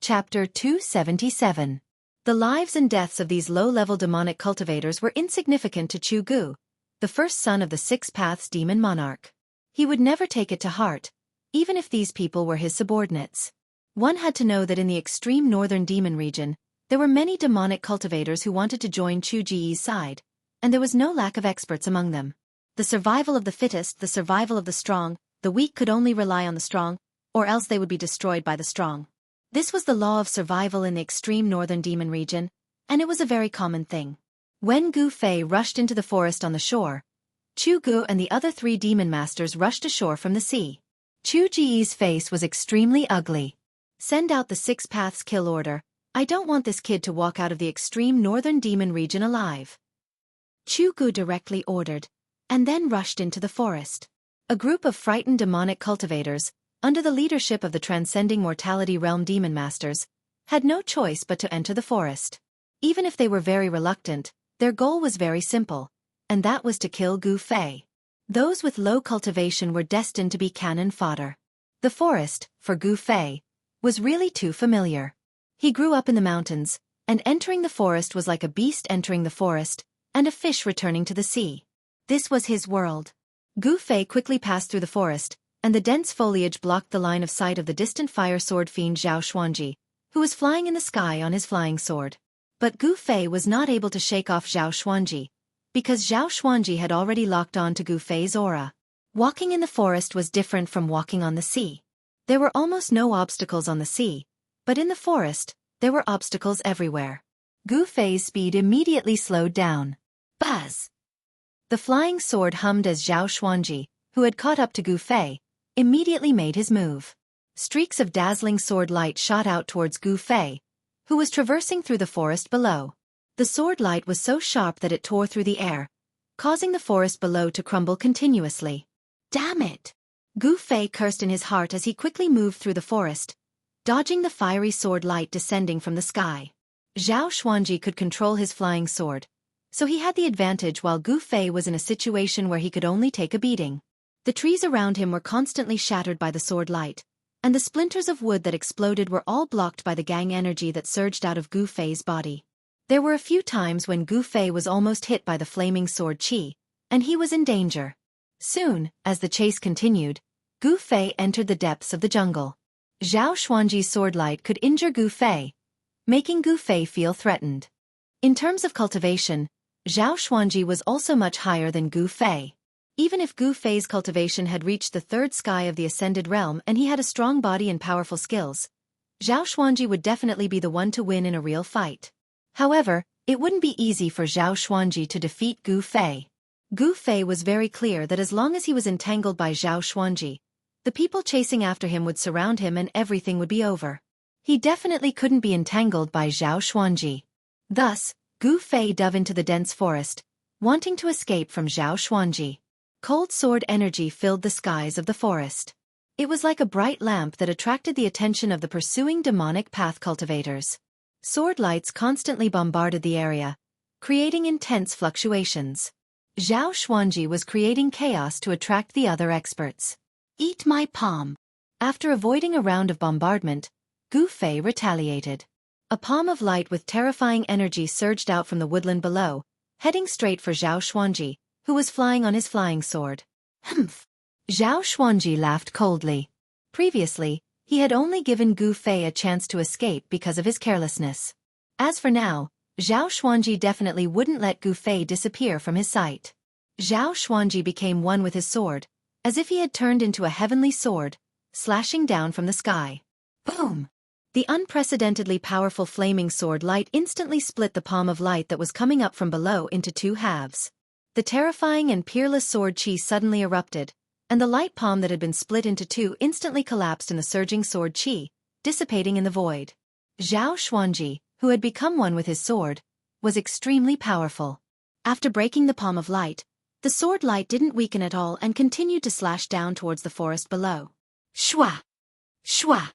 Chapter 277. The lives and deaths of these low-level demonic cultivators were insignificant to Chu Gu, the first son of the Six Paths demon monarch. He would never take it to heart, even if these people were his subordinates. One had to know that in the extreme northern demon region, there were many demonic cultivators who wanted to join Chu Ji's side, and there was no lack of experts among them. The survival of the fittest, the survival of the strong, the weak could only rely on the strong, or else they would be destroyed by the strong. This was the law of survival in the extreme northern demon region, and it was a very common thing. When Gu Fei rushed into the forest on the shore, Chu Gu and the other three demon masters rushed ashore from the sea. Chu Ji's face was extremely ugly. Send out the Six Paths kill order. I don't want this kid to walk out of the extreme northern demon region alive. Chu Gu directly ordered, and then rushed into the forest. A group of frightened demonic cultivators, under the leadership of the Transcending Mortality Realm Demon Masters, had no choice but to enter the forest. Even if they were very reluctant, their goal was very simple, and that was to kill Gu Fei. Those with low cultivation were destined to be cannon fodder. The forest, for Gu Fei, was really too familiar. He grew up in the mountains, and entering the forest was like a beast entering the forest, and a fish returning to the sea. This was his world. Gu Fei quickly passed through the forest, and the dense foliage blocked the line of sight of the distant fire sword fiend Zhao Xuanji, who was flying in the sky on his flying sword. But Gu Fei was not able to shake off Zhao Xuanji, because Zhao Xuanji had already locked on to Gu Fei's aura. Walking in the forest was different from walking on the sea. There were almost no obstacles on the sea, but in the forest, there were obstacles everywhere. Gu Fei's speed immediately slowed down. Buzz! The flying sword hummed as Zhao Xuanji, who had caught up to Gu Fei, immediately made his move. Streaks of dazzling sword light shot out towards Gu Fei, who was traversing through the forest below. The sword light was so sharp that it tore through the air, causing the forest below to crumble continuously. Damn it! Gu Fei cursed in his heart as he quickly moved through the forest, dodging the fiery sword light descending from the sky. Zhao Xuanji could control his flying sword, so he had the advantage while Gu Fei was in a situation where he could only take a beating. The trees around him were constantly shattered by the sword light, and the splinters of wood that exploded were all blocked by the gang energy that surged out of Gu Fei's body. There were a few times when Gu Fei was almost hit by the flaming sword qi, and he was in danger. Soon, as the chase continued, Gu Fei entered the depths of the jungle. Zhao Xuanji's sword light could injure Gu Fei, making Gu Fei feel threatened. In terms of cultivation, Zhao Xuanji was also much higher than Gu Fei. Even if Gu Fei's cultivation had reached the third sky of the Ascended Realm and he had a strong body and powerful skills, Zhao Xuanji would definitely be the one to win in a real fight. However, it wouldn't be easy for Zhao Xuanji to defeat Gu Fei. Gu Fei was very clear that as long as he was entangled by Zhao Xuanji, the people chasing after him would surround him and everything would be over. He definitely couldn't be entangled by Zhao Xuanji. Thus, Gu Fei dove into the dense forest, wanting to escape from Zhao Xuanji. Cold sword energy filled the skies of the forest. It was like a bright lamp that attracted the attention of the pursuing demonic path cultivators. Sword lights constantly bombarded the area, creating intense fluctuations. Zhao Xuanji was creating chaos to attract the other experts. Eat my palm. After avoiding a round of bombardment, Gu Fei retaliated. A palm of light with terrifying energy surged out from the woodland below, heading straight for Zhao Xuanji, who was flying on his flying sword. Humph! Zhao Xuanji laughed coldly. Previously, he had only given Gu Fei a chance to escape because of his carelessness. As for now, Zhao Xuanji definitely wouldn't let Gu Fei disappear from his sight. Zhao Xuanji became one with his sword, as if he had turned into a heavenly sword, slashing down from the sky. Boom! The unprecedentedly powerful flaming sword light instantly split the palm of light that was coming up from below into two halves. The terrifying and peerless sword qi suddenly erupted, and the light palm that had been split into two instantly collapsed in the surging sword qi, dissipating in the void. Zhao Xuanji, who had become one with his sword, was extremely powerful. After breaking the palm of light, the sword light didn't weaken at all and continued to slash down towards the forest below. Shwa! Shwa!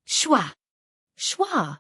Shwa! Shwa!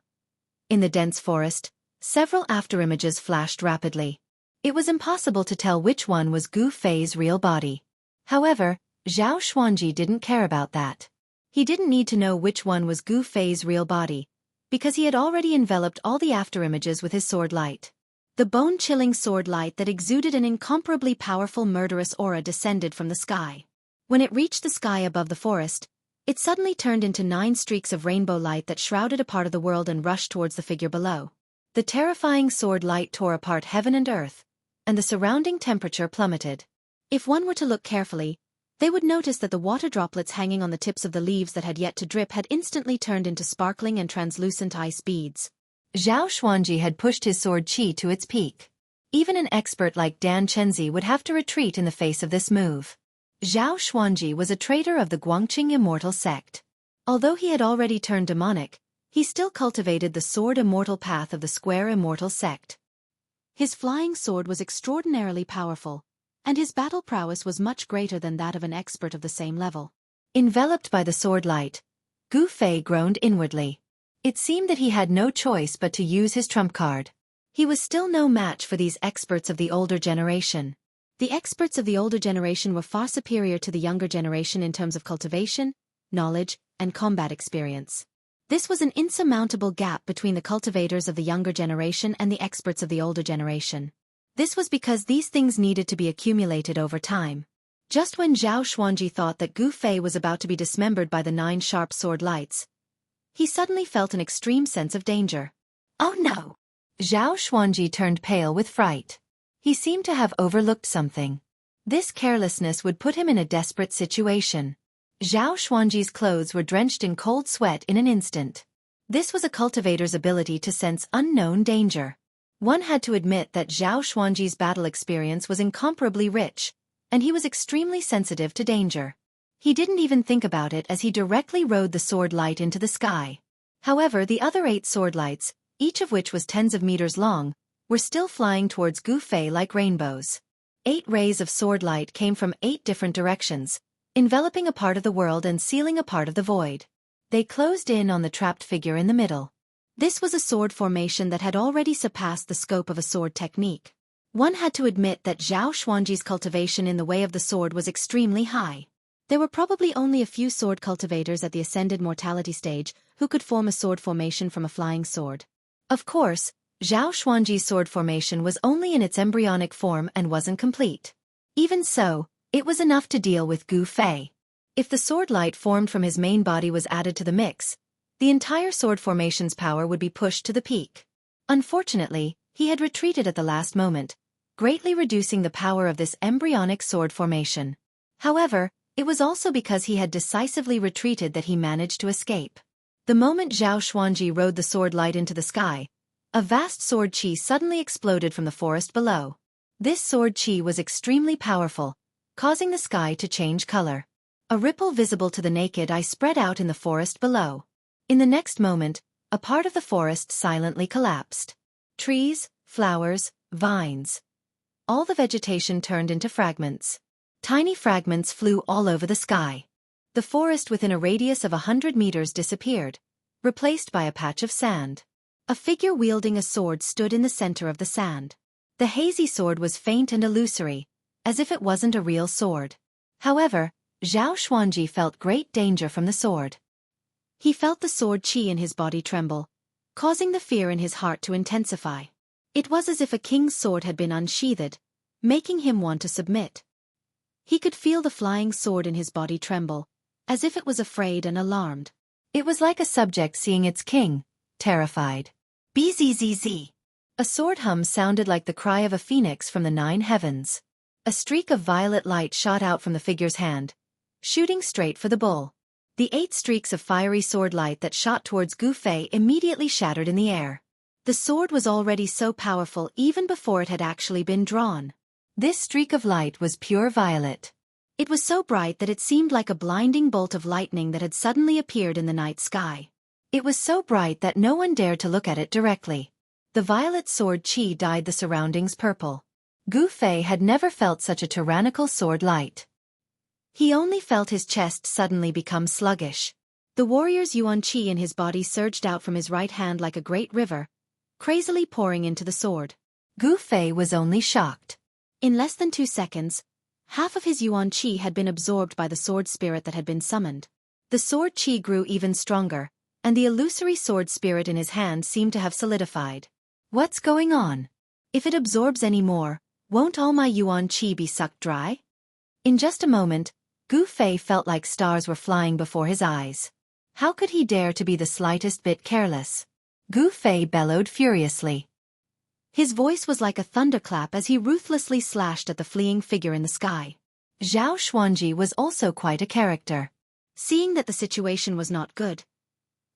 In the dense forest, several afterimages flashed rapidly. It was impossible to tell which one was Gu Fei's real body. However, Zhao Xuanji didn't care about that. He didn't need to know which one was Gu Fei's real body, because he had already enveloped all the afterimages with his sword light. The bone-chilling sword light that exuded an incomparably powerful murderous aura descended from the sky. When it reached the sky above the forest, it suddenly turned into 9 streaks of rainbow light that shrouded a part of the world and rushed towards the figure below. The terrifying sword light tore apart heaven and earth, and the surrounding temperature plummeted. If one were to look carefully, they would notice that the water droplets hanging on the tips of the leaves that had yet to drip had instantly turned into sparkling and translucent ice beads. Zhao Xuanji had pushed his sword qi to its peak. Even an expert like Dan Chenzi would have to retreat in the face of this move. Zhao Xuanji was a traitor of the Guangqing Immortal sect. Although he had already turned demonic, he still cultivated the sword immortal path of the Square Immortal sect. His flying sword was extraordinarily powerful, and his battle prowess was much greater than that of an expert of the same level. Enveloped by the sword light, Gu Fei groaned inwardly. It seemed that he had no choice but to use his trump card. He was still no match for these experts of the older generation. The experts of the older generation were far superior to the younger generation in terms of cultivation, knowledge, and combat experience. This was an insurmountable gap between the cultivators of the younger generation and the experts of the older generation. This was because these things needed to be accumulated over time. Just when Zhao Xuanji thought that Gu Fei was about to be dismembered by the 9 sharp sword lights, he suddenly felt an extreme sense of danger. Oh no! Zhao Xuanji turned pale with fright. He seemed to have overlooked something. This carelessness would put him in a desperate situation. Zhao Xuanji's clothes were drenched in cold sweat in an instant. This was a cultivator's ability to sense unknown danger. One had to admit that Zhao Xuanji's battle experience was incomparably rich, and he was extremely sensitive to danger. He didn't even think about it as he directly rode the sword light into the sky. However, the other 8 sword lights, each of which was tens of meters long, were still flying towards Gu Fei like rainbows. 8 rays of sword light came from 8 different directions, enveloping a part of the world and sealing a part of the void. They closed in on the trapped figure in the middle. This was a sword formation that had already surpassed the scope of a sword technique. One had to admit that Zhao Xuanji's cultivation in the way of the sword was extremely high. There were probably only a few sword cultivators at the ascended mortality stage who could form a sword formation from a flying sword. Of course, Zhao Xuanji's sword formation was only in its embryonic form and wasn't complete. Even so, it was enough to deal with Gu Fei. If the sword light formed from his main body was added to the mix, the entire sword formation's power would be pushed to the peak. Unfortunately, he had retreated at the last moment, greatly reducing the power of this embryonic sword formation. However, it was also because he had decisively retreated that he managed to escape. The moment Zhao Xuanji rode the sword light into the sky, a vast sword qi suddenly exploded from the forest below. This sword qi was extremely powerful, causing the sky to change color. A ripple visible to the naked eye spread out in the forest below. In the next moment, a part of the forest silently collapsed. Trees, flowers, vines. All the vegetation turned into fragments. Tiny fragments flew all over the sky. The forest within a radius of 100 meters disappeared, replaced by a patch of sand. A figure wielding a sword stood in the center of the sand. The hazy sword was faint and illusory, as if it wasn't a real sword. However, Zhao Xuanji felt great danger from the sword. He felt the sword qi in his body tremble, causing the fear in his heart to intensify. It was as if a king's sword had been unsheathed, making him want to submit. He could feel the flying sword in his body tremble, as if it was afraid and alarmed. It was like a subject seeing its king, terrified. Bzzz. A sword hum sounded like the cry of a phoenix from the 9 heavens. A streak of violet light shot out from the figure's hand, shooting straight for the bull. The 8 streaks of fiery sword light that shot towards Gu Fei immediately shattered in the air. The sword was already so powerful even before it had actually been drawn. This streak of light was pure violet. It was so bright that it seemed like a blinding bolt of lightning that had suddenly appeared in the night sky. It was so bright that no one dared to look at it directly. The violet sword qi dyed the surroundings purple. Gu Fei had never felt such a tyrannical sword light. He only felt his chest suddenly become sluggish. The warrior's yuan qi in his body surged out from his right hand like a great river, crazily pouring into the sword. Gu Fei was only shocked. In less than 2 seconds, half of his yuan qi had been absorbed by the sword spirit that had been summoned. The sword qi grew even stronger, and the illusory sword spirit in his hand seemed to have solidified. What's going on? If it absorbs any more, won't all my yuan qi be sucked dry? In just a moment, Gu Fei felt like stars were flying before his eyes. How could he dare to be the slightest bit careless? Gu Fei bellowed furiously. His voice was like a thunderclap as he ruthlessly slashed at the fleeing figure in the sky. Zhao Xuanji was also quite a character. Seeing that the situation was not good,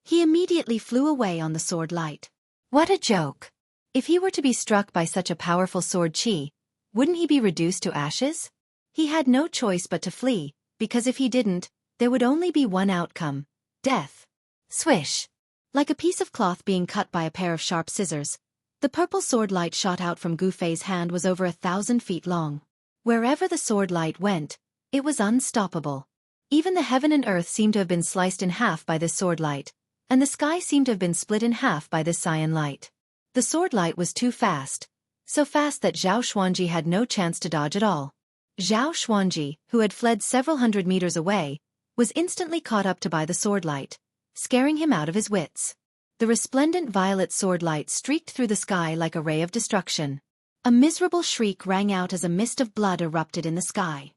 he immediately flew away on the sword light. What a joke! If he were to be struck by such a powerful sword qi, wouldn't he be reduced to ashes? He had no choice but to flee, because if he didn't, there would only be one outcome: death. Swish! Like a piece of cloth being cut by a pair of sharp scissors, the purple sword light shot out from Gu Fei's hand was over 1,000 feet long. Wherever the sword light went, it was unstoppable. Even the heaven and earth seemed to have been sliced in half by this sword light, and the sky seemed to have been split in half by this cyan light. The sword light was too fast, so fast that Zhao Xuanji had no chance to dodge at all. Zhao Xuanji, who had fled several hundred meters away, was instantly caught up by the sword light, scaring him out of his wits. The resplendent violet sword light streaked through the sky like a ray of destruction. A miserable shriek rang out as a mist of blood erupted in the sky.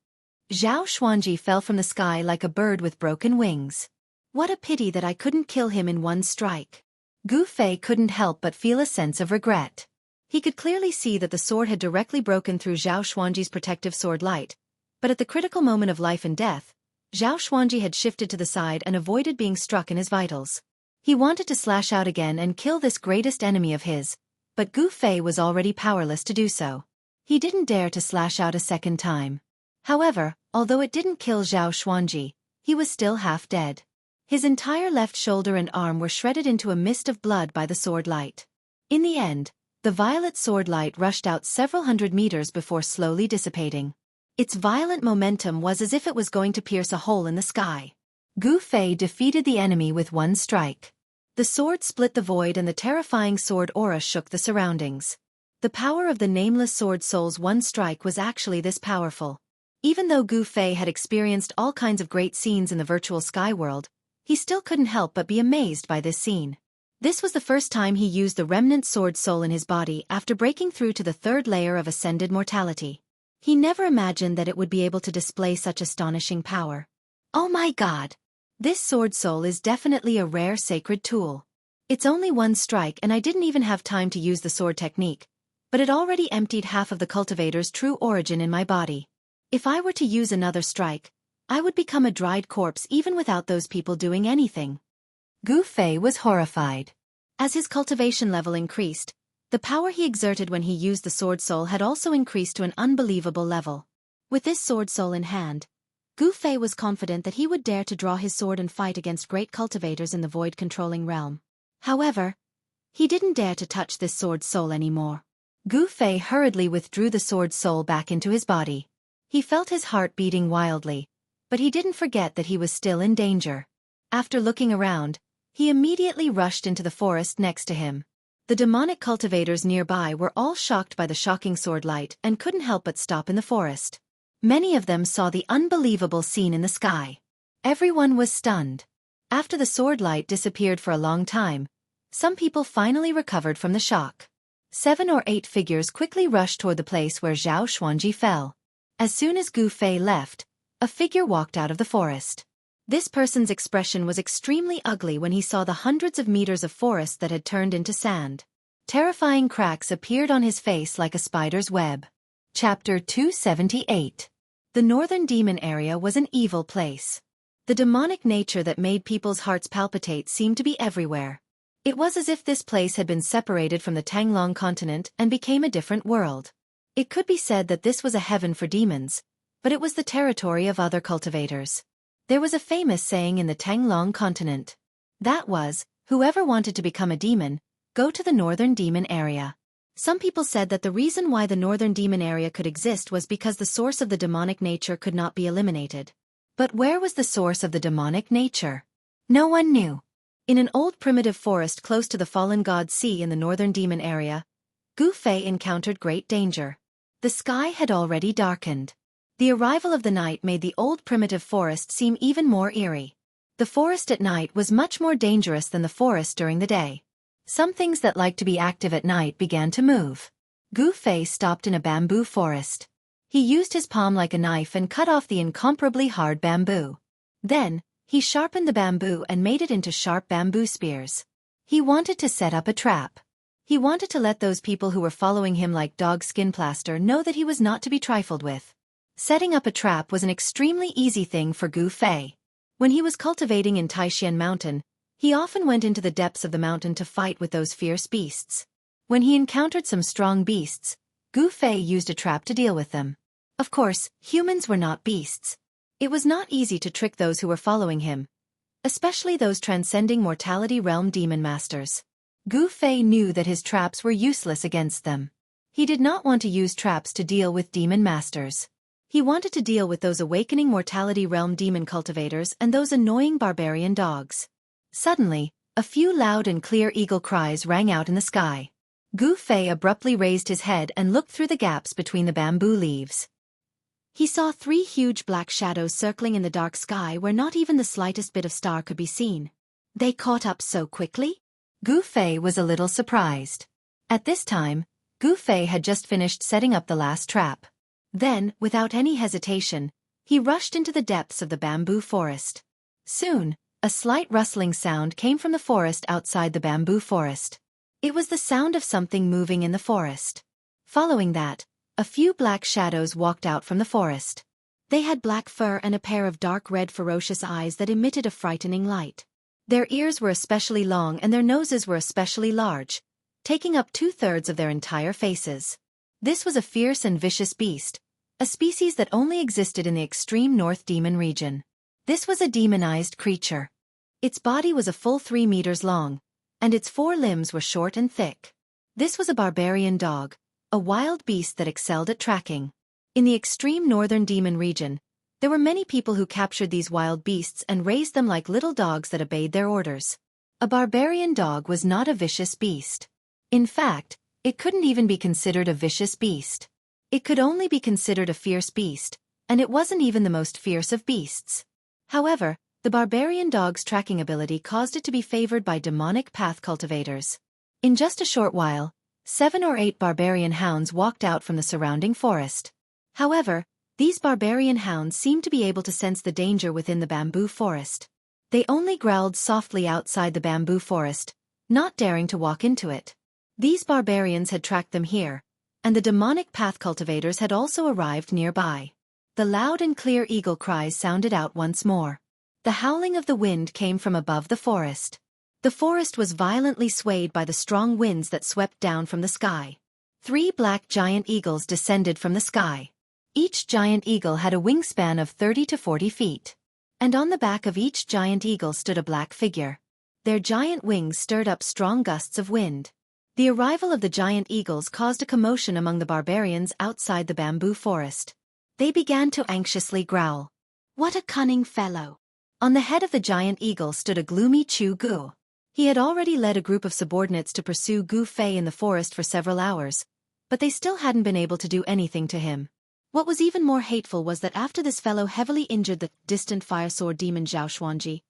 Zhao Xuanji fell from the sky like a bird with broken wings. What a pity that I couldn't kill him in one strike. Gu Fei couldn't help but feel a sense of regret. He could clearly see that the sword had directly broken through Zhao Xuanji's protective sword light, but at the critical moment of life and death, Zhao Xuanji had shifted to the side and avoided being struck in his vitals. He wanted to slash out again and kill this greatest enemy of his, but Gu Fei was already powerless to do so. He didn't dare to slash out a second time. However, although it didn't kill Zhao Xuanji, he was still half dead. His entire left shoulder and arm were shredded into a mist of blood by the sword light. In the end, the violet sword light rushed out several hundred meters before slowly dissipating. Its violent momentum was as if it was going to pierce a hole in the sky. Gu Fei defeated the enemy with one strike. The sword split the void and the terrifying sword aura shook the surroundings. The power of the nameless sword soul's one strike was actually this powerful. Even though Gu Fei had experienced all kinds of great scenes in the virtual sky world, he still couldn't help but be amazed by this scene. This was the first time he used the remnant sword soul in his body after breaking through to the third layer of ascended mortality. He never imagined that it would be able to display such astonishing power. Oh my god! This sword soul is definitely a rare sacred tool. It's only one strike and I didn't even have time to use the sword technique, but it already emptied half of the cultivator's true origin in my body. If I were to use another strike, I would become a dried corpse even without those people doing anything. Gu Fei was horrified. As his cultivation level increased, the power he exerted when he used the sword soul had also increased to an unbelievable level. With this sword soul in hand, Gu Fei was confident that he would dare to draw his sword and fight against great cultivators in the void-controlling realm. However, he didn't dare to touch this sword soul anymore. Gu Fei hurriedly withdrew the sword soul back into his body. He felt his heart beating wildly, but he didn't forget that he was still in danger. After looking around, he immediately rushed into the forest next to him. The demonic cultivators nearby were all shocked by the shocking sword light and couldn't help but stop in the forest. Many of them saw the unbelievable scene in the sky. Everyone was stunned. After the sword light disappeared for a long time, some people finally recovered from the shock. 7 or 8 figures quickly rushed toward the place where Zhao Xuanji fell. As soon as Gu Fei left, a figure walked out of the forest. This person's expression was extremely ugly when he saw the hundreds of meters of forest that had turned into sand. Terrifying cracks appeared on his face like a spider's web. Chapter 278. The Northern Demon Area was an evil place. The demonic nature that made people's hearts palpitate seemed to be everywhere. It was as if this place had been separated from the Tanglong continent and became a different world. It could be said that this was a heaven for demons, but it was the territory of other cultivators. There was a famous saying in the Tanglong continent. That was, whoever wanted to become a demon, go to the Northern Demon Area. Some people said that the reason why the Northern Demon Area could exist was because the source of the demonic nature could not be eliminated. But where was the source of the demonic nature? No one knew. In an old primitive forest close to the fallen god sea in the Northern Demon Area, Gu Fei encountered great danger. The sky had already darkened. The arrival of the night made the old primitive forest seem even more eerie. The forest at night was much more dangerous than the forest during the day. Some things that liked to be active at night began to move. Gu Fei stopped in a bamboo forest. He used his palm like a knife and cut off the incomparably hard bamboo. Then, he sharpened the bamboo and made it into sharp bamboo spears. He wanted to set up a trap. He wanted to let those people who were following him like dog skin plaster know that he was not to be trifled with. Setting up a trap was an extremely easy thing for Gu Fei. When he was cultivating in Taishan Mountain, he often went into the depths of the mountain to fight with those fierce beasts. When he encountered some strong beasts, Gu Fei used a trap to deal with them. Of course, humans were not beasts. It was not easy to trick those who were following him, especially those transcending mortality realm demon masters. Gu Fei knew that his traps were useless against them. He did not want to use traps to deal with demon masters. He wanted to deal with those awakening mortality realm demon cultivators and those annoying barbarian dogs. Suddenly, a few loud and clear eagle cries rang out in the sky. Gu Fei abruptly raised his head and looked through the gaps between the bamboo leaves. He saw 3 huge black shadows circling in the dark sky where not even the slightest bit of star could be seen. They caught up so quickly? Gu Fei was a little surprised. At this time, Gu Fei had just finished setting up the last trap. Then, without any hesitation, he rushed into the depths of the bamboo forest. Soon, a slight rustling sound came from the forest outside the bamboo forest. It was the sound of something moving in the forest. Following that, a few black shadows walked out from the forest. They had black fur and a pair of dark red ferocious eyes that emitted a frightening light. Their ears were especially long and their noses were especially large, taking up 2/3 of their entire faces. This was a fierce and vicious beast, a species that only existed in the extreme north demon region. This was a demonized creature. Its body was a full 3 meters long, and its 4 limbs were short and thick. This was a barbarian dog, a wild beast that excelled at tracking. In the extreme northern demon region, there were many people who captured these wild beasts and raised them like little dogs that obeyed their orders. A barbarian dog was not a vicious beast. In fact, it couldn't even be considered a vicious beast. It could only be considered a fierce beast, and it wasn't even the most fierce of beasts. However, the barbarian dog's tracking ability caused it to be favored by demonic path cultivators. In just a short while, 7 or 8 barbarian hounds walked out from the surrounding forest. However, these barbarian hounds seemed to be able to sense the danger within the bamboo forest. They only growled softly outside the bamboo forest, not daring to walk into it. These barbarians had tracked them here, and the demonic path cultivators had also arrived nearby. The loud and clear eagle cries sounded out once more. The howling of the wind came from above the forest. The forest was violently swayed by the strong winds that swept down from the sky. 3 black giant eagles descended from the sky. Each giant eagle had a wingspan of 30 to 40 feet. And on the back of each giant eagle stood a black figure. Their giant wings stirred up strong gusts of wind. The arrival of the giant eagles caused a commotion among the barbarians outside the bamboo forest. They began to anxiously growl. What a cunning fellow! On the head of the giant eagle stood a gloomy Chu Gu. He had already led a group of subordinates to pursue Gu Fei in the forest for several hours, but they still hadn't been able to do anything to him. What was even more hateful was that after this fellow heavily injured the distant fire sword demon Zhao Xuanji,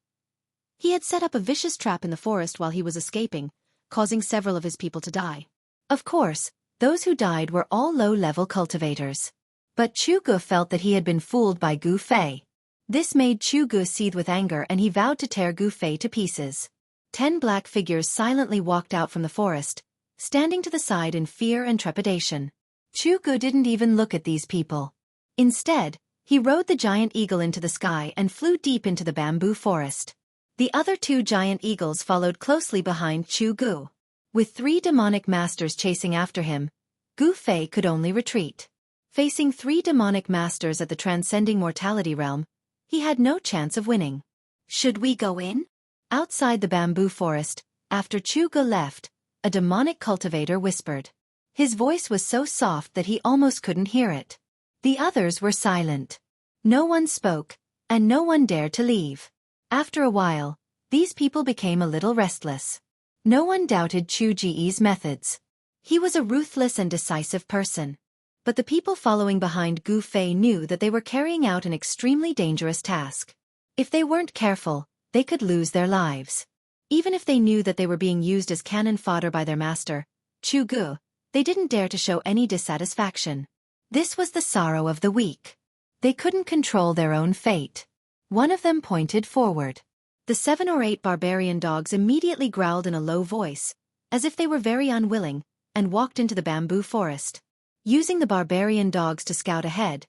he had set up a vicious trap in the forest while he was escaping, causing several of his people to die. Of course, those who died were all low-level cultivators. But Chu Gu felt that he had been fooled by Gu Fei. This made Chu Gu seethe with anger and he vowed to tear Gu Fei to pieces. 10 black figures silently walked out from the forest, standing to the side in fear and trepidation. Chu Gu didn't even look at these people. Instead, he rode the giant eagle into the sky and flew deep into the bamboo forest. The other 2 giant eagles followed closely behind Chu Gu. With 3 demonic masters chasing after him, Gu Fei could only retreat. Facing 3 demonic masters at the transcending mortality realm, he had no chance of winning. Should we go in? Outside the bamboo forest, after Chu Gu left, a demonic cultivator whispered. His voice was so soft that he almost couldn't hear it. The others were silent. No one spoke, and no one dared to leave. After a while, these people became a little restless. No one doubted Chu Ji's methods. He was a ruthless and decisive person. But the people following behind Gu Fei knew that they were carrying out an extremely dangerous task. If they weren't careful, they could lose their lives. Even if they knew that they were being used as cannon fodder by their master, Chu Gu, they didn't dare to show any dissatisfaction. This was the sorrow of the weak. They couldn't control their own fate. One of them pointed forward. The 7 or 8 barbarian dogs immediately growled in a low voice, as if they were very unwilling, and walked into the bamboo forest. Using the barbarian dogs to scout ahead,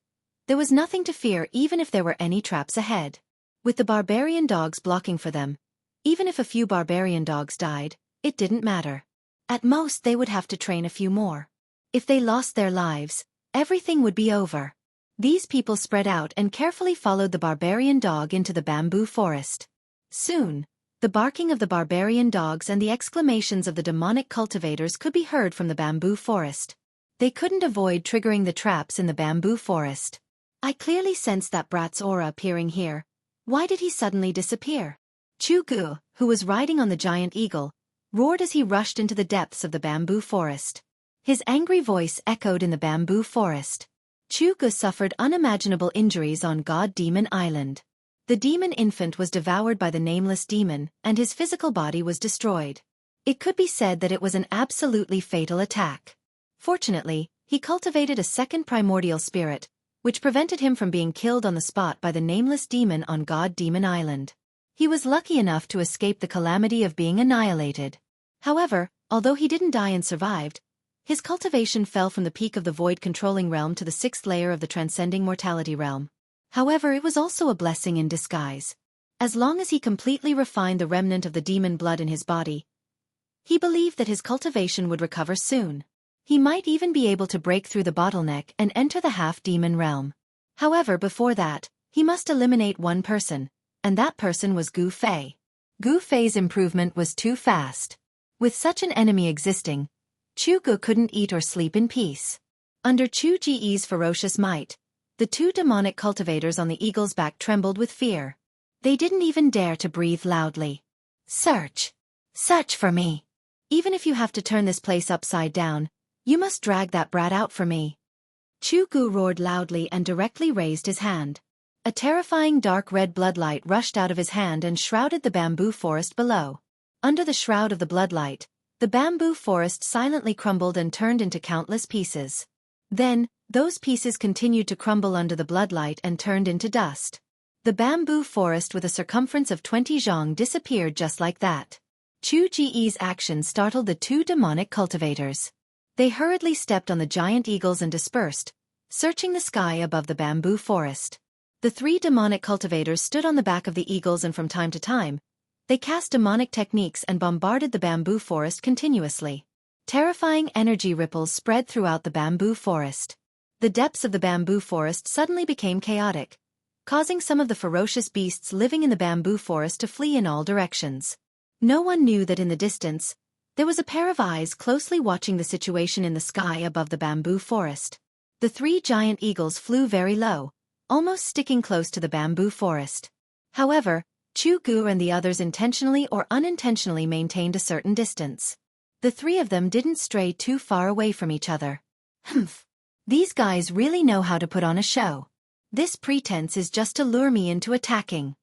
there was nothing to fear even if there were any traps ahead. With the barbarian dogs blocking for them, even if a few barbarian dogs died, it didn't matter. At most they would have to train a few more. If they lost their lives, everything would be over. These people spread out and carefully followed the barbarian dog into the bamboo forest. Soon, the barking of the barbarian dogs and the exclamations of the demonic cultivators could be heard from the bamboo forest. They couldn't avoid triggering the traps in the bamboo forest. I clearly sensed that brat's aura appearing here. Why did he suddenly disappear? Chu Gu, who was riding on the giant eagle, roared as he rushed into the depths of the bamboo forest. His angry voice echoed in the bamboo forest. Chu Gu suffered unimaginable injuries on God Demon Island. The demon infant was devoured by the nameless demon, and his physical body was destroyed. It could be said that it was an absolutely fatal attack. Fortunately, he cultivated a second primordial spirit, which prevented him from being killed on the spot by the nameless demon on God Demon Island. He was lucky enough to escape the calamity of being annihilated. However, although he didn't die and survived, his cultivation fell from the peak of the void-controlling realm to the 6th layer of the transcending mortality realm. However, it was also a blessing in disguise. As long as he completely refined the remnant of the demon blood in his body, he believed that his cultivation would recover soon. He might even be able to break through the bottleneck and enter the half-demon realm. However, before that, he must eliminate one person, and that person was Gu Fei. Gu Fei's improvement was too fast. With such an enemy existing, Chu Gu couldn't eat or sleep in peace. Under Chu Ji's ferocious might, the 2 demonic cultivators on the eagle's back trembled with fear. They didn't even dare to breathe loudly. Search! Search for me! Even if you have to turn this place upside down, you must drag that brat out for me. Chu Gu roared loudly and directly raised his hand. A terrifying dark red bloodlight rushed out of his hand and shrouded the bamboo forest below. Under the shroud of the bloodlight, the bamboo forest silently crumbled and turned into countless pieces. Then, those pieces continued to crumble under the bloodlight and turned into dust. The bamboo forest with a circumference of 20 zhang disappeared just like that. Chu Ji's action startled the 2 demonic cultivators. They hurriedly stepped on the giant eagles and dispersed, searching the sky above the bamboo forest. The 3 demonic cultivators stood on the back of the eagles, and from time to time, they cast demonic techniques and bombarded the bamboo forest continuously. Terrifying energy ripples spread throughout the bamboo forest. The depths of the bamboo forest suddenly became chaotic, causing some of the ferocious beasts living in the bamboo forest to flee in all directions. No one knew that in the distance, there was a pair of eyes closely watching the situation in the sky above the bamboo forest. The 3 giant eagles flew very low, almost sticking close to the bamboo forest. However, Chu Gu and the others intentionally or unintentionally maintained a certain distance. The 3 of them didn't stray too far away from each other. Humph. These guys really know how to put on a show. This pretense is just to lure me into attacking.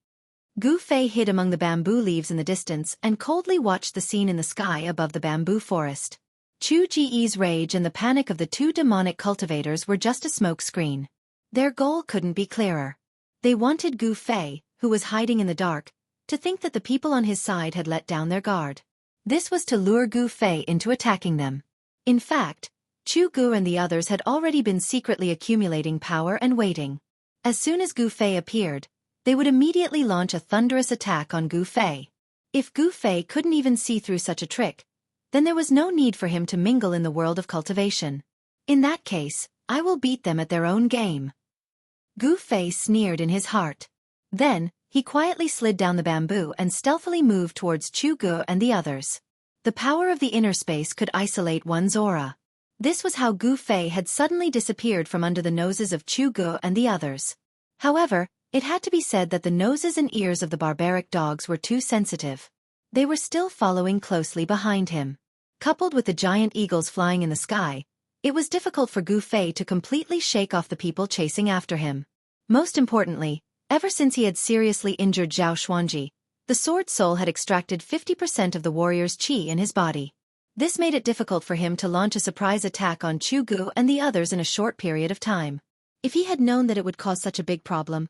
Gu Fei hid among the bamboo leaves in the distance and coldly watched the scene in the sky above the bamboo forest. Chu Ji's rage and the panic of the 2 demonic cultivators were just a smoke screen. Their goal couldn't be clearer. They wanted Gu Fei, who was hiding in the dark, to think that the people on his side had let down their guard. This was to lure Gu Fei into attacking them. In fact, Chu Gu and the others had already been secretly accumulating power and waiting. As soon as Gu Fei appeared, they would immediately launch a thunderous attack on Gu Fei. If Gu Fei couldn't even see through such a trick, then there was no need for him to mingle in the world of cultivation. In that case, I will beat them at their own game. Gu Fei sneered in his heart. Then, he quietly slid down the bamboo and stealthily moved towards Chu Gu and the others. The power of the inner space could isolate one's aura. This was how Gu Fei had suddenly disappeared from under the noses of Chu Gu and the others. However, it had to be said that the noses and ears of the barbaric dogs were too sensitive. They were still following closely behind him. Coupled with the giant eagles flying in the sky, it was difficult for Gu Fei to completely shake off the people chasing after him. Most importantly, ever since he had seriously injured Zhao Xuanji, The sword soul had extracted 50% of the warrior's chi in his body. This made it difficult for him to launch a surprise attack on Chu Gu and the others in a short period of time. If he had known that it would cause such a big problem,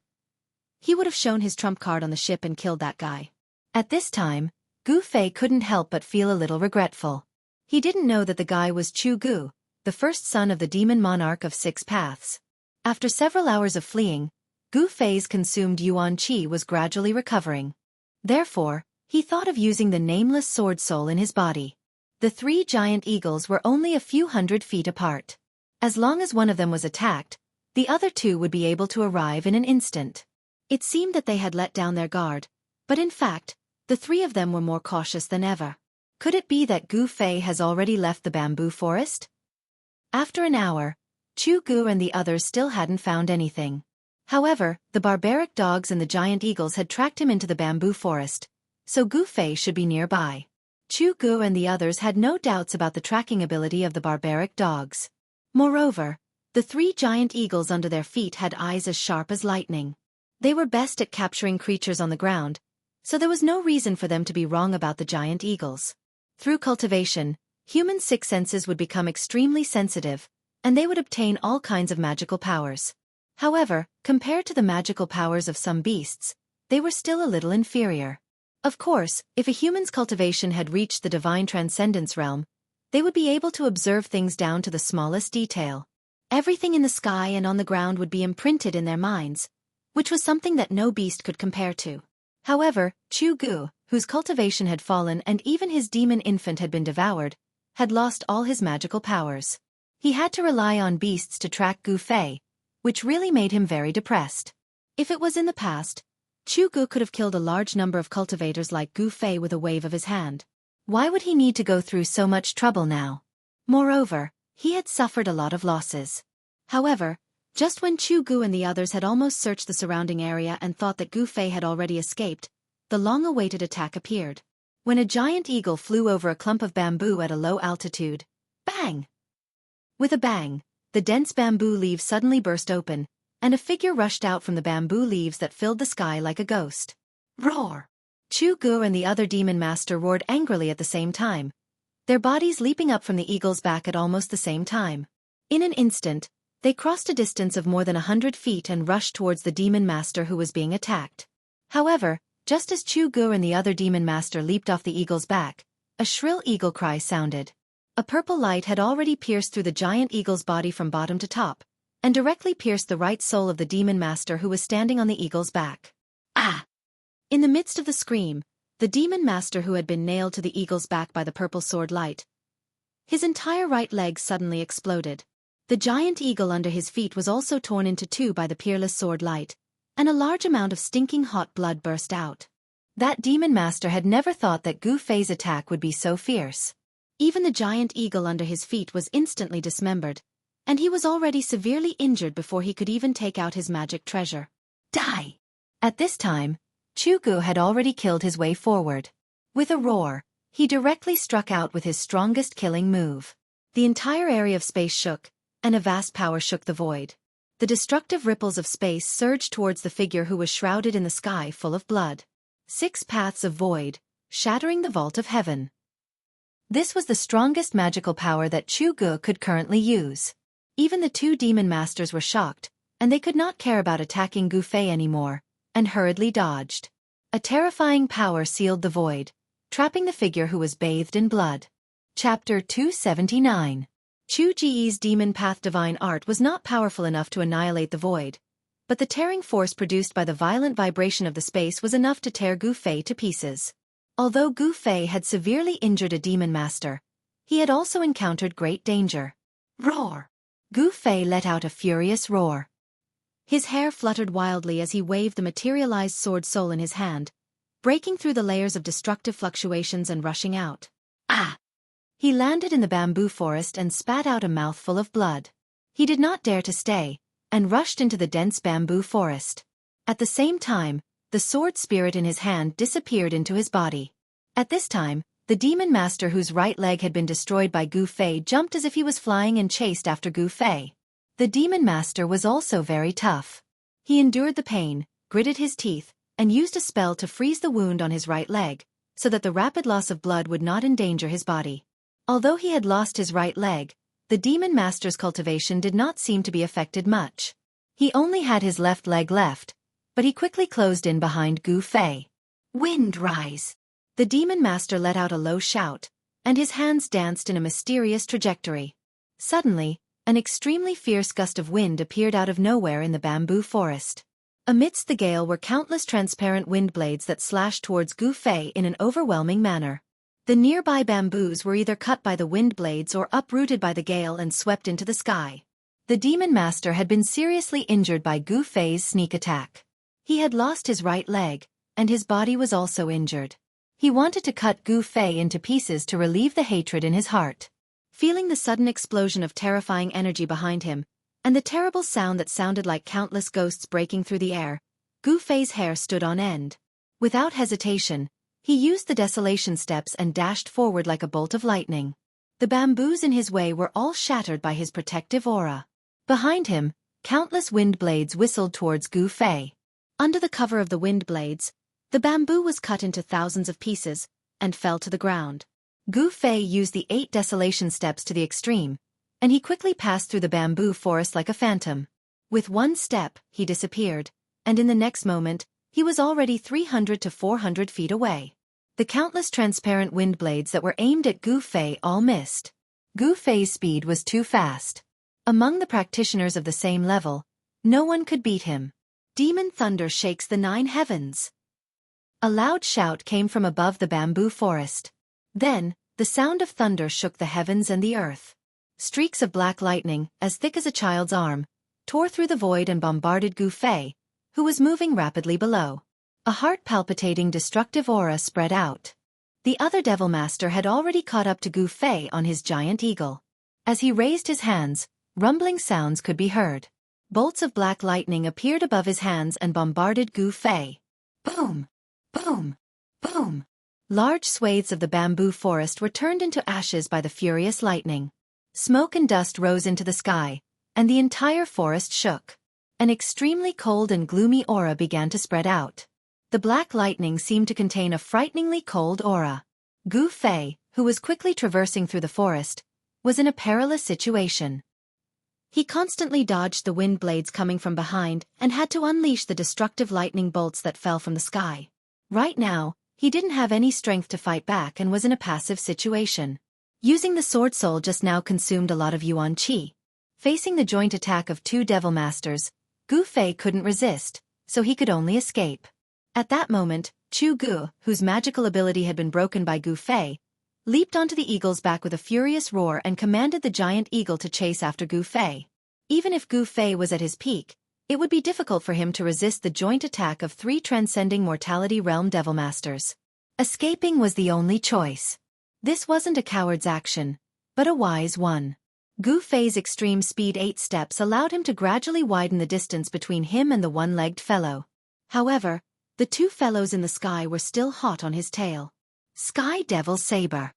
he would have shown his trump card on the ship and killed that guy. At this time, Gu Fei couldn't help but feel a little regretful. He didn't know that the guy was Chu Gu, the first son of the demon monarch of 6 paths. After several hours of fleeing, Gu Fei's consumed yuan qi was gradually recovering. Therefore, he thought of using the nameless sword soul in his body. The 3 giant eagles were only a few hundred feet apart. As long as one of them was attacked, the other 2 would be able to arrive in an instant. It seemed that they had let down their guard, but in fact, the 3 of them were more cautious than ever. Could it be that Gu Fei has already left the bamboo forest? After an hour, Chu Gu and the others still hadn't found anything. However, the barbaric dogs and the giant eagles had tracked him into the bamboo forest, so Gu Fei should be nearby. Chu Gu and the others had no doubts about the tracking ability of the barbaric dogs. Moreover, the 3 giant eagles under their feet had eyes as sharp as lightning. They were best at capturing creatures on the ground, so there was no reason for them to be wrong about the giant eagles. Through cultivation, human 6 senses would become extremely sensitive, and they would obtain all kinds of magical powers. However, compared to the magical powers of some beasts, they were still a little inferior. Of course, if a human's cultivation had reached the divine transcendence realm, they would be able to observe things down to the smallest detail. Everything in the sky and on the ground would be imprinted in their minds, which was something that no beast could compare to. However, Chu Gu, whose cultivation had fallen and even his demon infant had been devoured, had lost all his magical powers. He had to rely on beasts to track Gu Fei, which really made him very depressed. If it was in the past, Chu Gu could have killed a large number of cultivators like Gu Fei with a wave of his hand. Why would he need to go through so much trouble now? Moreover, he had suffered a lot of losses. However, just when Chu Gu and the others had almost searched the surrounding area and thought that Gu Fei had already escaped, the long-awaited attack appeared. When a giant eagle flew over a clump of bamboo at a low altitude, bang! With a bang, the dense bamboo leaves suddenly burst open, and a figure rushed out from the bamboo leaves that filled the sky like a ghost. Roar! Chu Gu and the other demon master roared angrily at the same time, their bodies leaping up from the eagle's back at almost the same time. In an instant, they crossed a distance of more than 100 feet and rushed towards the demon master who was being attacked. However, just as Chu Gu and the other demon master leaped off the eagle's back, a shrill eagle cry sounded. A purple light had already pierced through the giant eagle's body from bottom to top, and directly pierced the right soul of the demon master who was standing on the eagle's back. Ah! In the midst of the scream, the demon master who had been nailed to the eagle's back by the purple sword light, his entire right leg suddenly exploded. The giant eagle under his feet was also torn into 2 by the peerless sword light, and a large amount of stinking hot blood burst out. That demon master had never thought that Gu Fei's attack would be so fierce. Even the giant eagle under his feet was instantly dismembered, and he was already severely injured before he could even take out his magic treasure. Die! At this time, Chu Gu had already killed his way forward. With a roar, he directly struck out with his strongest killing move. The entire area of space shook, and a vast power shook the void. The destructive ripples of space surged towards the figure who was shrouded in the sky full of blood. 6 paths of void, shattering the vault of heaven. This was the strongest magical power that Chu Gu could currently use. Even the 2 demon masters were shocked, and they could not care about attacking Gu Fei anymore, and hurriedly dodged. A terrifying power sealed the void, trapping the figure who was bathed in blood. Chapter 279. Chu Ji's demon path divine art was not powerful enough to annihilate the void, but the tearing force produced by the violent vibration of the space was enough to tear Gu Fei to pieces. Although Gu Fei had severely injured a demon master, he had also encountered great danger. Roar! Gu Fei let out a furious roar. His hair fluttered wildly as he waved the materialized sword soul in his hand, breaking through the layers of destructive fluctuations and rushing out. Ah! He landed in the bamboo forest and spat out a mouthful of blood. He did not dare to stay, and rushed into the dense bamboo forest. At the same time, the sword spirit in his hand disappeared into his body. At this time, the demon master whose right leg had been destroyed by Gu Fei jumped as if he was flying and chased after Gu Fei. The demon master was also very tough. He endured the pain, gritted his teeth, and used a spell to freeze the wound on his right leg, so that the rapid loss of blood would not endanger his body. Although he had lost his right leg, the Demon Master's cultivation did not seem to be affected much. He only had his left leg left, but he quickly closed in behind Gu Fei. Wind rise! The Demon Master let out a low shout, and his hands danced in a mysterious trajectory. Suddenly, an extremely fierce gust of wind appeared out of nowhere in the bamboo forest. Amidst the gale were countless transparent wind blades that slashed towards Gu Fei in an overwhelming manner. The nearby bamboos were either cut by the wind blades or uprooted by the gale and swept into the sky. The Demon Master had been seriously injured by Gu Fei's sneak attack. He had lost his right leg, and his body was also injured. He wanted to cut Gu Fei into pieces to relieve the hatred in his heart. Feeling the sudden explosion of terrifying energy behind him, and the terrible sound that sounded like countless ghosts breaking through the air, Gu Fei's hair stood on end. Without hesitation, he used the desolation steps and dashed forward like a bolt of lightning. The bamboos in his way were all shattered by his protective aura. Behind him, countless wind blades whistled towards Gu Fei. Under the cover of the wind blades, the bamboo was cut into thousands of pieces, and fell to the ground. Gu Fei used the 8 desolation steps to the extreme, and he quickly passed through the bamboo forest like a phantom. With one step, he disappeared, and in the next moment, he was already 300 to 400 feet away. The countless transparent wind blades that were aimed at Gu Fei all missed. Gu Fei's speed was too fast. Among the practitioners of the same level, no one could beat him. Demon thunder shakes the 9 heavens. A loud shout came from above the bamboo forest. Then, the sound of thunder shook the heavens and the earth. Streaks of black lightning, as thick as a child's arm, tore through the void and bombarded Gu Fei, who was moving rapidly below. A heart-palpitating destructive aura spread out. The other Devil Master had already caught up to Gu Fei on his giant eagle. As he raised his hands, rumbling sounds could be heard. Bolts of black lightning appeared above his hands and bombarded Gu Fei. Boom! Boom! Boom! Large swathes of the bamboo forest were turned into ashes by the furious lightning. Smoke and dust rose into the sky, and the entire forest shook. An extremely cold and gloomy aura began to spread out. The black lightning seemed to contain a frighteningly cold aura. Gu Fei, who was quickly traversing through the forest, was in a perilous situation. He constantly dodged the wind blades coming from behind and had to unleash the destructive lightning bolts that fell from the sky. Right now, he didn't have any strength to fight back and was in a passive situation. Using the sword soul just now consumed a lot of Yuan Qi. Facing the joint attack of 2 Devil Masters, Gu Fei couldn't resist, so he could only escape. At that moment, Chu Gu, whose magical ability had been broken by Gu Fei, leaped onto the eagle's back with a furious roar and commanded the giant eagle to chase after Gu Fei. Even if Gu Fei was at his peak, it would be difficult for him to resist the joint attack of 3 transcending mortality realm Devil Masters. Escaping was the only choice. This wasn't a coward's action, but a wise one. Gu Fei's extreme speed 8 steps allowed him to gradually widen the distance between him and the one-legged fellow. However, the 2 fellows in the sky were still hot on his tail. Sky Devil Saber.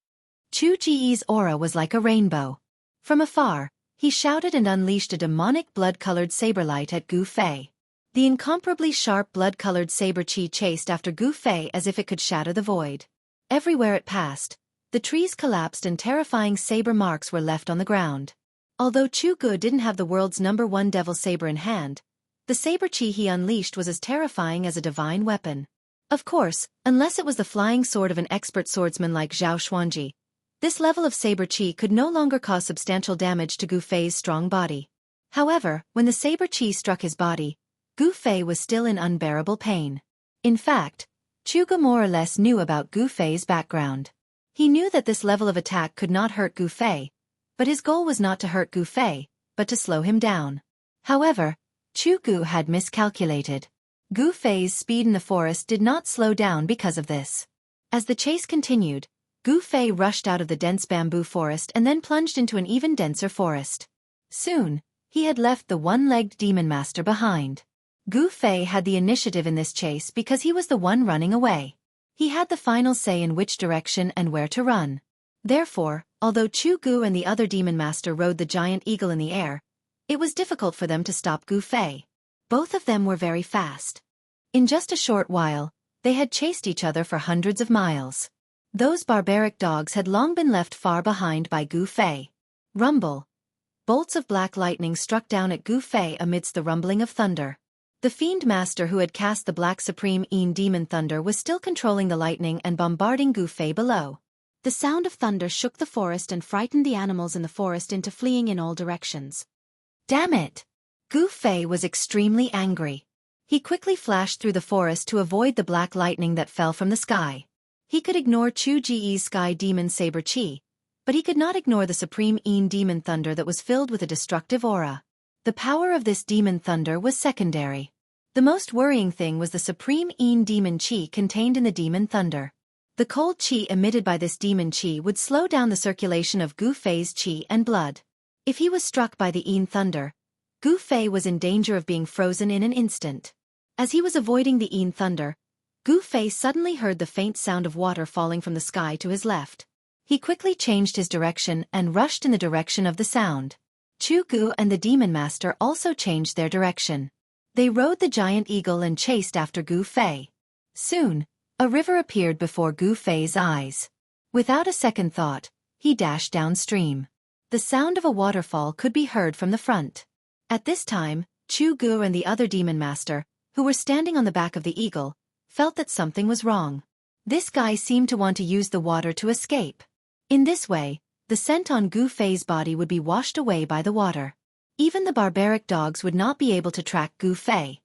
Chu Ji's aura was like a rainbow. From afar, he shouted and unleashed a demonic blood-colored saber light at Gu Fei. The incomparably sharp blood-colored saber chi chased after Gu Fei as if it could shatter the void. Everywhere it passed, the trees collapsed and terrifying saber marks were left on the ground. Although Chu Gu didn't have the world's #1 devil saber in hand, the saber chi he unleashed was as terrifying as a divine weapon. Of course, unless it was the flying sword of an expert swordsman like Zhao Xuanji, this level of saber chi could no longer cause substantial damage to Gu Fei's strong body. However, when the saber chi struck his body, Gu Fei was still in unbearable pain. In fact, Chu Gu more or less knew about Gu Fei's background. He knew that this level of attack could not hurt Gu Fei, but his goal was not to hurt Gu Fei, but to slow him down. However, Chu Gu had miscalculated. Gu Fei's speed in the forest did not slow down because of this. As the chase continued, Gu Fei rushed out of the dense bamboo forest and then plunged into an even denser forest. Soon, he had left the one-legged demon master behind. Gu Fei had the initiative in this chase because he was the one running away. He had the final say in which direction and where to run. Therefore, although Chu Gu and the other demon master rode the giant eagle in the air, it was difficult for them to stop Gu Fei. Both of them were very fast. In just a short while, they had chased each other for hundreds of miles. Those barbaric dogs had long been left far behind by Gu Fei. Rumble. Bolts of black lightning struck down at Gu Fei amidst the rumbling of thunder. The Fiend Master who had cast the Black Supreme Demon Thunder was still controlling the lightning and bombarding Gu Fei below. The sound of thunder shook the forest and frightened the animals in the forest into fleeing in all directions. Damn it! Gu Fei was extremely angry. He quickly flashed through the forest to avoid the black lightning that fell from the sky. He could ignore Chu Ji's Sky Demon Saber Chi, but he could not ignore the Supreme Demon Thunder that was filled with a destructive aura. The power of this demon thunder was secondary. The most worrying thing was the Supreme Demon Chi contained in the demon thunder. The cold chi emitted by this demon chi would slow down the circulation of Gu Fei's chi and blood. If he was struck by the thunder, Gu Fei was in danger of being frozen in an instant. As he was avoiding the thunder, Gu Fei suddenly heard the faint sound of water falling from the sky to his left. He quickly changed his direction and rushed in the direction of the sound. Chu Gu and the Demon Master also changed their direction. They rode the giant eagle and chased after Gu Fei. Soon, a river appeared before Gu Fei's eyes. Without a second thought, he dashed downstream. The sound of a waterfall could be heard from the front. At this time, Chu Gu and the other Demon Master, who were standing on the back of the eagle, felt that something was wrong. This guy seemed to want to use the water to escape. In this way, the scent on Gu Fei's body would be washed away by the water. Even the barbaric dogs would not be able to track Gu Fei.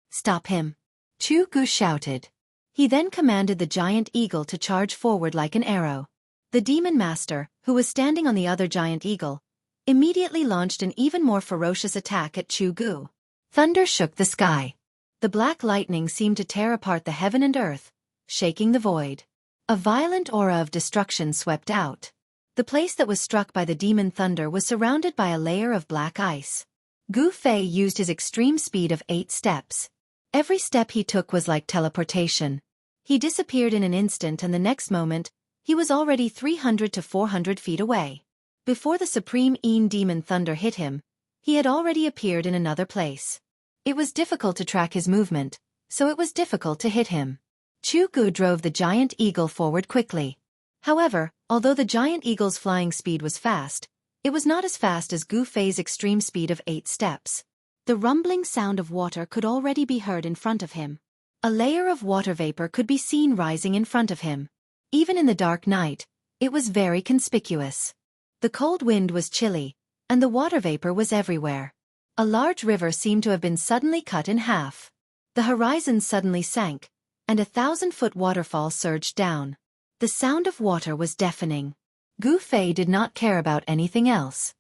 Stop him! Chu Gu shouted. He then commanded the giant eagle to charge forward like an arrow. The Demon Master, who was standing on the other giant eagle, immediately launched an even more ferocious attack at Chu Gu. Thunder shook the sky. The black lightning seemed to tear apart the heaven and earth, shaking the void. A violent aura of destruction swept out. The place that was struck by the demon thunder was surrounded by a layer of black ice. Gu Fei used his extreme speed of 8 steps. Every step he took was like teleportation. He disappeared in an instant and the next moment, he was already 300 to 400 feet away. Before the Supreme Demon Thunder hit him, he had already appeared in another place. It was difficult to track his movement, so it was difficult to hit him. Chu Gu drove the giant eagle forward quickly. However, although the giant eagle's flying speed was fast, it was not as fast as Gu Fei's extreme speed of 8 steps. The rumbling sound of water could already be heard in front of him. A layer of water vapor could be seen rising in front of him. Even in the dark night, it was very conspicuous. The cold wind was chilly, and the water vapor was everywhere. A large river seemed to have been suddenly cut in half. The horizon suddenly sank, and a 1,000-foot waterfall surged down. The sound of water was deafening. Gu Fei did not care about anything else.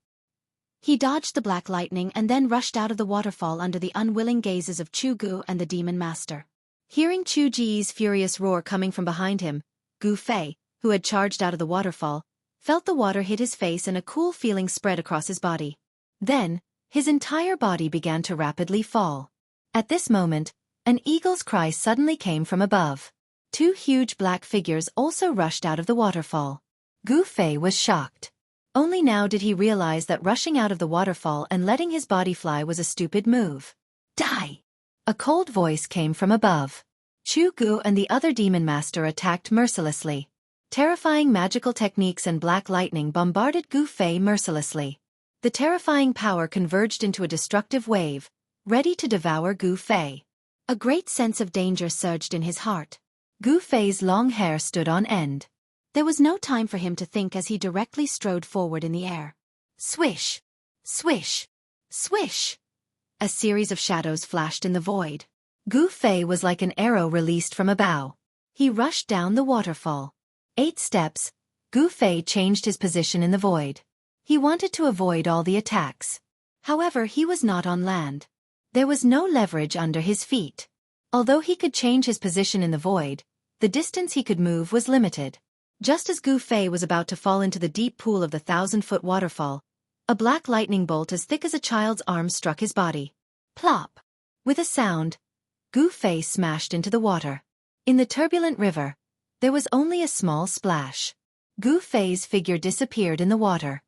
He dodged the black lightning and then rushed out of the waterfall under the unwilling gazes of Chu Gu and the Demon Master. Hearing Chu Ji's furious roar coming from behind him, Gu Fei, who had charged out of the waterfall, felt the water hit his face and a cool feeling spread across his body. Then, his entire body began to rapidly fall. At this moment, an eagle's cry suddenly came from above. 2 huge black figures also rushed out of the waterfall. Gu Fei was shocked. Only now did he realize that rushing out of the waterfall and letting his body fly was a stupid move. Die! A cold voice came from above. Chu Gu and the other Demon Master attacked mercilessly. Terrifying magical techniques and black lightning bombarded Gu Fei mercilessly. The terrifying power converged into a destructive wave, ready to devour Gu Fei. A great sense of danger surged in his heart. Gu Fei's long hair stood on end. There was no time for him to think as he directly strode forward in the air. Swish! Swish! Swish! A series of shadows flashed in the void. Gu Fei was like an arrow released from a bow. He rushed down the waterfall. 8 steps, Gu Fei changed his position in the void. He wanted to avoid all the attacks. However, he was not on land. There was no leverage under his feet. Although he could change his position in the void, the distance he could move was limited. Just as Gu Fei was about to fall into the deep pool of the 1,000-foot waterfall, a black lightning bolt as thick as a child's arm struck his body. Plop! With a sound, Gu Fei smashed into the water. In the turbulent river, there was only a small splash. Gu Fei's figure disappeared in the water.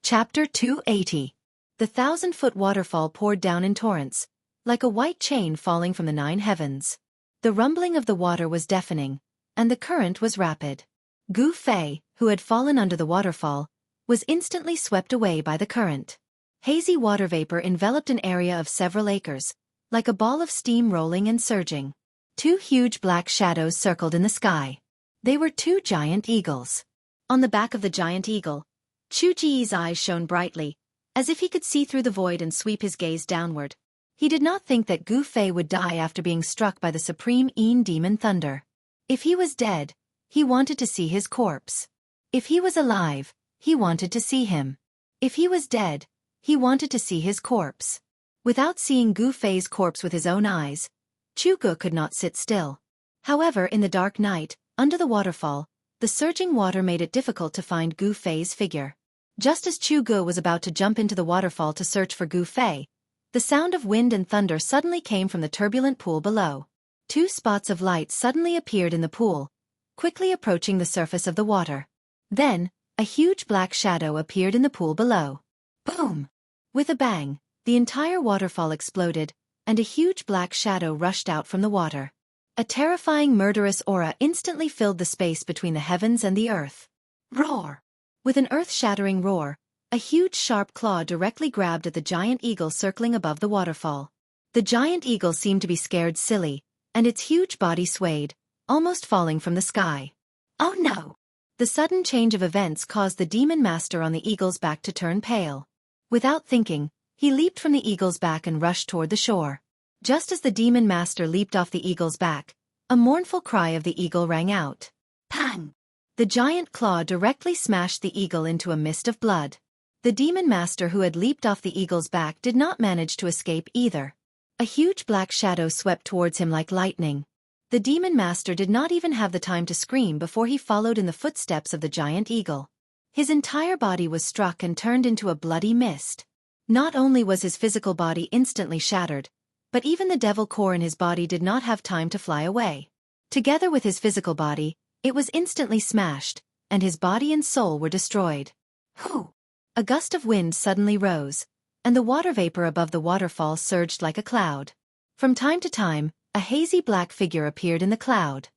Chapter 280. The 1,000-foot waterfall poured down in torrents, like a white chain falling from the 9 heavens. The rumbling of the water was deafening, and the current was rapid. Gu Fei, who had fallen under the waterfall, was instantly swept away by the current. Hazy water vapor enveloped an area of several acres, like a ball of steam rolling and surging. Two huge black shadows circled in the sky. They were two giant eagles. On the back of the giant eagle, Chu Ji's eyes shone brightly, as if he could see through the void and sweep his gaze downward. He did not think that Gu Fei would die after being struck by the supreme Yin demon thunder. If he was dead, he wanted to see his corpse. If he was alive, he wanted to see him. If he was dead, he wanted to see his corpse. Without seeing Gu Fei's corpse with his own eyes, Chu Gu could not sit still. However, in the dark night, under the waterfall, the surging water made it difficult to find Gu Fei's figure. Just as Chu Gu was about to jump into the waterfall to search for Gu Fei, the sound of wind and thunder suddenly came from the turbulent pool below. Two spots of light suddenly appeared in the pool, quickly approaching the surface of the water. Then, a huge black shadow appeared in the pool below. Boom! With a bang, the entire waterfall exploded, and a huge black shadow rushed out from the water. A terrifying murderous aura instantly filled the space between the heavens and the earth. Roar! With an earth-shattering roar, a huge sharp claw directly grabbed at the giant eagle circling above the waterfall. The giant eagle seemed to be scared silly, and its huge body swayed, almost falling from the sky. Oh no! The sudden change of events caused the demon master on the eagle's back to turn pale. Without thinking, he leaped from the eagle's back and rushed toward the shore. Just as the demon master leaped off the eagle's back, a mournful cry of the eagle rang out. Pang! The giant claw directly smashed the eagle into a mist of blood. The demon master who had leaped off the eagle's back did not manage to escape either. A huge black shadow swept towards him like lightning. The demon master did not even have the time to scream before he followed in the footsteps of the giant eagle. His entire body was struck and turned into a bloody mist. Not only was his physical body instantly shattered, but even the devil core in his body did not have time to fly away. Together with his physical body, it was instantly smashed, and his body and soul were destroyed. Whew! A gust of wind suddenly rose, and the water vapor above the waterfall surged like a cloud. From time to time, a hazy black figure appeared in the cloud.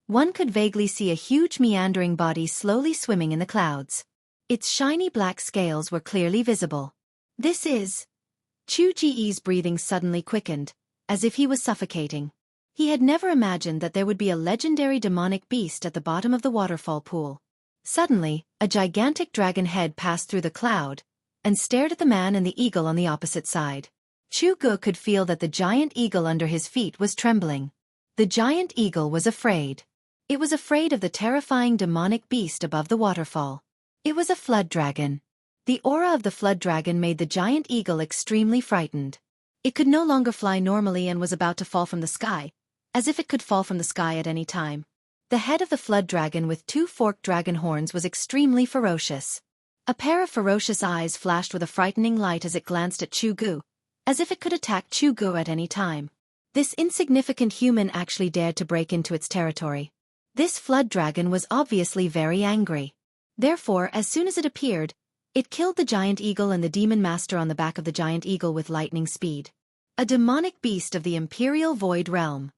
One could vaguely see a huge meandering body slowly swimming in the clouds. Its shiny black scales were clearly visible. This is... Chu Ji's breathing suddenly quickened, as if he was suffocating. He had never imagined that there would be a legendary demonic beast at the bottom of the waterfall pool. Suddenly, a gigantic dragon head passed through the cloud, and stared at the man and the eagle on the opposite side. Chu Gu could feel that the giant eagle under his feet was trembling. The giant eagle was afraid. It was afraid of the terrifying demonic beast above the waterfall. It was a flood dragon. The aura of the flood dragon made the giant eagle extremely frightened. It could no longer fly normally and was about to fall from the sky, as if it could fall from the sky at any time. The head of the flood dragon with two forked dragon horns was extremely ferocious. A pair of ferocious eyes flashed with a frightening light as it glanced at Chu Gu, as if it could attack Chu Gu at any time. This insignificant human actually dared to break into its territory. This flood dragon was obviously very angry. Therefore, as soon as it appeared, it killed the giant eagle and the demon master on the back of the giant eagle with lightning speed. A demonic beast of the Imperial Void Realm.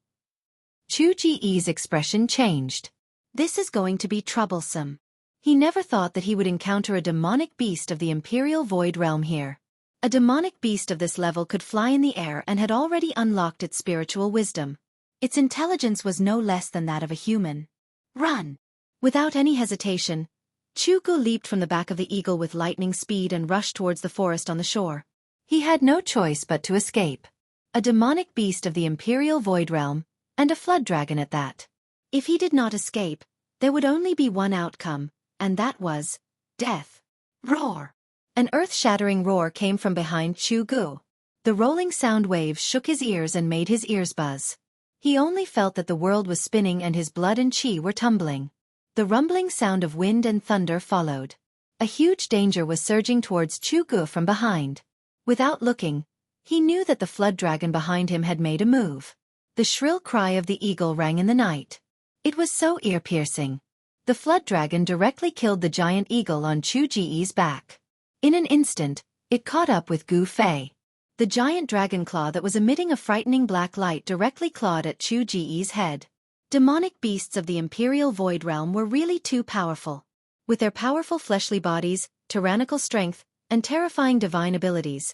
Chu Ji's expression changed. This is going to be troublesome. He never thought that he would encounter a demonic beast of the Imperial Void Realm here. A demonic beast of this level could fly in the air and had already unlocked its spiritual wisdom. Its intelligence was no less than that of a human. Run! Without any hesitation, Chu Gu leaped from the back of the eagle with lightning speed and rushed towards the forest on the shore. He had no choice but to escape. A demonic beast of the Imperial Void Realm, and a flood dragon at that. If he did not escape, there would only be one outcome, and that was death. Roar! An earth-shattering roar came from behind Chu Gu. The rolling sound waves shook his ears and made his ears buzz. He only felt that the world was spinning and his blood and chi were tumbling. The rumbling sound of wind and thunder followed. A huge danger was surging towards Chu Gu from behind. Without looking, he knew that the flood dragon behind him had made a move. The shrill cry of the eagle rang in the night. It was so ear-piercing. The flood dragon directly killed the giant eagle on Chu Ji's back. In an instant, it caught up with Gu Fei. The giant dragon claw that was emitting a frightening black light directly clawed at Chu Ji's head. Demonic beasts of the Imperial Void Realm were really too powerful. With their powerful fleshly bodies, tyrannical strength, and terrifying divine abilities,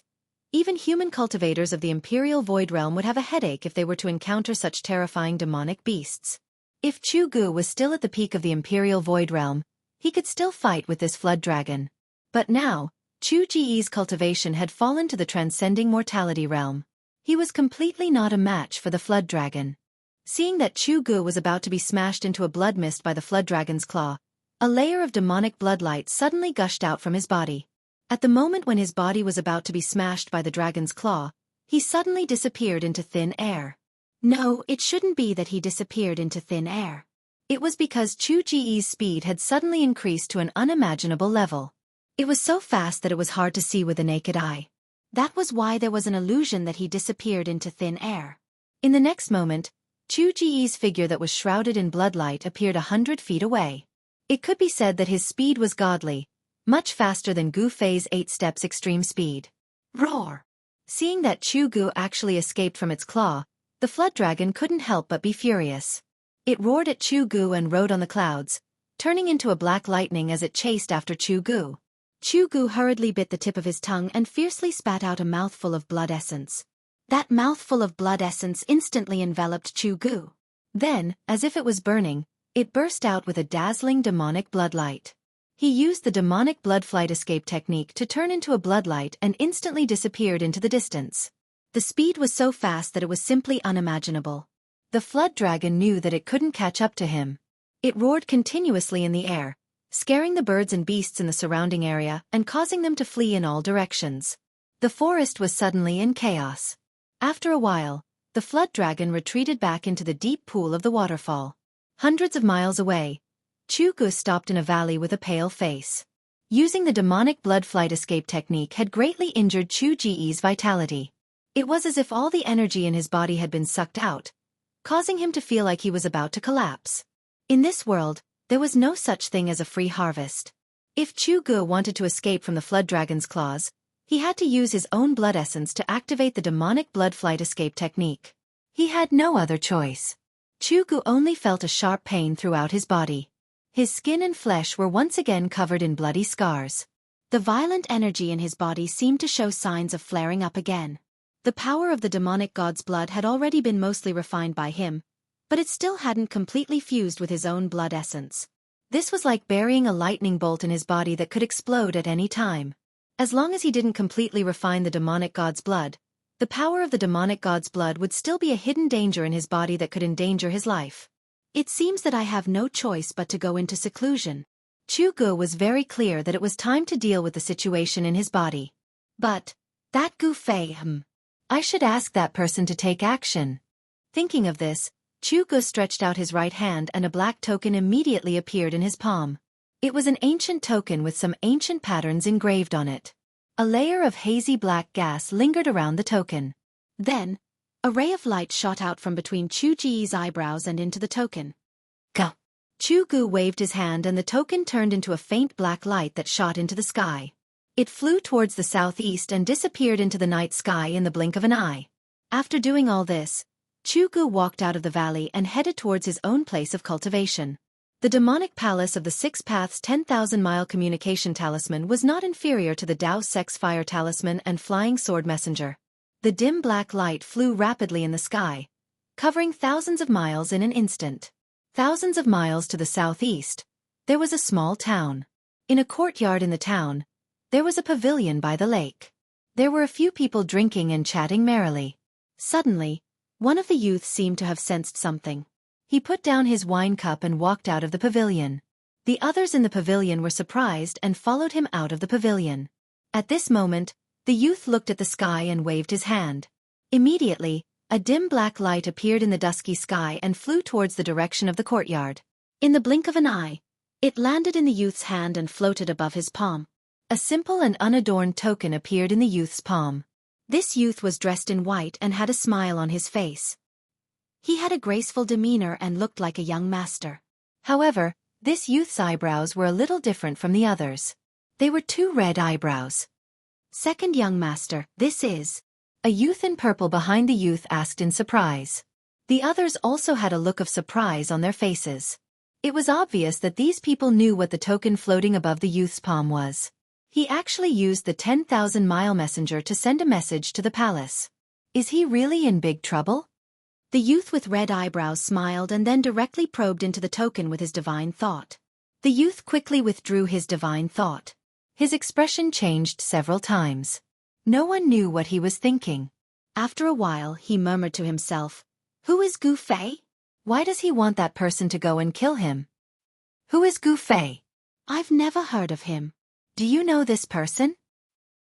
even human cultivators of the Imperial Void Realm would have a headache if they were to encounter such terrifying demonic beasts. If Chu Gu was still at the peak of the Imperial Void Realm, he could still fight with this flood dragon. But now, Chu Ji's cultivation had fallen to the transcending mortality realm. He was completely not a match for the flood dragon. Seeing that Chu Gu was about to be smashed into a blood mist by the flood dragon's claw, a layer of demonic bloodlight suddenly gushed out from his body. At the moment when his body was about to be smashed by the dragon's claw, he suddenly disappeared into thin air. No, it shouldn't be that he disappeared into thin air. It was because Chu Ji's speed had suddenly increased to an unimaginable level. It was so fast that it was hard to see with the naked eye. That was why there was an illusion that he disappeared into thin air. In the next moment, Chu Ji's figure that was shrouded in bloodlight appeared 100 feet away. It could be said that his speed was godly, much faster than Gu Fei's 8 steps extreme speed. Roar! Seeing that Chu Gu actually escaped from its claw, the flood dragon couldn't help but be furious. It roared at Chu Gu and rode on the clouds, turning into a black lightning as it chased after Chu Gu. Chu Gu hurriedly bit the tip of his tongue and fiercely spat out a mouthful of blood essence. That mouthful of blood essence instantly enveloped Chu Gu. Then, as if it was burning, it burst out with a dazzling demonic bloodlight. He used the demonic blood flight escape technique to turn into a bloodlight and instantly disappeared into the distance. The speed was so fast that it was simply unimaginable. The flood dragon knew that it couldn't catch up to him. It roared continuously in the air, scaring the birds and beasts in the surrounding area and causing them to flee in all directions. The forest was suddenly in chaos. After a while, the flood dragon retreated back into the deep pool of the waterfall. Hundreds of miles away, Chu Gu stopped in a valley with a pale face. Using the demonic blood flight escape technique had greatly injured Chu Ji's vitality. It was as if all the energy in his body had been sucked out, causing him to feel like he was about to collapse. In this world, there was no such thing as a free harvest. If Chu Gu wanted to escape from the flood dragon's claws, he had to use his own blood essence to activate the demonic blood flight escape technique. He had no other choice. Chu Gu only felt a sharp pain throughout his body. His skin and flesh were once again covered in bloody scars. The violent energy in his body seemed to show signs of flaring up again. The power of the demonic god's blood had already been mostly refined by him, but it still hadn't completely fused with his own blood essence. This was like burying a lightning bolt in his body that could explode at any time. As long as he didn't completely refine the demonic god's blood, the power of the demonic god's blood would still be a hidden danger in his body that could endanger his life. It seems that I have no choice but to go into seclusion. Chu Gu was very clear that it was time to deal with the situation in his body. But, that Gu Fei, I should ask that person to take action. Thinking of this, Chu Gu stretched out his right hand and a black token immediately appeared in his palm. It was an ancient token with some ancient patterns engraved on it. A layer of hazy black gas lingered around the token. Then, a ray of light shot out from between Chu Ji's eyebrows and into the token. Go! Chu Gu waved his hand and the token turned into a faint black light that shot into the sky. It flew towards the southeast and disappeared into the night sky in the blink of an eye. After doing all this, Chu Gu walked out of the valley and headed towards his own place of cultivation. The demonic palace of the Six Paths 10,000-mile communication talisman was not inferior to the Dao Sex Fire talisman and Flying Sword Messenger. The dim black light flew rapidly in the sky, covering thousands of miles in an instant. Thousands of miles to the southeast, there was a small town. In a courtyard in the town, there was a pavilion by the lake. There were a few people drinking and chatting merrily. Suddenly, one of the youths seemed to have sensed something. He put down his wine cup and walked out of the pavilion. The others in the pavilion were surprised and followed him out of the pavilion. At this moment, the youth looked at the sky and waved his hand. Immediately, a dim black light appeared in the dusky sky and flew towards the direction of the courtyard. In the blink of an eye, it landed in the youth's hand and floated above his palm. A simple and unadorned token appeared in the youth's palm. This youth was dressed in white and had a smile on his face. He had a graceful demeanor and looked like a young master. However, this youth's eyebrows were a little different from the others. They were two red eyebrows. Second young master, this is. A youth in purple behind the youth asked in surprise. The others also had a look of surprise on their faces. It was obvious that these people knew what the token floating above the youth's palm was. He actually used the 10,000-mile messenger to send a message to the palace. Is he really in big trouble? The youth with red eyebrows smiled and then directly probed into the token with his divine thought. The youth quickly withdrew his divine thought. His expression changed several times. No one knew what he was thinking. After a while, he murmured to himself, "Who is Gu Fei? Why does he want that person to go and kill him? Who is Gu Fei? I've never heard of him. Do you know this person?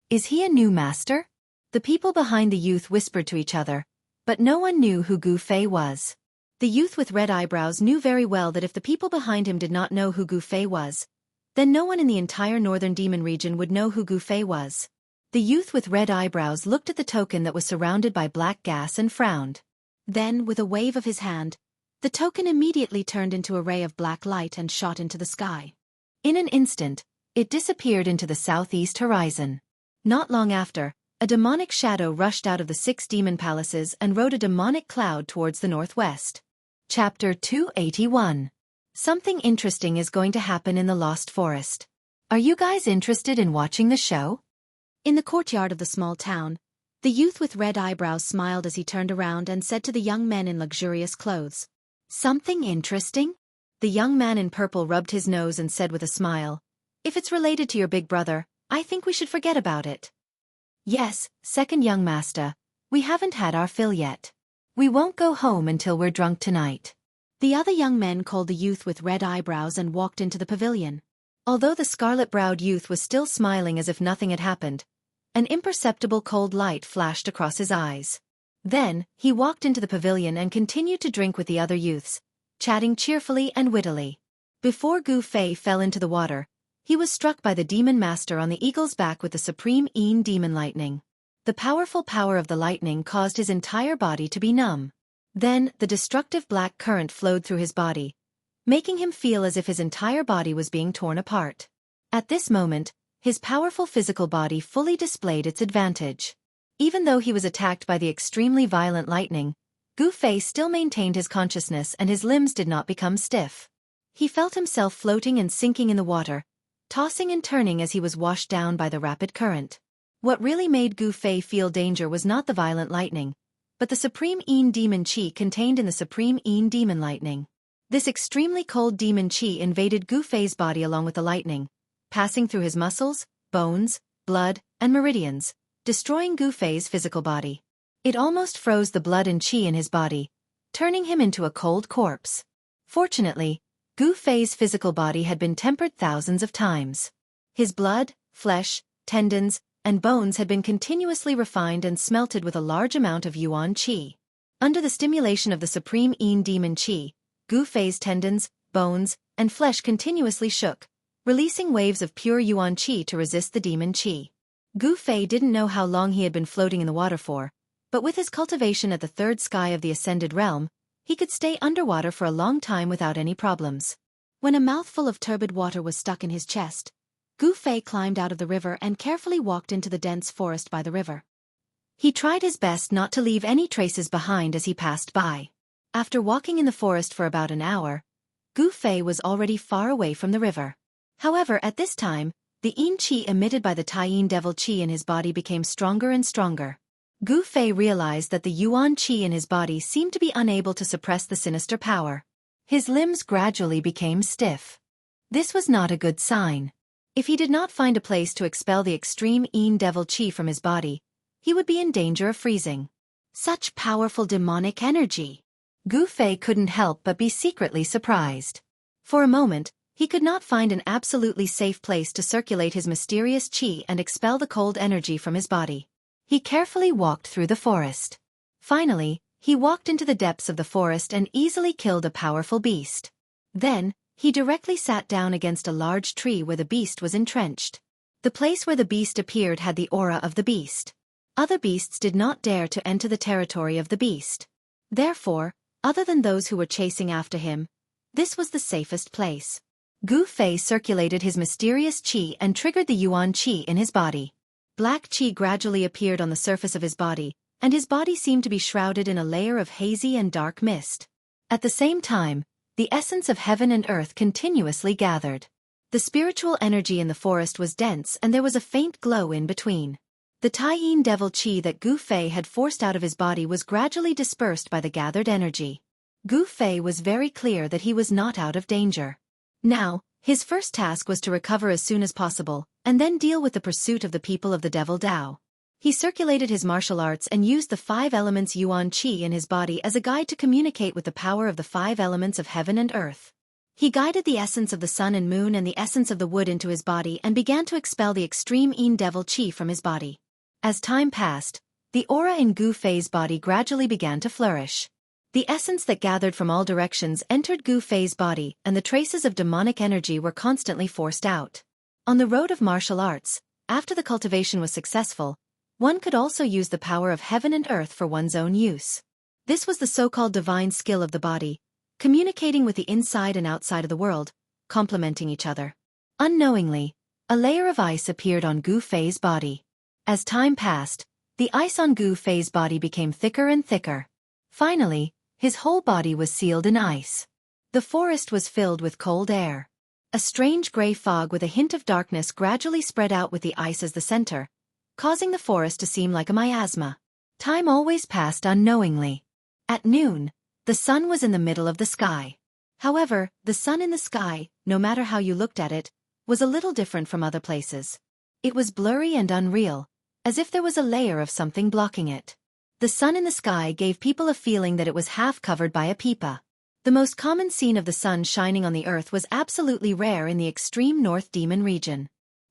Is he a new master?" The people behind the youth whispered to each other, but no one knew who Gu Fei was. The youth with red eyebrows knew very well that if the people behind him did not know who Gu Fei was, then no one in the entire northern demon region would know who Gu Fei was. The youth with red eyebrows looked at the token that was surrounded by black gas and frowned. Then, with a wave of his hand, the token immediately turned into a ray of black light and shot into the sky. In an instant, it disappeared into the southeast horizon. Not long after, a demonic shadow rushed out of the 6 demon palaces and rode a demonic cloud towards the northwest. Chapter 281. Something interesting is going to happen in the Lost Forest. Are you guys interested in watching the show? In the courtyard of the small town, the youth with red eyebrows smiled as he turned around and said to the young men in luxurious clothes, "Something interesting?" The young man in purple rubbed his nose and said with a smile, "If it's related to your big brother, I think we should forget about it." "Yes, second young master, we haven't had our fill yet. We won't go home until we're drunk tonight." The other young men called the youth with red eyebrows and walked into the pavilion. Although the scarlet-browed youth was still smiling as if nothing had happened, an imperceptible cold light flashed across his eyes. Then, he walked into the pavilion and continued to drink with the other youths, chatting cheerfully and wittily. Before Gu Fei fell into the water, he was struck by the demon master on the eagle's back with the supreme demon lightning. The powerful power of the lightning caused his entire body to be numb. Then, the destructive black current flowed through his body, making him feel as if his entire body was being torn apart. At this moment, his powerful physical body fully displayed its advantage. Even though he was attacked by the extremely violent lightning, Gu Fei still maintained his consciousness and his limbs did not become stiff. He felt himself floating and sinking in the water, tossing and turning as he was washed down by the rapid current. What really made Gu Fei feel danger was not the violent lightning, but the supreme demon chi contained in the supreme demon lightning. This extremely cold demon chi invaded Gu Fei's body along with the lightning, passing through his muscles, bones, blood, and meridians, destroying Gu Fei's physical body. It almost froze the blood and chi in his body, turning him into a cold corpse. Fortunately, Gu Fei's physical body had been tempered thousands of times. His blood, flesh, tendons, and bones had been continuously refined and smelted with a large amount of yuan chi. Under the stimulation of the supreme demon chi, Gu Fei's tendons, bones, and flesh continuously shook, releasing waves of pure yuan chi to resist the demon chi. Gu Fei didn't know how long he had been floating in the water for, but with his cultivation at the third sky of the ascended realm, he could stay underwater for a long time without any problems. When a mouthful of turbid water was stuck in his chest, Gu Fei climbed out of the river and carefully walked into the dense forest by the river. He tried his best not to leave any traces behind as he passed by. After walking in the forest for about an hour, Gu Fei was already far away from the river. However, at this time, the yin chi emitted by the Taiyin devil chi in his body became stronger and stronger. Gu Fei realized that the yuan chi in his body seemed to be unable to suppress the sinister power. His limbs gradually became stiff. This was not a good sign. If he did not find a place to expel the extreme yin devil chi from his body, he would be in danger of freezing. Such powerful demonic energy! Gu Fei couldn't help but be secretly surprised. For a moment, he could not find an absolutely safe place to circulate his mysterious chi and expel the cold energy from his body. He carefully walked through the forest. Finally, he walked into the depths of the forest and easily killed a powerful beast. Then, he directly sat down against a large tree where the beast was entrenched. The place where the beast appeared had the aura of the beast. Other beasts did not dare to enter the territory of the beast. Therefore, other than those who were chasing after him, this was the safest place. Gu Fei circulated his mysterious chi and triggered the yuan chi in his body. Black chi gradually appeared on the surface of his body, and his body seemed to be shrouded in a layer of hazy and dark mist. At the same time, the essence of heaven and earth continuously gathered. The spiritual energy in the forest was dense and there was a faint glow in between. The Taiyin devil chi that Gu Fei had forced out of his body was gradually dispersed by the gathered energy. Gu Fei was very clear that he was not out of danger. Now, his first task was to recover as soon as possible, and then deal with the pursuit of the people of the Devil Dao. He circulated his martial arts and used the 5 elements Yuan Qi in his body as a guide to communicate with the power of the 5 elements of heaven and earth. He guided the essence of the sun and moon and the essence of the wood into his body and began to expel the extreme Yin devil Qi from his body. As time passed, the aura in Gu Fei's body gradually began to flourish. The essence that gathered from all directions entered Gu Fei's body, and the traces of demonic energy were constantly forced out. On the road of martial arts, after the cultivation was successful, one could also use the power of heaven and earth for one's own use. This was the so-called divine skill of the body, communicating with the inside and outside of the world, complementing each other. Unknowingly, a layer of ice appeared on Gu Fei's body. As time passed, the ice on Gu Fei's body became thicker and thicker. Finally, his whole body was sealed in ice. The forest was filled with cold air. A strange gray fog with a hint of darkness gradually spread out with the ice as the center, causing the forest to seem like a miasma. Time always passed unknowingly. At noon, the sun was in the middle of the sky. However, the sun in the sky, no matter how you looked at it, was a little different from other places. It was blurry and unreal, as if there was a layer of something blocking it. The sun in the sky gave people a feeling that it was half covered by a pipa. The most common scene of the sun shining on the earth was absolutely rare in the extreme North Demon region.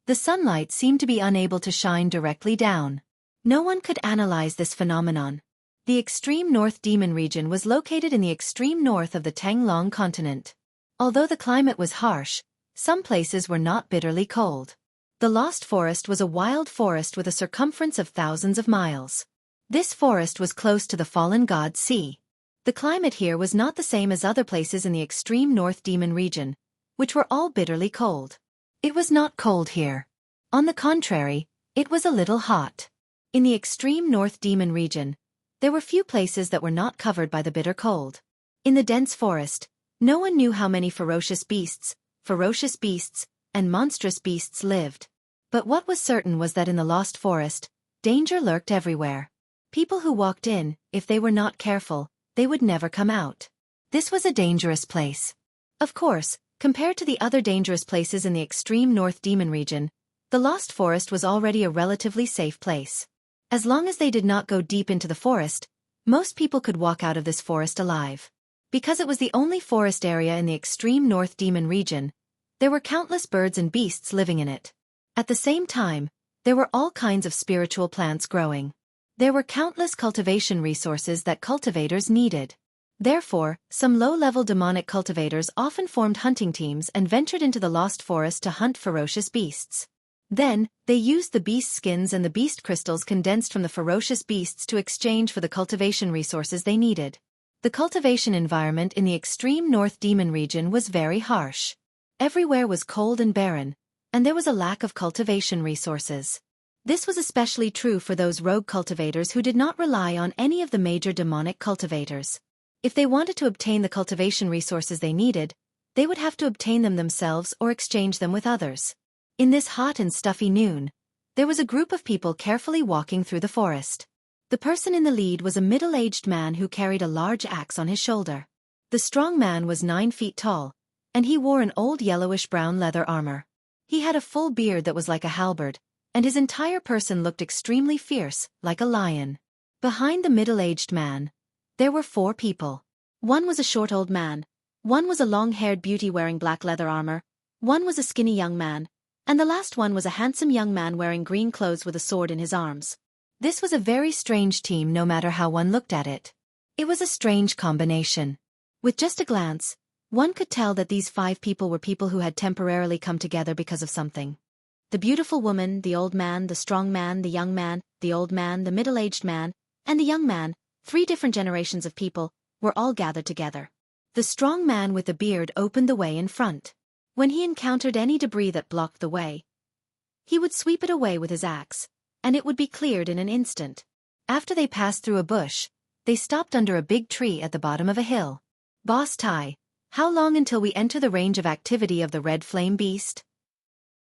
The sunlight seemed to be unable to shine directly down. No one could analyze this phenomenon. The extreme North Demon region was located in the extreme north of the Tanglong continent. Although the climate was harsh, some places were not bitterly cold. The Lost Forest was a wild forest with a circumference of thousands of miles. This forest was close to the fallen god sea. The climate here was not the same as other places in the extreme North Demon region, which were all bitterly cold. It was not cold here. On the contrary, it was a little hot. In the extreme North Demon region, there were few places that were not covered by the bitter cold. In the dense forest, no one knew how many ferocious beasts, and monstrous beasts lived. But what was certain was that in the Lost Forest, danger lurked everywhere. People who walked in, if they were not careful, they would never come out. This was a dangerous place. Of course, compared to the other dangerous places in the extreme North Demon region, the Lost Forest was already a relatively safe place. As long as they did not go deep into the forest, most people could walk out of this forest alive. Because it was the only forest area in the extreme North Demon region, there were countless birds and beasts living in it. At the same time, there were all kinds of spiritual plants growing. There were countless cultivation resources that cultivators needed. Therefore, some low-level demonic cultivators often formed hunting teams and ventured into the Lost Forest to hunt ferocious beasts. Then, they used the beast skins and the beast crystals condensed from the ferocious beasts to exchange for the cultivation resources they needed. The cultivation environment in the extreme North Demon region was very harsh. Everywhere was cold and barren, and there was a lack of cultivation resources. This was especially true for those rogue cultivators who did not rely on any of the major demonic cultivators. If they wanted to obtain the cultivation resources they needed, they would have to obtain them themselves or exchange them with others. In this hot and stuffy noon, there was a group of people carefully walking through the forest. The person in the lead was a middle-aged man who carried a large axe on his shoulder. The strong man was 9 feet tall, and he wore an old yellowish-brown leather armor. He had a full beard that was like a halberd, and his entire person looked extremely fierce, like a lion. Behind the middle-aged man, there were 4 people. One was a short old man, one was a long-haired beauty wearing black leather armor, one was a skinny young man, and the last one was a handsome young man wearing green clothes with a sword in his arms. This was a very strange team no matter how one looked at it. It was a strange combination. With just a glance, one could tell that these 5 people were people who had temporarily come together because of something. The beautiful woman, the old man, the strong man, the young man, the old man, the middle-aged man, and the young man, 3 different generations of people, were all gathered together. The strong man with the beard opened the way in front. When he encountered any debris that blocked the way, he would sweep it away with his axe, and it would be cleared in an instant. After they passed through a bush, they stopped under a big tree at the bottom of a hill. "Boss Tai, how long until we enter the range of activity of the red flame beast?"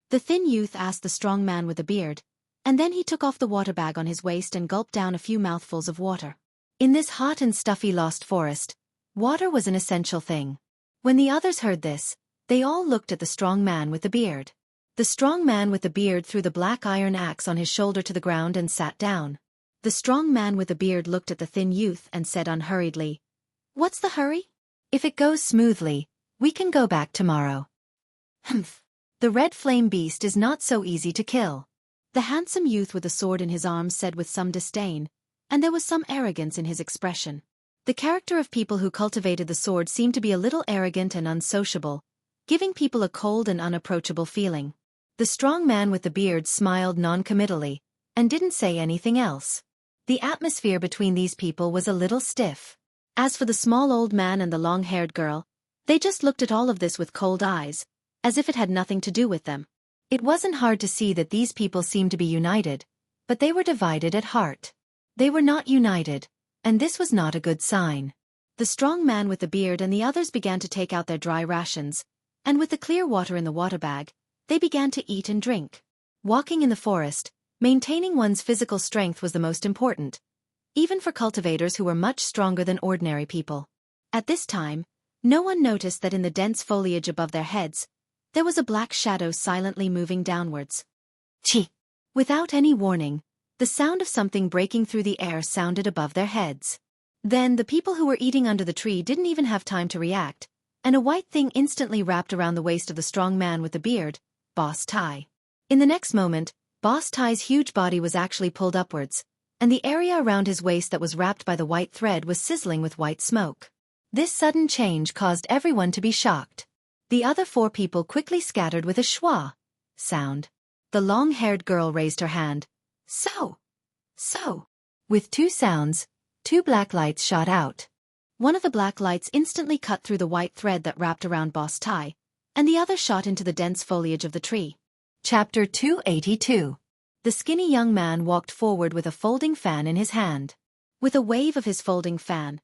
The thin youth asked the strong man with the beard, and then he took off the water bag on his waist and gulped down a few mouthfuls of water. In this hot and stuffy lost forest, water was an essential thing. When the others heard this, they all looked at the strong man with the beard. The strong man with the beard threw the black iron axe on his shoulder to the ground and sat down. The strong man with the beard looked at the thin youth and said unhurriedly, "What's the hurry? If it goes smoothly, we can go back tomorrow." "Humph. The red flame beast is not so easy to kill," the handsome youth with the sword in his arms said with some disdain, and there was some arrogance in his expression. The character of people who cultivated the sword seemed to be a little arrogant and unsociable, giving people a cold and unapproachable feeling. The strong man with the beard smiled non-committally, and didn't say anything else. The atmosphere between these people was a little stiff. As for the small old man and the long-haired girl, they just looked at all of this with cold eyes, as if it had nothing to do with them. It wasn't hard to see that these people seemed to be united, but they were divided at heart. They were not united, and this was not a good sign. The strong man with the beard and the others began to take out their dry rations, and with the clear water in the water bag, they began to eat and drink. Walking in the forest, maintaining one's physical strength was the most important, even for cultivators who were much stronger than ordinary people. At this time, no one noticed that in the dense foliage above their heads, there was a black shadow silently moving downwards. Chi! Without any warning, the sound of something breaking through the air sounded above their heads. Then the people who were eating under the tree didn't even have time to react, and a white thing instantly wrapped around the waist of the strong man with the beard, Boss Tai. In the next moment, Boss Tai's huge body was actually pulled upwards, and the area around his waist that was wrapped by the white thread was sizzling with white smoke. This sudden change caused everyone to be shocked. The other four people quickly scattered with a schwa sound. The long-haired girl raised her hand. So. With two sounds, two black lights shot out. One of the black lights instantly cut through the white thread that wrapped around Boss Tai, and the other shot into the dense foliage of the tree. Chapter 282. The skinny young man walked forward with a folding fan in his hand. With a wave of his folding fan,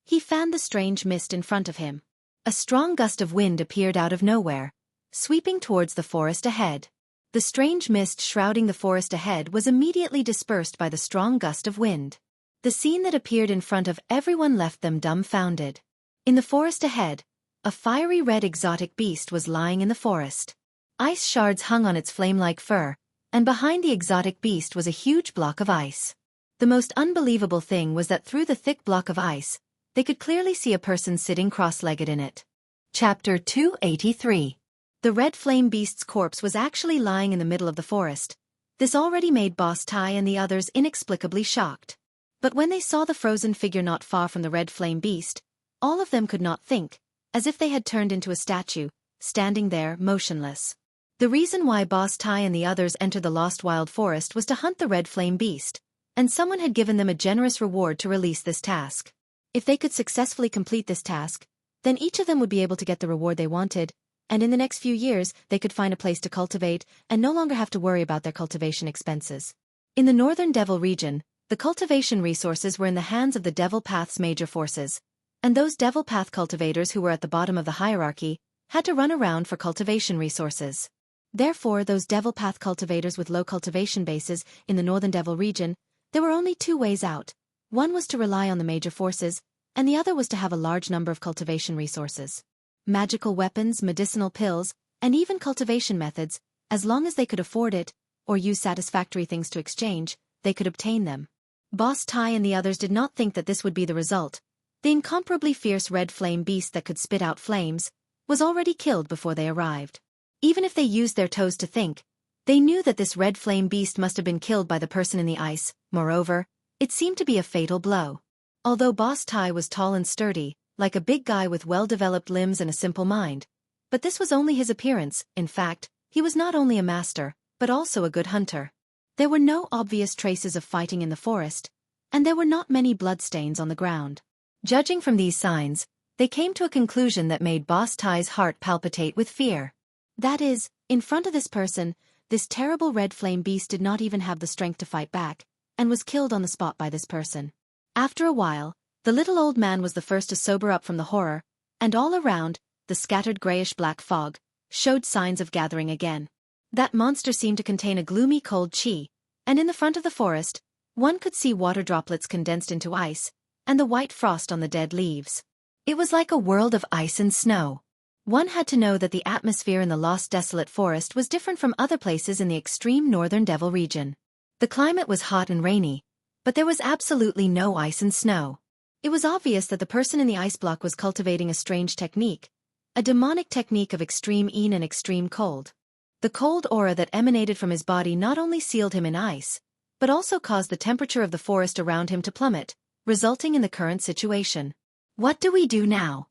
he fanned the strange mist in front of him. A strong gust of wind appeared out of nowhere, sweeping towards the forest ahead. The strange mist shrouding the forest ahead was immediately dispersed by the strong gust of wind. The scene that appeared in front of everyone left them dumbfounded. In the forest ahead, a fiery red exotic beast was lying in the forest. Ice shards hung on its flame-like fur, and behind the exotic beast was a huge block of ice. The most unbelievable thing was that through the thick block of ice, they could clearly see a person sitting cross-legged in it. Chapter 283. The red flame beast's corpse was actually lying in the middle of the forest. This already made Boss Tai and the others inexplicably shocked. But when they saw the frozen figure not far from the red flame beast, all of them could not think, as if they had turned into a statue, standing there motionless. The reason why Boss Tai and the others entered the lost wild forest was to hunt the red flame beast, and someone had given them a generous reward to release this task. If they could successfully complete this task, then each of them would be able to get the reward they wanted, and in the next few years they could find a place to cultivate and no longer have to worry about their cultivation expenses. In the northern Devil region, the cultivation resources were in the hands of the Devil Path's major forces, and those Devil Path cultivators who were at the bottom of the hierarchy had to run around for cultivation resources. Therefore, those Devil Path cultivators with low cultivation bases in the northern Devil region, there were only two ways out. One was to rely on the major forces, and the other was to have a large number of cultivation resources. Magical weapons, medicinal pills, and even cultivation methods, as long as they could afford it, or use satisfactory things to exchange, they could obtain them. Boss Tai and the others did not think that this would be the result. The incomparably fierce red flame beast that could spit out flames was already killed before they arrived. Even if they used their toes to think, they knew that this red flame beast must have been killed by the person in the ice. Moreover, it seemed to be a fatal blow. Although Boss Tai was tall and sturdy, like a big guy with well-developed limbs and a simple mind, but this was only his appearance. In fact, he was not only a master, but also a good hunter. There were no obvious traces of fighting in the forest, and there were not many bloodstains on the ground. Judging from these signs, they came to a conclusion that made Boss Tai's heart palpitate with fear. That is, in front of this person, this terrible red flame beast did not even have the strength to fight back, and was killed on the spot by this person. After a while, the little old man was the first to sober up from the horror, and all around, the scattered grayish-black fog showed signs of gathering again. That monster seemed to contain a gloomy cold chi, and in the front of the forest, one could see water droplets condensed into ice, and the white frost on the dead leaves. It was like a world of ice and snow. One had to know that the atmosphere in the lost desolate forest was different from other places in the extreme northern Devil region. The climate was hot and rainy, but there was absolutely no ice and snow. It was obvious that the person in the ice block was cultivating a strange technique, a demonic technique of extreme heat and extreme cold. The cold aura that emanated from his body not only sealed him in ice, but also caused the temperature of the forest around him to plummet, resulting in the current situation. What do we do now?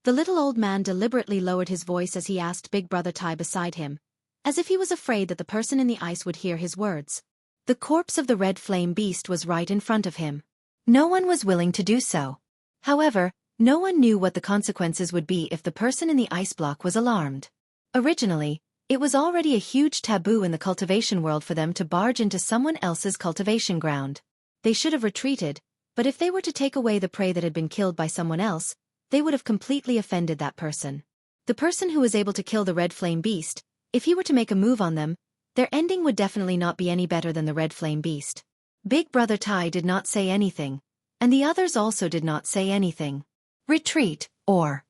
The little old man deliberately lowered his voice as he asked Big Brother Tai beside him, as if he was afraid that the person in the ice would hear his words. The corpse of the red flame beast was right in front of him. No one was willing to do so. However, no one knew what the consequences would be if the person in the ice block was alarmed. Originally, it was already a huge taboo in the cultivation world for them to barge into someone else's cultivation ground. They should have retreated, but if they were to take away the prey that had been killed by someone else, they would have completely offended that person. The person who was able to kill the red flame beast, if he were to make a move on them, their ending would definitely not be any better than the red flame beast. Big Brother Tai did not say anything, and the others also did not say anything. Retreat, or...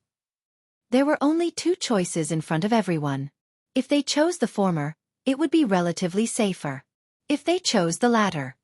There were only two choices in front of everyone. If they chose the former, it would be relatively safer. If they chose the latter,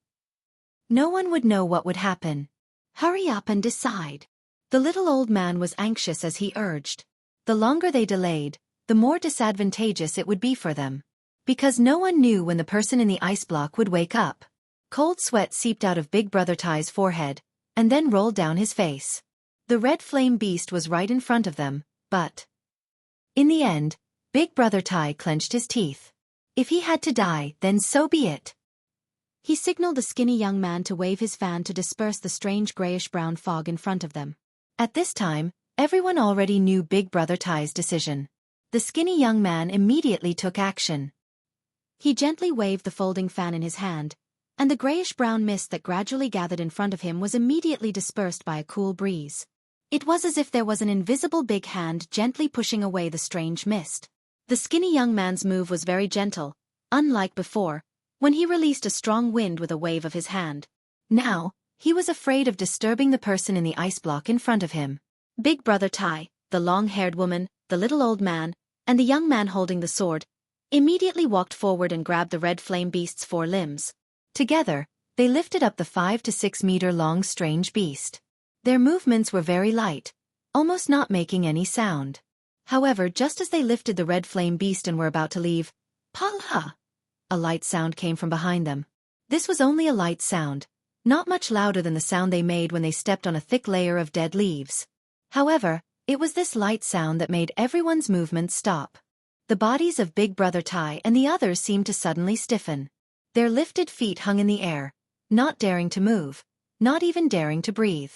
no one would know what would happen. Hurry up and decide. The little old man was anxious as he urged. The longer they delayed, the more disadvantageous it would be for them. Because no one knew when the person in the ice block would wake up. Cold sweat seeped out of Big Brother Tai's forehead, and then rolled down his face. The red flame beast was right in front of them, but... In the end, Big Brother Tai clenched his teeth. If he had to die, then so be it. He signaled a skinny young man to wave his fan to disperse the strange grayish-brown fog in front of them. At this time, everyone already knew Big Brother Tai's decision. The skinny young man immediately took action. He gently waved the folding fan in his hand, and the grayish-brown mist that gradually gathered in front of him was immediately dispersed by a cool breeze. It was as if there was an invisible big hand gently pushing away the strange mist. The skinny young man's move was very gentle, unlike before, when he released a strong wind with a wave of his hand. Now, he was afraid of disturbing the person in the ice block in front of him. Big Brother Tai, the long-haired woman, the little old man, and the young man holding the sword, immediately walked forward and grabbed the red flame beast's 4 limbs. Together, they lifted up the 5 to 6 meter long strange beast. Their movements were very light, almost not making any sound. However, just as they lifted the red flame beast and were about to leave, "Pala!" a light sound came from behind them. This was only a light sound, not much louder than the sound they made when they stepped on a thick layer of dead leaves. However, it was this light sound that made everyone's movements stop. The bodies of Big Brother Tai and the others seemed to suddenly stiffen. Their lifted feet hung in the air, not daring to move, not even daring to breathe.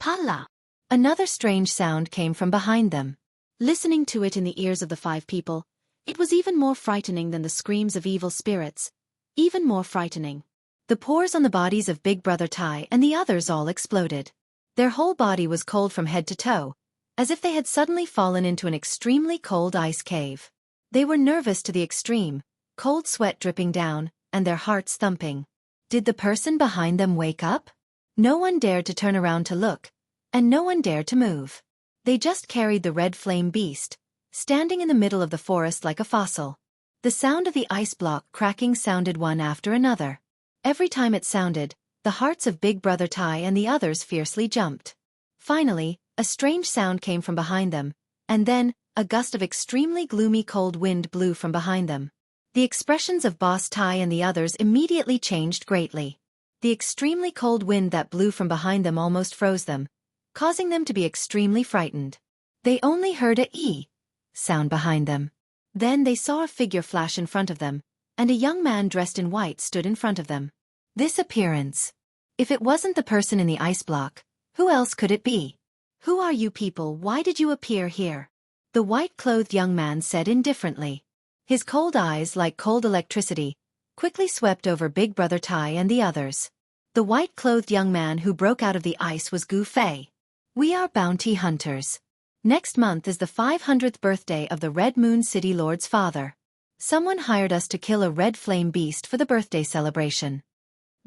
Pala! Another strange sound came from behind them. Listening to it in the ears of the 5 people, it was even more frightening than the screams of evil spirits. Even more frightening. The pores on the bodies of Big Brother Tai and the others all exploded. Their whole body was cold from head to toe, as if they had suddenly fallen into an extremely cold ice cave. They were nervous to the extreme, cold sweat dripping down, and their hearts thumping. Did the person behind them wake up? No one dared to turn around to look, and no one dared to move. They just carried the red flame beast, standing in the middle of the forest like a fossil. The sound of the ice block cracking sounded one after another. Every time it sounded, the hearts of Big Brother Tai and the others fiercely jumped. Finally, a strange sound came from behind them, and then, a gust of extremely gloomy cold wind blew from behind them. The expressions of Boss Tai and the others immediately changed greatly. The extremely cold wind that blew from behind them almost froze them, causing them to be extremely frightened. They only heard a "ee" sound behind them. Then they saw a figure flash in front of them, and a young man dressed in white stood in front of them. This appearance. If it wasn't the person in the ice block, who else could it be? "Who are you people? Why did you appear here?" The white-clothed young man said indifferently. His cold eyes, like cold electricity, quickly swept over Big Brother Tai and the others. The white-clothed young man who broke out of the ice was Gu Fei. We are bounty hunters. Next month is the 500th birthday of the Red Moon City Lord's father. Someone hired us to kill a red flame beast for the birthday celebration.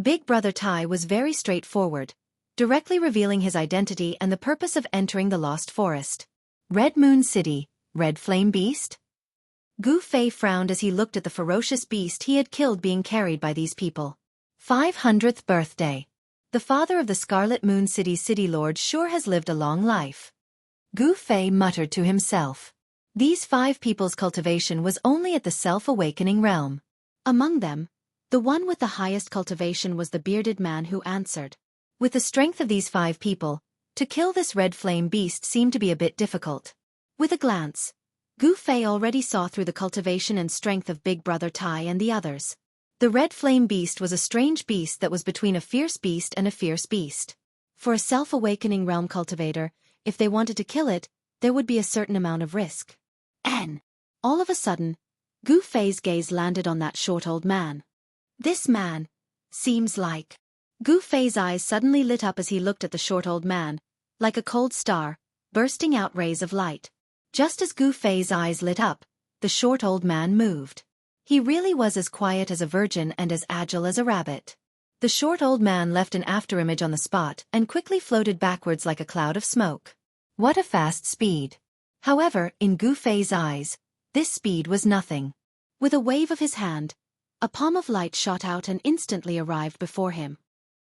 Big Brother Tai was very straightforward, directly revealing his identity and the purpose of entering the Lost Forest. Red Moon City, Red Flame Beast? Gu Fei frowned as he looked at the ferocious beast he had killed being carried by these people. 500th birthday. The father of the Scarlet Moon City's City Lord sure has lived a long life. Gu Fei muttered to himself. These 5 people's cultivation was only at the self-awakening realm. Among them, the one with the highest cultivation was the bearded man who answered. With the strength of these 5 people, to kill this red flame beast seemed to be a bit difficult. With a glance, Gu Fei already saw through the cultivation and strength of Big Brother Tai and the others. The red flame beast was a strange beast that was between a fierce beast and a fierce beast. For a self-awakening realm cultivator, if they wanted to kill it, there would be a certain amount of risk. All of a sudden, Gu Fei's gaze landed on that short old man. This man seems like... Gu Fei's eyes suddenly lit up as he looked at the short old man, like a cold star, bursting out rays of light. Just as Gu Fei's eyes lit up, the short old man moved. He really was as quiet as a virgin and as agile as a rabbit. The short old man left an afterimage on the spot and quickly floated backwards like a cloud of smoke. What a fast speed! However, in Gu Fei's eyes, this speed was nothing. With a wave of his hand, a palm of light shot out and instantly arrived before him.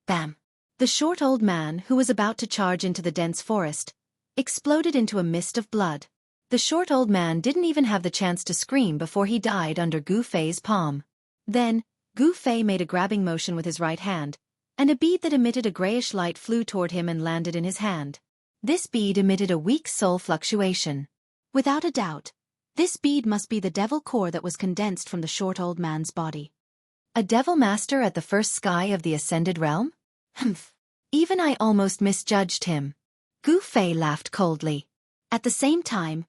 Bam! The short old man, who was about to charge into the dense forest, exploded into a mist of blood. The short old man didn't even have the chance to scream before he died under Gu Fei's palm. Then, Gu Fei made a grabbing motion with his right hand, and a bead that emitted a grayish light flew toward him and landed in his hand. This bead emitted a weak soul fluctuation. Without a doubt, this bead must be the devil core that was condensed from the short old man's body. A devil master at the first sky of the ascended realm? Humph. Even I almost misjudged him. Gu Fei laughed coldly. At the same time,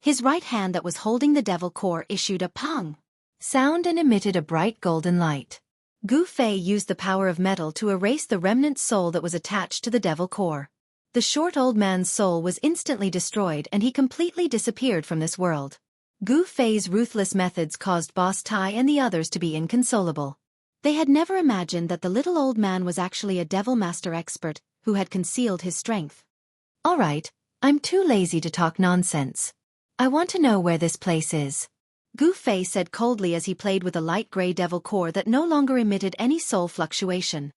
his right hand that was holding the devil core issued a pong sound and emitted a bright golden light. Gu Fei used the power of metal to erase the remnant soul that was attached to the devil core. The short old man's soul was instantly destroyed and he completely disappeared from this world. Gu Fei's ruthless methods caused Boss Tai and the others to be inconsolable. They had never imagined that the little old man was actually a devil master expert who had concealed his strength. All right, I'm too lazy to talk nonsense. I want to know where this place is. Gu Fei said coldly as he played with a light gray devil core that no longer emitted any soul fluctuation.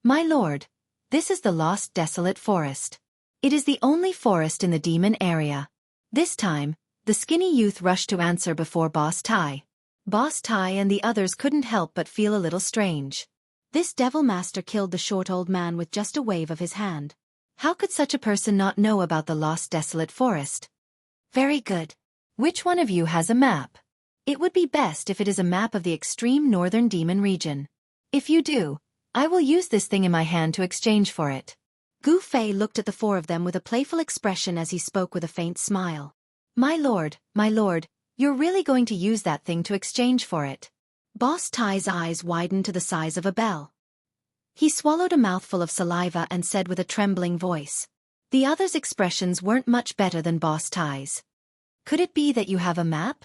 My lord, this is the Lost Desolate Forest. It is the only forest in the demon area. This time, the skinny youth rushed to answer before Boss Tai. Boss Tai and the others couldn't help but feel a little strange. This devil master killed the short old man with just a wave of his hand. How could such a person not know about the Lost Desolate Forest? Very good. Which one of you has a map? It would be best if it is a map of the extreme northern demon region. If you do, I will use this thing in my hand to exchange for it. Gu Fei looked at the 4 of them with a playful expression as he spoke with a faint smile. My lord, you're really going to use that thing to exchange for it? Boss Tai's eyes widened to the size of a bell. He swallowed a mouthful of saliva and said with a trembling voice. The others' expressions weren't much better than Boss Tai's. Could it be that you have a map?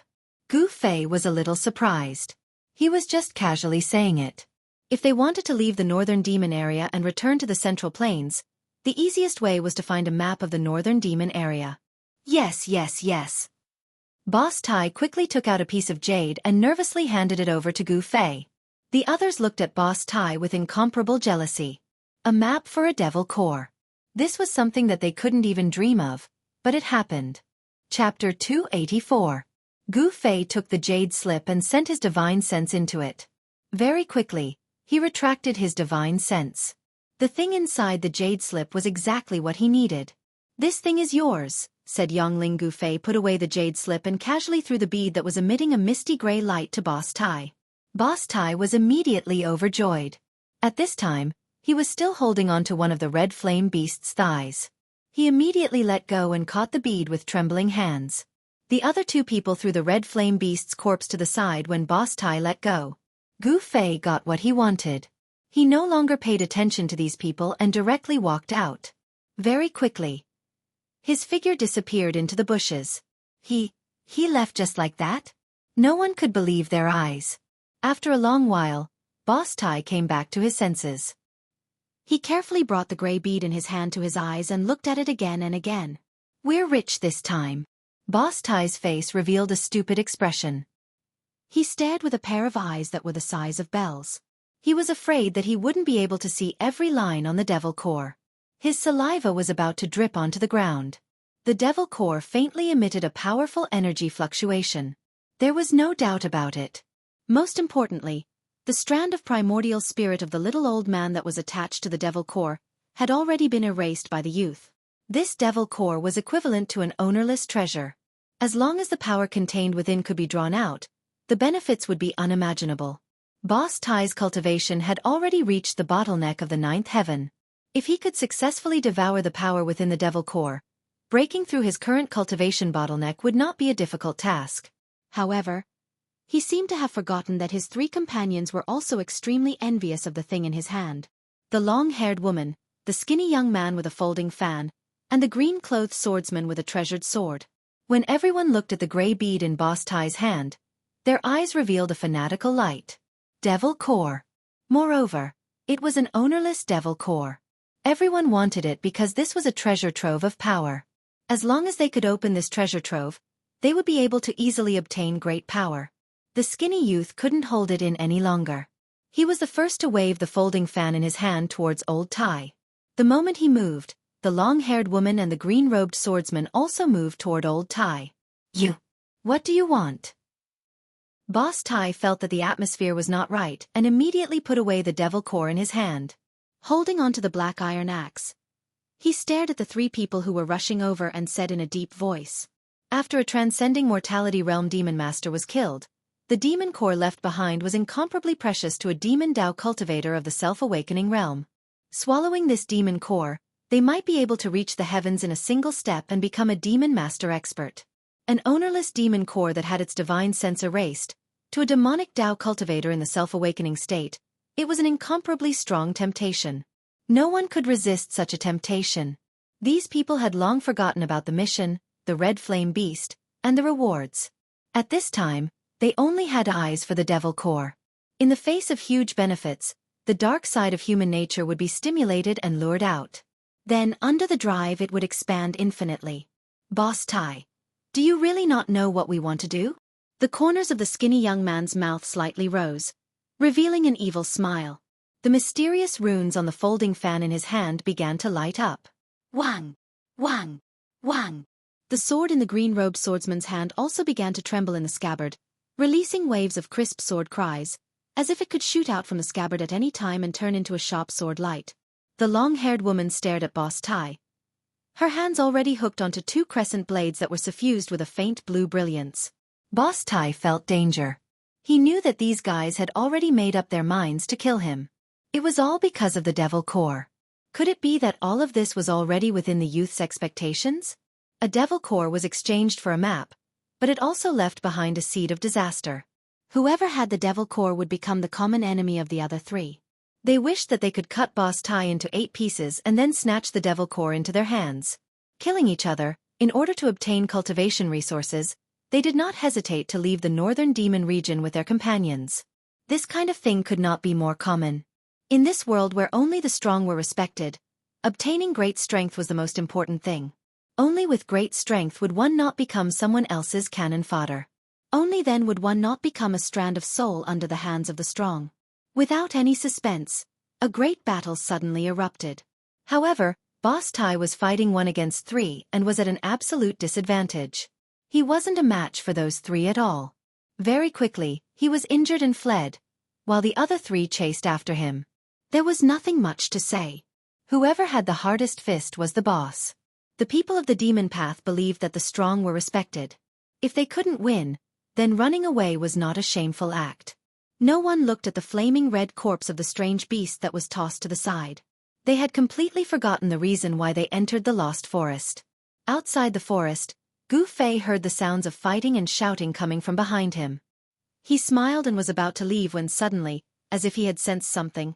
Gu Fei was a little surprised. He was just casually saying it. If they wanted to leave the northern demon area and return to the central plains, the easiest way was to find a map of the northern demon area. Yes. Boss Tai quickly took out a piece of jade and nervously handed it over to Gu Fei. The others looked at Boss Tai with incomparable jealousy. A map for a devil core. This was something that they couldn't even dream of, but it happened. Chapter 284. Gu Fei took the jade slip and sent his divine sense into it. Very quickly, he retracted his divine sense. The thing inside the jade slip was exactly what he needed. This thing is yours, said Yongling. Gu Fei put away the jade slip and casually threw the bead that was emitting a misty gray light to Boss Tai. Boss Tai was immediately overjoyed. At this time, he was still holding on to one of the red flame beast's thighs. He immediately let go and caught the bead with trembling hands. The other two people threw the red flame beast's corpse to the side when Boss Tai let go. Gu Fei got what he wanted. He no longer paid attention to these people and directly walked out. Very quickly, his figure disappeared into the bushes. He left just like that? No one could believe their eyes. After a long while, Boss Tai came back to his senses. He carefully brought the gray bead in his hand to his eyes and looked at it again and again. We're rich this time. Boss Tai's face revealed a stupid expression. He stared with a pair of eyes that were the size of bells. He was afraid that he wouldn't be able to see every line on the devil core. His saliva was about to drip onto the ground. The devil core faintly emitted a powerful energy fluctuation. There was no doubt about it. Most importantly, the strand of primordial spirit of the little old man that was attached to the devil core had already been erased by the youth. This devil core was equivalent to an ownerless treasure. As long as the power contained within could be drawn out, the benefits would be unimaginable. Boss Tai's cultivation had already reached the bottleneck of the ninth heaven. If he could successfully devour the power within the devil core, breaking through his current cultivation bottleneck would not be a difficult task. However, he seemed to have forgotten that his three companions were also extremely envious of the thing in his hand. The long-haired woman, the skinny young man with a folding fan, and the green-clothed swordsman with a treasured sword. When everyone looked at the gray bead in Boss Tai's hand, their eyes revealed a fanatical light. Devil core. Moreover, it was an ownerless devil core. Everyone wanted it because this was a treasure trove of power. As long as they could open this treasure trove, they would be able to easily obtain great power. The skinny youth couldn't hold it in any longer. He was the first to wave the folding fan in his hand towards old Tai. The moment he moved, the long-haired woman and the green-robed swordsman also moved toward old Tai. You. What do you want? Boss Tai felt that the atmosphere was not right and immediately put away the devil core in his hand. Holding onto the black iron axe, he stared at the three people who were rushing over and said in a deep voice. After a transcending mortality realm demon master was killed, the demon core left behind was incomparably precious to a demon Dao cultivator of the self-awakening realm. Swallowing this demon core, they might be able to reach the heavens in a single step and become a demon master expert. An ownerless demon core that had its divine sense erased, to a demonic Dao cultivator in the self-awakening state, it was an incomparably strong temptation. No one could resist such a temptation. These people had long forgotten about the mission, the red flame beast, and the rewards. At this time, they only had eyes for the devil core. In the face of huge benefits, the dark side of human nature would be stimulated and lured out. Then, under the drive, it would expand infinitely. Boss Tai, do you really not know what we want to do? The corners of the skinny young man's mouth slightly rose, revealing an evil smile. The mysterious runes on the folding fan in his hand began to light up. Wang! Wang! Wang! The sword in the green-robed swordsman's hand also began to tremble in the scabbard, releasing waves of crisp sword cries, as if it could shoot out from the scabbard at any time and turn into a sharp sword light. The long-haired woman stared at Boss Tai. Her hands already hooked onto two crescent blades that were suffused with a faint blue brilliance. Boss Tai felt danger. He knew that these guys had already made up their minds to kill him. It was all because of the devil core. Could it be that all of this was already within the youth's expectations? A devil core was exchanged for a map, but it also left behind a seed of disaster. Whoever had the devil core would become the common enemy of the other three. They wished that they could cut Boss Tai into 8 pieces and then snatch the devil core into their hands. Killing each other, in order to obtain cultivation resources, they did not hesitate to leave the northern demon region with their companions. This kind of thing could not be more common. In this world where only the strong were respected, obtaining great strength was the most important thing. Only with great strength would one not become someone else's cannon fodder. Only then would one not become a strand of soul under the hands of the strong. Without any suspense, a great battle suddenly erupted. However, Boss Tai was fighting 1 against 3 and was at an absolute disadvantage. He wasn't a match for those 3 at all. Very quickly, he was injured and fled, while the other 3 chased after him. There was nothing much to say. Whoever had the hardest fist was the boss. The people of the demon path believed that the strong were respected. If they couldn't win, then running away was not a shameful act. No one looked at the flaming red corpse of the strange beast that was tossed to the side. They had completely forgotten the reason why they entered the lost forest. Outside the forest, Gu Fei heard the sounds of fighting and shouting coming from behind him. He smiled and was about to leave when suddenly, as if he had sensed something,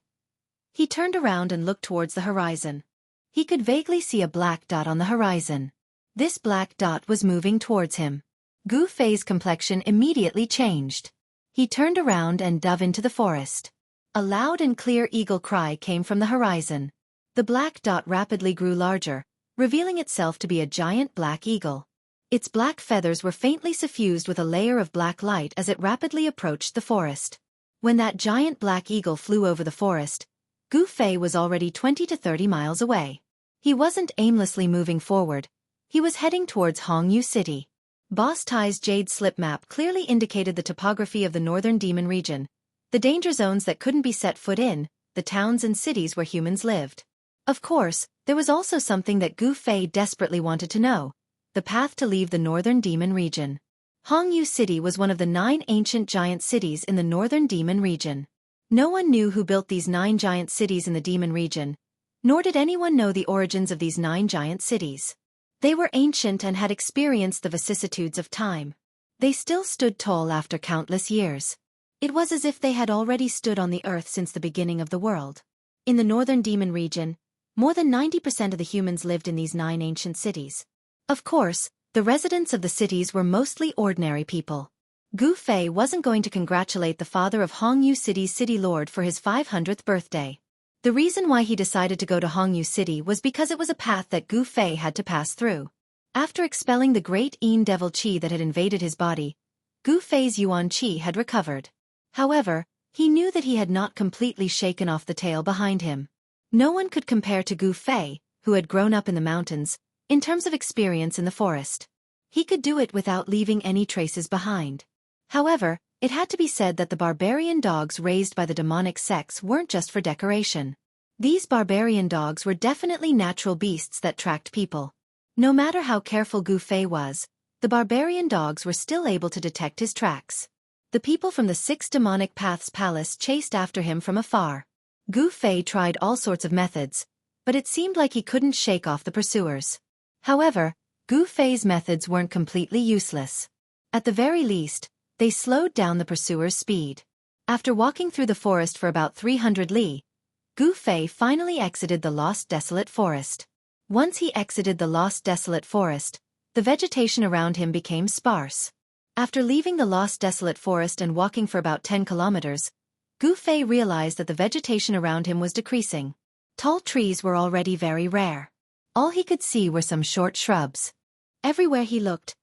he turned around and looked towards the horizon. He could vaguely see a black dot on the horizon. This black dot was moving towards him. Gu Fei's complexion immediately changed. He turned around and dove into the forest. A loud and clear eagle cry came from the horizon. The black dot rapidly grew larger, revealing itself to be a giant black eagle. Its black feathers were faintly suffused with a layer of black light as it rapidly approached the forest. When that giant black eagle flew over the forest, Gu Fei was already 20 to 30 miles away. He wasn't aimlessly moving forward. He was heading towards Hongyu City. Boss Tai's jade slip map clearly indicated the topography of the northern demon region, the danger zones that couldn't be set foot in, the towns and cities where humans lived. Of course, there was also something that Gu Fei desperately wanted to know: the path to leave the northern demon region. Hongyu City was one of the 9 ancient giant cities in the northern demon region. No one knew who built these 9 giant cities in the demon region, nor did anyone know the origins of these 9 giant cities. They were ancient and had experienced the vicissitudes of time. They still stood tall after countless years. It was as if they had already stood on the earth since the beginning of the world. In the northern demon region, more than 90% of the humans lived in these 9 ancient cities. Of course, the residents of the cities were mostly ordinary people. Gu Fei wasn't going to congratulate the father of Hongyu City's city lord for his 500th birthday. The reason why he decided to go to Hongyu City was because it was a path that Gu Fei had to pass through. After expelling the great Yin Devil Qi that had invaded his body, Gu Fei's Yuan Qi had recovered. However, he knew that he had not completely shaken off the tail behind him. No one could compare to Gu Fei, who had grown up in the mountains, in terms of experience in the forest. He could do it without leaving any traces behind. However, it had to be said that the barbarian dogs raised by the demonic sects weren't just for decoration. These barbarian dogs were definitely natural beasts that tracked people. No matter how careful Gu Fei was, the barbarian dogs were still able to detect his tracks. The people from the 6 Demonic Paths Palace chased after him from afar. Gu Fei tried all sorts of methods, but it seemed like he couldn't shake off the pursuers. However, Gu Fei's methods weren't completely useless. At the very least, they slowed down the pursuers' speed. After walking through the forest for about 300 li, Gu Fei finally exited the Lost Desolate Forest. Once he exited the Lost Desolate Forest, the vegetation around him became sparse. After leaving the Lost Desolate Forest and walking for about 10 kilometers, Gu Fei realized that the vegetation around him was decreasing. Tall trees were already very rare. All he could see were some short shrubs. Everywhere he looked,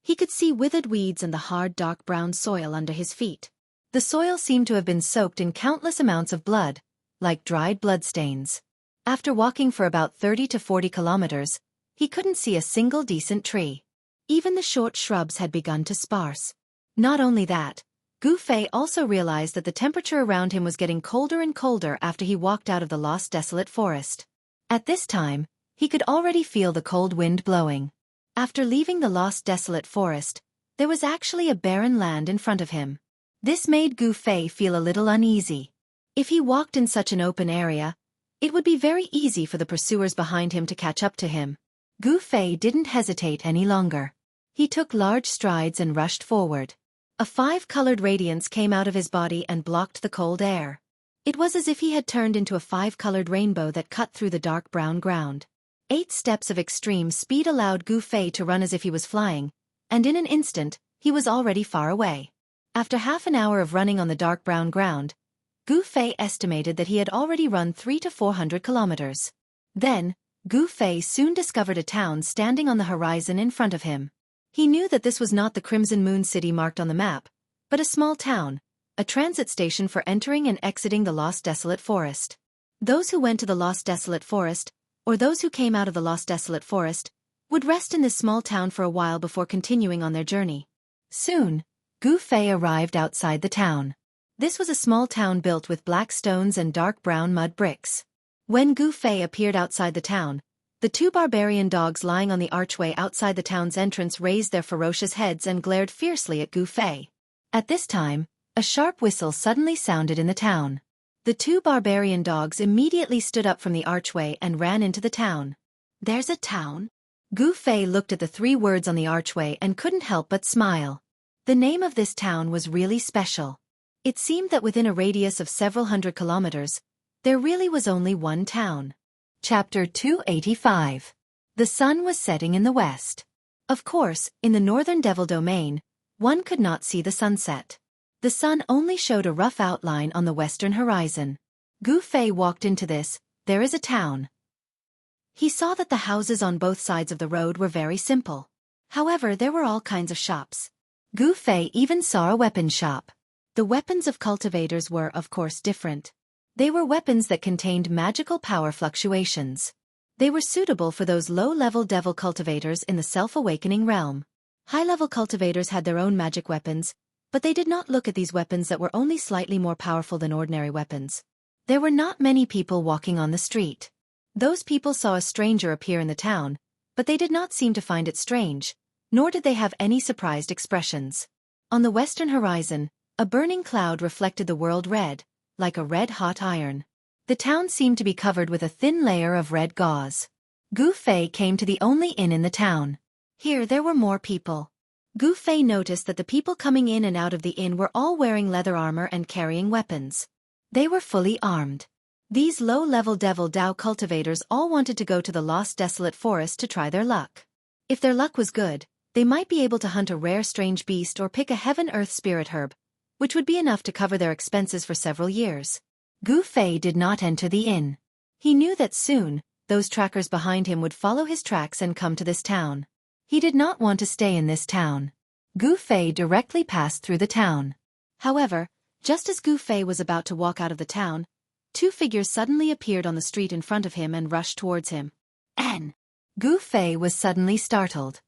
he could see withered weeds and the hard dark brown soil under his feet. The soil seemed to have been soaked in countless amounts of blood, like dried bloodstains. After walking for about 30 to 40 kilometers, he couldn't see a single decent tree. Even the short shrubs had begun to sparse. Not only that, Gu Fei also realized that the temperature around him was getting colder and colder after he walked out of the Lost Desolate Forest. At this time, he could already feel the cold wind blowing. After leaving the Lost Desolate Forest, there was actually a barren land in front of him. This made Gu Fei feel a little uneasy. If he walked in such an open area, it would be very easy for the pursuers behind him to catch up to him. Gu Fei didn't hesitate any longer. He took large strides and rushed forward. A 5-colored radiance came out of his body and blocked the cold air. It was as if he had turned into a 5-colored rainbow that cut through the dark brown ground. 8 steps of extreme speed allowed Gu Fei to run as if he was flying, and in an instant, he was already far away. After half an hour of running on the dark brown ground, Gu Fei estimated that he had already run 300 to 400 kilometers. Then, Gu Fei soon discovered a town standing on the horizon in front of him. He knew that this was not the Crimson Moon City marked on the map, but a small town, a transit station for entering and exiting the Lost Desolate Forest. Those who went to the Lost Desolate Forest, or those who came out of the Lost Desolate Forest, would rest in this small town for a while before continuing on their journey. Soon, Gu Fei arrived outside the town. This was a small town built with black stones and dark brown mud bricks. When Gu Fei appeared outside the town, the 2 barbarian dogs lying on the archway outside the town's entrance raised their ferocious heads and glared fiercely at Gu Fei. At this time, a sharp whistle suddenly sounded in the town. The 2 barbarian dogs immediately stood up from the archway and ran into the town. "There's a town?" Gu Fei looked at the 3 words on the archway and couldn't help but smile. The name of this town was really special. It seemed that within a radius of several hundred kilometers, there really was only one town. Chapter 285. The sun was setting in the west. Of course, in the northern Devil Domain, one could not see the sunset. The sun only showed a rough outline on the western horizon. Gu Fei walked into this, there is a town. He saw that the houses on both sides of the road were very simple. However, there were all kinds of shops. Gu Fei even saw a weapon shop. The weapons of cultivators were, of course, different. They were weapons that contained magical power fluctuations. They were suitable for those low-level devil cultivators in the self-awakening realm. High-level cultivators had their own magic weapons, but they did not look at these weapons that were only slightly more powerful than ordinary weapons. There were not many people walking on the street. Those people saw a stranger appear in the town, but they did not seem to find it strange, nor did they have any surprised expressions. On the western horizon, a burning cloud reflected the world red, like a red-hot iron. The town seemed to be covered with a thin layer of red gauze. Gu Fei came to the only inn in the town. Here there were more people. Gu Fei noticed that the people coming in and out of the inn were all wearing leather armor and carrying weapons. They were fully armed. These low-level Devil Dao cultivators all wanted to go to the lost desolate forest to try their luck. If their luck was good, they might be able to hunt a rare strange beast or pick a heaven-earth spirit herb, which would be enough to cover their expenses for several years. Gu Fei did not enter the inn. He knew that soon, those trackers behind him would follow his tracks and come to this town. He did not want to stay in this town. Gu Fei directly passed through the town. However, just as Gu Fei was about to walk out of the town, 2 figures suddenly appeared on the street in front of him and rushed towards him. Gu Fei was suddenly startled.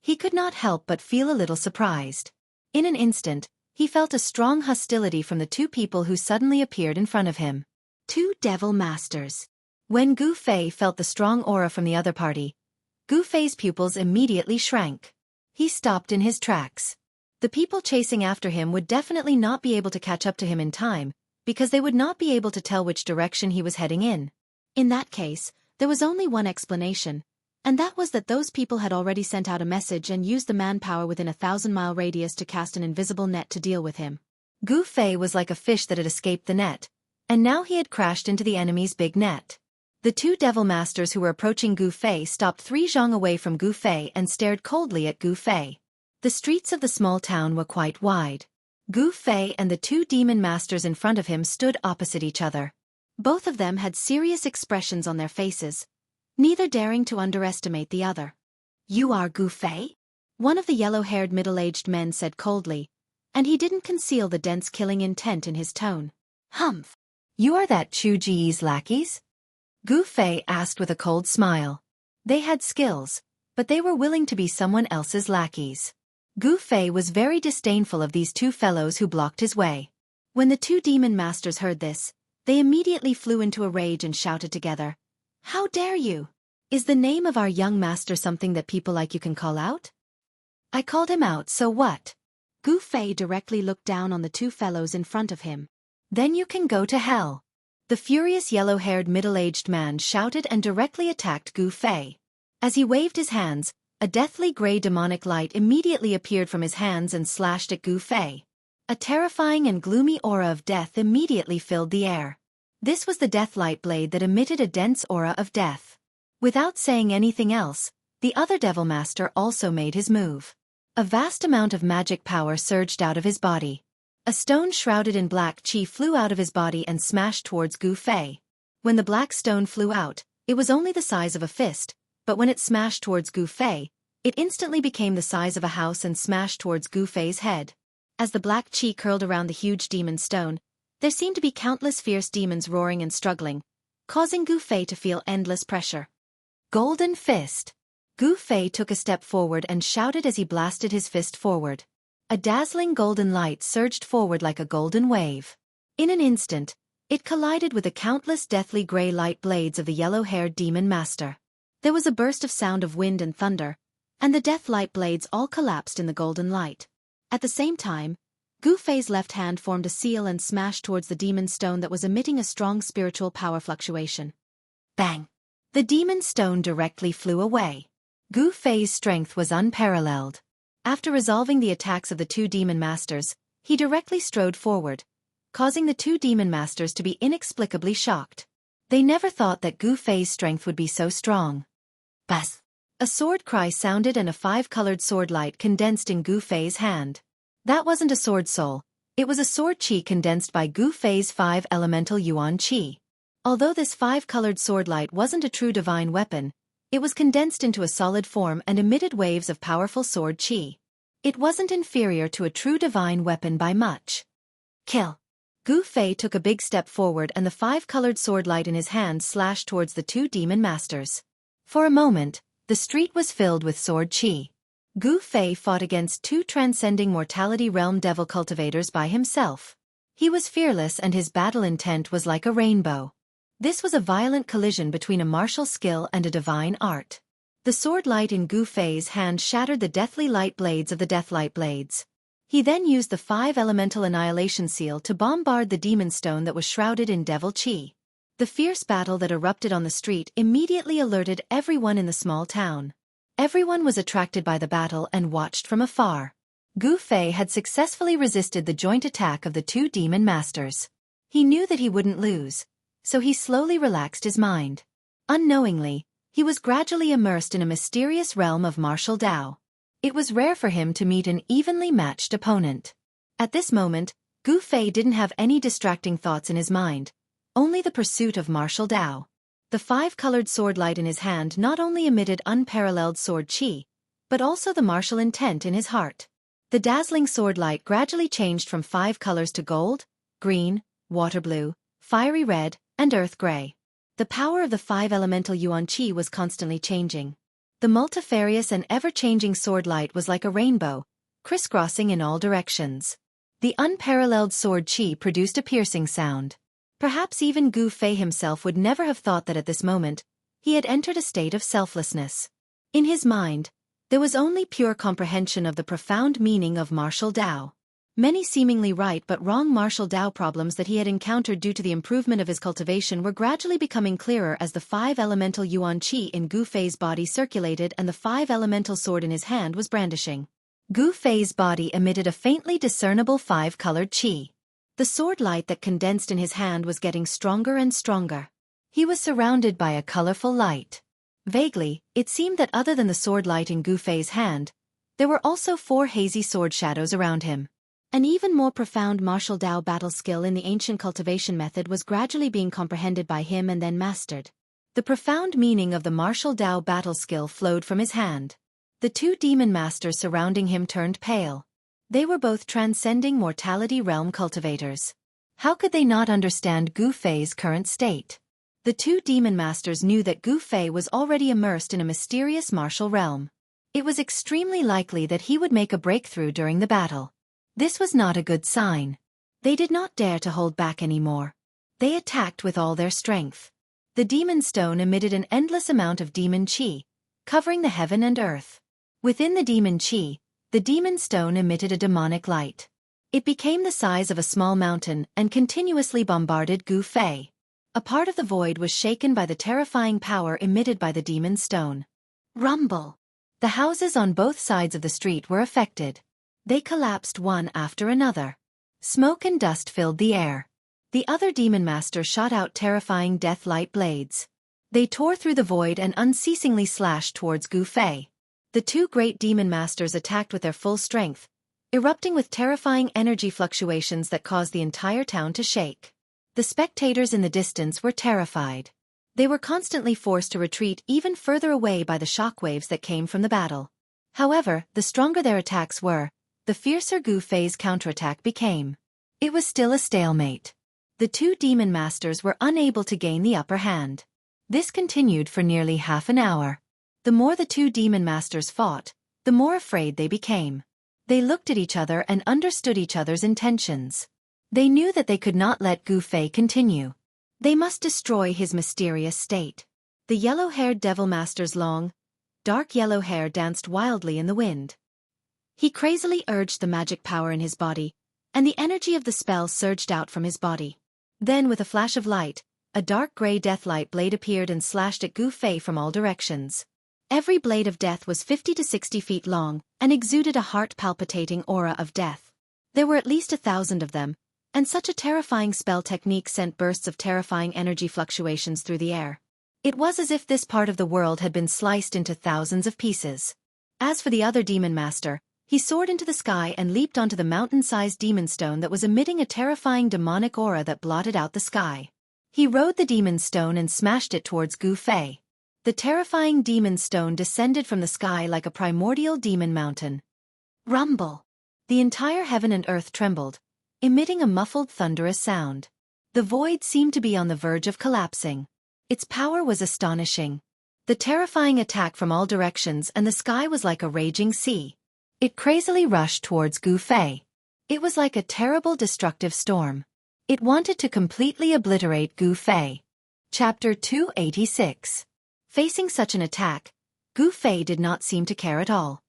He could not help but feel a little surprised. In an instant, he felt a strong hostility from the 2 people who suddenly appeared in front of him. 2 devil masters. When Gu Fei felt the strong aura from the other party, Gu Fei's pupils immediately shrank. He stopped in his tracks. The people chasing after him would definitely not be able to catch up to him in time, because they would not be able to tell which direction he was heading in. In that case, there was only one explanation, and that was that those people had already sent out a message and used the manpower within a 1,000-mile radius to cast an invisible net to deal with him. Gu Fei was like a fish that had escaped the net, and now he had crashed into the enemy's big net. The 2 devil masters who were approaching Gu Fei stopped 3 zhang away from Gu Fei and stared coldly at Gu Fei. The streets of the small town were quite wide. Gu Fei and the 2 demon masters in front of him stood opposite each other. Both of them had serious expressions on their faces, neither daring to underestimate the other. "You are Gu Fei?" One of the yellow-haired middle-aged men said coldly, and he didn't conceal the dense killing intent in his tone. "Humph! You are that Chu Ji's lackeys?" Gu Fei asked with a cold smile. They had skills, but they were willing to be someone else's lackeys. Gu Fei was very disdainful of these 2 fellows who blocked his way. When the 2 demon masters heard this, they immediately flew into a rage and shouted together, "How dare you? Is the name of our young master something that people like you can call out?" "I called him out, so what?" Gu Fei directly looked down on the 2 fellows in front of him. "Then you can go to hell." The furious yellow-haired middle-aged man shouted and directly attacked Gu Fei. As he waved his hands, a deathly gray demonic light immediately appeared from his hands and slashed at Gu Fei. A terrifying and gloomy aura of death immediately filled the air. This was the death light blade that emitted a dense aura of death. Without saying anything else, the other devil master also made his move. A vast amount of magic power surged out of his body. A stone shrouded in black chi flew out of his body and smashed towards Gu Fei. When the black stone flew out, it was only the size of a fist, but when it smashed towards Gu Fei, it instantly became the size of a house and smashed towards Gu Fei's head. As the black chi curled around the huge demon stone, there seemed to be countless fierce demons roaring and struggling, causing Gu Fei to feel endless pressure. Golden Fist! Gu Fei took a step forward and shouted as he blasted his fist forward. A dazzling golden light surged forward like a golden wave. In an instant, it collided with the countless deathly gray light blades of the yellow-haired demon master. There was a burst of sound of wind and thunder, and the death light blades all collapsed in the golden light. At the same time, Gu Fei's left hand formed a seal and smashed towards the demon stone that was emitting a strong spiritual power fluctuation. Bang! The demon stone directly flew away. Gu Fei's strength was unparalleled. After resolving the attacks of the two demon masters, he directly strode forward, causing the two demon masters to be inexplicably shocked. They never thought that Gu Fei's strength would be so strong. Bas! A sword cry sounded and a five-colored sword light condensed in Gu Fei's hand. That wasn't a sword soul, it was a sword chi condensed by Gu Fei's 5 elemental yuan chi. Although this five-colored sword light wasn't a true divine weapon, it was condensed into a solid form and emitted waves of powerful sword chi. It wasn't inferior to a true divine weapon by much. Kill! Gu Fei took a big step forward and the five-colored sword light in his hand slashed towards the two demon masters. For a moment, the street was filled with sword chi. Gu Fei fought against two transcending mortality realm devil cultivators by himself. He was fearless and his battle intent was like a rainbow. This was a violent collision between a martial skill and a divine art. The sword light in Gu Fei's hand shattered the deathly light blades of the deathlight blades. He then used the 5 elemental annihilation seal to bombard the demon stone that was shrouded in devil chi. The fierce battle that erupted on the street immediately alerted everyone in the small town. Everyone was attracted by the battle and watched from afar. Gu Fei had successfully resisted the joint attack of the two demon masters. He knew that he wouldn't lose, so he slowly relaxed his mind. Unknowingly, he was gradually immersed in a mysterious realm of martial Dao. It was rare for him to meet an evenly matched opponent. At this moment, Gu Fei didn't have any distracting thoughts in his mind, only the pursuit of martial Dao. The 5-colored sword light in his hand not only emitted unparalleled sword chi, but also the martial intent in his heart. The dazzling sword light gradually changed from 5 colors to gold, green, water blue, fiery red, and earth gray. The power of the 5 elemental yuan chi was constantly changing. The multifarious and ever-changing sword light was like a rainbow, crisscrossing in all directions. The unparalleled sword chi produced a piercing sound. Perhaps even Gu Fei himself would never have thought that at this moment, he had entered a state of selflessness. In his mind, there was only pure comprehension of the profound meaning of martial Dao. Many seemingly right but wrong martial Dao problems that he had encountered due to the improvement of his cultivation were gradually becoming clearer as the 5 elemental yuan chi in Gu Fei's body circulated and the 5 elemental sword in his hand was brandishing. Gu Fei's body emitted a faintly discernible 5-colored chi. The sword light that condensed in his hand was getting stronger and stronger. He was surrounded by a colorful light. Vaguely, it seemed that other than the sword light in Gu Fei's hand, there were also 4 hazy sword shadows around him. An even more profound martial Dao battle skill in the ancient cultivation method was gradually being comprehended by him and then mastered. The profound meaning of the martial Dao battle skill flowed from his hand. The two demon masters surrounding him turned pale. They were both transcending mortality realm cultivators. How could they not understand Gu Fei's current state? The two demon masters knew that Gu Fei was already immersed in a mysterious martial realm. It was extremely likely that he would make a breakthrough during the battle. This was not a good sign. They did not dare to hold back anymore. They attacked with all their strength. The demon stone emitted an endless amount of demon chi, covering the heaven and earth. Within the demon chi, the demon stone emitted a demonic light. It became the size of a small mountain and continuously bombarded Gu Fei. A part of the void was shaken by the terrifying power emitted by the demon stone. Rumble! The houses on both sides of the street were affected. They collapsed one after another. Smoke and dust filled the air. The other demon master shot out terrifying death-light blades. They tore through the void and unceasingly slashed towards Gu Fei. The two great demon masters attacked with their full strength, erupting with terrifying energy fluctuations that caused the entire town to shake. The spectators in the distance were terrified. They were constantly forced to retreat even further away by the shockwaves that came from the battle. However, the stronger their attacks were, the fiercer Gu Fei's counterattack became. It was still a stalemate. The two demon masters were unable to gain the upper hand. This continued for nearly half an hour. The more the two demon masters fought, the more afraid they became. They looked at each other and understood each other's intentions. They knew that they could not let Gu Fei continue. They must destroy his mysterious state. The yellow-haired devil master's long, dark yellow hair danced wildly in the wind. He crazily urged the magic power in his body, and the energy of the spell surged out from his body. Then with a flash of light, a dark gray deathlight blade appeared and slashed at Gu Fei from all directions. Every blade of death was 50 to 60 feet long and exuded a heart-palpitating aura of death. There were at least 1,000 of them, and such a terrifying spell technique sent bursts of terrifying energy fluctuations through the air. It was as if this part of the world had been sliced into thousands of pieces. As for the other demon master, he soared into the sky and leaped onto the mountain-sized demon stone that was emitting a terrifying demonic aura that blotted out the sky. He rode the demon stone and smashed it towards Gu Fei. The terrifying demon stone descended from the sky like a primordial demon mountain. Rumble! The entire heaven and earth trembled, emitting a muffled thunderous sound. The void seemed to be on the verge of collapsing. Its power was astonishing. The terrifying attack from all directions, and the sky was like a raging sea. It crazily rushed towards Gu Fei. It was like a terrible destructive storm. It wanted to completely obliterate Gu Fei. Chapter 286. Facing such an attack, Gu Fei did not seem to care at all.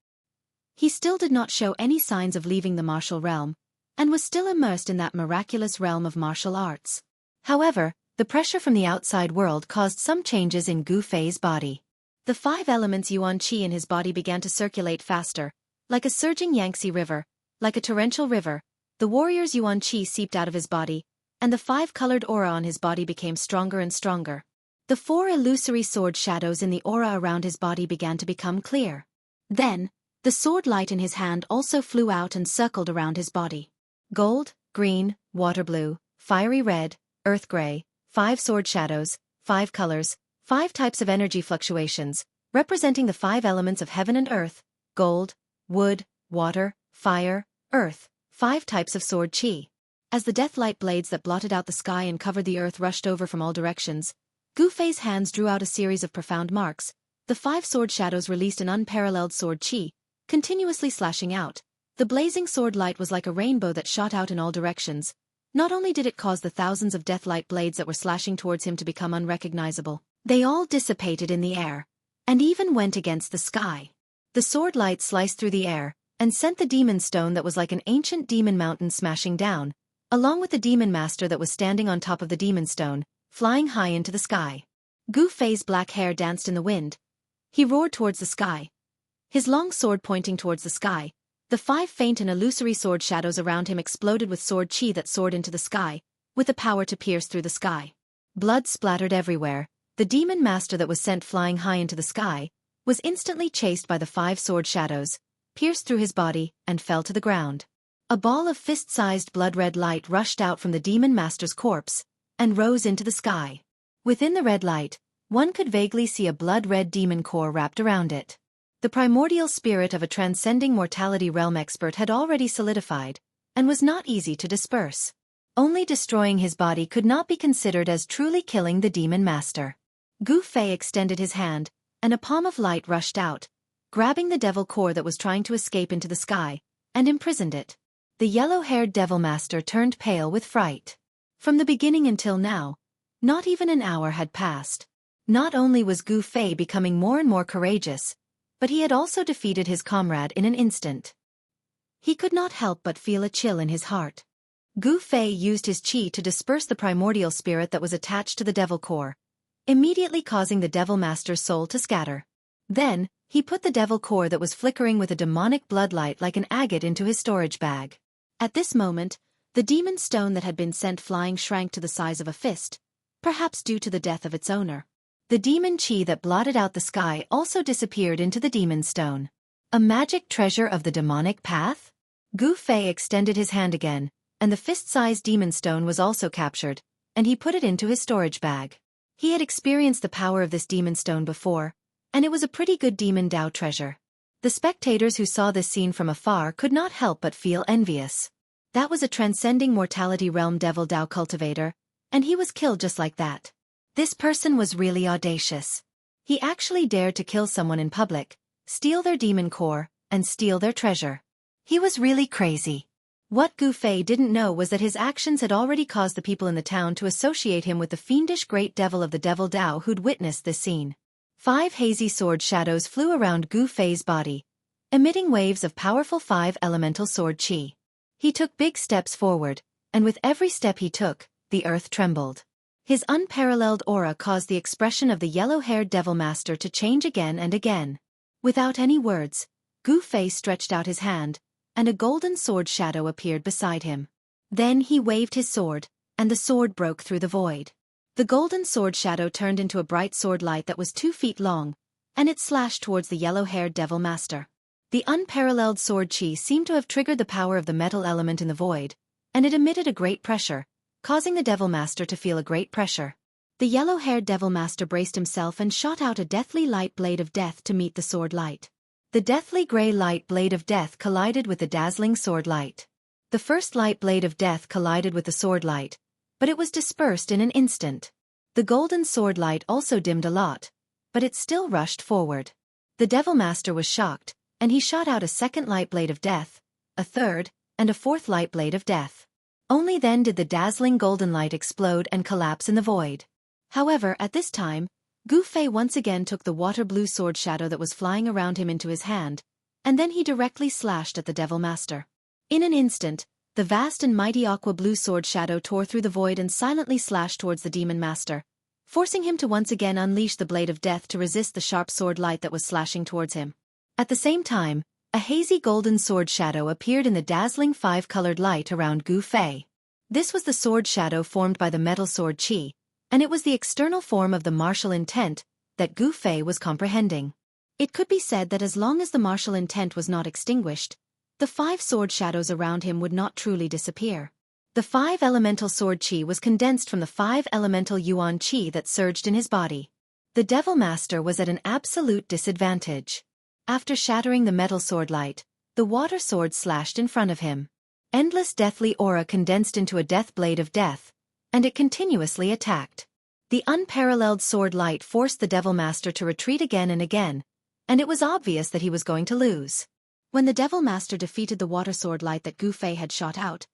He still did not show any signs of leaving the martial realm, and was still immersed in that miraculous realm of martial arts. However, the pressure from the outside world caused some changes in Gu Fei's body. The 5 elements yuan qi in his body began to circulate faster, like a surging Yangtze River, like a torrential river. The warrior's yuan qi seeped out of his body, and the 5-colored aura on his body became stronger and stronger. The 4 illusory sword shadows in the aura around his body began to become clear. Then, the sword light in his hand also flew out and circled around his body. Gold, green, water blue, fiery red, earth gray, 5 sword shadows, 5 colors, 5 types of energy fluctuations, representing the 5 elements of heaven and earth: gold, wood, water, fire, earth, 5 types of sword qi. As the death-light blades that blotted out the sky and covered the earth rushed over from all directions, Gu Fei's hands drew out a series of profound marks. The 5 sword shadows released an unparalleled sword qi, continuously slashing out. The blazing sword light was like a rainbow that shot out in all directions. Not only did it cause the thousands of death-light blades that were slashing towards him to become unrecognizable, they all dissipated in the air, and even went against the sky. The sword light sliced through the air, and sent the demon stone that was like an ancient demon mountain smashing down, along with the demon master that was standing on top of the demon stone, flying high into the sky. Gu Fei's black hair danced in the wind. He roared towards the sky, his long sword pointing towards the sky. The 5 faint and illusory sword shadows around him exploded with sword qi that soared into the sky, with the power to pierce through the sky. Blood splattered everywhere. The demon master that was sent flying high into the sky was instantly chased by the 5 sword shadows, pierced through his body, and fell to the ground. A ball of fist-sized blood-red light rushed out from the demon master's corpse and rose into the sky. Within the red light, one could vaguely see a blood-red demon core wrapped around it. The primordial spirit of a transcending mortality realm expert had already solidified, and was not easy to disperse. Only destroying his body could not be considered as truly killing the demon master. Gu Fei extended his hand, and a palm of light rushed out, grabbing the devil core that was trying to escape into the sky, and imprisoned it. The yellow-haired devil master turned pale with fright. From the beginning until now, not even an hour had passed. Not only was Gu Fei becoming more and more courageous, but he had also defeated his comrade in an instant. He could not help but feel a chill in his heart. Gu Fei used his qi to disperse the primordial spirit that was attached to the devil core, immediately causing the devil master's soul to scatter. Then, he put the devil core that was flickering with a demonic bloodlight like an agate into his storage bag. At this moment, the demon stone that had been sent flying shrank to the size of a fist, perhaps due to the death of its owner. The demon qi that blotted out the sky also disappeared into the demon stone. A magic treasure of the demonic path? Gu Fei extended his hand again, and the fist-sized demon stone was also captured, and he put it into his storage bag. He had experienced the power of this demon stone before, and it was a pretty good demon Dao treasure. The spectators who saw this scene from afar could not help but feel envious. That was a transcending mortality realm devil Dao cultivator, and he was killed just like that. This person was really audacious. He actually dared to kill someone in public, steal their demon core, and steal their treasure. He was really crazy. What Gu Fei didn't know was that his actions had already caused the people in the town to associate him with the fiendish great devil of the devil Dao who'd witnessed this scene. 5 hazy sword shadows flew around Gu Fei's body, emitting waves of powerful 5 elemental sword qi. He took big steps forward, and with every step he took, the earth trembled. His unparalleled aura caused the expression of the yellow-haired Devil Master to change again and again. Without any words, Gu Fei stretched out his hand, and a golden sword shadow appeared beside him. Then he waved his sword, and the sword broke through the void. The golden sword shadow turned into a bright sword light that was 2 feet long, and it slashed towards the yellow-haired Devil Master. The unparalleled sword chi seemed to have triggered the power of the metal element in the void, and it emitted a great pressure, causing the Devil Master to feel a great pressure. The yellow-haired Devil Master braced himself and shot out a deathly light blade of death to meet the sword light. The deathly gray light blade of death collided with the dazzling sword light. The first light blade of death collided with the sword light, but it was dispersed in an instant. The golden sword light also dimmed a lot, but it still rushed forward. The Devil Master was shocked, and he shot out a second light blade of death, a third, and a fourth light blade of death. Only then did the dazzling golden light explode and collapse in the void. However, at this time, Gu Fei once again took the water-blue sword shadow that was flying around him into his hand, and then he directly slashed at the Devil Master. In an instant, the vast and mighty aqua-blue sword shadow tore through the void and silently slashed towards the Demon Master, forcing him to once again unleash the blade of death to resist the sharp sword light that was slashing towards him. At the same time, a hazy golden sword shadow appeared in the dazzling 5-colored light around Gu Fei. This was the sword shadow formed by the metal sword chi, and it was the external form of the martial intent that Gu Fei was comprehending. It could be said that as long as the martial intent was not extinguished, the 5 sword shadows around him would not truly disappear. The 5 elemental sword chi was condensed from the 5 elemental yuan chi that surged in his body. The Devil Master was at an absolute disadvantage. After shattering the metal sword light, the water sword slashed in front of him. Endless deathly aura condensed into a death blade of death, and it continuously attacked. The unparalleled sword light forced the Devil Master to retreat again and again, and it was obvious that he was going to lose. When the Devil Master defeated the water sword light that Gu Fei had shot out,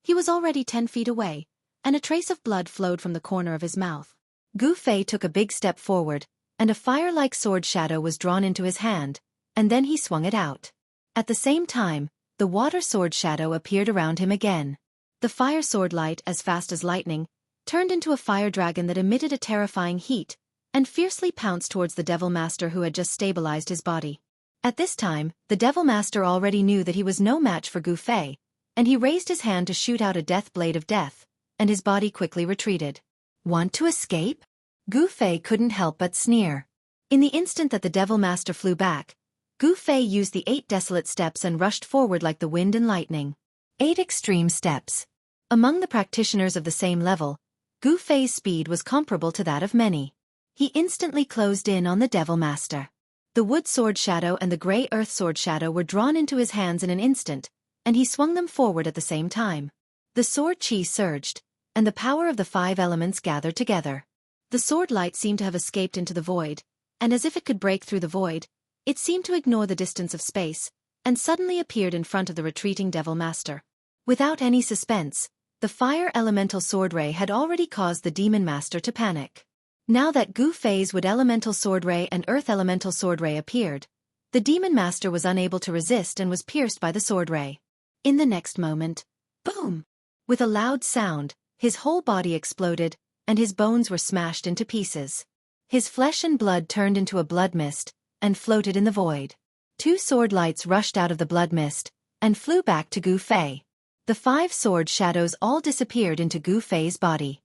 he was already 10 feet away, and a trace of blood flowed from the corner of his mouth. Gu Fei took a big step forward, and a fire-like sword shadow was drawn into his hand, and then he swung it out. At the same time, the water sword shadow appeared around him again. The fire sword light, as fast as lightning, turned into a fire dragon that emitted a terrifying heat, and fiercely pounced towards the Devil Master who had just stabilized his body. At this time, the Devil Master already knew that he was no match for Gu Fei, and he raised his hand to shoot out a death blade of death, and his body quickly retreated. Want to escape? Gu Fei couldn't help but sneer. In the instant that the Devil Master flew back, Gu Fei used the 8 desolate steps and rushed forward like the wind and lightning. 8 extreme steps. Among the practitioners of the same level, Gu Fei's speed was comparable to that of many. He instantly closed in on the Devil Master. The wood sword shadow and the gray earth sword shadow were drawn into his hands in an instant, and he swung them forward at the same time. The sword chi surged, and the power of the 5 elements gathered together. The sword light seemed to have escaped into the void, and as if it could break through the void, it seemed to ignore the distance of space, and suddenly appeared in front of the retreating Devil Master. Without any suspense, the fire elemental sword ray had already caused the Demon Master to panic. Now that Gu Fei's wood elemental sword ray and earth elemental sword ray appeared, the Demon Master was unable to resist and was pierced by the sword ray. In the next moment, boom! With a loud sound, his whole body exploded, and his bones were smashed into pieces. His flesh and blood turned into a blood mist, and floated in the void. 2 sword lights rushed out of the blood mist, and flew back to Gu Fei. The 5 sword shadows all disappeared into Gu Fei's body.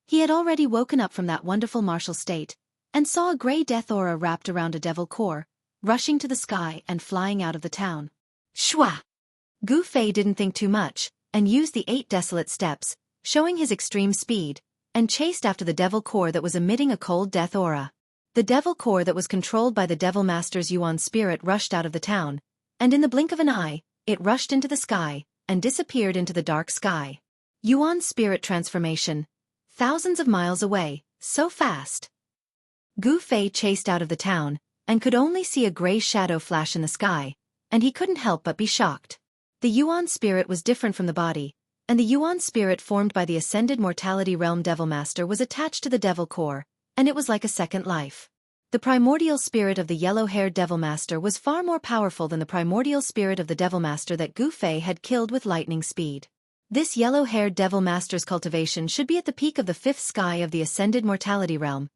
He had already woken up from that wonderful martial state, and saw a gray death aura wrapped around a devil core, rushing to the sky and flying out of the town. Shwa! Gu Fei didn't think too much, and used the 8 desolate steps, showing his extreme speed, and chased after the devil core that was emitting a cold death aura. The devil core that was controlled by the Devil Master's Yuan spirit rushed out of the town, and in the blink of an eye, it rushed into the sky, and disappeared into the dark sky. Yuan spirit transformation. Thousands of miles away, so fast. Gu Fei chased out of the town, and could only see a gray shadow flash in the sky, and he couldn't help but be shocked. The Yuan spirit was different from the body, and the Yuan spirit formed by the ascended mortality realm Devil Master was attached to the devil core, and it was like a second life. The primordial spirit of the yellow-haired Devil Master was far more powerful than the primordial spirit of the Devil Master that Gu Fei had killed with lightning speed. This yellow-haired Devil Master's cultivation should be at the peak of the fifth sky of the Ascended Mortality Realm,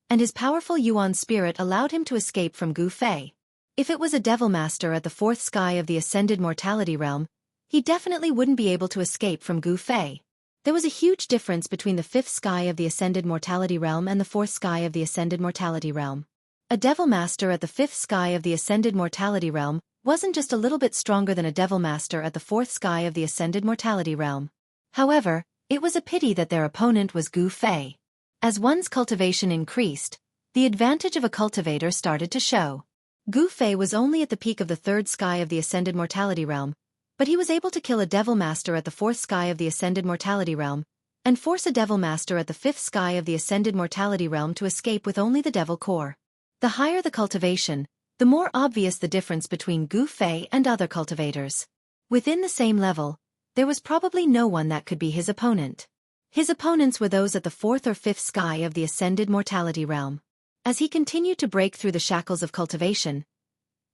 and his powerful Yuan spirit allowed him to escape from Gu Fei. If it was a Devil Master at the fourth sky of the Ascended Mortality Realm, he definitely wouldn't be able to escape from Gu Fei. There was a huge difference between the fifth sky of the Ascended Mortality Realm and the fourth sky of the Ascended Mortality Realm. A Devil Master at the fifth sky of the Ascended Mortality Realm wasn't just a little bit stronger than a Devil Master at the fourth sky of the Ascended Mortality Realm. However, it was a pity that their opponent was Gu Fei. As one's cultivation increased, the advantage of a cultivator started to show. Gu Fei was only at the peak of the third sky of the Ascended Mortality Realm, but he was able to kill a Devil Master at the fourth sky of the Ascended Mortality Realm, and force a Devil Master at the fifth sky of the Ascended Mortality Realm to escape with only the Devil Core. The higher the cultivation, the more obvious the difference between Gu Fei and other cultivators. Within the same level, there was probably no one that could be his opponent. His opponents were those at the fourth or fifth sky of the Ascended Mortality Realm. As he continued to break through the shackles of cultivation,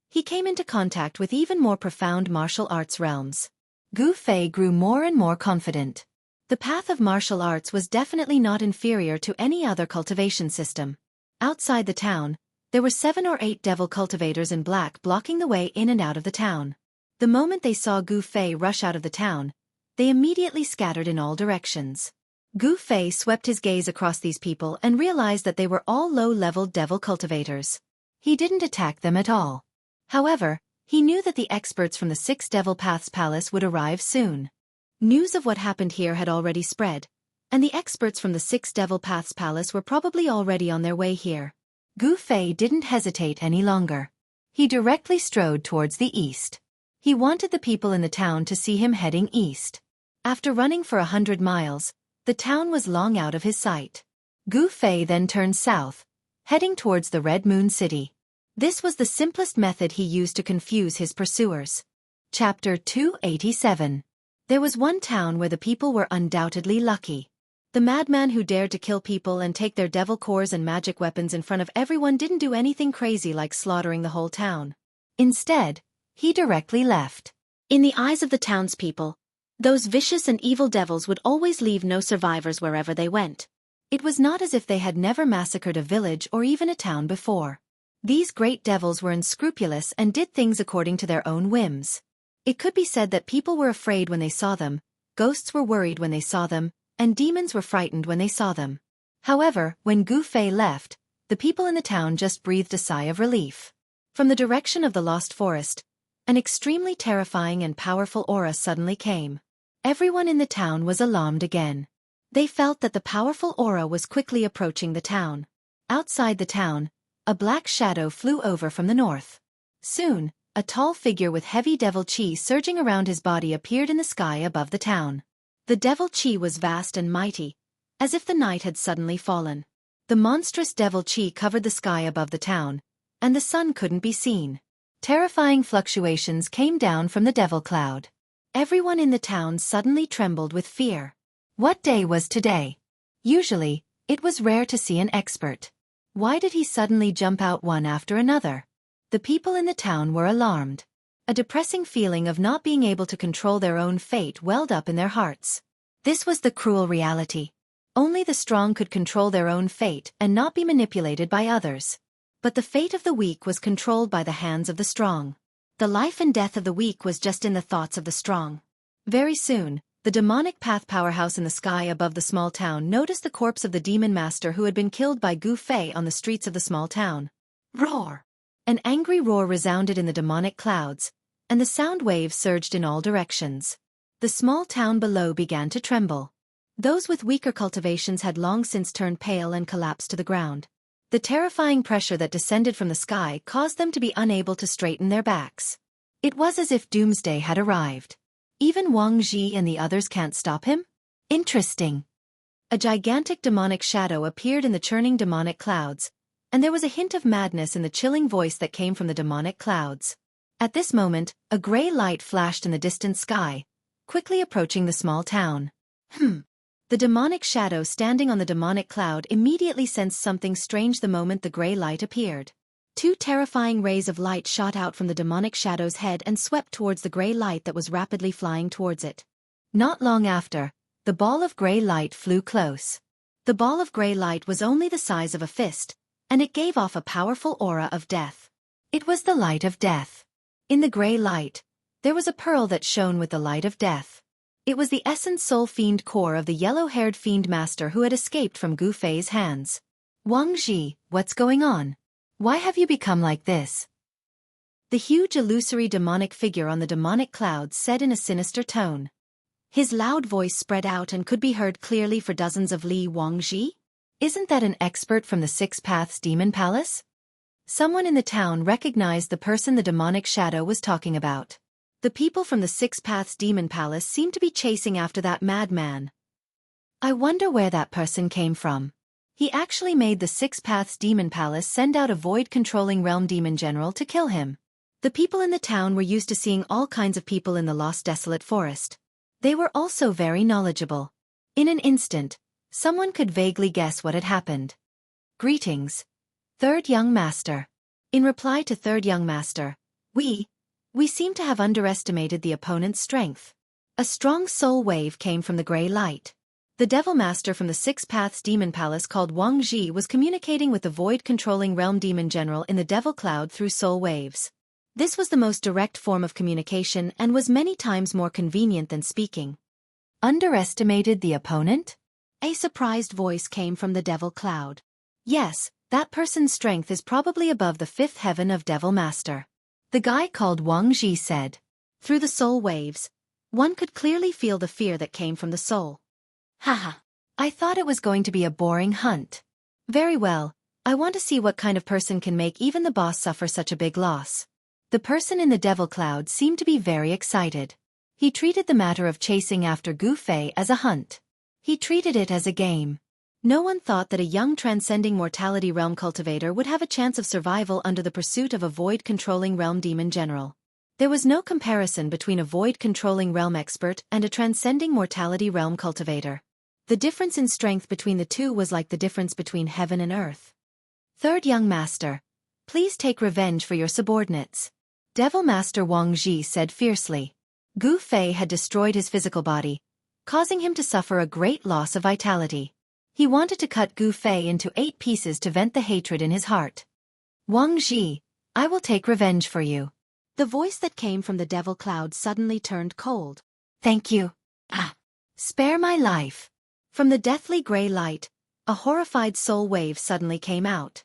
he came into contact with even more profound martial arts realms. Gu Fei grew more and more confident. The path of martial arts was definitely not inferior to any other cultivation system. Outside the town, there were 7 or 8 devil cultivators in black blocking the way in and out of the town. The moment they saw Gu Fei rush out of the town, they immediately scattered in all directions. Gu Fei swept his gaze across these people and realized that they were all low-level devil cultivators. He didn't attack them at all. However, he knew that the experts from the Six Devil Paths Palace would arrive soon. News of what happened here had already spread, and the experts from the Six Devil Paths Palace were probably already on their way here. Gu Fei didn't hesitate any longer. He directly strode towards the east. He wanted the people in the town to see him heading east. After running for 100 miles, the town was long out of his sight. Gu Fei then turned south, heading towards the Red Moon City. This was the simplest method he used to confuse his pursuers. Chapter 287. There was one town where the people were undoubtedly lucky. The madman who dared to kill people and take their devil cores and magic weapons in front of everyone didn't do anything crazy like slaughtering the whole town. Instead, he directly left. In the eyes of the townspeople, those vicious and evil devils would always leave no survivors wherever they went. It was not as if they had never massacred a village or even a town before. These great devils were unscrupulous and did things according to their own whims. It could be said that people were afraid when they saw them, ghosts were worried when they saw them, and demons were frightened when they saw them. However, when Gu Fei left, the people in the town just breathed a sigh of relief. From the direction of the Lost Forest, an extremely terrifying and powerful aura suddenly came. Everyone in the town was alarmed again. They felt that the powerful aura was quickly approaching the town. Outside the town, a black shadow flew over from the north. Soon, a tall figure with heavy devil chi surging around his body appeared in the sky above the town. The devil chi was vast and mighty, as if the night had suddenly fallen. The monstrous devil chi covered the sky above the town, and the sun couldn't be seen. Terrifying fluctuations came down from the devil cloud. Everyone in the town suddenly trembled with fear. What day was today? Usually, it was rare to see an expert. Why did he suddenly jump out one after another? The people in the town were alarmed. A depressing feeling of not being able to control their own fate welled up in their hearts. This was the cruel reality. Only the strong could control their own fate and not be manipulated by others. But the fate of the weak was controlled by the hands of the strong. The life and death of the weak was just in the thoughts of the strong. Very soon, the demonic path powerhouse in the sky above the small town noticed the corpse of the demon master who had been killed by Gu Fei on the streets of the small town. Roar! An angry roar resounded in the demonic clouds, and the sound waves surged in all directions. The small town below began to tremble. Those with weaker cultivations had long since turned pale and collapsed to the ground. The terrifying pressure that descended from the sky caused them to be unable to straighten their backs. It was as if doomsday had arrived. Even Wang Ji and the others can't stop him? Interesting. A gigantic demonic shadow appeared in the churning demonic clouds, and there was a hint of madness in the chilling voice that came from the demonic clouds. At this moment, a gray light flashed in the distant sky, quickly approaching the small town. The demonic shadow standing on the demonic cloud immediately sensed something strange the moment the gray light appeared. 2 terrifying rays of light shot out from the demonic shadow's head and swept towards the gray light that was rapidly flying towards it. Not long after, the ball of gray light flew close. The ball of gray light was only the size of a fist, and it gave off a powerful aura of death. It was the light of death. In the gray light, there was a pearl that shone with the light of death. It was the essence soul fiend core of the yellow-haired fiend master who had escaped from Gu Fei's hands. Wang Ji, what's going on? Why have you become like this? The huge illusory demonic figure on the demonic cloud said in a sinister tone. His loud voice spread out and could be heard clearly for dozens of li. Wang Ji? Isn't that an expert from the Six Paths Demon Palace? Someone in the town recognized the person the demonic shadow was talking about. The people from the Six Paths Demon Palace seemed to be chasing after that madman. I wonder where that person came from. He actually made the Six Paths Demon Palace send out a void-controlling realm demon general to kill him. The people in the town were used to seeing all kinds of people in the lost desolate forest. They were also very knowledgeable. In an instant, someone could vaguely guess what had happened. Greetings, Third Young Master. In reply to Third Young Master, we seem to have underestimated the opponent's strength. A strong soul wave came from the gray light. The Devil Master from the Six Paths Demon Palace called Wang Ji was communicating with the void-controlling realm demon general in the Devil Cloud through soul waves. This was the most direct form of communication and was many times more convenient than speaking. Underestimated the opponent? A surprised voice came from the Devil Cloud. Yes, that person's strength is probably above the fifth heaven of Devil Master. The guy called Wang Ji said. Through the soul waves, one could clearly feel the fear that came from the soul. Haha. I thought it was going to be a boring hunt. Very well, I want to see what kind of person can make even the boss suffer such a big loss. The person in the Devil Cloud seemed to be very excited. He treated the matter of chasing after Gu Fei as a hunt. He treated it as a game. No one thought that a young transcending mortality realm cultivator would have a chance of survival under the pursuit of a void-controlling realm demon general. There was no comparison between a void-controlling realm expert and a transcending mortality realm cultivator. The difference in strength between the two was like the difference between heaven and earth. Third Young Master, please take revenge for your subordinates. Devil Master Wang Ji said fiercely. Gu Fei had destroyed his physical body, causing him to suffer a great loss of vitality. He wanted to cut Gu Fei into 8 pieces to vent the hatred in his heart. Wang Ji, I will take revenge for you. The voice that came from the Devil Cloud suddenly turned cold. Thank you. Spare my life. From the deathly gray light, a horrified soul wave suddenly came out.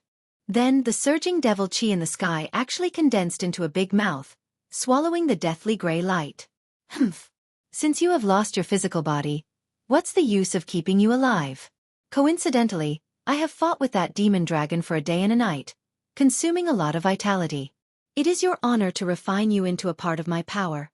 Then the surging devil chi in the sky actually condensed into a big mouth, swallowing the deathly gray light. Humph. Since you have lost your physical body, what's the use of keeping you alive? Coincidentally, I have fought with that demon dragon for a day and a night, consuming a lot of vitality. It is your honor to refine you into a part of my power.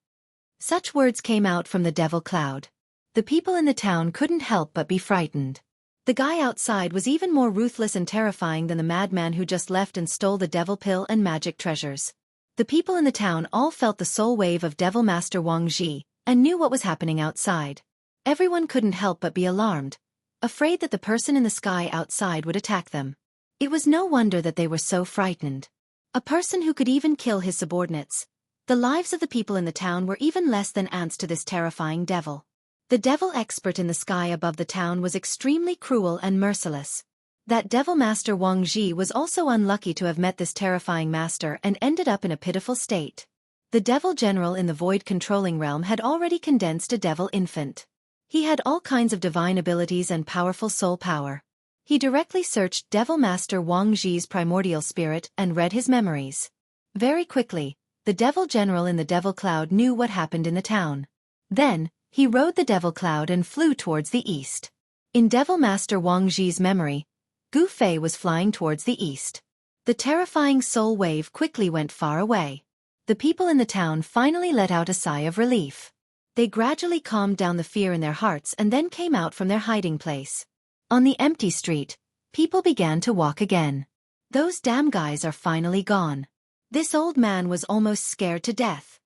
Such words came out from the Devil Cloud. The people in the town couldn't help but be frightened. The guy outside was even more ruthless and terrifying than the madman who just left and stole the devil pill and magic treasures. The people in the town all felt the soul wave of Devil Master Wang Ji, and knew what was happening outside. Everyone couldn't help but be alarmed, afraid that the person in the sky outside would attack them. It was no wonder that they were so frightened. A person who could even kill his subordinates. The lives of the people in the town were even less than ants to this terrifying devil. The devil expert in the sky above the town was extremely cruel and merciless. That Devil Master Wang Ji was also unlucky to have met this terrifying master and ended up in a pitiful state. The devil general in the void-controlling realm had already condensed a devil infant. He had all kinds of divine abilities and powerful soul power. He directly searched Devil Master Wang Ji's primordial spirit and read his memories. Very quickly, the devil general in the Devil Cloud knew what happened in the town. Then, he rode the Devil Cloud and flew towards the east. In Devil Master Wang Ji's memory, Gu Fei was flying towards the east. The terrifying soul wave quickly went far away. The people in the town finally let out a sigh of relief. They gradually calmed down the fear in their hearts and then came out from their hiding place. On the empty street, people began to walk again. Those damn guys are finally gone. This old man was almost scared to death.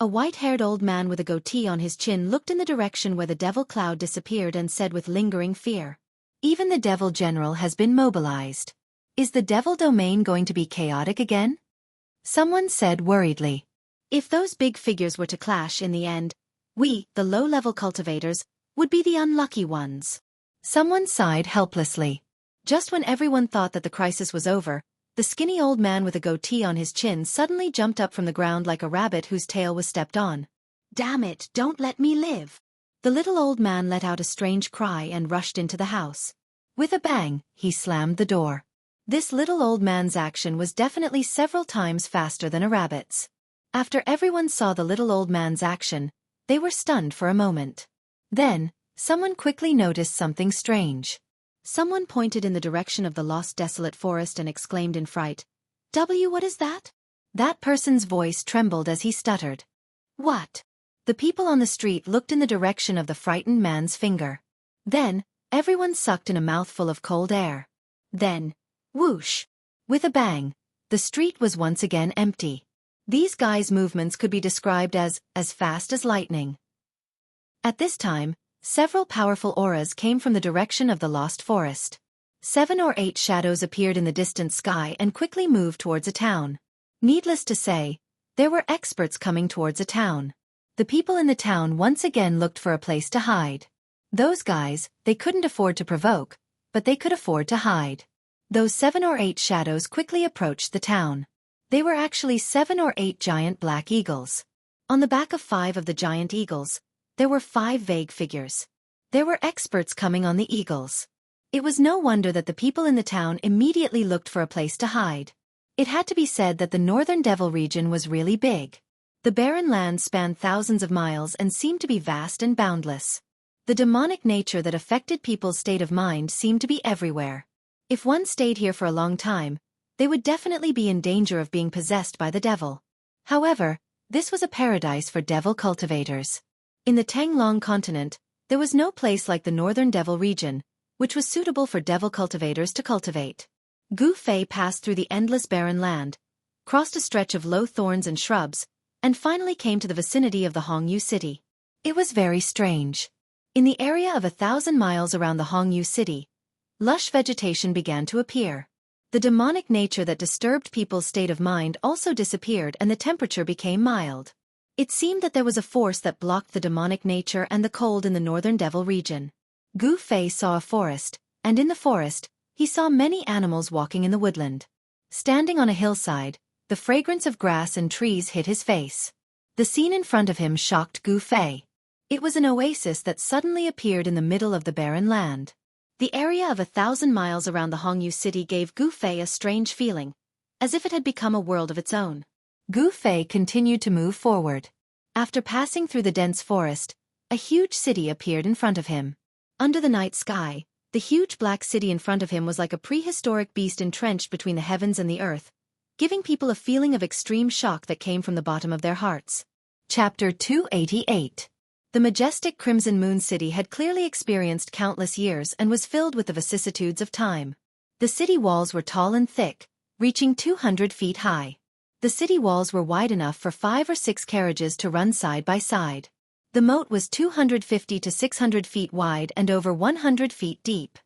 A white-haired old man with a goatee on his chin looked in the direction where the Devil Cloud disappeared and said with lingering fear, "Even the Devil General has been mobilized. Is the Devil Domain going to be chaotic again?" Someone said worriedly. If those big figures were to clash in the end, We, the low-level cultivators, would be the unlucky ones. Someone sighed helplessly. Just when everyone thought that the crisis was over, the skinny old man with a goatee on his chin suddenly jumped up from the ground like a rabbit whose tail was stepped on. "Damn it, don't let me live!" The little old man let out a strange cry and rushed into the house. With a bang, he slammed the door. This little old man's action was definitely several times faster than a rabbit's. After everyone saw the little old man's action, they were stunned for a moment. Then, someone quickly noticed something strange. Someone pointed in the direction of the lost desolate forest and exclaimed in fright, What is that?" That person's voice trembled as he stuttered. "What?" The people on the street looked in the direction of the frightened man's finger. Then, everyone sucked in a mouthful of cold air. Then, whoosh! With a bang, the street was once again empty. These guys' movements could be described as fast as lightning. At this time, several powerful auras came from the direction of the lost forest. 7 or 8 shadows appeared in the distant sky and quickly moved towards a town. Needless to say, there were experts coming towards a town. The people in the town once again looked for a place to hide. Those guys, they couldn't afford to provoke, but they could afford to hide. Those 7 or 8 shadows quickly approached the town. They were actually 7 or 8 giant black eagles. On the back of 5 of the giant eagles, there were 5 vague figures. There were experts coming on the eagles. It was no wonder that the people in the town immediately looked for a place to hide. It had to be said that the Northern Devil region was really big. The barren land spanned thousands of miles and seemed to be vast and boundless. The demonic nature that affected people's state of mind seemed to be everywhere. If one stayed here for a long time, they would definitely be in danger of being possessed by the devil. However, this was a paradise for devil cultivators. In the Tanglong continent, there was no place like the Northern Devil region, which was suitable for devil cultivators to cultivate. Gu Fei passed through the endless barren land, crossed a stretch of low thorns and shrubs, and finally came to the vicinity of the Hongyu city. It was very strange. In the area of 1,000 miles around the Hongyu city, lush vegetation began to appear. The demonic nature that disturbed people's state of mind also disappeared and the temperature became mild. It seemed that there was a force that blocked the demonic nature and the cold in the Northern Devil region. Gu Fei saw a forest, and in the forest, he saw many animals walking in the woodland. Standing on a hillside, the fragrance of grass and trees hit his face. The scene in front of him shocked Gu Fei. It was an oasis that suddenly appeared in the middle of the barren land. The area of 1,000 miles around the Hongyu city gave Gu Fei a strange feeling, as if it had become a world of its own. Gu Fei continued to move forward. After passing through the dense forest, a huge city appeared in front of him. Under the night sky, the huge black city in front of him was like a prehistoric beast entrenched between the heavens and the earth, giving people a feeling of extreme shock that came from the bottom of their hearts. Chapter 288. The majestic Crimson Moon City had clearly experienced countless years and was filled with the vicissitudes of time. The city walls were tall and thick, reaching 200 feet high. The city walls were wide enough for 5 or 6 carriages to run side by side. The moat was 250 to 600 feet wide and over 100 feet deep.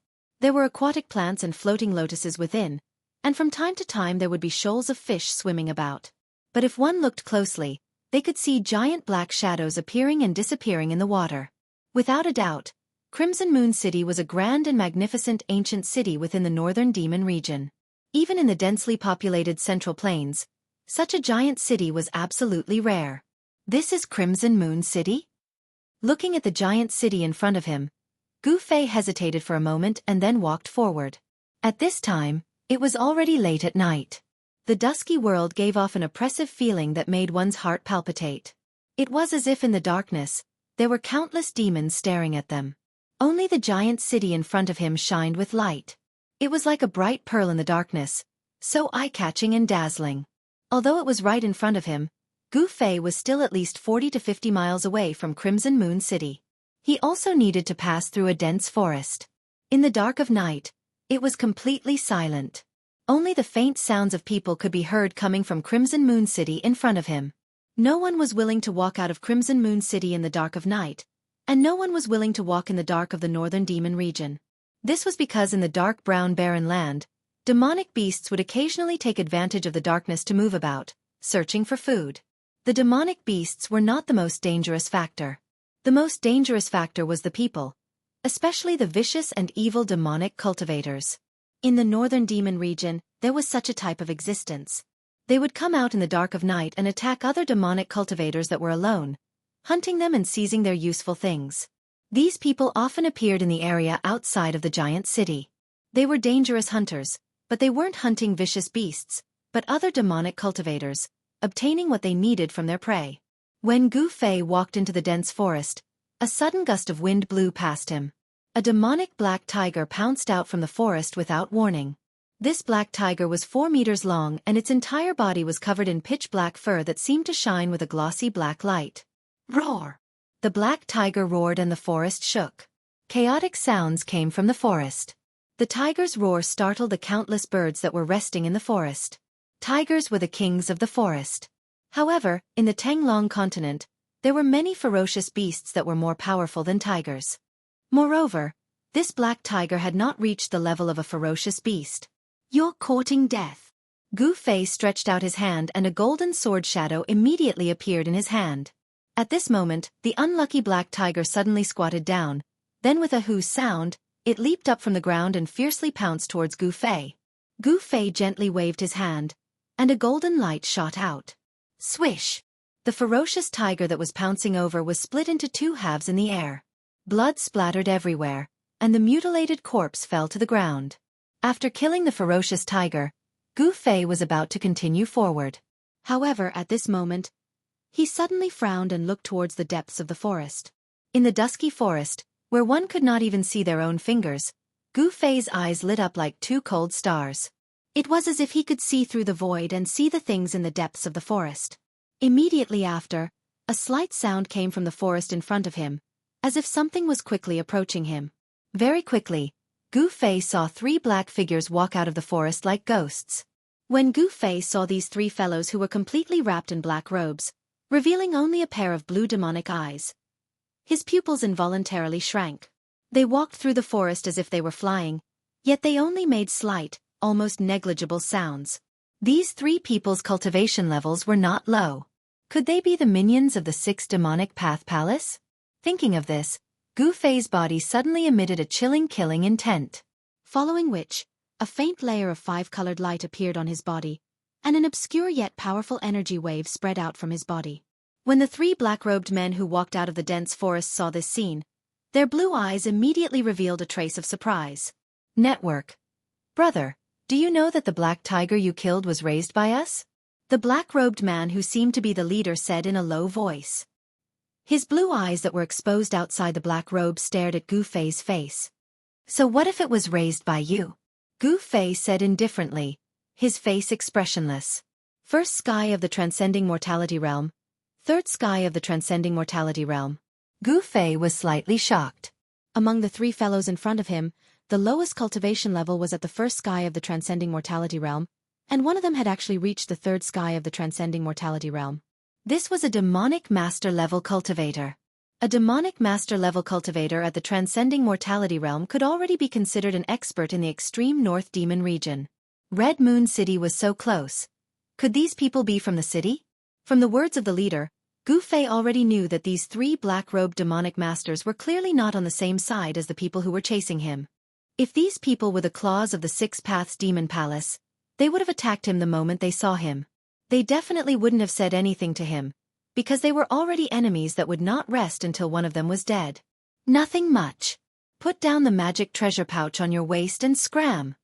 There were aquatic plants and floating lotuses within, and from time to time there would be shoals of fish swimming about. But if one looked closely, they could see giant black shadows appearing and disappearing in the water. Without a doubt, Crimson Moon City was a grand and magnificent ancient city within the Northern Demon region. Even in the densely populated Central Plains, such a giant city was absolutely rare. This is Crimson Moon City? Looking at the giant city in front of him, Gu Fei hesitated for a moment and then walked forward. At this time, it was already late at night. The dusky world gave off an oppressive feeling that made one's heart palpitate. It was as if in the darkness, there were countless demons staring at them. Only the giant city in front of him shined with light. It was like a bright pearl in the darkness, so eye-catching and dazzling. Although it was right in front of him, Gu Fei was still at least 40 to 50 miles away from Crimson Moon City. He also needed to pass through a dense forest. In the dark of night, it was completely silent. Only the faint sounds of people could be heard coming from Crimson Moon City in front of him. No one was willing to walk out of Crimson Moon City in the dark of night, and no one was willing to walk in the dark of the Northern Demon region. This was because in the dark brown barren land, demonic beasts would occasionally take advantage of the darkness to move about, searching for food. The demonic beasts were not the most dangerous factor. The most dangerous factor was the people, especially the vicious and evil demonic cultivators. In the northern demon region, there was such a type of existence. They would come out in the dark of night and attack other demonic cultivators that were alone, hunting them and seizing their useful things. These people often appeared in the area outside of the giant city. They were dangerous hunters, but they weren't hunting vicious beasts, but other demonic cultivators, obtaining what they needed from their prey. When Gu Fei walked into the dense forest, a sudden gust of wind blew past him. A demonic black tiger pounced out from the forest without warning. This black tiger was 4 meters long and its entire body was covered in pitch-black fur that seemed to shine with a glossy black light. Roar! The black tiger roared and the forest shook. Chaotic sounds came from the forest. The tiger's roar startled the countless birds that were resting in the forest. Tigers were the kings of the forest. However, in the Tanglong continent, there were many ferocious beasts that were more powerful than tigers. Moreover, this black tiger had not reached the level of a ferocious beast. "You're courting death." Gu Fei stretched out his hand and a golden sword shadow immediately appeared in his hand. At this moment, the unlucky black tiger suddenly squatted down, then with a hoo sound, it leaped up from the ground and fiercely pounced towards Gu Fei. Gu Fei gently waved his hand, and a golden light shot out. Swish! The ferocious tiger that was pouncing over was split into 2 halves in the air. Blood splattered everywhere, and the mutilated corpse fell to the ground. After killing the ferocious tiger, Gu Fei was about to continue forward. However, at this moment, he suddenly frowned and looked towards the depths of the forest. In the dusky forest, where one could not even see their own fingers, Gu Fei's eyes lit up like 2 cold stars. It was as if he could see through the void and see the things in the depths of the forest. Immediately after, a slight sound came from the forest in front of him, as if something was quickly approaching him. Very quickly, Gu Fei saw 3 black figures walk out of the forest like ghosts. When Gu Fei saw these 3 fellows who were completely wrapped in black robes, revealing only a pair of blue demonic eyes, his pupils involuntarily shrank. They walked through the forest as if they were flying, yet they only made slight, almost negligible sounds. These 3 people's cultivation levels were not low. Could they be the minions of the 6 demonic path palace? Thinking of this, Gu Fei's body suddenly emitted a chilling killing intent. Following which, a faint layer of 5-colored light appeared on his body, and an obscure yet powerful energy wave spread out from his body. When the 3 black-robed men who walked out of the dense forest saw this scene, their blue eyes immediately revealed a trace of surprise. Network. Brother, do you know that the black tiger you killed was raised by us? The black-robed man who seemed to be the leader said in a low voice. His blue eyes that were exposed outside the black robe stared at Gu Fei's face. So what if it was raised by you? Gu Fei said indifferently, his face expressionless. First sky of the transcending mortality realm. Third sky of the transcending mortality realm. Gu Fei was slightly shocked. Among the 3 fellows in front of him, the lowest cultivation level was at the first sky of the transcending mortality realm, and one of them had actually reached the 3rd sky of the transcending mortality realm. This was a demonic master-level cultivator. A demonic master-level cultivator at the transcending mortality realm could already be considered an expert in the extreme north demon region. Red Moon City was so close. Could these people be from the city? From the words of the leader, Gu Fei already knew that these 3 black-robed demonic masters were clearly not on the same side as the people who were chasing him. If these people were the claws of the 6 Paths Demon Palace, they would have attacked him the moment they saw him. They definitely wouldn't have said anything to him, because they were already enemies that would not rest until one of them was dead. Nothing much. Put down the magic treasure pouch on your waist and scram.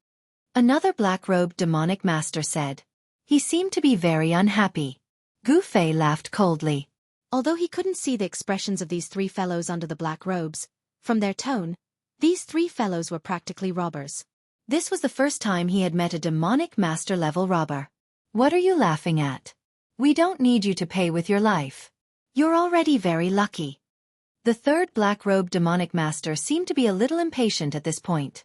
Another black-robed demonic master said. He seemed to be very unhappy. Gu Fei laughed coldly. Although he couldn't see the expressions of these 3 fellows under the black robes, from their tone, these 3 fellows were practically robbers. This was the first time he had met a demonic master-level robber. What are you laughing at? We don't need you to pay with your life. You're already very lucky. The 3rd black-robed demonic master seemed to be a little impatient at this point.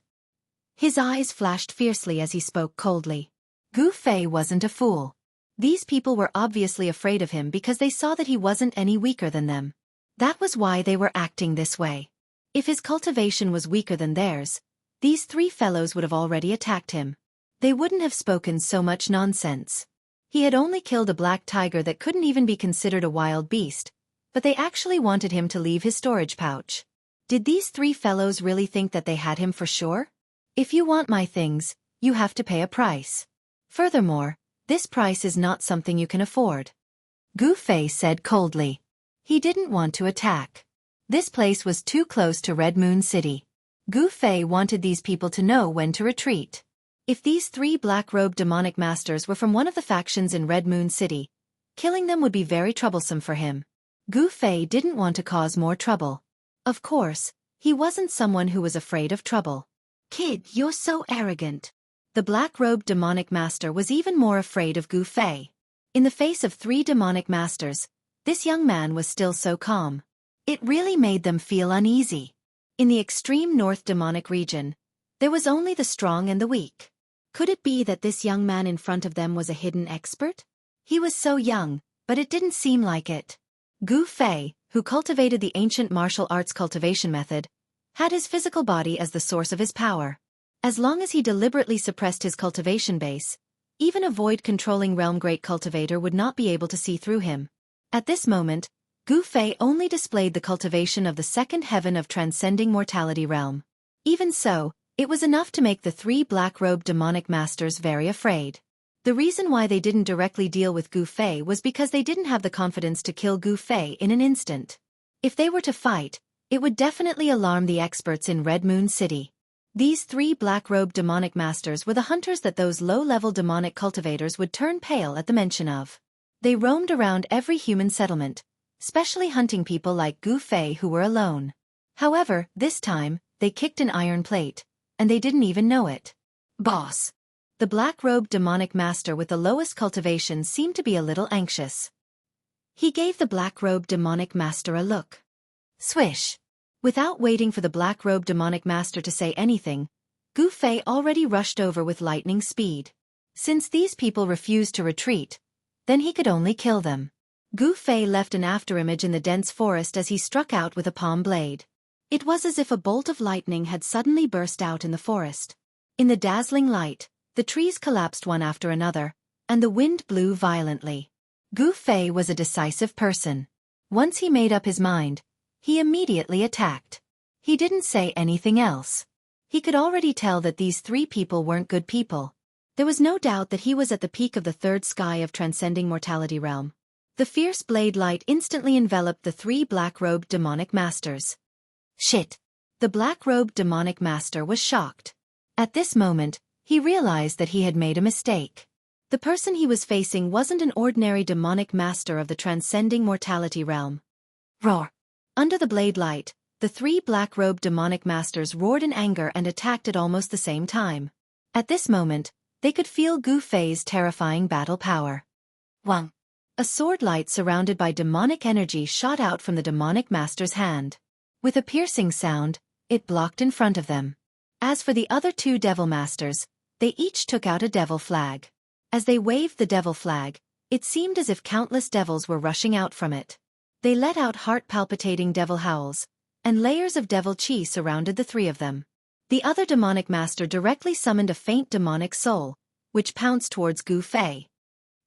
His eyes flashed fiercely as he spoke coldly. Gu Fei wasn't a fool. These people were obviously afraid of him because they saw that he wasn't any weaker than them. That was why they were acting this way. If his cultivation was weaker than theirs, these 3 fellows would have already attacked him. They wouldn't have spoken so much nonsense. He had only killed a black tiger that couldn't even be considered a wild beast, but they actually wanted him to leave his storage pouch. Did these three fellows really think that they had him for sure? If you want my things, you have to pay a price. Furthermore, this price is not something you can afford. Gu Fei said coldly. He didn't want to attack. This place was too close to Red Moon City. Gu Fei wanted these people to know when to retreat. If these three black-robed demonic masters were from one of the factions in Red Moon City, killing them would be very troublesome for him. Gu Fei didn't want to cause more trouble. Of course, he wasn't someone who was afraid of trouble. Kid, you're so arrogant. The black-robed demonic master was even more afraid of Gu Fei. In the face of three demonic masters, this young man was still so calm. It really made them feel uneasy. In the extreme north demonic region, there was only the strong and the weak. Could it be that this young man in front of them was a hidden expert? He was so young, but it didn't seem like it. Gu Fei, who cultivated the ancient martial arts cultivation method, had his physical body as the source of his power. As long as he deliberately suppressed his cultivation base, even a void-controlling realm great cultivator would not be able to see through him. At this moment, Gu Fei only displayed the cultivation of the second heaven of transcending mortality realm. Even so, it was enough to make the three black-robed demonic masters very afraid. The reason why they didn't directly deal with Gu Fei was because they didn't have the confidence to kill Gu Fei in an instant. If they were to fight, it would definitely alarm the experts in Red Moon City. These three black-robed demonic masters were the hunters that those low-level demonic cultivators would turn pale at the mention of. They roamed around every human settlement, especially hunting people like Gu Fei who were alone. However, this time, they kicked an iron plate, and they didn't even know it. Boss! The black-robed demonic master with the lowest cultivation seemed to be a little anxious. He gave the black-robed demonic master a look. Swish! Without waiting for the black-robed demonic master to say anything, Gu Fei already rushed over with lightning speed. Since these people refused to retreat, then he could only kill them. Gu Fei left an afterimage in the dense forest as he struck out with a palm blade. It was as if a bolt of lightning had suddenly burst out in the forest. In the dazzling light, the trees collapsed one after another, and the wind blew violently. Gu Fei was a decisive person. Once he made up his mind, he immediately attacked. He didn't say anything else. He could already tell that these three people weren't good people. There was no doubt that he was at the peak of the third sky of transcending mortality realm. The fierce blade light instantly enveloped the three black-robed demonic masters. Shit! The black-robed demonic master was shocked. At this moment, he realized that he had made a mistake. The person he was facing wasn't an ordinary demonic master of the transcending mortality realm. Roar! Under the blade light, the three black-robed demonic masters roared in anger and attacked at almost the same time. At this moment, they could feel Gu Fei's terrifying battle power. Wang! A sword light surrounded by demonic energy shot out from the demonic master's hand. With a piercing sound, it blocked in front of them. As for the other two devil masters, they each took out a devil flag. As they waved the devil flag, it seemed as if countless devils were rushing out from it. They let out heart-palpitating devil howls, and layers of devil chi surrounded the three of them. The other demonic master directly summoned a faint demonic soul, which pounced towards Gu Fei.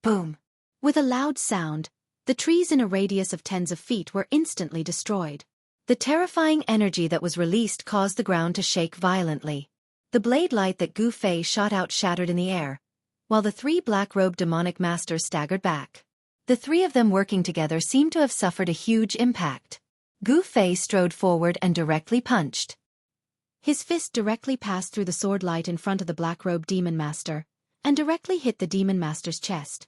Boom! With a loud sound, the trees in a radius of tens of feet were instantly destroyed. The terrifying energy that was released caused the ground to shake violently. The blade light that Gu Fei shot out shattered in the air, while the three black-robed demonic masters staggered back. The three of them working together seemed to have suffered a huge impact. Gu Fei strode forward and directly punched. His fist directly passed through the sword light in front of the black-robed demon master, and directly hit the demon master's chest.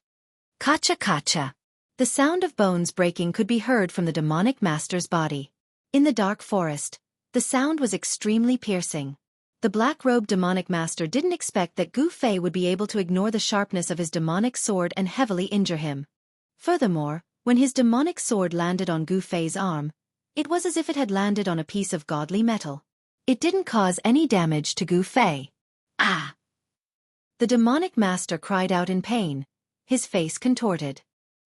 Kacha-kacha! The sound of bones breaking could be heard from the demonic master's body. In the dark forest, the sound was extremely piercing. The black-robed demonic master didn't expect that Gu Fei would be able to ignore the sharpness of his demonic sword and heavily injure him. Furthermore, when his demonic sword landed on Gu Fei's arm, it was as if it had landed on a piece of godly metal. It didn't cause any damage to Gu Fei. Ah! The demonic master cried out in pain, his face contorted.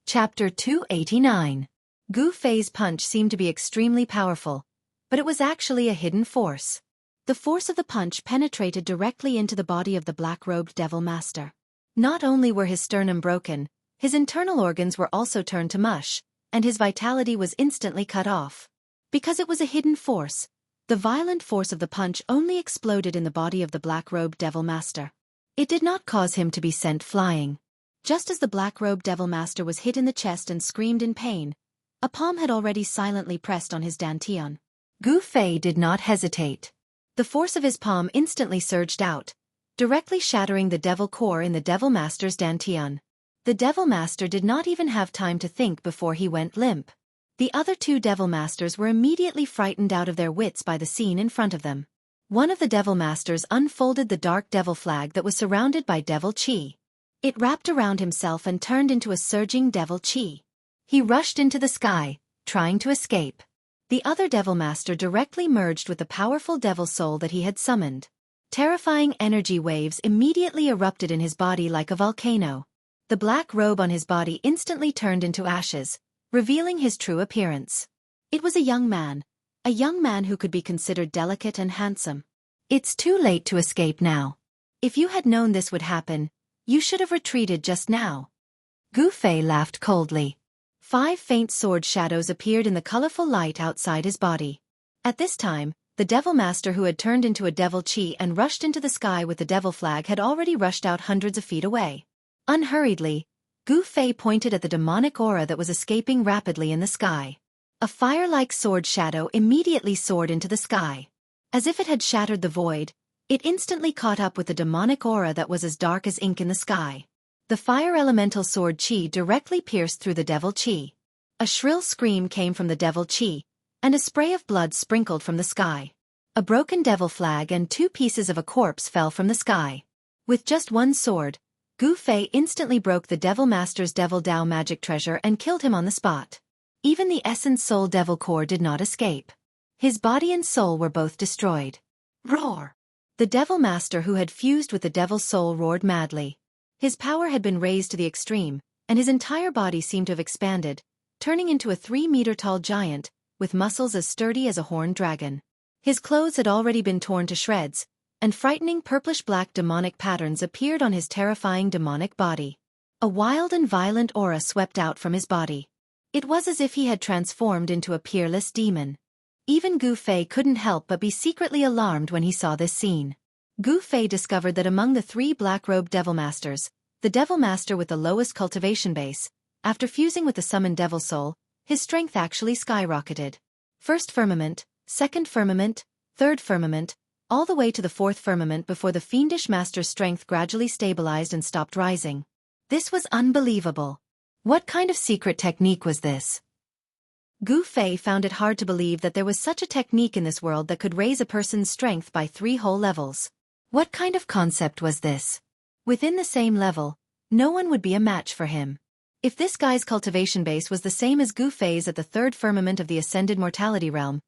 Chapter 289. Gu Fei's punch seemed to be extremely powerful, but it was actually a hidden force. The force of the punch penetrated directly into the body of the black-robed devil master. Not only were his sternum broken, his internal organs were also turned to mush, and his vitality was instantly cut off. Because it was a hidden force, the violent force of the punch only exploded in the body of the black-robed Devil Master. It did not cause him to be sent flying. Just as the black-robed Devil Master was hit in the chest and screamed in pain, a palm had already silently pressed on his dantian. Gu Fei did not hesitate. The force of his palm instantly surged out, directly shattering the devil core in the Devil Master's dantian. The Devil Master did not even have time to think before he went limp. The other two Devil Masters were immediately frightened out of their wits by the scene in front of them. One of the Devil Masters unfolded the dark devil flag that was surrounded by devil chi. It wrapped around himself and turned into a surging devil chi. He rushed into the sky, trying to escape. The other Devil Master directly merged with the powerful devil soul that he had summoned. Terrifying energy waves immediately erupted in his body like a volcano. The black robe on his body instantly turned into ashes, revealing his true appearance. It was a young man who could be considered delicate and handsome. It's too late to escape now. If you had known this would happen, you should have retreated just now. Gu Fei laughed coldly. 5 faint sword shadows appeared in the colorful light outside his body. At this time, the Devil Master who had turned into a devil chi and rushed into the sky with the devil flag had already rushed out hundreds of feet away. Unhurriedly, Gu Fei pointed at the demonic aura that was escaping rapidly in the sky. A fire-like sword shadow immediately soared into the sky. As if it had shattered the void, it instantly caught up with the demonic aura that was as dark as ink in the sky. The fire elemental sword chi directly pierced through the devil chi. A shrill scream came from the devil chi, and a spray of blood sprinkled from the sky. A broken devil flag and 2 pieces of a corpse fell from the sky. With just one sword, Gu Fei instantly broke the Devil Master's Devil Dao magic treasure and killed him on the spot. Even the Essence Soul Devil Core did not escape. His body and soul were both destroyed. Roar! The Devil Master who had fused with the Devil Soul roared madly. His power had been raised to the extreme, and his entire body seemed to have expanded, turning into a 3-meter-tall giant, with muscles as sturdy as a horned dragon. His clothes had already been torn to shreds, and frightening purplish-black demonic patterns appeared on his terrifying demonic body. A wild and violent aura swept out from his body. It was as if he had transformed into a peerless demon. Even Gu Fei couldn't help but be secretly alarmed when he saw this scene. Gu Fei discovered that among the 3 black-robed Devil Masters, the Devil Master with the lowest cultivation base, after fusing with the summoned Devil Soul, his strength actually skyrocketed. First firmament, second firmament, third firmament, all the way to the 4th firmament before the fiendish master's strength gradually stabilized and stopped rising. This was unbelievable. What kind of secret technique was this? Gu Fei found it hard to believe that there was such a technique in this world that could raise a person's strength by 3 whole levels. What kind of concept was this? Within the same level, no one would be a match for him. If this guy's cultivation base was the same as Gu Fei's at the 3rd firmament of the Ascended Mortality Realm,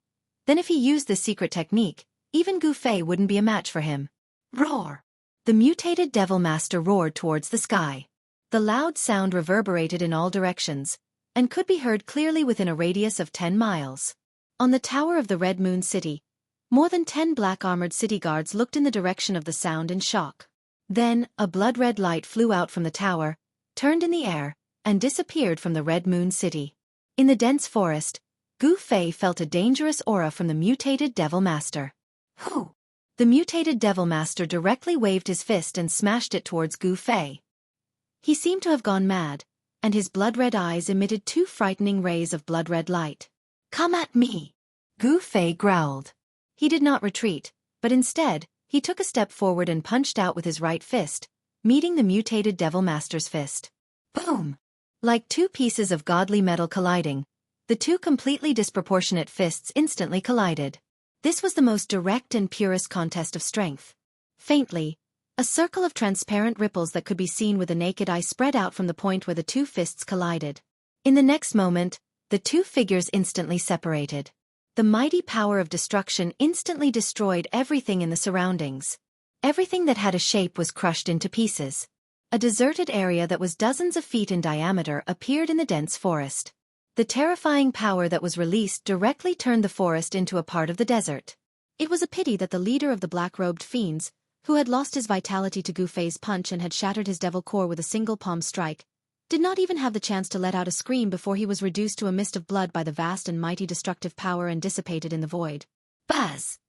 then if he used this secret technique, even Gu Fei wouldn't be a match for him. Roar! The mutated Devil Master roared towards the sky. The loud sound reverberated in all directions, and could be heard clearly within a radius of 10 miles. On the tower of the Red Moon City, more than 10 black-armored city guards looked in the direction of the sound in shock. Then, a blood-red light flew out from the tower, turned in the air, and disappeared from the Red Moon City. In the dense forest, Gu Fei felt a dangerous aura from the mutated Devil Master. Who? The mutated Devil Master directly waved his fist and smashed it towards Gu Fei. He seemed to have gone mad, and his blood-red eyes emitted 2 frightening rays of blood-red light. Come at me! Gu Fei growled. He did not retreat, but instead, he took a step forward and punched out with his right fist, meeting the mutated Devil Master's fist. Boom! Like 2 pieces of godly metal colliding, the 2 completely disproportionate fists instantly collided. This was the most direct and purest contest of strength. Faintly, a circle of transparent ripples that could be seen with the naked eye spread out from the point where the 2 fists collided. In the next moment, the 2 figures instantly separated. The mighty power of destruction instantly destroyed everything in the surroundings. Everything that had a shape was crushed into pieces. A deserted area that was dozens of feet in diameter appeared in the dense forest. The terrifying power that was released directly turned the forest into a part of the desert. It was a pity that the leader of the black-robed fiends, who had lost his vitality to Gu Fei's punch and had shattered his devil core with a single palm strike, did not even have the chance to let out a scream before he was reduced to a mist of blood by the vast and mighty destructive power and dissipated in the void. Buzz!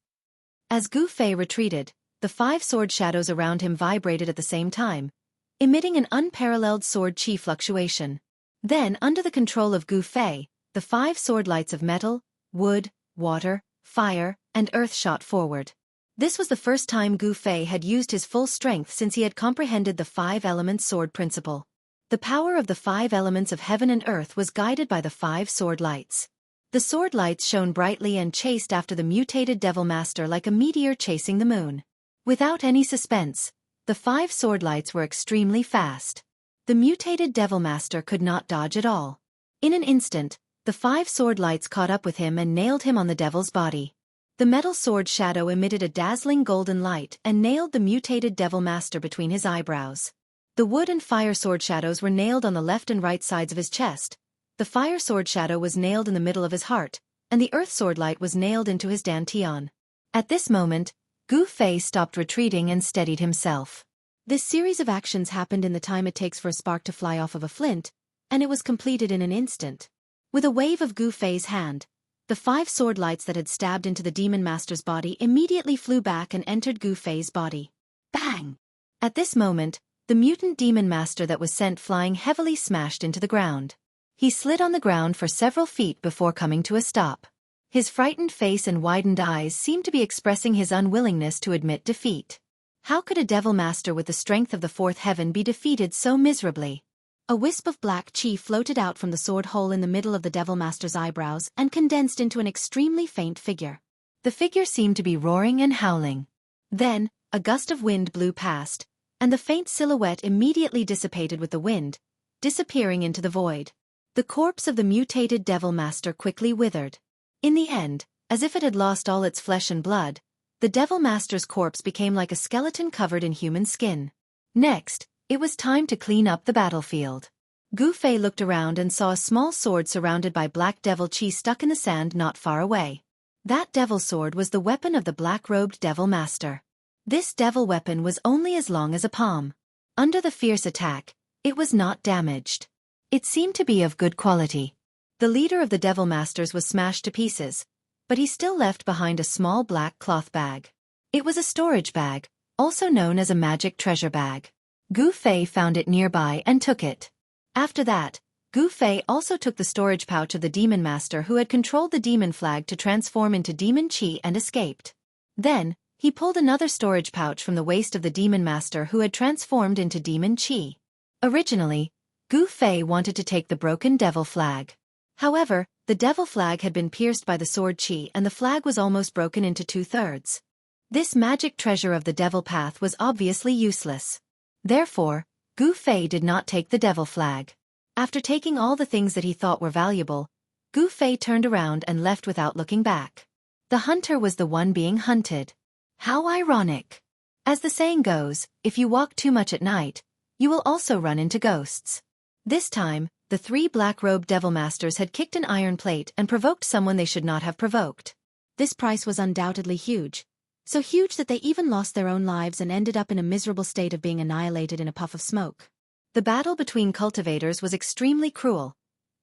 As Gu Fei retreated, the 5 sword shadows around him vibrated at the same time, emitting an unparalleled sword chi fluctuation. Then, under the control of Gu Fei, the 5 sword lights of metal, wood, water, fire, and earth shot forward. This was the first time Gu Fei had used his full strength since he had comprehended the 5-element sword principle. The power of the 5 elements of heaven and earth was guided by the 5 sword lights. The sword lights shone brightly and chased after the mutated Devil Master like a meteor chasing the moon. Without any suspense, the 5 sword lights were extremely fast. The mutated Devil Master could not dodge at all. In an instant, the 5 sword lights caught up with him and nailed him on the devil's body. The metal sword shadow emitted a dazzling golden light and nailed the mutated Devil Master between his eyebrows. The wood and fire sword shadows were nailed on the left and right sides of his chest. The fire sword shadow was nailed in the middle of his heart, and the earth sword light was nailed into his dantian. At this moment, Gu Fei stopped retreating and steadied himself. This series of actions happened in the time it takes for a spark to fly off of a flint, and it was completed in an instant. With a wave of Gu Fei's hand, the 5 sword lights that had stabbed into the Demon Master's body immediately flew back and entered Gu Fei's body. Bang! At this moment, the mutant Demon Master that was sent flying heavily smashed into the ground. He slid on the ground for several feet before coming to a stop. His frightened face and widened eyes seemed to be expressing his unwillingness to admit defeat. How could a Devil Master with the strength of the 4th heaven be defeated so miserably? A wisp of black chi floated out from the sword hole in the middle of the Devil Master's eyebrows and condensed into an extremely faint figure. The figure seemed to be roaring and howling. Then, a gust of wind blew past, and the faint silhouette immediately dissipated with the wind, disappearing into the void. The corpse of the mutated Devil Master quickly withered. In the end, as if it had lost all its flesh and blood, the Devil Master's corpse became like a skeleton covered in human skin. Next, it was time to clean up the battlefield. Gu Fei looked around and saw a small sword surrounded by black devil chi stuck in the sand not far away. That devil sword was the weapon of the black-robed Devil Master. This devil weapon was only as long as a palm. Under the fierce attack, it was not damaged. It seemed to be of good quality. The leader of the Devil Masters was smashed to pieces, but he still left behind a small black cloth bag. It was a storage bag, also known as a magic treasure bag. Gu Fei found it nearby and took it. After that, Gu Fei also took the storage pouch of the Demon Master who had controlled the demon flag to transform into demon chi and escaped. Then, he pulled another storage pouch from the waist of the Demon Master who had transformed into demon chi. Originally, Gu Fei wanted to take the broken devil flag. However, the devil flag had been pierced by the sword chi and the flag was almost broken into 2/3. This magic treasure of the devil path was obviously useless. Therefore, Gu Fei did not take the devil flag. After taking all the things that he thought were valuable, Gu Fei turned around and left without looking back. The hunter was the one being hunted. How ironic. As the saying goes, if you walk too much at night, you will also run into ghosts. This time, the 3 black-robed Devil Masters had kicked an iron plate and provoked someone they should not have provoked. This price was undoubtedly huge, so huge that they even lost their own lives and ended up in a miserable state of being annihilated in a puff of smoke. The battle between cultivators was extremely cruel,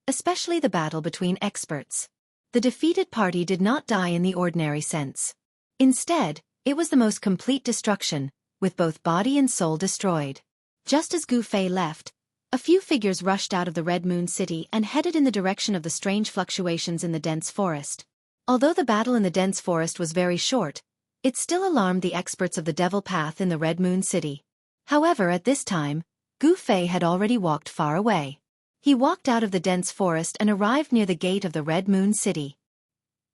especially the battle between experts. The defeated party did not die in the ordinary sense. Instead, it was the most complete destruction, with both body and soul destroyed. Just as Gu Fei left, a few figures rushed out of the Red Moon City and headed in the direction of the strange fluctuations in the dense forest. Although the battle in the dense forest was very short, it still alarmed the experts of the Devil Path in the Red Moon City. However, at this time, Gu Fei had already walked far away. He walked out of the dense forest and arrived near the gate of the Red Moon City.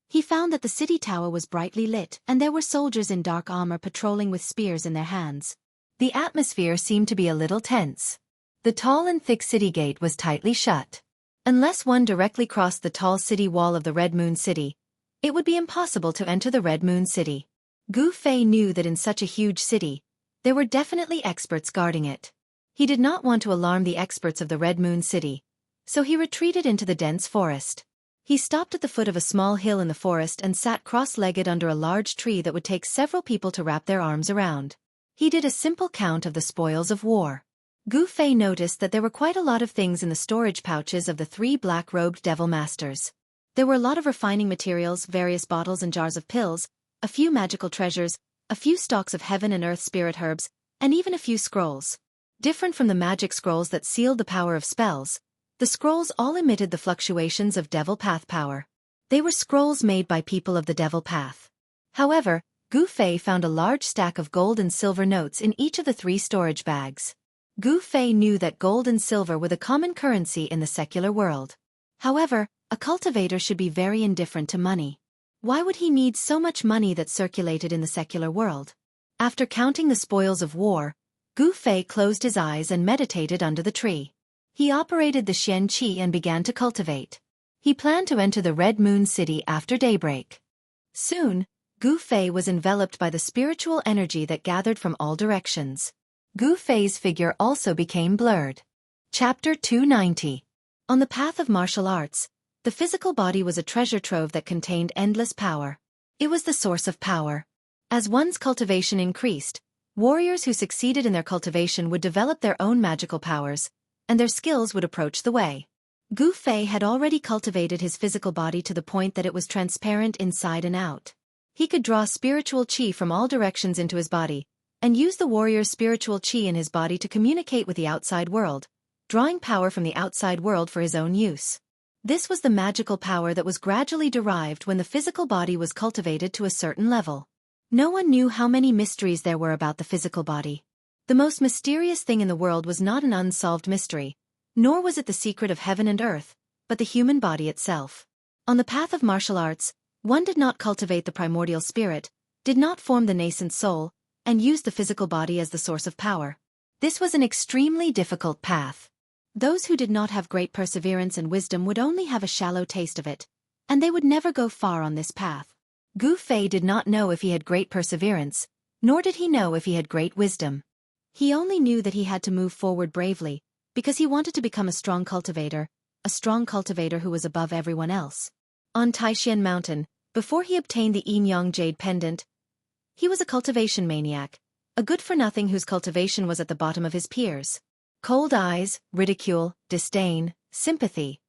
He found that the city tower was brightly lit and there were soldiers in dark armor patrolling with spears in their hands. The atmosphere seemed to be a little tense. The tall and thick city gate was tightly shut. Unless one directly crossed the tall city wall of the Red Moon City, it would be impossible to enter the Red Moon City. Gu Fei knew that in such a huge city, there were definitely experts guarding it. He did not want to alarm the experts of the Red Moon City, so he retreated into the dense forest. He stopped at the foot of a small hill in the forest and sat cross-legged under a large tree that would take several people to wrap their arms around. He did a simple count of the spoils of war. Gu Fei noticed that there were quite a lot of things in the storage pouches of the 3 black-robed devil masters. There were a lot of refining materials, various bottles and jars of pills, a few magical treasures, a few stalks of heaven and earth spirit herbs, and even a few scrolls. Different from the magic scrolls that sealed the power of spells, the scrolls all emitted the fluctuations of devil path power. They were scrolls made by people of the devil path. However, Gu Fei found a large stack of gold and silver notes in each of the 3 storage bags. Gu Fei knew that gold and silver were the common currency in the secular world. However, a cultivator should be very indifferent to money. Why would he need so much money that circulated in the secular world? After counting the spoils of war, Gu Fei closed his eyes and meditated under the tree. He operated the Xian Qi and began to cultivate. He planned to enter the Red Moon City after daybreak. Soon, Gu Fei was enveloped by the spiritual energy that gathered from all directions. Gu Fei's figure also became blurred. Chapter 290. On the path of martial arts, the physical body was a treasure trove that contained endless power. It was the source of power. As one's cultivation increased, warriors who succeeded in their cultivation would develop their own magical powers, and their skills would approach the way. Gu Fei had already cultivated his physical body to the point that it was transparent inside and out. He could draw spiritual qi from all directions into his body, and use the warrior's spiritual qi in his body to communicate with the outside world, drawing power from the outside world for his own use. This was the magical power that was gradually derived when the physical body was cultivated to a certain level. No one knew how many mysteries there were about the physical body. The most mysterious thing in the world was not an unsolved mystery, nor was it the secret of heaven and earth, but the human body itself. On the path of martial arts, one did not cultivate the primordial spirit, did not form the nascent soul, and used the physical body as the source of power. This was an extremely difficult path. Those who did not have great perseverance and wisdom would only have a shallow taste of it, and they would never go far on this path. Gu Fei did not know if he had great perseverance, nor did he know if he had great wisdom. He only knew that he had to move forward bravely, because he wanted to become a strong cultivator who was above everyone else. On Taishan Mountain, before he obtained the Yin Yang Jade Pendant, he was a cultivation maniac, a good-for-nothing whose cultivation was at the bottom of his peers. Cold eyes, ridicule, disdain, sympathy.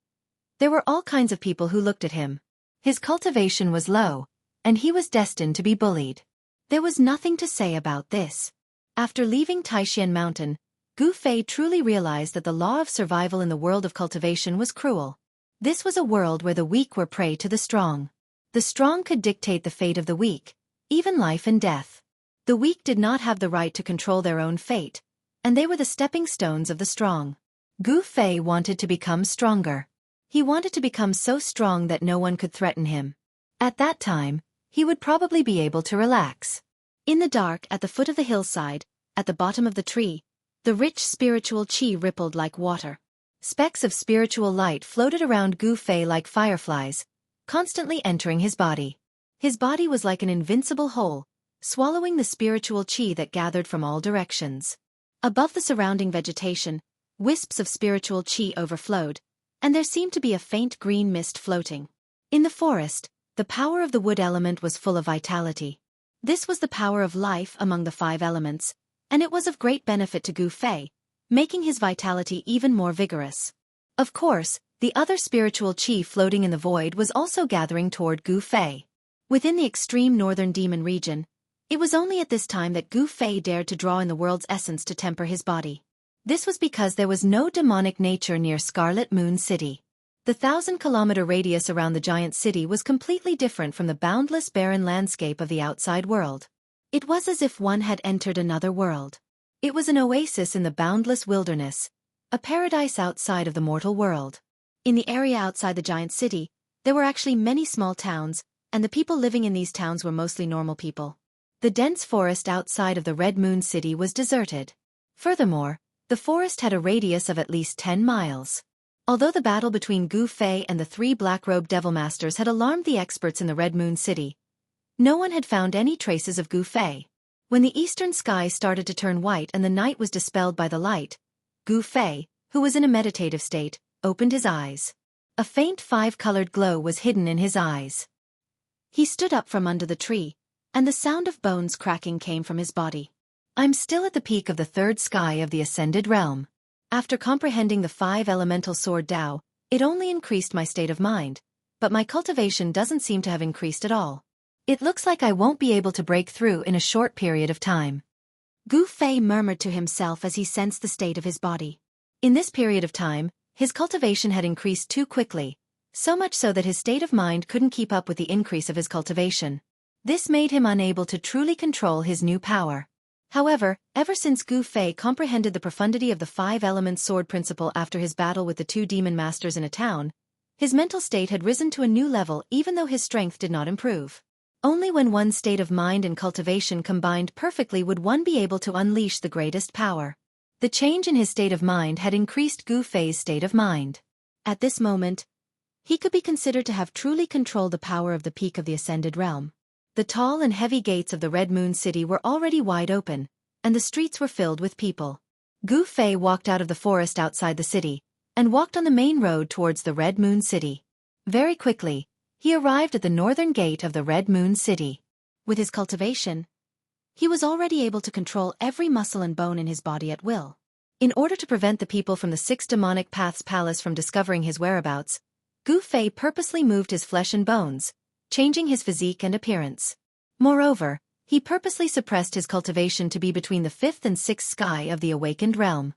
There were all kinds of people who looked at him. His cultivation was low, and he was destined to be bullied. There was nothing to say about this. After leaving Taishan Mountain, Gu Fei truly realized that the law of survival in the world of cultivation was cruel. This was a world where the weak were prey to the strong. The strong could dictate the fate of the weak, even life and death. The weak did not have the right to control their own fate, and they were the stepping stones of the strong. Gu Fei wanted to become stronger. He wanted to become so strong that no one could threaten him. At that time, he would probably be able to relax. In the dark at the foot of the hillside, at the bottom of the tree, the rich spiritual qi rippled like water. Specks of spiritual light floated around Gu Fei like fireflies, constantly entering his body. His body was like an invincible hole, swallowing the spiritual qi that gathered from all directions. Above the surrounding vegetation, wisps of spiritual qi overflowed, and there seemed to be a faint green mist floating. In the forest, the power of the wood element was full of vitality. This was the power of life among the 5 elements, and it was of great benefit to Gu Fei, making his vitality even more vigorous. Of course, the other spiritual qi floating in the void was also gathering toward Gu Fei. Within the extreme northern demon region, it was only at this time that Gu Fei dared to draw in the world's essence to temper his body. This was because there was no demonic nature near Scarlet Moon City. The 1,000-kilometer radius around the giant city was completely different from the boundless barren landscape of the outside world. It was as if one had entered another world. It was an oasis in the boundless wilderness, a paradise outside of the mortal world. In the area outside the giant city, there were actually many small towns, and the people living in these towns were mostly normal people. The dense forest outside of the Red Moon City was deserted. Furthermore, the forest had a radius of at least 10 miles. Although the battle between Gu Fei and the 3 black-robed devil masters had alarmed the experts in the Red Moon City, no one had found any traces of Gu Fei. When the eastern sky started to turn white and the night was dispelled by the light, Gu Fei, who was in a meditative state, opened his eyes. A faint 5-colored glow was hidden in his eyes. He stood up from under the tree, and the sound of bones cracking came from his body. I'm still at the peak of the third sky of the ascended realm. After comprehending the 5 elemental sword Tao, it only increased my state of mind, but my cultivation doesn't seem to have increased at all. It looks like I won't be able to break through in a short period of time. Gu Fei murmured to himself as he sensed the state of his body. In this period of time, his cultivation had increased too quickly, so much so that his state of mind couldn't keep up with the increase of his cultivation. This made him unable to truly control his new power. However, ever since Gu Fei comprehended the profundity of the 5 elements sword principle after his battle with the 2 demon masters in a town, his mental state had risen to a new level even though his strength did not improve. Only when one's state of mind and cultivation combined perfectly would one be able to unleash the greatest power. The change in his state of mind had increased Gu Fei's state of mind. At this moment, he could be considered to have truly controlled the power of the peak of the ascended realm. The tall and heavy gates of the Red Moon City were already wide open, and the streets were filled with people. Gu Fei walked out of the forest outside the city, and walked on the main road towards the Red Moon City. Very quickly, he arrived at the northern gate of the Red Moon City. With his cultivation, he was already able to control every muscle and bone in his body at will. In order to prevent the people from the 6 demonic paths palace from discovering his whereabouts, Gu Fei purposely moved his flesh and bones, changing his physique and appearance. Moreover, he purposely suppressed his cultivation to be between the 5th and 6th sky of the awakened realm.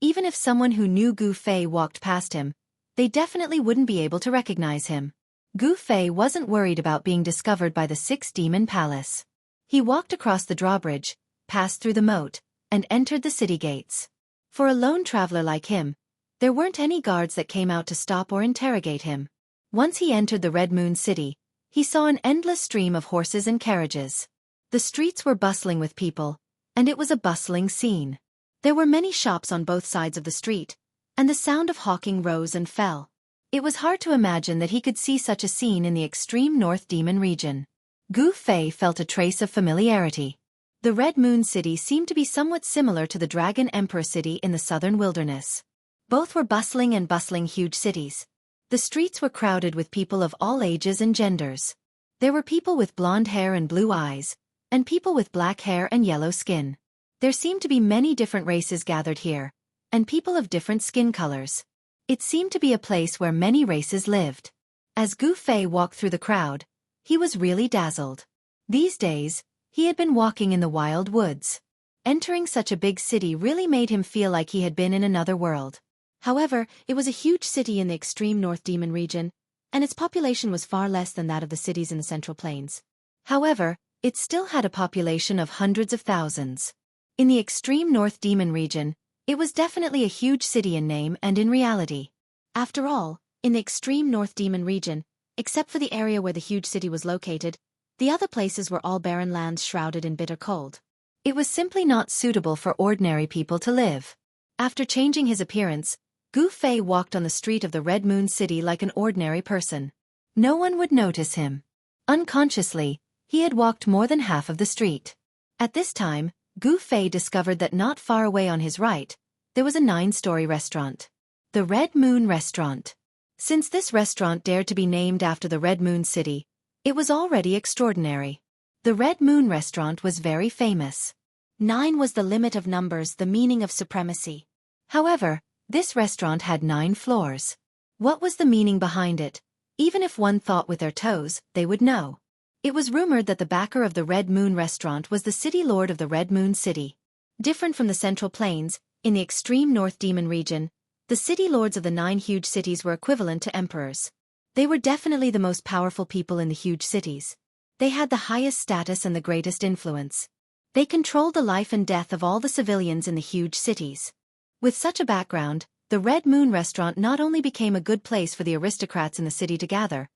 Even if someone who knew Gu Fei walked past him, they definitely wouldn't be able to recognize him. Gu Fei wasn't worried about being discovered by the 6 demon palace. He walked across the drawbridge, passed through the moat, and entered the city gates. For a lone traveler like him, there weren't any guards that came out to stop or interrogate him. Once he entered the Red Moon City, he saw an endless stream of horses and carriages. The streets were bustling with people, and it was a bustling scene. There were many shops on both sides of the street, and the sound of hawking rose and fell. It was hard to imagine that he could see such a scene in the extreme North Demon region. Gu Fei felt a trace of familiarity. The Red Moon City seemed to be somewhat similar to the Dragon Emperor City in the southern wilderness. Both were bustling huge cities. The streets were crowded with people of all ages and genders. There were people with blonde hair and blue eyes, and people with black hair and yellow skin. There seemed to be many different races gathered here, and people of different skin colors. It seemed to be a place where many races lived. As Gu Fei walked through the crowd, he was really dazzled. These days, he had been walking in the wild woods. Entering such a big city really made him feel like he had been in another world. However, it was a huge city in the extreme North Demon region, and its population was far less than that of the cities in the Central Plains. However, it still had a population of hundreds of thousands. In the extreme North Demon region, it was definitely a huge city in name and in reality. After all, in the extreme North Demon region, except for the area where the huge city was located, the other places were all barren lands shrouded in bitter cold. It was simply not suitable for ordinary people to live. After changing his appearance, Gu Fei walked on the street of the Red Moon City like an ordinary person. No one would notice him. Unconsciously, he had walked more than half of the street. At this time, Gu Fei discovered that not far away on his right, there was a 9-story restaurant. The Red Moon Restaurant. Since this restaurant dared to be named after the Red Moon City, it was already extraordinary. The Red Moon Restaurant was very famous. 9 was the limit of numbers, the meaning of supremacy. However, this restaurant had 9 floors. What was the meaning behind it? Even if one thought with their toes, they would know. It was rumored that the backer of the Red Moon Restaurant was the city lord of the Red Moon City. Different from the Central Plains, in the extreme North Demon region, the city lords of the 9 huge cities were equivalent to emperors. They were definitely the most powerful people in the huge cities. They had the highest status and the greatest influence. They controlled the life and death of all the civilians in the huge cities. With such a background, the Red Moon Restaurant not only became a good place for the aristocrats in the city to gather,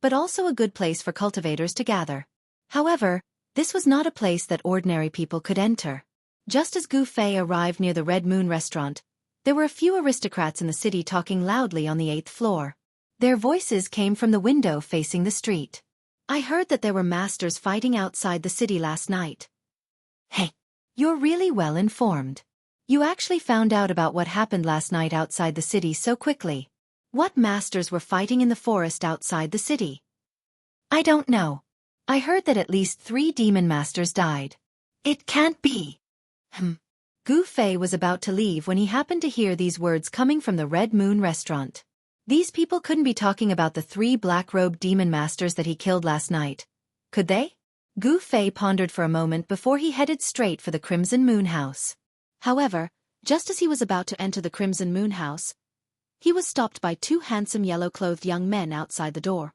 but also a good place for cultivators to gather. However, this was not a place that ordinary people could enter. Just as Gu Fei arrived near the Red Moon Restaurant, there were a few aristocrats in the city talking loudly on the 8th floor. Their voices came from the window facing the street. I heard that there were masters fighting outside the city last night. Hey, you're really well informed. You actually found out about what happened last night outside the city so quickly. What masters were fighting in the forest outside the city? I don't know. I heard that at least 3 demon masters died. It can't be. Gu Fei was about to leave when he happened to hear these words coming from the Red Moon restaurant. These people couldn't be talking about the 3 black-robed demon masters that he killed last night, could they? Gu Fei pondered for a moment before he headed straight for the Crimson Moon House. However, just as he was about to enter the Crimson Moon House, he was stopped by 2 handsome yellow-clothed young men outside the door.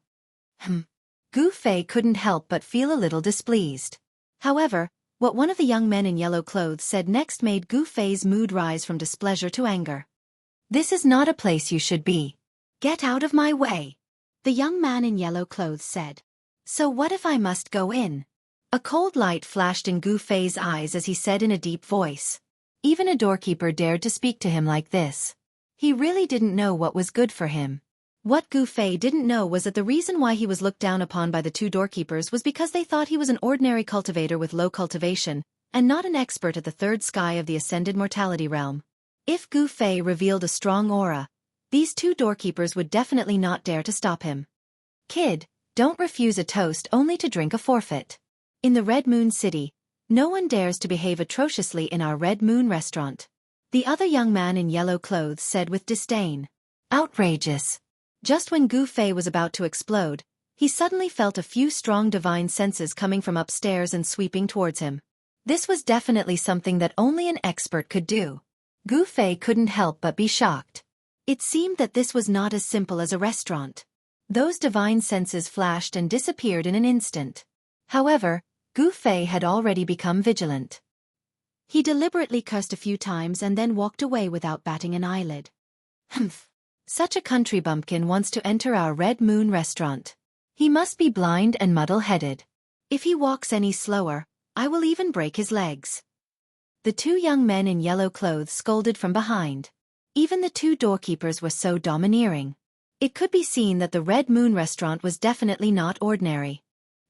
Gu Fei couldn't help but feel a little displeased. However, what one of the young men in yellow clothes said next made Gu Fei's mood rise from displeasure to anger. "This is not a place you should be. Get out of my way," the young man in yellow clothes said. "So what if I must go in?" A cold light flashed in Gu Fei's eyes as he said in a deep voice. Even a doorkeeper dared to speak to him like this. He really didn't know what was good for him. What Gu Fei didn't know was that the reason why he was looked down upon by the 2 doorkeepers was because they thought he was an ordinary cultivator with low cultivation, and not an expert at the 3rd sky of the ascended mortality realm. If Gu Fei revealed a strong aura, these 2 doorkeepers would definitely not dare to stop him. "Kid, don't refuse a toast only to drink a forfeit. In the Red Moon City, no one dares to behave atrociously in our Red Moon restaurant," the other young man in yellow clothes said with disdain. Outrageous. Just when Gu Fei was about to explode, he suddenly felt a few strong divine senses coming from upstairs and sweeping towards him. This was definitely something that only an expert could do. Gu Fei couldn't help but be shocked. It seemed that this was not as simple as a restaurant. Those divine senses flashed and disappeared in an instant. However, Gu Fei had already become vigilant. He deliberately cursed a few times and then walked away without batting an eyelid. "Humph. Such a country bumpkin wants to enter our Red Moon restaurant. He must be blind and muddle-headed. If he walks any slower, I will even break his legs." The 2 young men in yellow clothes scolded from behind. Even the 2 doorkeepers were so domineering. It could be seen that the Red Moon restaurant was definitely not ordinary.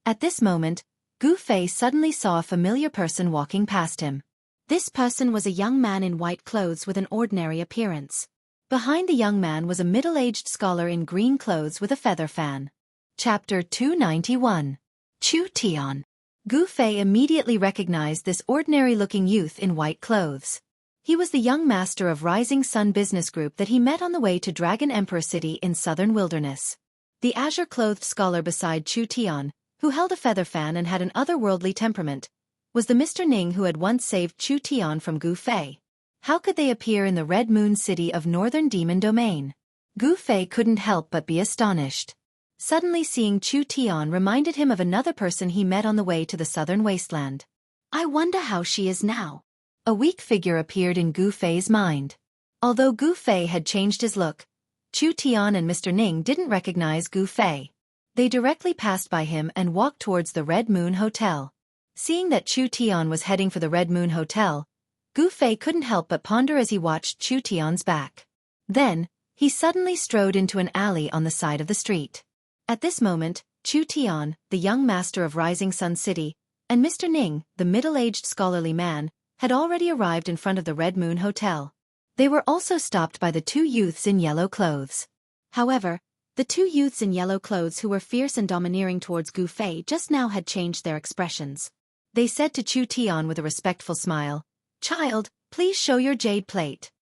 At this moment, Gu Fei suddenly saw a familiar person walking past him. This person was a young man in white clothes with an ordinary appearance. Behind the young man was a middle-aged scholar in green clothes with a feather fan. Chapter 291. Chu Tian. Gu Fei immediately recognized this ordinary-looking youth in white clothes. He was the young master of Rising Sun Business Group that he met on the way to Dragon Emperor City in southern wilderness. The azure-clothed scholar beside Chu Tian, who held a feather fan and had an otherworldly temperament, was the Mr. Ning who had once saved Chu Tian from Gu Fei. How could they appear in the Red Moon City of Northern Demon Domain? Gu Fei couldn't help but be astonished. Suddenly seeing Chu Tian reminded him of another person he met on the way to the southern wasteland. "I wonder how she is now." A weak figure appeared in Gu Fei's mind. Although Gu Fei had changed his look, Chu Tian and Mr. Ning didn't recognize Gu Fei. They directly passed by him and walked towards the Red Moon Hotel. Seeing that Chu Tian was heading for the Red Moon Hotel, Gu Fei couldn't help but ponder as he watched Chu Tian's back. Then, he suddenly strode into an alley on the side of the street. At this moment, Chu Tian, the young master of Rising Sun City, and Mr. Ning, the middle-aged scholarly man, had already arrived in front of the Red Moon Hotel. They were also stopped by the 2 youths in yellow clothes. However, the 2 youths in yellow clothes who were fierce and domineering towards Gu Fei just now had changed their expressions. They said to Chu Tian with a respectful smile, "Child, please show your jade plate."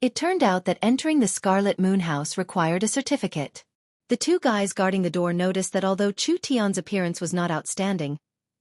It turned out that entering the Scarlet Moon House required a certificate. The 2 guys guarding the door noticed that although Chu Tian's appearance was not outstanding,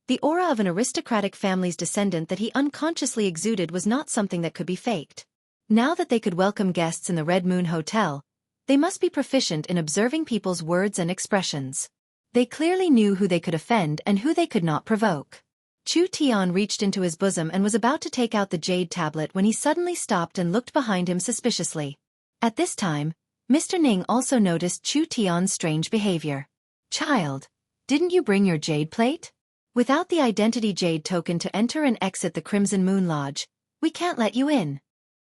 the aura of an aristocratic family's descendant that he unconsciously exuded was not something that could be faked. Now that they could welcome guests in the Red Moon Hotel, they must be proficient in observing people's words and expressions. They clearly knew who they could offend and who they could not provoke. Chu Tian reached into his bosom and was about to take out the jade tablet when he suddenly stopped and looked behind him suspiciously. At this time, Mr. Ning also noticed Chu Tian's strange behavior. "Child, didn't you bring your jade plate? Without the identity jade token to enter and exit the Crimson Moon Lodge, we can't let you in."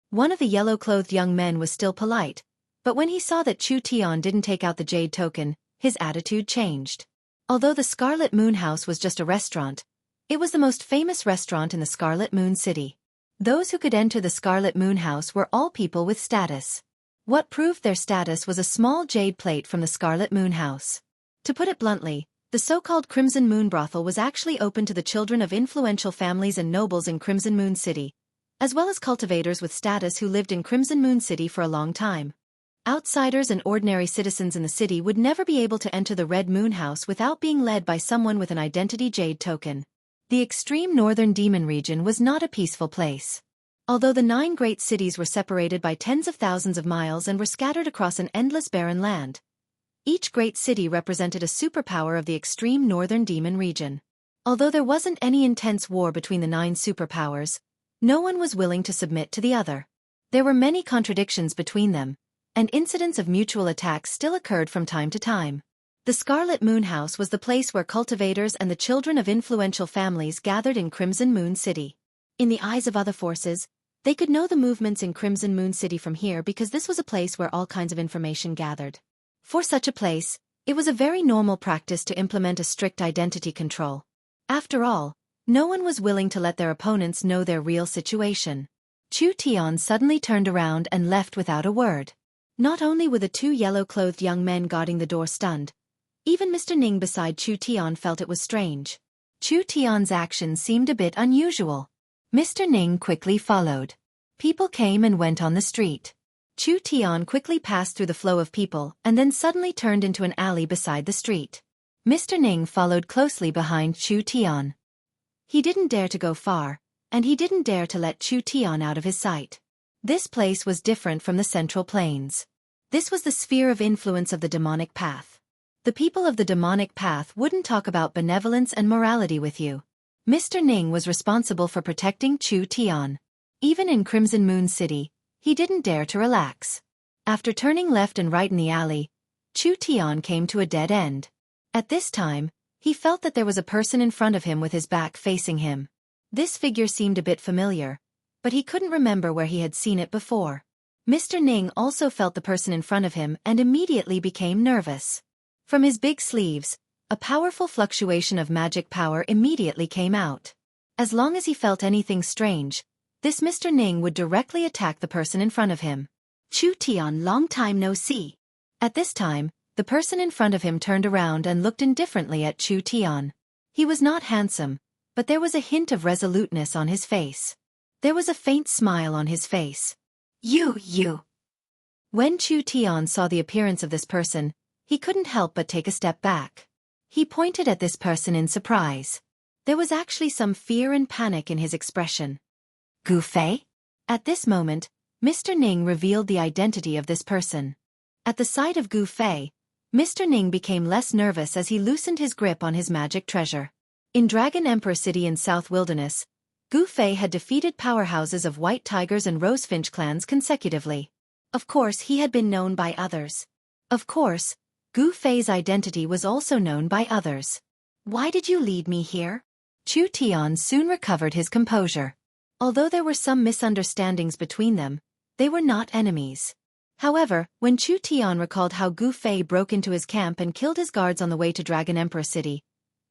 One of the yellow-clothed young men was still polite, but when he saw that Chu Tian didn't take out the jade token, his attitude changed. Although the Scarlet Moon House was just a restaurant, it was the most famous restaurant in the Scarlet Moon City. Those who could enter the Scarlet Moon House were all people with status. What proved their status was a small jade plate from the Scarlet Moon House. To put it bluntly, the so-called Crimson Moon Brothel was actually open to the children of influential families and nobles in Crimson Moon City, as well as cultivators with status who lived in Crimson Moon City for a long time. Outsiders and ordinary citizens in the city would never be able to enter the Red Moon House without being led by someone with an identity jade token. The extreme northern demon region was not a peaceful place. Although the 9 great cities were separated by tens of thousands of miles and were scattered across an endless barren land, each great city represented a superpower of the extreme northern demon region. Although there wasn't any intense war between the 9 superpowers, no one was willing to submit to the other. There were many contradictions between them, and incidents of mutual attacks still occurred from time to time. The Scarlet Moon House was the place where cultivators and the children of influential families gathered in Crimson Moon City. In the eyes of other forces, they could know the movements in Crimson Moon City from here because this was a place where all kinds of information gathered. For such a place, it was a very normal practice to implement a strict identity control. After all, no one was willing to let their opponents know their real situation. Chu Tian suddenly turned around and left without a word. Not only were the 2 yellow-clothed young men guarding the door stunned, even Mr. Ning beside Chu Tian felt it was strange. Chu Tian's actions seemed a bit unusual. Mr. Ning quickly followed. People came and went on the street. Chu Tian quickly passed through the flow of people and then suddenly turned into an alley beside the street. Mr. Ning followed closely behind Chu Tian. He didn't dare to go far, and he didn't dare to let Chu Tian out of his sight. This place was different from the Central Plains. This was the sphere of influence of the demonic path. The people of the demonic path wouldn't talk about benevolence and morality with you. Mr. Ning was responsible for protecting Chu Tian. Even in Crimson Moon City, he didn't dare to relax. After turning left and right in the alley, Chu Tian came to a dead end. At this time, he felt that there was a person in front of him with his back facing him. This figure seemed a bit familiar, but he couldn't remember where he had seen it before. Mr. Ning also felt the person in front of him and immediately became nervous. From his big sleeves, a powerful fluctuation of magic power immediately came out. As long as he felt anything strange, this Mr. Ning would directly attack the person in front of him. Chu Tian, long time no see. At this time, the person in front of him turned around and looked indifferently at Chu Tian. He was not handsome, but there was a hint of resoluteness on his face. There was a faint smile on his face. You. When Chu Tian saw the appearance of this person, he couldn't help but take a step back. He pointed at this person in surprise. There was actually some fear and panic in his expression. Gu Fei? At this moment, Mr. Ning revealed the identity of this person. At the sight of Gu Fei, Mr. Ning became less nervous as he loosened his grip on his magic treasure. In Dragon Emperor City in South Wilderness, Gu Fei had defeated powerhouses of White Tigers and Rosefinch clans consecutively. Of course, he had been known by others. Of course, Gu Fei's identity was also known by others. Why did you lead me here? Chu Tian soon recovered his composure. Although there were some misunderstandings between them, they were not enemies. However, when Chu Tian recalled how Gu Fei broke into his camp and killed his guards on the way to Dragon Emperor City,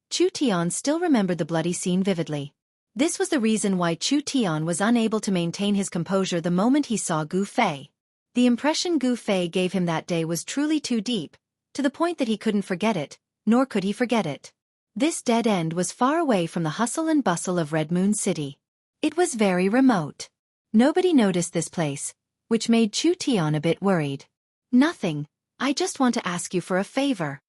Chu Tian still remembered the bloody scene vividly. This was the reason why Chu Tian was unable to maintain his composure the moment he saw Gu Fei. The impression Gu Fei gave him that day was truly too deep, to the point that he couldn't forget it, nor could he forget it. This dead end was far away from the hustle and bustle of Red Moon City. It was very remote. Nobody noticed this place, which made Chu Tian a bit worried. Nothing, I just want to ask you for a favor.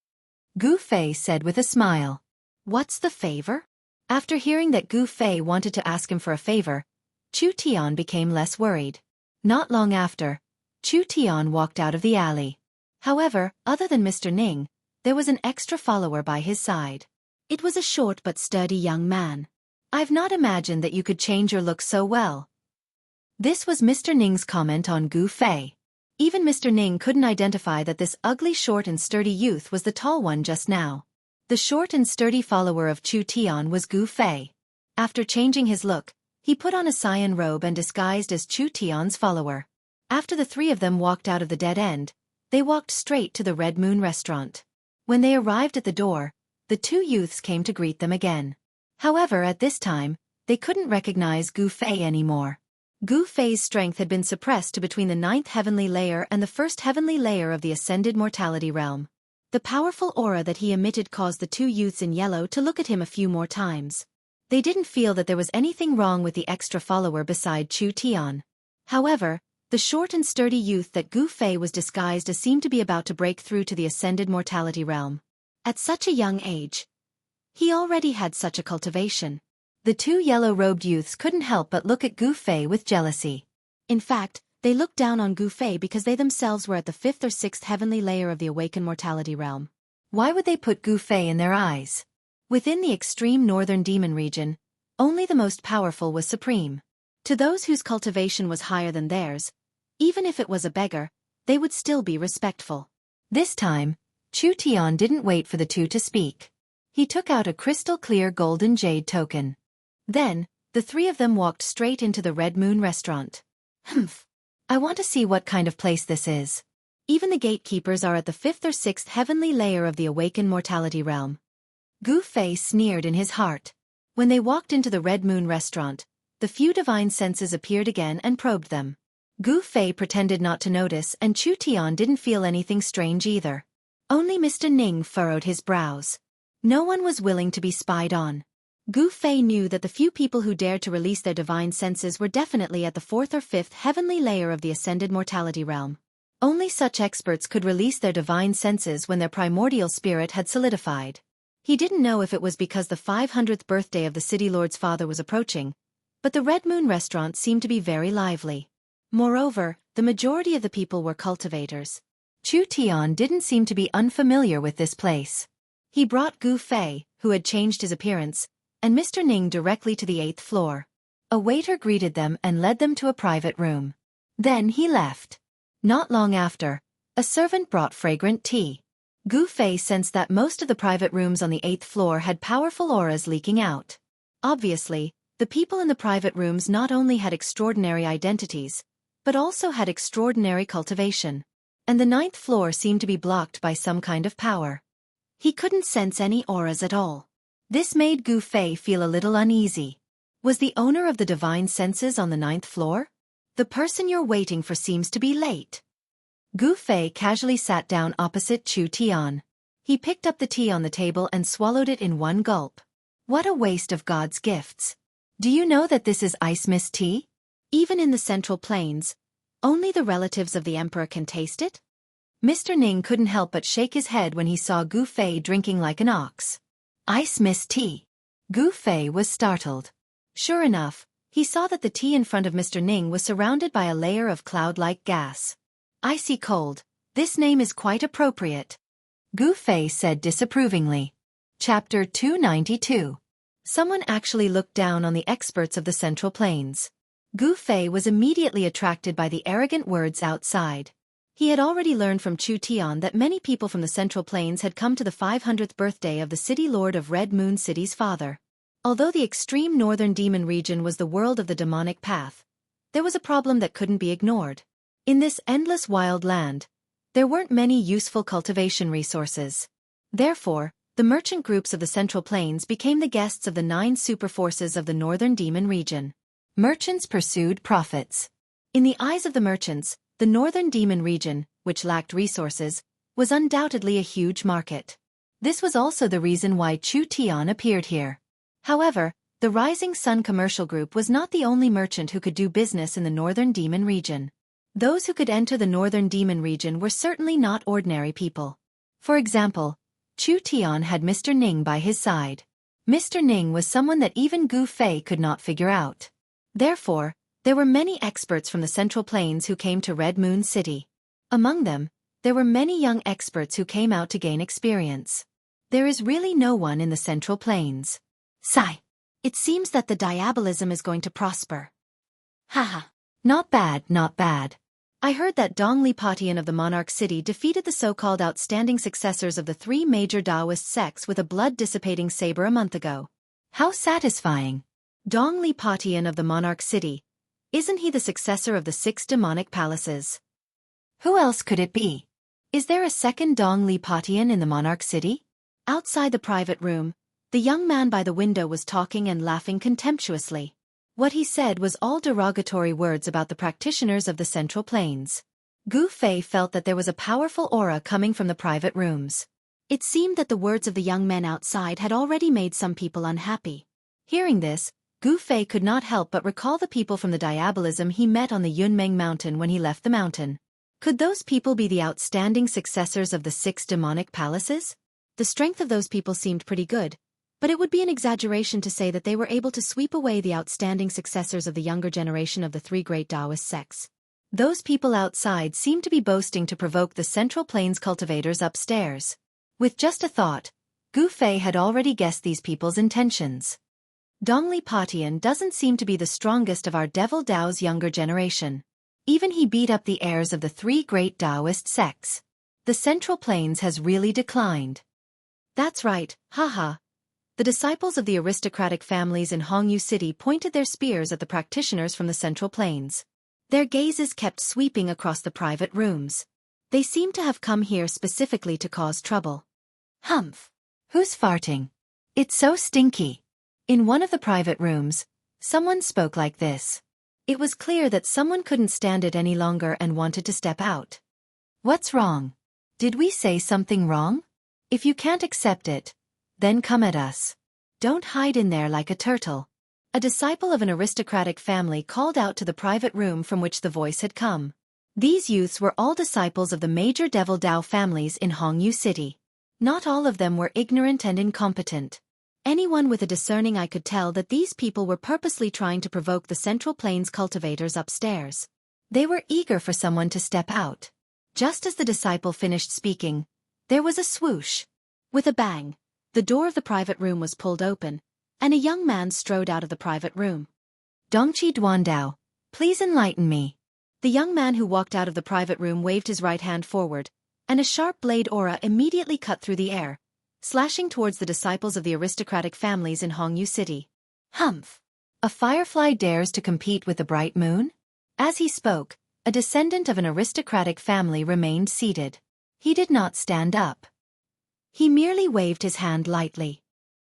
Gu Fei said with a smile. What's the favor? After hearing that Gu Fei wanted to ask him for a favor, Chu Tian became less worried. Not long after, Chu Tian walked out of the alley. However, other than Mr. Ning, there was an extra follower by his side. It was a short but sturdy young man. I've not imagined that you could change your look so well. This was Mr. Ning's comment on Gu Fei. Even Mr. Ning couldn't identify that this ugly short and sturdy youth was the tall one just now. The short and sturdy follower of Chu Tian was Gu Fei. After changing his look, he put on a cyan robe and disguised as Chu Tian's follower. After the 3 of them walked out of the dead end, they walked straight to the Red Moon restaurant. When they arrived at the door, the 2 youths came to greet them again. However, at this time, they couldn't recognize Gu Fei anymore. Gu Fei's strength had been suppressed to between the 9th heavenly layer and the 1st heavenly layer of the ascended mortality realm. The powerful aura that he emitted caused the 2 youths in yellow to look at him a few more times. They didn't feel that there was anything wrong with the extra follower beside Chu Tian. However, the short and sturdy youth that Gu Fei was disguised as seemed to be about to break through to the ascended mortality realm. At such a young age, he already had such a cultivation. The two yellow-robed youths couldn't help but look at Gu Fei with jealousy. In fact, they looked down on Gu Fei because they themselves were at the 5th or 6th heavenly layer of the awakened mortality realm. Why would they put Gu Fei in their eyes? Within the extreme northern demon region, only the most powerful was supreme. To those whose cultivation was higher than theirs, even if it was a beggar, they would still be respectful. This time, Chu Tian didn't wait for the two to speak. He took out a crystal-clear golden jade token. Then, the three of them walked straight into the Red Moon restaurant. Humph. I want to see what kind of place this is. Even the gatekeepers are at the 5th or 6th heavenly layer of the awakened mortality realm. Gu Fei sneered in his heart. When they walked into the Red Moon restaurant, the few divine senses appeared again and probed them. Gu Fei pretended not to notice, and Chu Tian didn't feel anything strange either. Only Mr. Ning furrowed his brows. No one was willing to be spied on. Gu Fei knew that the few people who dared to release their divine senses were definitely at the 4th or 5th heavenly layer of the ascended mortality realm. Only such experts could release their divine senses when their primordial spirit had solidified. He didn't know if it was because the 500th birthday of the City Lord's father was approaching, but the Red Moon restaurant seemed to be very lively. Moreover, the majority of the people were cultivators. Chu Tian didn't seem to be unfamiliar with this place. He brought Gu Fei, who had changed his appearance, and Mr. Ning directly to the 8th floor. A waiter greeted them and led them to a private room. Then he left. Not long after, a servant brought fragrant tea. Gu Fei sensed that most of the private rooms on the 8th floor had powerful auras leaking out. Obviously, the people in the private rooms not only had extraordinary identities, but also had extraordinary cultivation. And the 9th floor seemed to be blocked by some kind of power. He couldn't sense any auras at all. This made Gu Fei feel a little uneasy. Was the owner of the divine senses on the 9th floor? The person you're waiting for seems to be late. Gu Fei casually sat down opposite Chu Tian. He picked up the tea on the table and swallowed it in one gulp. What a waste of God's gifts. Do you know that this is ice mist tea? Even in the Central Plains, only the relatives of the emperor can taste it? Mr. Ning couldn't help but shake his head when he saw Gu Fei drinking like an ox. Ice mist tea. Gu Fei was startled. Sure enough, he saw that the tea in front of Mr. Ning was surrounded by a layer of cloud-like gas. Icy cold. This name is quite appropriate. Gu Fei said disapprovingly. Chapter 292. Someone actually looked down on the experts of the Central Plains. Gu Fei was immediately attracted by the arrogant words outside. He had already learned from Chu Tian that many people from the Central Plains had come to the 500th birthday of the City Lord of Red Moon City's father. Although the extreme northern demon region was the world of the demonic path, there was a problem that couldn't be ignored. In this endless wild land, there weren't many useful cultivation resources. Therefore, the merchant groups of the Central Plains became the guests of the 9 superforces of the northern demon region. Merchants pursued profits. In the eyes of the merchants, the northern demon region, which lacked resources, was undoubtedly a huge market. This was also the reason why Chu Tian appeared here. However, the Rising Sun Commercial Group was not the only merchant who could do business in the northern demon region. Those who could enter the northern demon region were certainly not ordinary people. For example, Chu Tian had Mr. Ning by his side. Mr. Ning was someone that even Gu Fei could not figure out. Therefore, there were many experts from the Central Plains who came to Red Moon City. Among them, there were many young experts who came out to gain experience. There is really no one in the Central Plains. Sigh. It seems that the diabolism is going to prosper. Haha. Not bad, not bad. I heard that Dong Lipatian of the Monarch City defeated the so-called outstanding successors of the 3 major Taoist sects with a blood-dissipating saber a month ago. How satisfying. Dong Lipatian of the Monarch City. Isn't he the successor of the 6 demonic palaces? Who else could it be? Is there a second Dong Lipatian in the Monarch City? Outside the private room, the young man by the window was talking and laughing contemptuously. What he said was all derogatory words about the practitioners of the Central Plains. Gu Fei felt that there was a powerful aura coming from the private rooms. It seemed that the words of the young men outside had already made some people unhappy. Hearing this, Gu Fei could not help but recall the people from the diabolism he met on the Yunmeng mountain when he left the mountain. Could those people be the outstanding successors of the 6 demonic palaces? The strength of those people seemed pretty good, but it would be an exaggeration to say that they were able to sweep away the outstanding successors of the younger generation of the 3 great Taoist sects. Those people outside seemed to be boasting to provoke the Central Plains cultivators upstairs. With just a thought, Gu Fei had already guessed these people's intentions. Dongli Patian doesn't seem to be the strongest of our Devil Dao's younger generation. Even he beat up the heirs of the 3 great Taoist sects. The Central Plains has really declined. That's right, haha. The disciples of the aristocratic families in Hongyu City pointed their spears at the practitioners from the Central Plains. Their gazes kept sweeping across the private rooms. They seemed to have come here specifically to cause trouble. Humph! Who's farting? It's so stinky. In one of the private rooms, someone spoke like this. It was clear that someone couldn't stand it any longer and wanted to step out. What's wrong? Did we say something wrong? If you can't accept it, then come at us. Don't hide in there like a turtle. A disciple of an aristocratic family called out to the private room from which the voice had come. These youths were all disciples of the major Devil Dao families in Hongyu City. Not all of them were ignorant and incompetent. Anyone with a discerning eye could tell that these people were purposely trying to provoke the Central Plains cultivators upstairs. They were eager for someone to step out. Just as the disciple finished speaking, there was a swoosh. With a bang, the door of the private room was pulled open, and a young man strode out of the private room. Dongqi Duandao, please enlighten me. The young man who walked out of the private room waved his right hand forward, and a sharp blade aura immediately cut through the air, slashing towards the disciples of the aristocratic families in Hongyu City. Humph! A firefly dares to compete with the bright moon? As he spoke, a descendant of an aristocratic family remained seated. He did not stand up. He merely waved his hand lightly.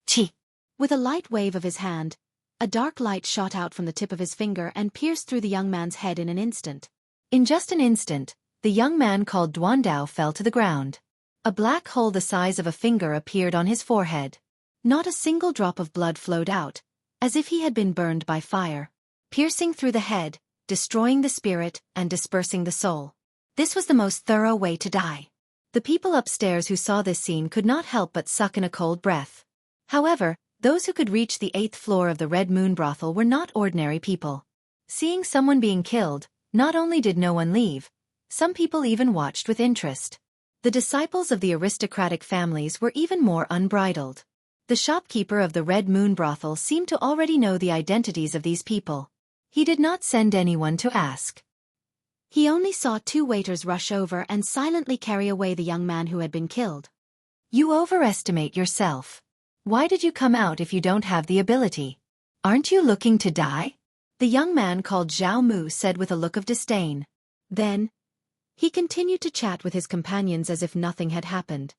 Chi! With a light wave of his hand, a dark light shot out from the tip of his finger and pierced through the young man's head in an instant. In just an instant, the young man called Duandao fell to the ground. A black hole the size of a finger appeared on his forehead. Not a single drop of blood flowed out, as if he had been burned by fire, piercing through the head, destroying the spirit, and dispersing the soul. This was the most thorough way to die. The people upstairs who saw this scene could not help but suck in a cold breath. However, those who could reach the 8th floor of the Red Moon brothel were not ordinary people. Seeing someone being killed, not only did no one leave, some people even watched with interest. The disciples of the aristocratic families were even more unbridled. The shopkeeper of the Red Moon brothel seemed to already know the identities of these people. He did not send anyone to ask. He only saw 2 waiters rush over and silently carry away the young man who had been killed. You overestimate yourself. Why did you come out if you don't have the ability? Aren't you looking to die? The young man called Zhao Mu said with a look of disdain. Then, he continued to chat with his companions as if nothing had happened.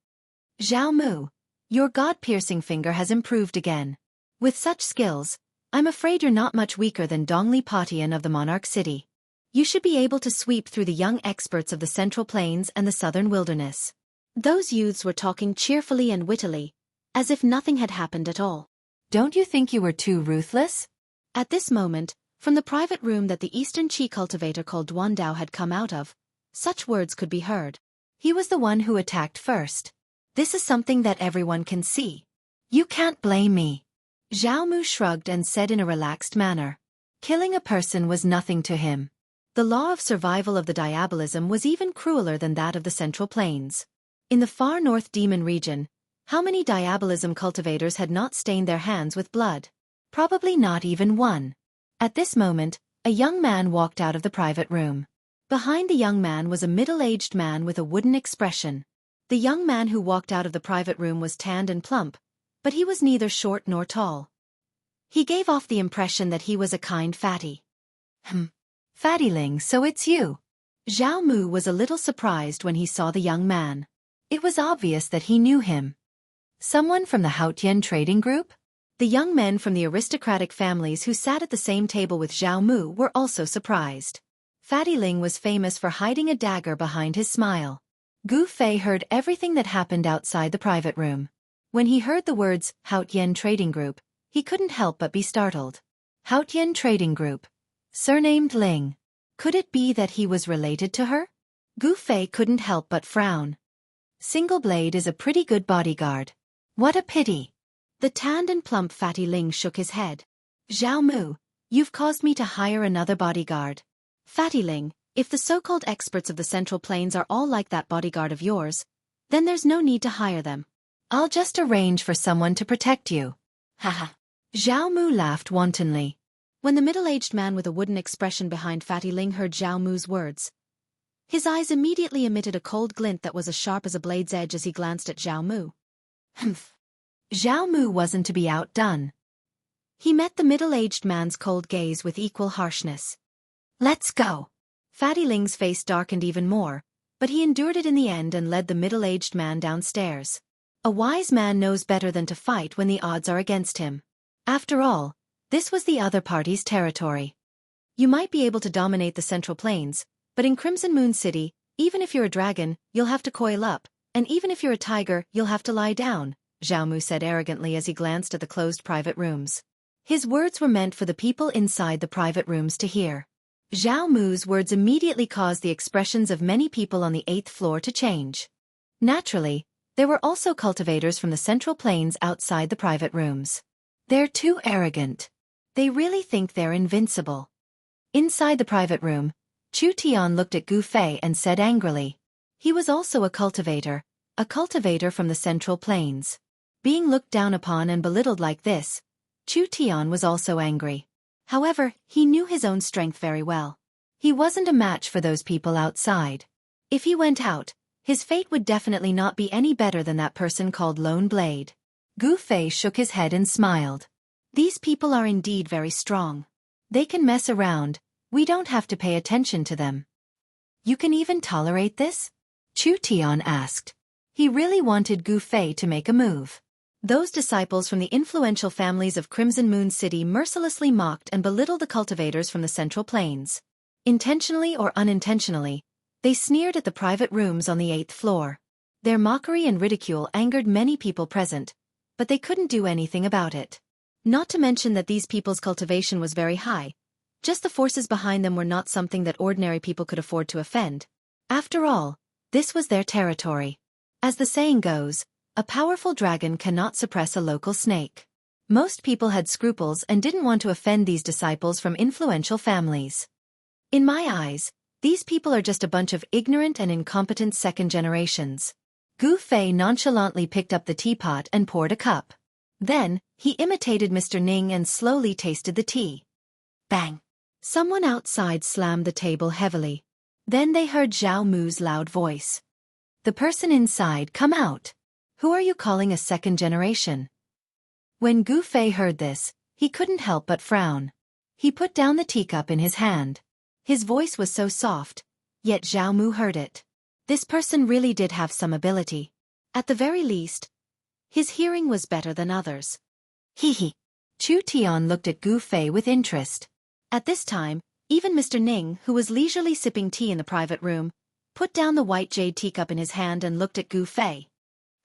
Zhao Mu, your god-piercing finger has improved again. With such skills, I'm afraid you're not much weaker than Dongli Patian of the Monarch City. You should be able to sweep through the young experts of the Central Plains and the Southern Wilderness. Those youths were talking cheerfully and wittily, as if nothing had happened at all. Don't you think you were too ruthless? At this moment, from the private room that the Eastern Qi cultivator called Duandao had come out of, such words could be heard. He was the one who attacked first. This is something that everyone can see. You can't blame me. Zhao Mu shrugged and said in a relaxed manner. Killing a person was nothing to him. The law of survival of the diabolism was even crueler than that of the Central Plains. In the far north demon region, how many diabolism cultivators had not stained their hands with blood? Probably not even one. At this moment, a young man walked out of the private room. Behind the young man was a middle-aged man with a wooden expression. The young man who walked out of the private room was tanned and plump, but he was neither short nor tall. He gave off the impression that he was a kind fatty. Fatty Ling, so it's you. Zhao Mu was a little surprised when he saw the young man. It was obvious that he knew him. Someone from the Haotian trading group? The young men from the aristocratic families who sat at the same table with Zhao Mu were also surprised. Fatty Ling was famous for hiding a dagger behind his smile. Gu Fei heard everything that happened outside the private room. When he heard the words Haotian trading group, he couldn't help but be startled. Haotian Trading Group. Surnamed Ling. Could it be that he was related to her? Gu Fei couldn't help but frown. Single Blade is a pretty good bodyguard. What a pity. The tanned and plump fatty Ling shook his head. Zhao Mu, you've caused me to hire another bodyguard. Fatty Ling, if the so-called experts of the Central Plains are all like that bodyguard of yours, then there's no need to hire them. I'll just arrange for someone to protect you. Haha. Zhao Mu laughed wantonly. When the middle-aged man with a wooden expression behind Fatty Ling heard Zhao Mu's words, his eyes immediately emitted a cold glint that was as sharp as a blade's edge as he glanced at Zhao Mu. Humph. Zhao Mu wasn't to be outdone. He met the middle-aged man's cold gaze with equal harshness. Let's go. Fatty Ling's face darkened even more, but he endured it in the end and led the middle-aged man downstairs. A wise man knows better than to fight when the odds are against him. After all, this was the other party's territory. You might be able to dominate the Central Plains, but in Crimson Moon City, even if you're a dragon, you'll have to coil up, and even if you're a tiger, you'll have to lie down, Zhao Mu said arrogantly as he glanced at the closed private rooms. His words were meant for the people inside the private rooms to hear. Zhao Mu's words immediately caused the expressions of many people on the 8th floor to change. Naturally, there were also cultivators from the Central Plains outside the private rooms. They're too arrogant. They really think they're invincible. Inside the private room, Chu Tian looked at Gu Fei and said angrily. He was also a cultivator from the Central Plains. Being looked down upon and belittled like this, Chu Tian was also angry. However, he knew his own strength very well. He wasn't a match for those people outside. If he went out, his fate would definitely not be any better than that person called Lone Blade. Gu Fei shook his head and smiled. These people are indeed very strong. They can mess around, we don't have to pay attention to them. You can even tolerate this? Chu Tian asked. He really wanted Gu Fei to make a move. Those disciples from the influential families of Crimson Moon City mercilessly mocked and belittled the cultivators from the Central Plains. Intentionally or unintentionally, they sneered at the private rooms on the 8th floor. Their mockery and ridicule angered many people present, but they couldn't do anything about it. Not to mention that these people's cultivation was very high. Just the forces behind them were not something that ordinary people could afford to offend. After all, this was their territory. As the saying goes, a powerful dragon cannot suppress a local snake. Most people had scruples and didn't want to offend these disciples from influential families. In my eyes, these people are just a bunch of ignorant and incompetent second generations. Gu Fei nonchalantly picked up the teapot and poured a cup. Then, he imitated Mr. Ning and slowly tasted the tea. Bang! Someone outside slammed the table heavily. Then they heard Zhao Mu's loud voice. The person inside, come out. Who are you calling a second generation? When Gu Fei heard this, he couldn't help but frown. He put down the teacup in his hand. His voice was so soft, yet Zhao Mu heard it. This person really did have some ability. At the very least, his hearing was better than others. Hee. Chu Tian looked at Gu Fei with interest. At this time, even Mr. Ning, who was leisurely sipping tea in the private room, put down the white jade teacup in his hand and looked at Gu Fei.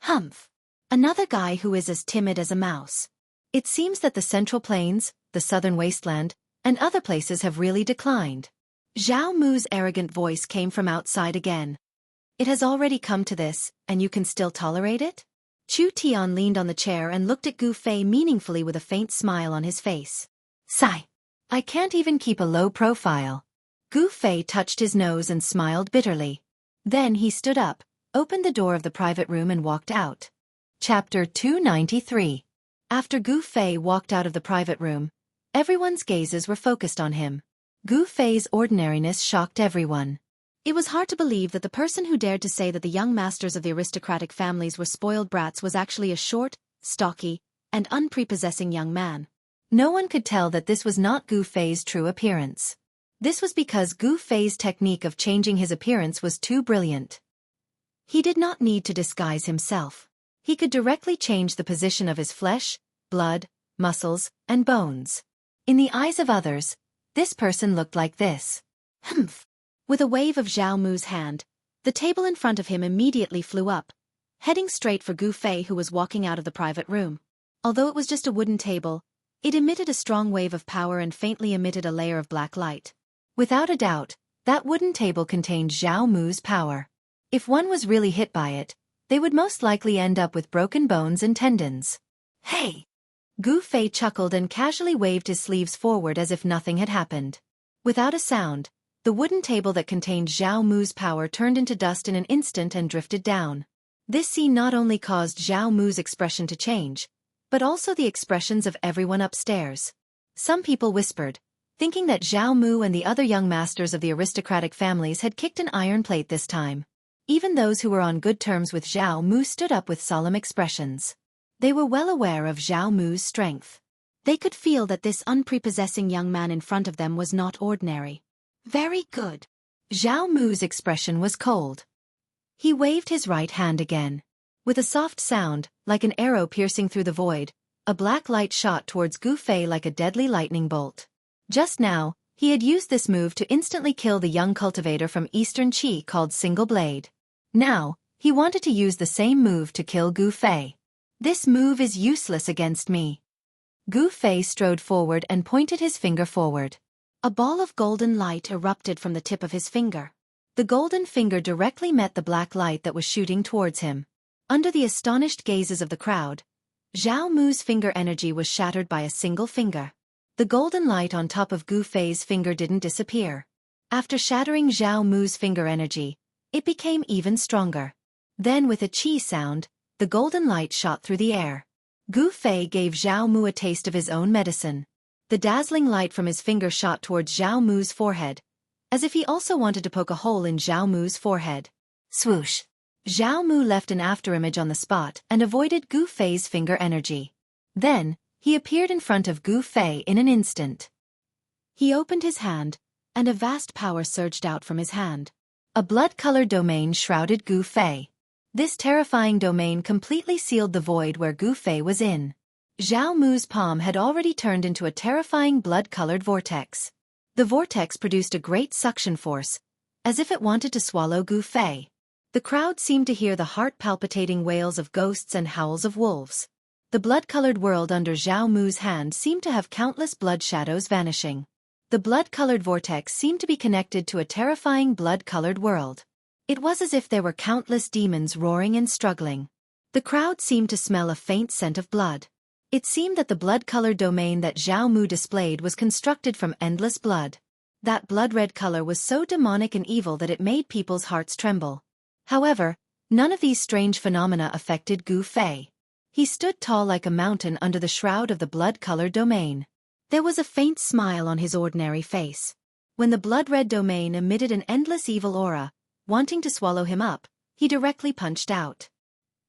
Humph. Another guy who is as timid as a mouse. It seems that the Central Plains, the Southern Wasteland, and other places have really declined. Zhao Mu's arrogant voice came from outside again. It has already come to this, and you can still tolerate it? Chu Tian leaned on the chair and looked at Gu Fei meaningfully with a faint smile on his face. Sigh. I can't even keep a low profile. Gu Fei touched his nose and smiled bitterly. Then he stood up, opened the door of the private room and walked out. Chapter 293. After Gu Fei walked out of the private room, everyone's gazes were focused on him. Gu Fei's ordinariness shocked everyone. It was hard to believe that the person who dared to say that the young masters of the aristocratic families were spoiled brats was actually a short, stocky, and unprepossessing young man. No one could tell that this was not Gu Fei's true appearance. This was because Gu Fei's technique of changing his appearance was too brilliant. He did not need to disguise himself. He could directly change the position of his flesh, blood, muscles, and bones. In the eyes of others, this person looked like this. Humph! With a wave of Zhao Mu's hand, the table in front of him immediately flew up, heading straight for Gu Fei, who was walking out of the private room. Although it was just a wooden table, It emitted a strong wave of power and faintly emitted a layer of black light. Without a doubt, that wooden table contained Zhao Mu's power. If one was really hit by it, they would most likely end up with broken bones and tendons. Hey! Gu Fei chuckled and casually waved his sleeves forward as if nothing had happened. Without a sound, the wooden table that contained Zhao Mu's power turned into dust in an instant and drifted down. This scene not only caused Zhao Mu's expression to change, but also the expressions of everyone upstairs. Some people whispered, thinking that Zhao Mu and the other young masters of the aristocratic families had kicked an iron plate this time. Even those who were on good terms with Zhao Mu stood up with solemn expressions. They were well aware of Zhao Mu's strength. They could feel that this unprepossessing young man in front of them was not ordinary. Very good. Zhao Mu's expression was cold. He waved his right hand again. With a soft sound, like an arrow piercing through the void, a black light shot towards Gu Fei like a deadly lightning bolt. Just now, he had used this move to instantly kill the young cultivator from Eastern Qi called Single Blade. Now, he wanted to use the same move to kill Gu Fei. This move is useless against me. Gu Fei strode forward and pointed his finger forward. A ball of golden light erupted from the tip of his finger. The golden finger directly met the black light that was shooting towards him. Under the astonished gazes of the crowd, Zhao Mu's finger energy was shattered by a single finger. The golden light on top of Gu Fei's finger didn't disappear. After shattering Zhao Mu's finger energy, it became even stronger. Then with a chi sound, the golden light shot through the air. Gu Fei gave Zhao Mu a taste of his own medicine. The dazzling light from his finger shot towards Zhao Mu's forehead, as if he also wanted to poke a hole in Zhao Mu's forehead. Swoosh! Zhao Mu left an afterimage on the spot and avoided Gu Fei's finger energy. Then, he appeared in front of Gu Fei in an instant. He opened his hand, and a vast power surged out from his hand. A blood-colored domain shrouded Gu Fei. This terrifying domain completely sealed the void where Gu Fei was in. Zhao Mu's palm had already turned into a terrifying blood-colored vortex. The vortex produced a great suction force, as if it wanted to swallow Gu Fei. The crowd seemed to hear the heart-palpitating wails of ghosts and howls of wolves. The blood-colored world under Zhao Mu's hand seemed to have countless blood shadows vanishing. The blood-colored vortex seemed to be connected to a terrifying blood-colored world. It was as if there were countless demons roaring and struggling. The crowd seemed to smell a faint scent of blood. It seemed that the blood-colored domain that Zhao Mu displayed was constructed from endless blood. That blood-red color was so demonic and evil that it made people's hearts tremble. However, none of these strange phenomena affected Gu Fei. He stood tall like a mountain under the shroud of the blood-colored domain. There was a faint smile on his ordinary face. When the blood-red domain emitted an endless evil aura, wanting to swallow him up, he directly punched out.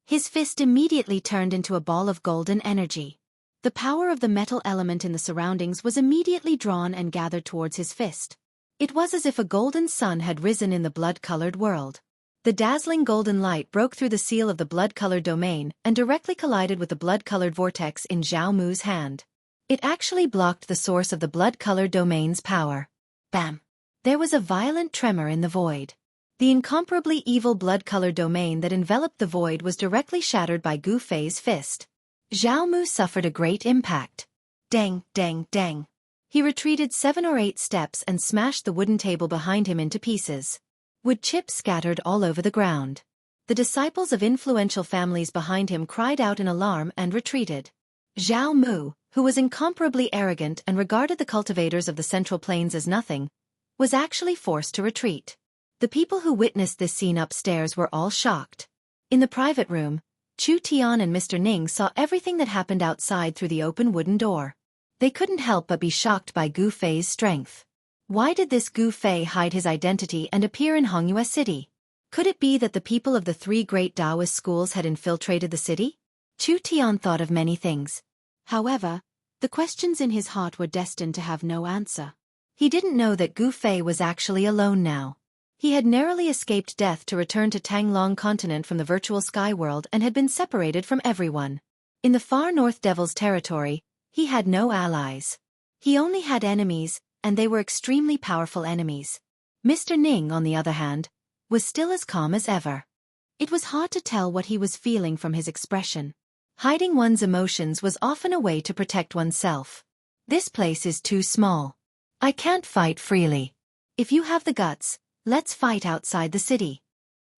His fist immediately turned into a ball of golden energy. The power of the metal element in the surroundings was immediately drawn and gathered towards his fist. It was as if a golden sun had risen in the blood-colored world. The dazzling golden light broke through the seal of the blood-colored domain and directly collided with the blood-colored vortex in Zhao Mu's hand. It actually blocked the source of the blood-colored domain's power. Bam! There was a violent tremor in the void. The incomparably evil blood-colored domain that enveloped the void was directly shattered by Gu Fei's fist. Zhao Mu suffered a great impact. Dang, dang, dang. He retreated 7 or 8 steps and smashed the wooden table behind him into pieces. Wood chips scattered all over the ground. The disciples of influential families behind him cried out in alarm and retreated. Zhao Mu, who was incomparably arrogant and regarded the cultivators of the Central Plains as nothing, was actually forced to retreat. The people who witnessed this scene upstairs were all shocked. In the private room, Chu Tian and Mr. Ning saw everything that happened outside through the open wooden door. They couldn't help but be shocked by Gu Fei's strength. Why did this Gu Fei hide his identity and appear in Hongyue City? Could it be that the people of the 3 great Taoist schools had infiltrated the city? Chu Tian thought of many things. However, the questions in his heart were destined to have no answer. He didn't know that Gu Fei was actually alone now. He had narrowly escaped death to return to Tanglong continent from the virtual sky world and had been separated from everyone. In the far north Devil's territory, he had no allies. He only had enemies, and they were extremely powerful enemies. Mr. Ning, on the other hand, was still as calm as ever. It was hard to tell what he was feeling from his expression. Hiding one's emotions was often a way to protect oneself. This place is too small. I can't fight freely. If you have the guts, let's fight outside the city.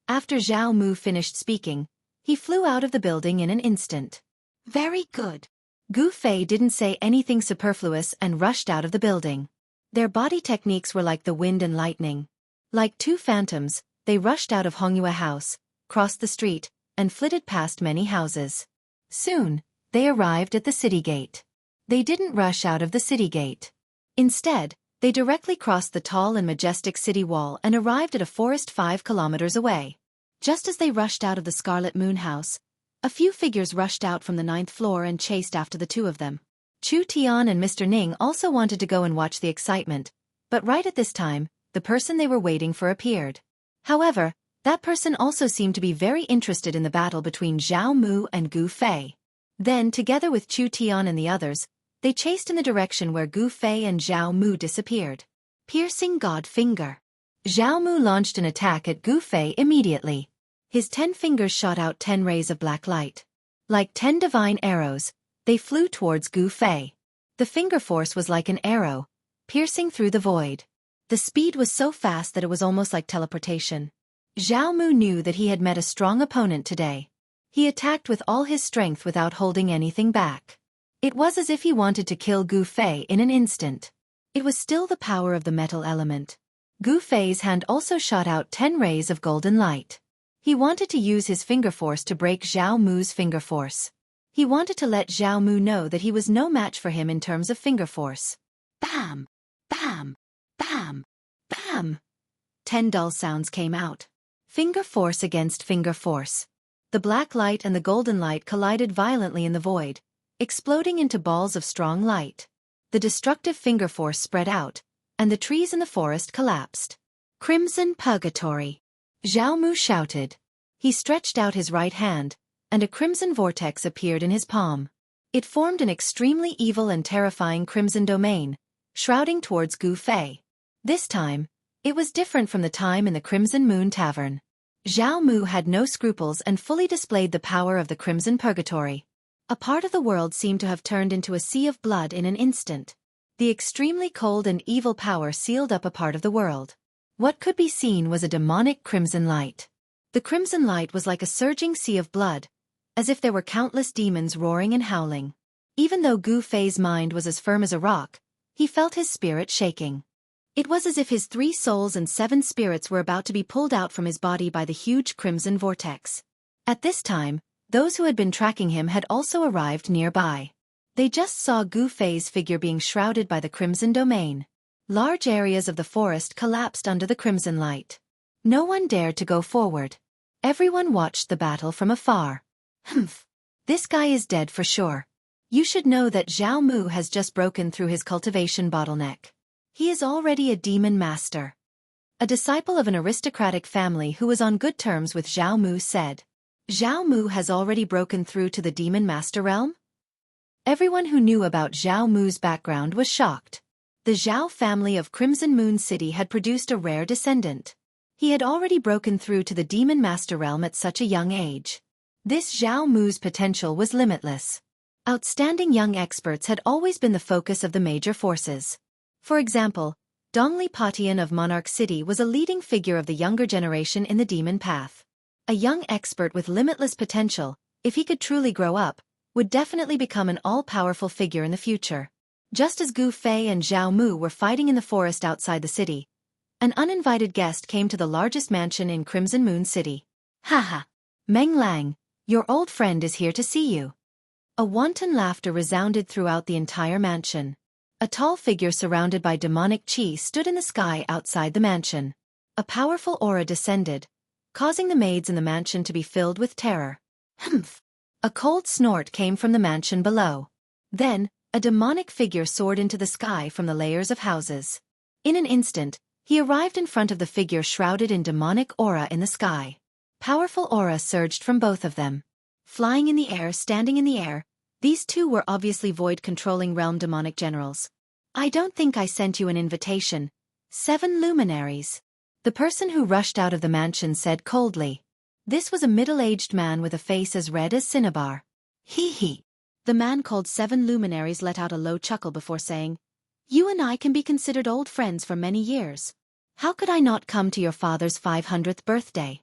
After Zhao Mu finished speaking, he flew out of the building in an instant. Very good. Gu Fei didn't say anything superfluous and rushed out of the building. Their body techniques were like the wind and lightning. Like two phantoms, they rushed out of Hongyue House, crossed the street, and flitted past many houses. Soon, they arrived at the city gate. They didn't rush out of the city gate. Instead, they directly crossed the tall and majestic city wall and arrived at a forest 5 kilometers away. Just as they rushed out of the Scarlet Moon House, a few figures rushed out from the 9th floor and chased after the two of them. Chu Tian and Mr. Ning also wanted to go and watch the excitement, but right at this time, the person they were waiting for appeared. However, that person also seemed to be very interested in the battle between Zhao Mu and Gu Fei. Then, together with Chu Tian and the others, they chased in the direction where Gu Fei and Zhao Mu disappeared. Piercing God Finger. Zhao Mu launched an attack at Gu Fei immediately. His 10 fingers shot out 10 rays of black light. Like 10 divine arrows, they flew towards Gu Fei. The finger force was like an arrow, piercing through the void. The speed was so fast that it was almost like teleportation. Zhao Mu knew that he had met a strong opponent today. He attacked with all his strength without holding anything back. It was as if he wanted to kill Gu Fei in an instant. It was still the power of the metal element. Gu Fei's hand also shot out 10 rays of golden light. He wanted to use his finger force to break Zhao Mu's finger force. He wanted to let Zhao Mu know that he was no match for him in terms of finger force. Bam! Bam! Bam! Bam! 10 dull sounds came out. Finger force against finger force. The black light and the golden light collided violently in the void, exploding into balls of strong light. The destructive finger force spread out, and the trees in the forest collapsed. Crimson Purgatory. Zhao Mu shouted. He stretched out his right hand, and a crimson vortex appeared in his palm. It formed an extremely evil and terrifying crimson domain, shrouding towards Gu Fei. This time, it was different from the time in the Crimson Moon Tavern. Zhao Mu had no scruples and fully displayed the power of the Crimson Purgatory. A part of the world seemed to have turned into a sea of blood in an instant. The extremely cold and evil power sealed up a part of the world. What could be seen was a demonic crimson light. The crimson light was like a surging sea of blood, as if there were countless demons roaring and howling. Even though Gu Fei's mind was as firm as a rock, he felt his spirit shaking. It was as if his 3 souls and 7 spirits were about to be pulled out from his body by the huge crimson vortex. At this time, those who had been tracking him had also arrived nearby. They just saw Gu Fei's figure being shrouded by the crimson domain. Large areas of the forest collapsed under the crimson light. No one dared to go forward. Everyone watched the battle from afar. Humph. This guy is dead for sure. You should know that Zhao Mu has just broken through his cultivation bottleneck. He is already a demon master. A disciple of an aristocratic family who was on good terms with Zhao Mu said. Zhao Mu has already broken through to the demon master realm? Everyone who knew about Zhao Mu's background was shocked. The Zhao family of Crimson Moon City had produced a rare descendant. He had already broken through to the demon master realm at such a young age. This Zhao Mu's potential was limitless. Outstanding young experts had always been the focus of the major forces. For example, Dongli Patian of Monarch City was a leading figure of the younger generation in the demon path. A young expert with limitless potential, if he could truly grow up, would definitely become an all-powerful figure in the future. Just as Gu Fei and Zhao Mu were fighting in the forest outside the city, an uninvited guest came to the largest mansion in Crimson Moon City. Haha! Meng Lang, your old friend is here to see you. A wanton laughter resounded throughout the entire mansion. A tall figure surrounded by demonic chi stood in the sky outside the mansion. A powerful aura descended, causing the maids in the mansion to be filled with terror. Humph! A cold snort came from the mansion below. Then, a demonic figure soared into the sky from the layers of houses. In an instant, he arrived in front of the figure shrouded in demonic aura in the sky. Powerful aura surged from both of them. Flying in the air, standing in the air, these two were obviously void-controlling realm demonic generals. I don't think I sent you an invitation. 7 luminaries. The person who rushed out of the mansion said coldly. This was a middle-aged man with a face as red as cinnabar. Hee hee. The man called Seven Luminaries let out a low chuckle before saying, "You and I can be considered old friends for many years. How could I not come to your father's 500th birthday?"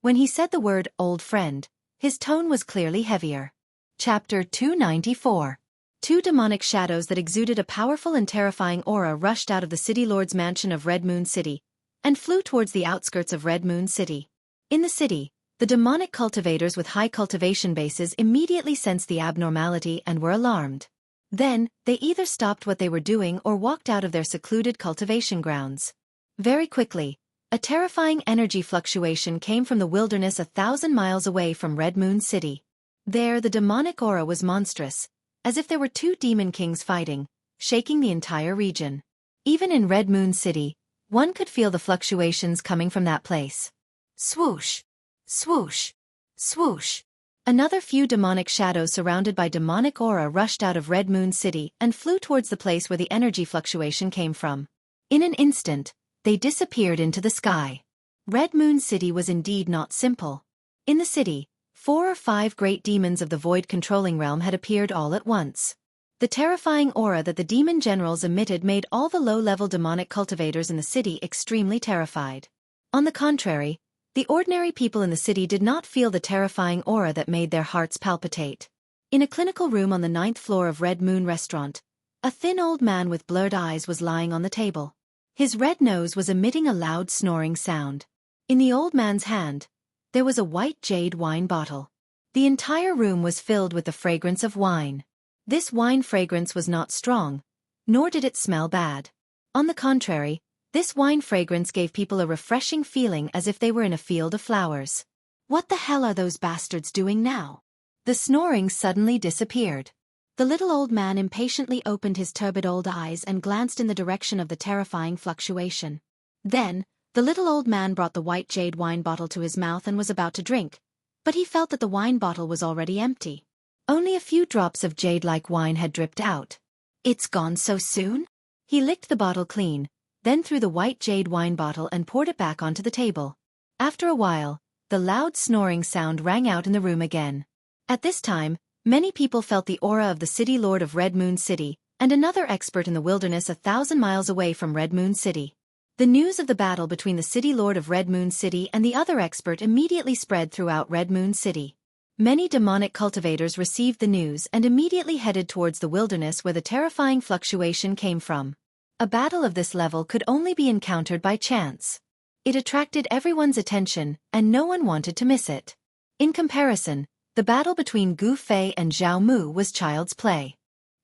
When he said the word old friend, his tone was clearly heavier. Chapter 294. Two demonic shadows that exuded a powerful and terrifying aura rushed out of the City Lord's mansion of Red Moon City and flew towards the outskirts of Red Moon City. In the city, the demonic cultivators with high cultivation bases immediately sensed the abnormality and were alarmed. Then, they either stopped what they were doing or walked out of their secluded cultivation grounds. Very quickly, a terrifying energy fluctuation came from the wilderness 1,000 miles away from Red Moon City. There, the demonic aura was monstrous, as if there were two demon kings fighting, shaking the entire region. Even in Red Moon City, one could feel the fluctuations coming from that place. Swoosh! Swoosh! Swoosh! Another few demonic shadows surrounded by demonic aura rushed out of Red Moon City and flew towards the place where the energy fluctuation came from. In an instant, they disappeared into the sky. Red Moon City was indeed not simple. In the city, 4 or 5 great demons of the void controlling realm had appeared all at once. The terrifying aura that the demon generals emitted made all the low-level demonic cultivators in the city extremely terrified. On the contrary, the ordinary people in the city did not feel the terrifying aura that made their hearts palpitate. In a clinical room on the 9th floor of Red Moon Restaurant, a thin old man with blurred eyes was lying on the table. His red nose was emitting a loud snoring sound. In the old man's hand, there was a white jade wine bottle. The entire room was filled with the fragrance of wine. This wine fragrance was not strong, nor did it smell bad. On the contrary, this wine fragrance gave people a refreshing feeling as if they were in a field of flowers. What the hell are those bastards doing now? The snoring suddenly disappeared. The little old man impatiently opened his turbid old eyes and glanced in the direction of the terrifying fluctuation. Then, the little old man brought the white jade wine bottle to his mouth and was about to drink, but he felt that the wine bottle was already empty. Only a few drops of jade-like wine had dripped out. "It's gone so soon?" He licked the bottle clean, then threw the white jade wine bottle and poured it back onto the table. After a while, the loud snoring sound rang out in the room again. At this time, many people felt the aura of the City Lord of Red Moon City and another expert in the wilderness 1,000 miles away from Red Moon City. The news of the battle between the City Lord of Red Moon City and the other expert immediately spread throughout Red Moon City. Many demonic cultivators received the news and immediately headed towards the wilderness where the terrifying fluctuation came from. A battle of this level could only be encountered by chance. It attracted everyone's attention, and no one wanted to miss it. In comparison, the battle between Gu Fei and Zhao Mu was child's play.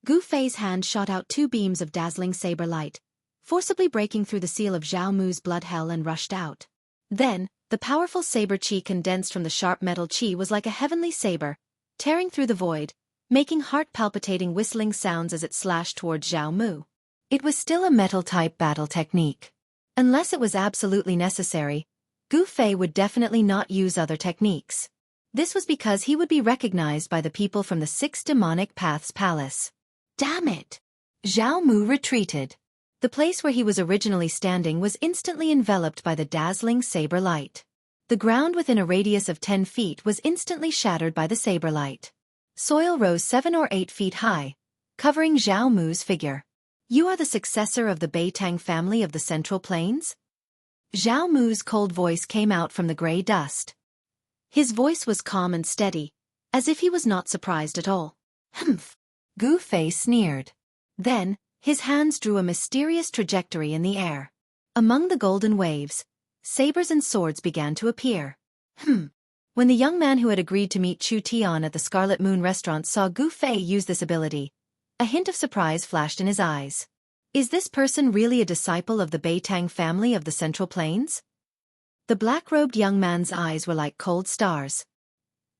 Gu Fei's hand shot out 2 beams of dazzling saber light, forcibly breaking through the seal of Zhao Mu's blood hell and rushed out. Then, the powerful saber chi condensed from the sharp metal chi was like a heavenly saber, tearing through the void, making heart-palpitating whistling sounds as it slashed towards Zhao Mu. It was still a metal-type battle technique. Unless it was absolutely necessary, Gu Fei would definitely not use other techniques. This was because he would be recognized by the people from the 6 Demonic Paths Palace. Damn it! Zhao Mu retreated. The place where he was originally standing was instantly enveloped by the dazzling saber light. The ground within a radius of 10 feet was instantly shattered by the saber light. Soil rose 7 or 8 feet high, covering Zhao Mu's figure. "You are the successor of the Beitang family of the Central Plains?" Zhao Mu's cold voice came out from the gray dust. His voice was calm and steady, as if he was not surprised at all. "Humph!" Gu Fei sneered. Then, his hands drew a mysterious trajectory in the air. Among the golden waves, sabers and swords began to appear. When the young man who had agreed to meet Chu Tian at the Scarlet Moon restaurant saw Gu Fei use this ability, a hint of surprise flashed in his eyes. Is this person really a disciple of the Beitang family of the Central Plains? The black-robed young man's eyes were like cold stars.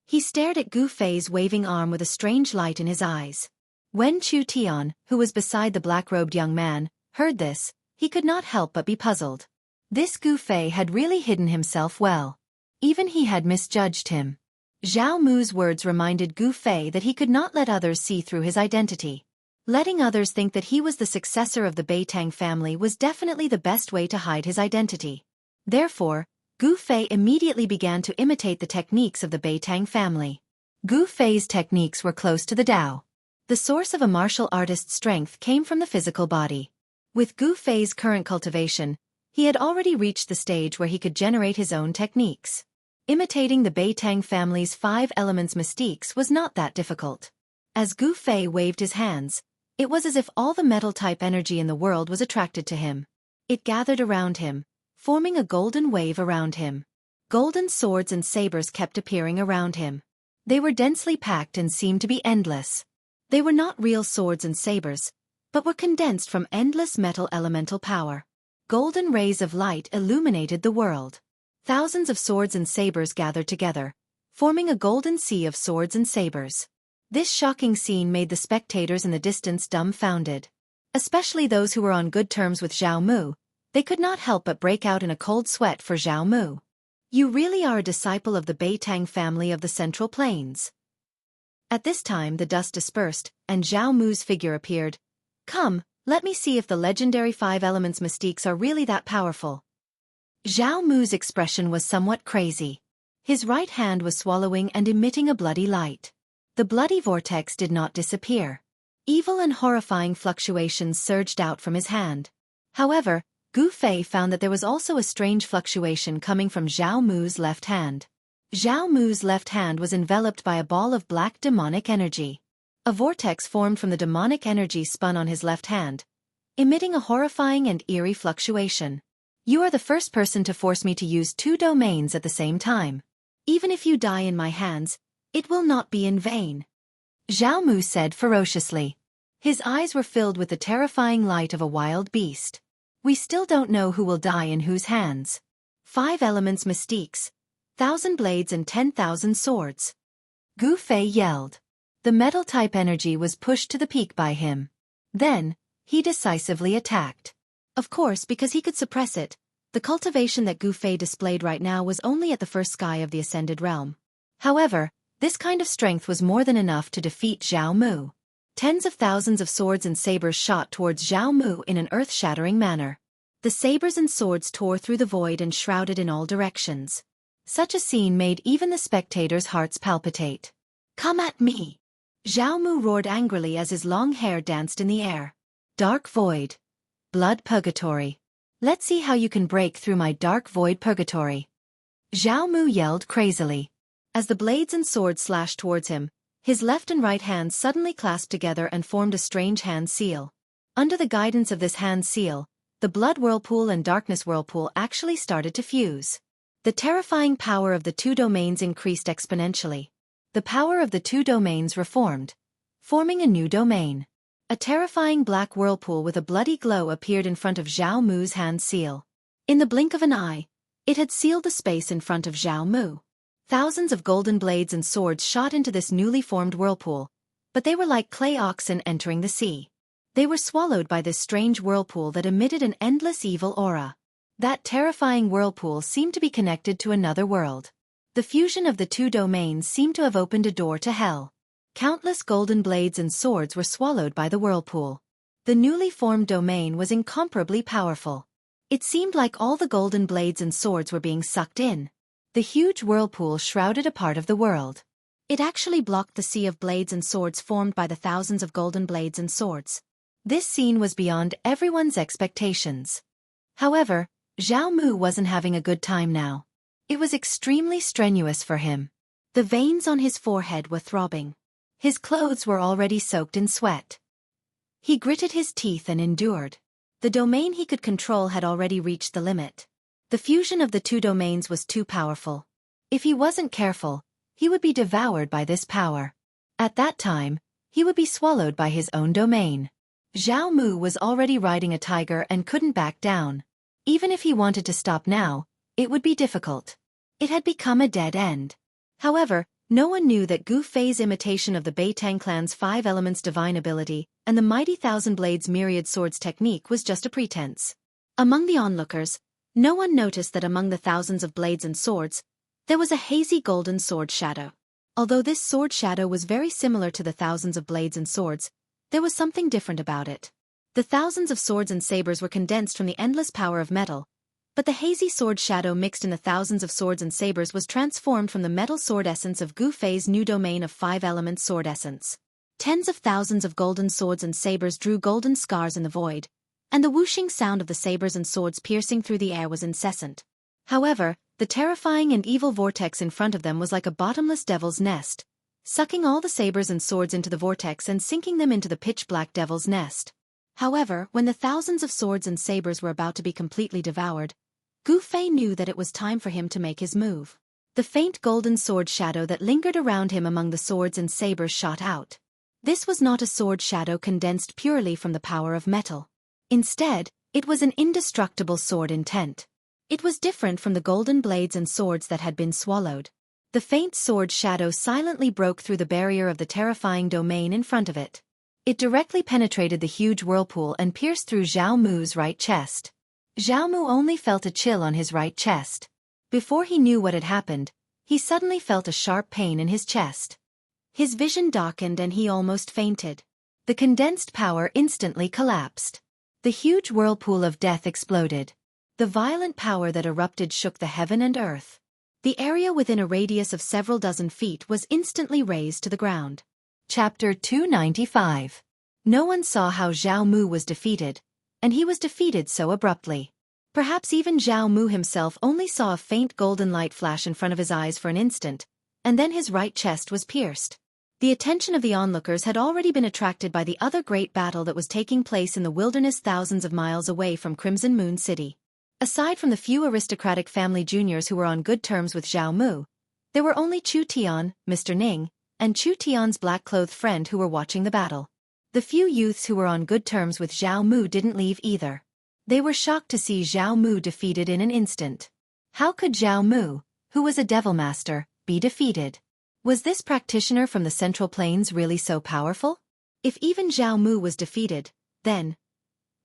He stared at Gu Fei's waving arm with a strange light in his eyes. When Chu Tian, who was beside the black-robed young man, heard this, he could not help but be puzzled. This Gu Fei had really hidden himself well. Even he had misjudged him. Zhao Mu's words reminded Gu Fei that he could not let others see through his identity. Letting others think that he was the successor of the Beitang family was definitely the best way to hide his identity. Therefore, Gu Fei immediately began to imitate the techniques of the Beitang family. Gu Fei's techniques were close to the Tao. The source of a martial artist's strength came from the physical body. With Gu Fei's current cultivation, he had already reached the stage where he could generate his own techniques. Imitating the Beitang family's 5 elements mystiques was not that difficult. As Gu Fei waved his hands, it was as if all the metal-type energy in the world was attracted to him. It gathered around him, forming a golden wave around him. Golden swords and sabers kept appearing around him. They were densely packed and seemed to be endless. They were not real swords and sabers, but were condensed from endless metal elemental power. Golden rays of light illuminated the world. Thousands of swords and sabers gathered together, forming a golden sea of swords and sabers. This shocking scene made the spectators in the distance dumbfounded. Especially those who were on good terms with Zhao Mu, they could not help but break out in a cold sweat for Zhao Mu. You really are a disciple of the Beitang family of the Central Plains. At this time the dust dispersed, and Zhao Mu's figure appeared. Come, let me see if the legendary 5 elements mystiques are really that powerful. Zhao Mu's expression was somewhat crazy. His right hand was swallowing and emitting a bloody light. The bloody vortex did not disappear. Evil and horrifying fluctuations surged out from his hand. However, Gu Fei found that there was also a strange fluctuation coming from Zhao Mu's left hand. Zhao Mu's left hand was enveloped by a ball of black demonic energy. A vortex formed from the demonic energy spun on his left hand, emitting a horrifying and eerie fluctuation. You are the first person to force me to use 2 domains at the same time. Even if you die in my hands, it will not be in vain. Zhao Mu said ferociously. His eyes were filled with the terrifying light of a wild beast. We still don't know who will die in whose hands. 5 elements mystiques, 1,000 blades and 10,000 swords. Gu Fei yelled. The metal-type energy was pushed to the peak by him. Then, he decisively attacked. Of course, because he could suppress it, the cultivation that Gu Fei displayed right now was only at the first sky of the Ascended Realm. However, this kind of strength was more than enough to defeat Zhao Mu. Tens of thousands of swords and sabers shot towards Zhao Mu in an earth-shattering manner. The sabers and swords tore through the void and shrouded in all directions. Such a scene made even the spectators' hearts palpitate. Come at me! Zhao Mu roared angrily as his long hair danced in the air. Dark void. Blood purgatory. Let's see how you can break through my dark void purgatory. Zhao Mu yelled crazily. As the blades and swords slashed towards him, his left and right hands suddenly clasped together and formed a strange hand seal. Under the guidance of this hand seal, the blood whirlpool and darkness whirlpool actually started to fuse. The terrifying power of the 2 domains increased exponentially. The power of the 2 domains reformed, forming a new domain. A terrifying black whirlpool with a bloody glow appeared in front of Zhao Mu's hand seal. In the blink of an eye, it had sealed the space in front of Zhao Mu. Thousands of golden blades and swords shot into this newly formed whirlpool, but they were like clay oxen entering the sea. They were swallowed by this strange whirlpool that emitted an endless evil aura. That terrifying whirlpool seemed to be connected to another world. The fusion of the 2 domains seemed to have opened a door to hell. Countless golden blades and swords were swallowed by the whirlpool. The newly formed domain was incomparably powerful. It seemed like all the golden blades and swords were being sucked in. The huge whirlpool shrouded a part of the world. It actually blocked the sea of blades and swords formed by the thousands of golden blades and swords. This scene was beyond everyone's expectations. However, Zhao Mu wasn't having a good time now. It was extremely strenuous for him. The veins on his forehead were throbbing. His clothes were already soaked in sweat. He gritted his teeth and endured. The domain he could control had already reached the limit. The fusion of the 2 domains was too powerful. If he wasn't careful, he would be devoured by this power. At that time, he would be swallowed by his own domain. Zhao Mu was already riding a tiger and couldn't back down. Even if he wanted to stop now, it would be difficult. It had become a dead end. However, no one knew that Gu Fei's imitation of the Beitang clan's 5 elements divine ability and the mighty Thousand Blades myriad swords technique was just a pretense. Among the onlookers, no one noticed that among the thousands of blades and swords, there was a hazy golden sword shadow. Although this sword shadow was very similar to the thousands of blades and swords, there was something different about it. The thousands of swords and sabers were condensed from the endless power of metal, But the hazy sword shadow mixed in the thousands of swords and sabers was transformed from the metal sword essence of Gu Fei's new domain of 5 element sword essence. Tens of thousands of golden swords and sabers drew golden scars in the void, and the whooshing sound of the sabers and swords piercing through the air was incessant. However, the terrifying and evil vortex in front of them was like a bottomless devil's nest, sucking all the sabers and swords into the vortex and sinking them into the pitch-black devil's nest. However, when the thousands of swords and sabers were about to be completely devoured, Gu Fei knew that it was time for him to make his move. The faint golden sword shadow that lingered around him among the swords and sabers shot out. This was not a sword shadow condensed purely from the power of metal. Instead, it was an indestructible sword intent. It was different from the golden blades and swords that had been swallowed. The faint sword shadow silently broke through the barrier of the terrifying domain in front of it. It directly penetrated the huge whirlpool and pierced through Zhao Mu's right chest. Zhao Mu only felt a chill on his right chest. Before he knew what had happened, he suddenly felt a sharp pain in his chest. His vision darkened and he almost fainted. The condensed power instantly collapsed. The huge whirlpool of death exploded. The violent power that erupted shook the heaven and earth. The area within a radius of several dozen feet was instantly razed to the ground. Chapter 295. No one saw how Zhao Mu was defeated, and he was defeated so abruptly. Perhaps even Zhao Mu himself only saw a faint golden light flash in front of his eyes for an instant, and then his right chest was pierced. The attention of the onlookers had already been attracted by the other great battle that was taking place in the wilderness thousands of miles away from Crimson Moon City. Aside from the few aristocratic family juniors who were on good terms with Zhao Mu, there were only Chu Tian, Mr. Ning, and Chu Tian's black-clothed friend who were watching the battle. The few youths who were on good terms with Zhao Mu didn't leave either. They were shocked to see Zhao Mu defeated in an instant. How could Zhao Mu, who was a devil master, be defeated? Was this practitioner from the Central Plains really so powerful? If even Zhao Mu was defeated, then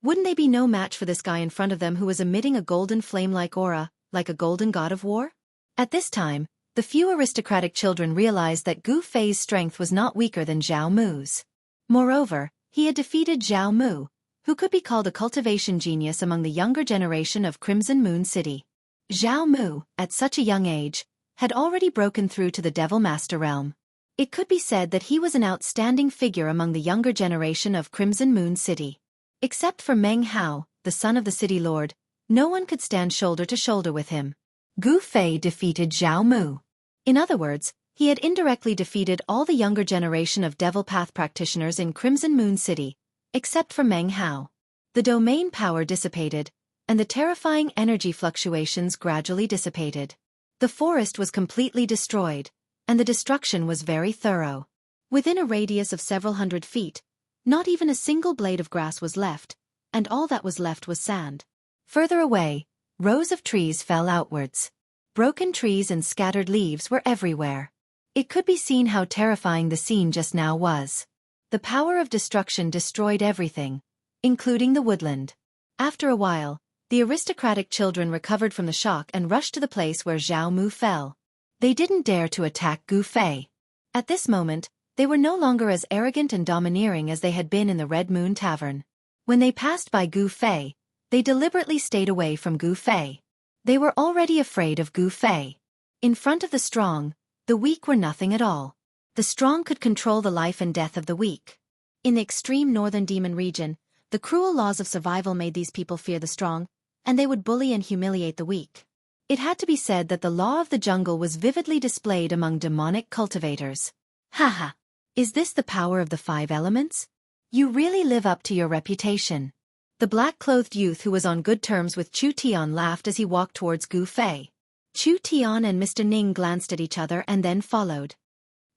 wouldn't they be no match for this guy in front of them who was emitting a golden flame-like aura, like a golden god of war? At this time, the few aristocratic children realized that Gu Fei's strength was not weaker than Zhao Mu's. Moreover, he had defeated Zhao Mu, who could be called a cultivation genius among the younger generation of Crimson Moon City. Zhao Mu, at such a young age, had already broken through to the Devil Master realm. It could be said that he was an outstanding figure among the younger generation of Crimson Moon City. Except for Meng Hao, the son of the city lord, no one could stand shoulder to shoulder with him. Gu Fei defeated Zhao Mu. In other words, he had indirectly defeated all the younger generation of Devil Path practitioners in Crimson Moon City, except for Meng Hao. The domain power dissipated, and the terrifying energy fluctuations gradually dissipated. The forest was completely destroyed, and the destruction was very thorough. Within a radius of several hundred feet, not even a single blade of grass was left, and all that was left was sand. Further away, rows of trees fell outwards. Broken trees and scattered leaves were everywhere. It could be seen how terrifying the scene just now was. The power of destruction destroyed everything, including the woodland. After a while, the aristocratic children recovered from the shock and rushed to the place where Zhao Mu fell. They didn't dare to attack Gu Fei. At this moment, they were no longer as arrogant and domineering as they had been in the Red Moon Tavern. When they passed by Gu Fei, they deliberately stayed away from Gu Fei. They were already afraid of Gu Fei. In front of the strong, the weak were nothing at all. The strong could control the life and death of the weak. In the extreme northern demon region, the cruel laws of survival made these people fear the strong, and they would bully and humiliate the weak. It had to be said that the law of the jungle was vividly displayed among demonic cultivators. Haha! Is this the power of the 5 elements? You really live up to your reputation. The black-clothed youth who was on good terms with Chu Tian laughed as he walked towards Gu Fei. Chu Tian and Mr. Ning glanced at each other and then followed.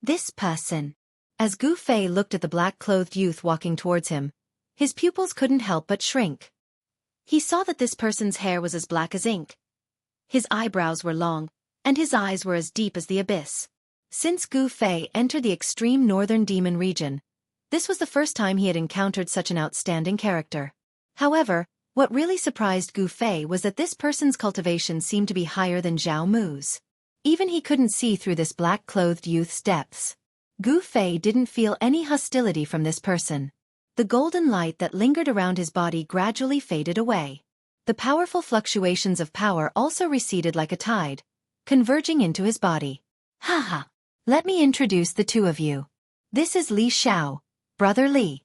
This person. As Gu Fei looked at the black-clothed youth walking towards him, his pupils couldn't help but shrink. He saw that this person's hair was as black as ink. His eyebrows were long, and his eyes were as deep as the abyss. Since Gu Fei entered the extreme northern demon region, this was the first time he had encountered such an outstanding character. However, what really surprised Gu Fei was that this person's cultivation seemed to be higher than Zhao Mu's. Even he couldn't see through this black-clothed youth's depths. Gu Fei didn't feel any hostility from this person. The golden light that lingered around his body gradually faded away. The powerful fluctuations of power also receded like a tide, converging into his body. Haha! Let me introduce the two of you. This is Li Xiao, Brother Li.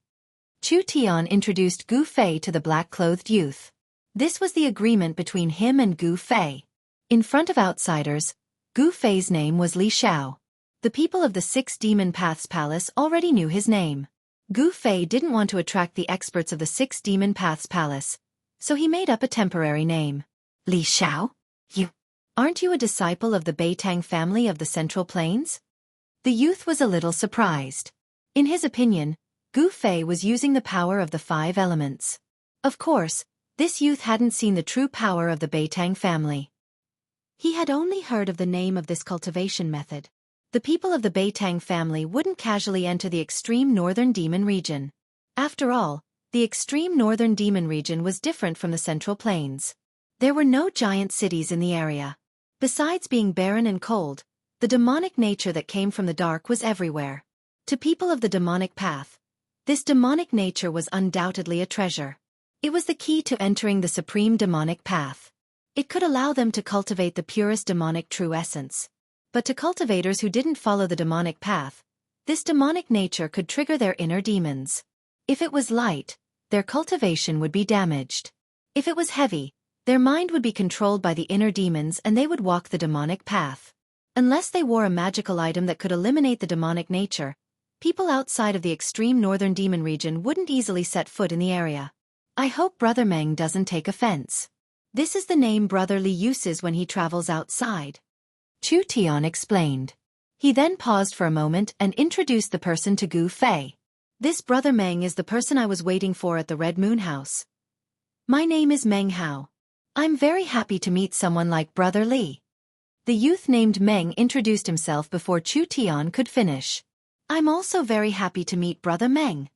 Chu Tian introduced Gu Fei to the black-clothed youth. This was the agreement between him and Gu Fei. In front of outsiders, Gu Fei's name was Li Xiao. The people of the Six Demon Paths Palace already knew his name. Gu Fei didn't want to attract the experts of the Six Demon Paths Palace, so he made up a temporary name. Li Xiao? Aren't you a disciple of the Beitang family of the Central Plains? The youth was a little surprised. In his opinion, Gu Fei was using the power of the 5 elements. Of course, this youth hadn't seen the true power of the Beitang family. He had only heard of the name of this cultivation method. The people of the Beitang family wouldn't casually enter the extreme northern demon region. After all, the extreme northern demon region was different from the Central Plains. There were no giant cities in the area. Besides being barren and cold, the demonic nature that came from the dark was everywhere. To people of the demonic path, this demonic nature was undoubtedly a treasure. It was the key to entering the supreme demonic path. It could allow them to cultivate the purest demonic true essence. But to cultivators who didn't follow the demonic path, this demonic nature could trigger their inner demons. If it was light, their cultivation would be damaged. If it was heavy, their mind would be controlled by the inner demons and they would walk the demonic path. Unless they wore a magical item that could eliminate the demonic nature, people outside of the extreme northern demon region wouldn't easily set foot in the area. I hope Brother Meng doesn't take offense. This is the name Brother Li uses when he travels outside. Chu Tian explained. He then paused for a moment and introduced the person to Gu Fei. This Brother Meng is the person I was waiting for at the Red Moon House. My name is Meng Hao. I'm very happy to meet someone like Brother Li. The youth named Meng introduced himself before Chu Tian could finish. I'm also very happy to meet Brother Meng,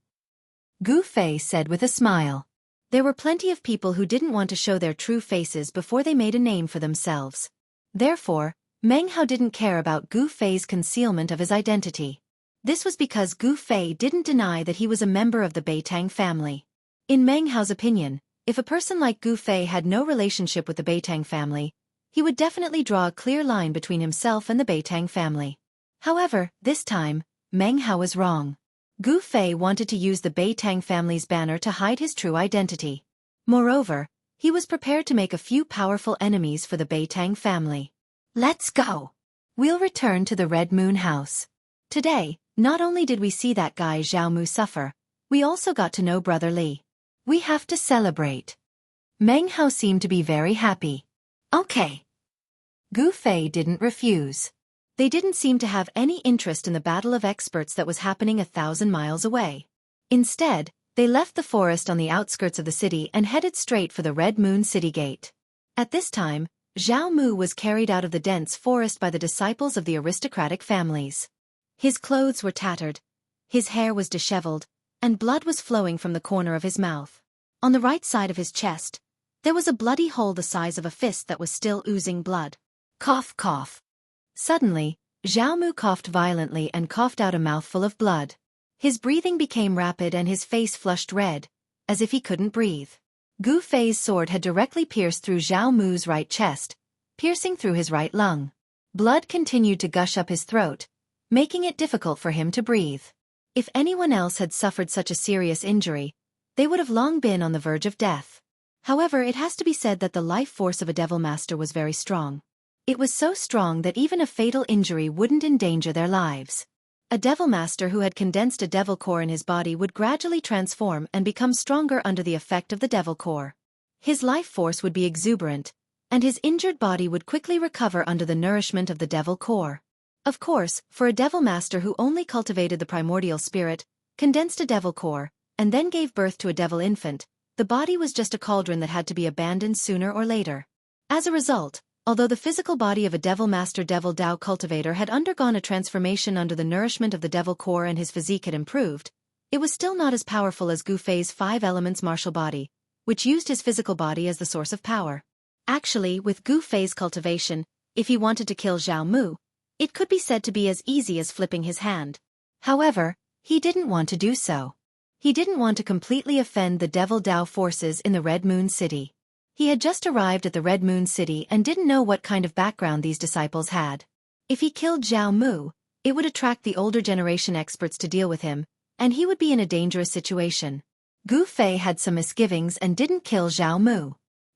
Gu Fei said with a smile. There were plenty of people who didn't want to show their true faces before they made a name for themselves. Therefore, Meng Hao didn't care about Gu Fei's concealment of his identity. This was because Gu Fei didn't deny that he was a member of the Beitang family. In Meng Hao's opinion, if a person like Gu Fei had no relationship with the Beitang family, he would definitely draw a clear line between himself and the Beitang family. However, this time, Meng Hao was wrong. Gu Fei wanted to use the Beitang family's banner to hide his true identity. Moreover, he was prepared to make a few powerful enemies for the Beitang family. Let's go. We'll return to the Red Moon House. Today, not only did we see that guy Zhao Mu suffer, we also got to know Brother Li. We have to celebrate. Meng Hao seemed to be very happy. Okay. Gu Fei didn't refuse. They didn't seem to have any interest in the battle of experts that was happening 1,000 miles away. Instead, they left the forest on the outskirts of the city and headed straight for the Red Moon City Gate. At this time, Zhao Mu was carried out of the dense forest by the disciples of the aristocratic families. His clothes were tattered, his hair was disheveled, and blood was flowing from the corner of his mouth. On the right side of his chest, there was a bloody hole the size of a fist that was still oozing blood. Cough, cough. Suddenly, Zhao Mu coughed violently and coughed out a mouthful of blood. His breathing became rapid and his face flushed red, as if he couldn't breathe. Gu Fei's sword had directly pierced through Zhao Mu's right chest, piercing through his right lung. Blood continued to gush up his throat, making it difficult for him to breathe. If anyone else had suffered such a serious injury, they would have long been on the verge of death. However, it has to be said that the life force of a Devil Master was very strong. It was so strong that even a fatal injury wouldn't endanger their lives. A Devil Master who had condensed a Devil Core in his body would gradually transform and become stronger under the effect of the Devil Core. His life force would be exuberant, and his injured body would quickly recover under the nourishment of the Devil Core. Of course, for a Devil Master who only cultivated the primordial spirit, condensed a Devil Core, and then gave birth to a Devil Infant, the body was just a cauldron that had to be abandoned sooner or later. As a result, although the physical body of a Devil Master Devil Dao cultivator had undergone a transformation under the nourishment of the Devil Core and his physique had improved, it was still not as powerful as Gu Fei's 5 elements martial body, which used his physical body as the source of power. Actually, with Gu Fei's cultivation, if he wanted to kill Zhao Mu, it could be said to be as easy as flipping his hand. However, he didn't want to do so. He didn't want to completely offend the Devil Dao forces in the Red Moon City. He had just arrived at the Red Moon City and didn't know what kind of background these disciples had. If he killed Zhao Mu, it would attract the older generation experts to deal with him, and he would be in a dangerous situation. Gu Fei had some misgivings and didn't kill Zhao Mu.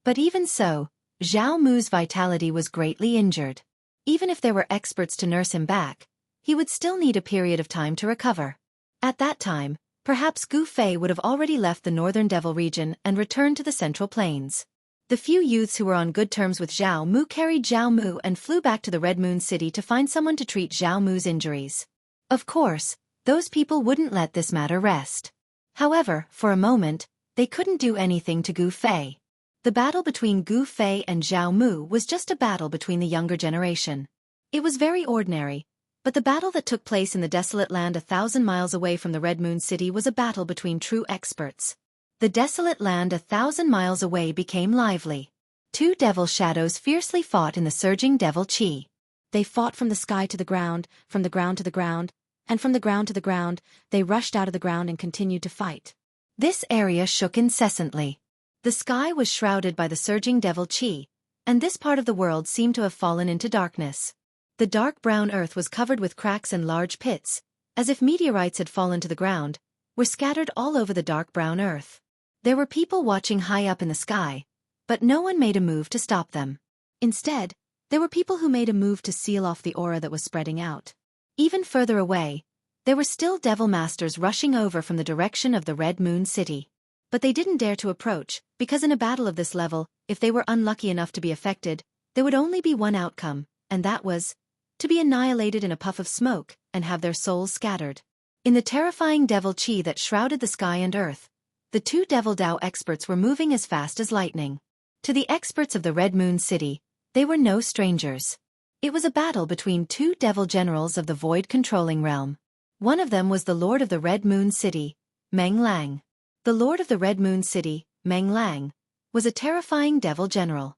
But even so, Zhao Mu's vitality was greatly injured. Even if there were experts to nurse him back, he would still need a period of time to recover. At that time, perhaps Gu Fei would have already left the northern Devil region and returned to the Central Plains. The few youths who were on good terms with Zhao Mu carried Zhao Mu and flew back to the Red Moon City to find someone to treat Zhao Mu's injuries. Of course, those people wouldn't let this matter rest. However, for a moment, they couldn't do anything to Gu Fei. The battle between Gu Fei and Zhao Mu was just a battle between the younger generation. It was very ordinary, but the battle that took place in the desolate land 1,000 miles away from the Red Moon City was a battle between true experts. The desolate land 1,000 miles away became lively. Two devil shadows fiercely fought in the surging devil chi. They fought from the sky to the ground, from the ground to the ground, and from the ground to the ground. They rushed out of the ground and continued to fight. This area shook incessantly. The sky was shrouded by the surging devil chi, and this part of the world seemed to have fallen into darkness. The dark brown earth was covered with cracks and large pits, as if meteorites had fallen to the ground, were scattered all over the dark brown earth. There were people watching high up in the sky, but no one made a move to stop them. Instead, there were people who made a move to seal off the aura that was spreading out. Even further away, there were still devil masters rushing over from the direction of the Red Moon City. But they didn't dare to approach, because in a battle of this level, if they were unlucky enough to be affected, there would only be one outcome, and that was to be annihilated in a puff of smoke and have their souls scattered. In the terrifying devil chi that shrouded the sky and earth, the two Devil Dao experts were moving as fast as lightning. To the experts of the Red Moon City, they were no strangers. It was a battle between two devil generals of the void controlling realm. One of them was the Lord of the Red Moon City, Meng Lang. The Lord of the Red Moon City, Meng Lang, was a terrifying devil general.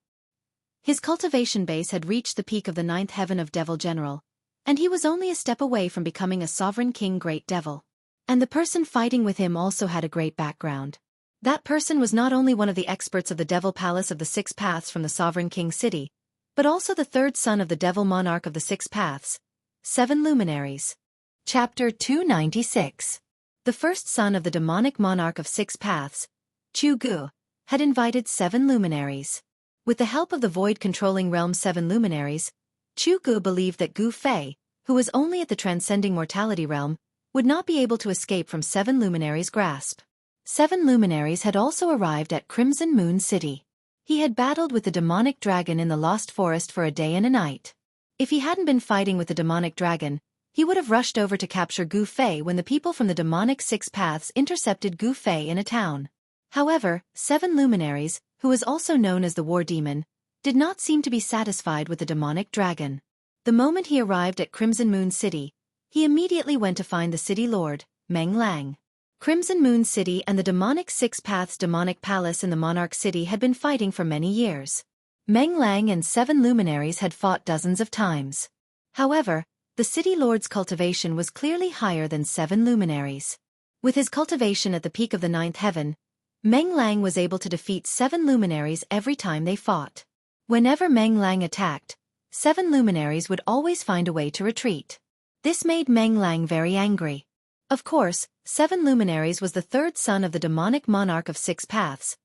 His cultivation base had reached the peak of the 9th heaven of Devil General, and he was only a step away from becoming a sovereign king great devil. And the person fighting with him also had a great background. That person was not only one of the experts of the Devil Palace of the Six Paths from the Sovereign King City, but also the third son of the Devil Monarch of the Six Paths, 7 Luminaries. Chapter 296. The first son of the Demonic Monarch of Six Paths, Chu Gu, had invited 7 luminaries. With the help of the void-controlling realm's 7 luminaries, Chu Gu believed that Gu Fei, who was only at the transcending mortality realm, would not be able to escape from 7 luminaries' grasp. 7 luminaries had also arrived at Crimson Moon City. He had battled with the demonic dragon in the Lost Forest for a day and a night. If he hadn't been fighting with the demonic dragon, he would have rushed over to capture Gu Fei when the people from the demonic Six Paths intercepted Gu Fei in a town. However, 7 luminaries, who was also known as the War Demon, did not seem to be satisfied with the demonic dragon. The moment he arrived at Crimson Moon City, he immediately went to find the city lord, Meng Lang. Crimson Moon City and the demonic Six Paths demonic palace in the Monarch City had been fighting for many years. Meng Lang and 7 luminaries had fought dozens of times. However, the city lord's cultivation was clearly higher than 7 luminaries. With his cultivation at the peak of the 9th heaven, Meng Lang was able to defeat 7 luminaries every time they fought. Whenever Meng Lang attacked, 7 luminaries would always find a way to retreat. This made Meng Lang very angry. Of course, 7 luminaries was the third son of the demonic monarch of Six Paths,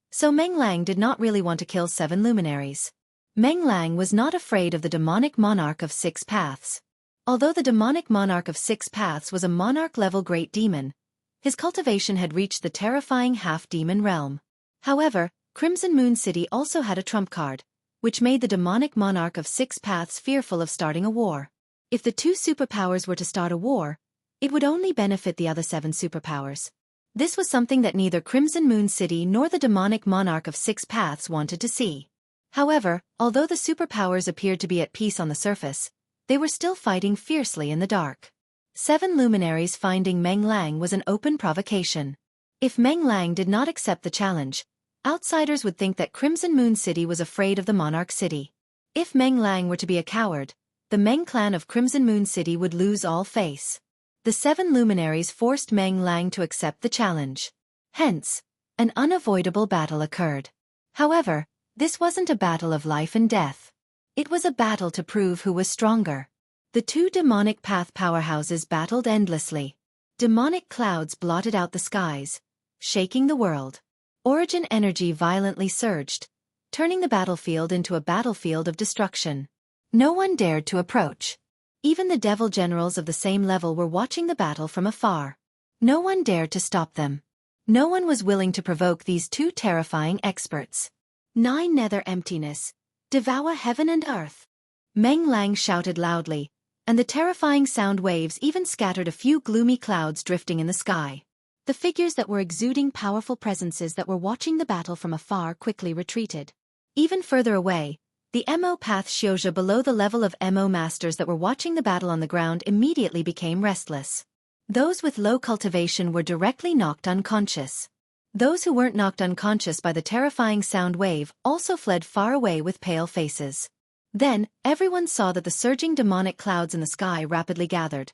so Meng Lang did not really want to kill 7 luminaries. Meng Lang was not afraid of the demonic monarch of Six Paths. Although the demonic monarch of Six Paths was a monarch-level great demon, his cultivation had reached the terrifying half-demon realm. However, Crimson Moon City also had a trump card, which made the demonic monarch of Six Paths fearful of starting a war. If the 2 superpowers were to start a war, it would only benefit the other 7 superpowers. This was something that neither Crimson Moon City nor the demonic monarch of Six Paths wanted to see. However, although the superpowers appeared to be at peace on the surface, they were still fighting fiercely in the dark. 7 luminaries finding Meng Lang was an open provocation. If Meng Lang did not accept the challenge, outsiders would think that Crimson Moon City was afraid of the Monarch City. If Meng Lang were to be a coward, the Meng clan of Crimson Moon City would lose all face. The 7 luminaries forced Meng Lang to accept the challenge. Hence, an unavoidable battle occurred. However, This wasn't a battle of life and death. It was a battle to prove who was stronger. The two demonic path powerhouses battled endlessly. Demonic clouds blotted out the skies, shaking the world. Origin energy violently surged, turning the battlefield into a battlefield of destruction. No one dared to approach. Even the devil generals of the same level were watching the battle from afar. No one dared to stop them. No one was willing to provoke these two terrifying experts. 9 Nether emptiness. Devour heaven and earth. Meng Lang shouted loudly, and the terrifying sound waves even scattered a few gloomy clouds drifting in the sky. The figures that were exuding powerful presences that were watching the battle from afar quickly retreated. Even further away, the Mo Path Shioja below the level of Mo masters that were watching the battle on the ground immediately became restless. Those with low cultivation were directly knocked unconscious. Those who weren't knocked unconscious by the terrifying sound wave also fled far away with pale faces. Then, everyone saw that the surging demonic clouds in the sky rapidly gathered,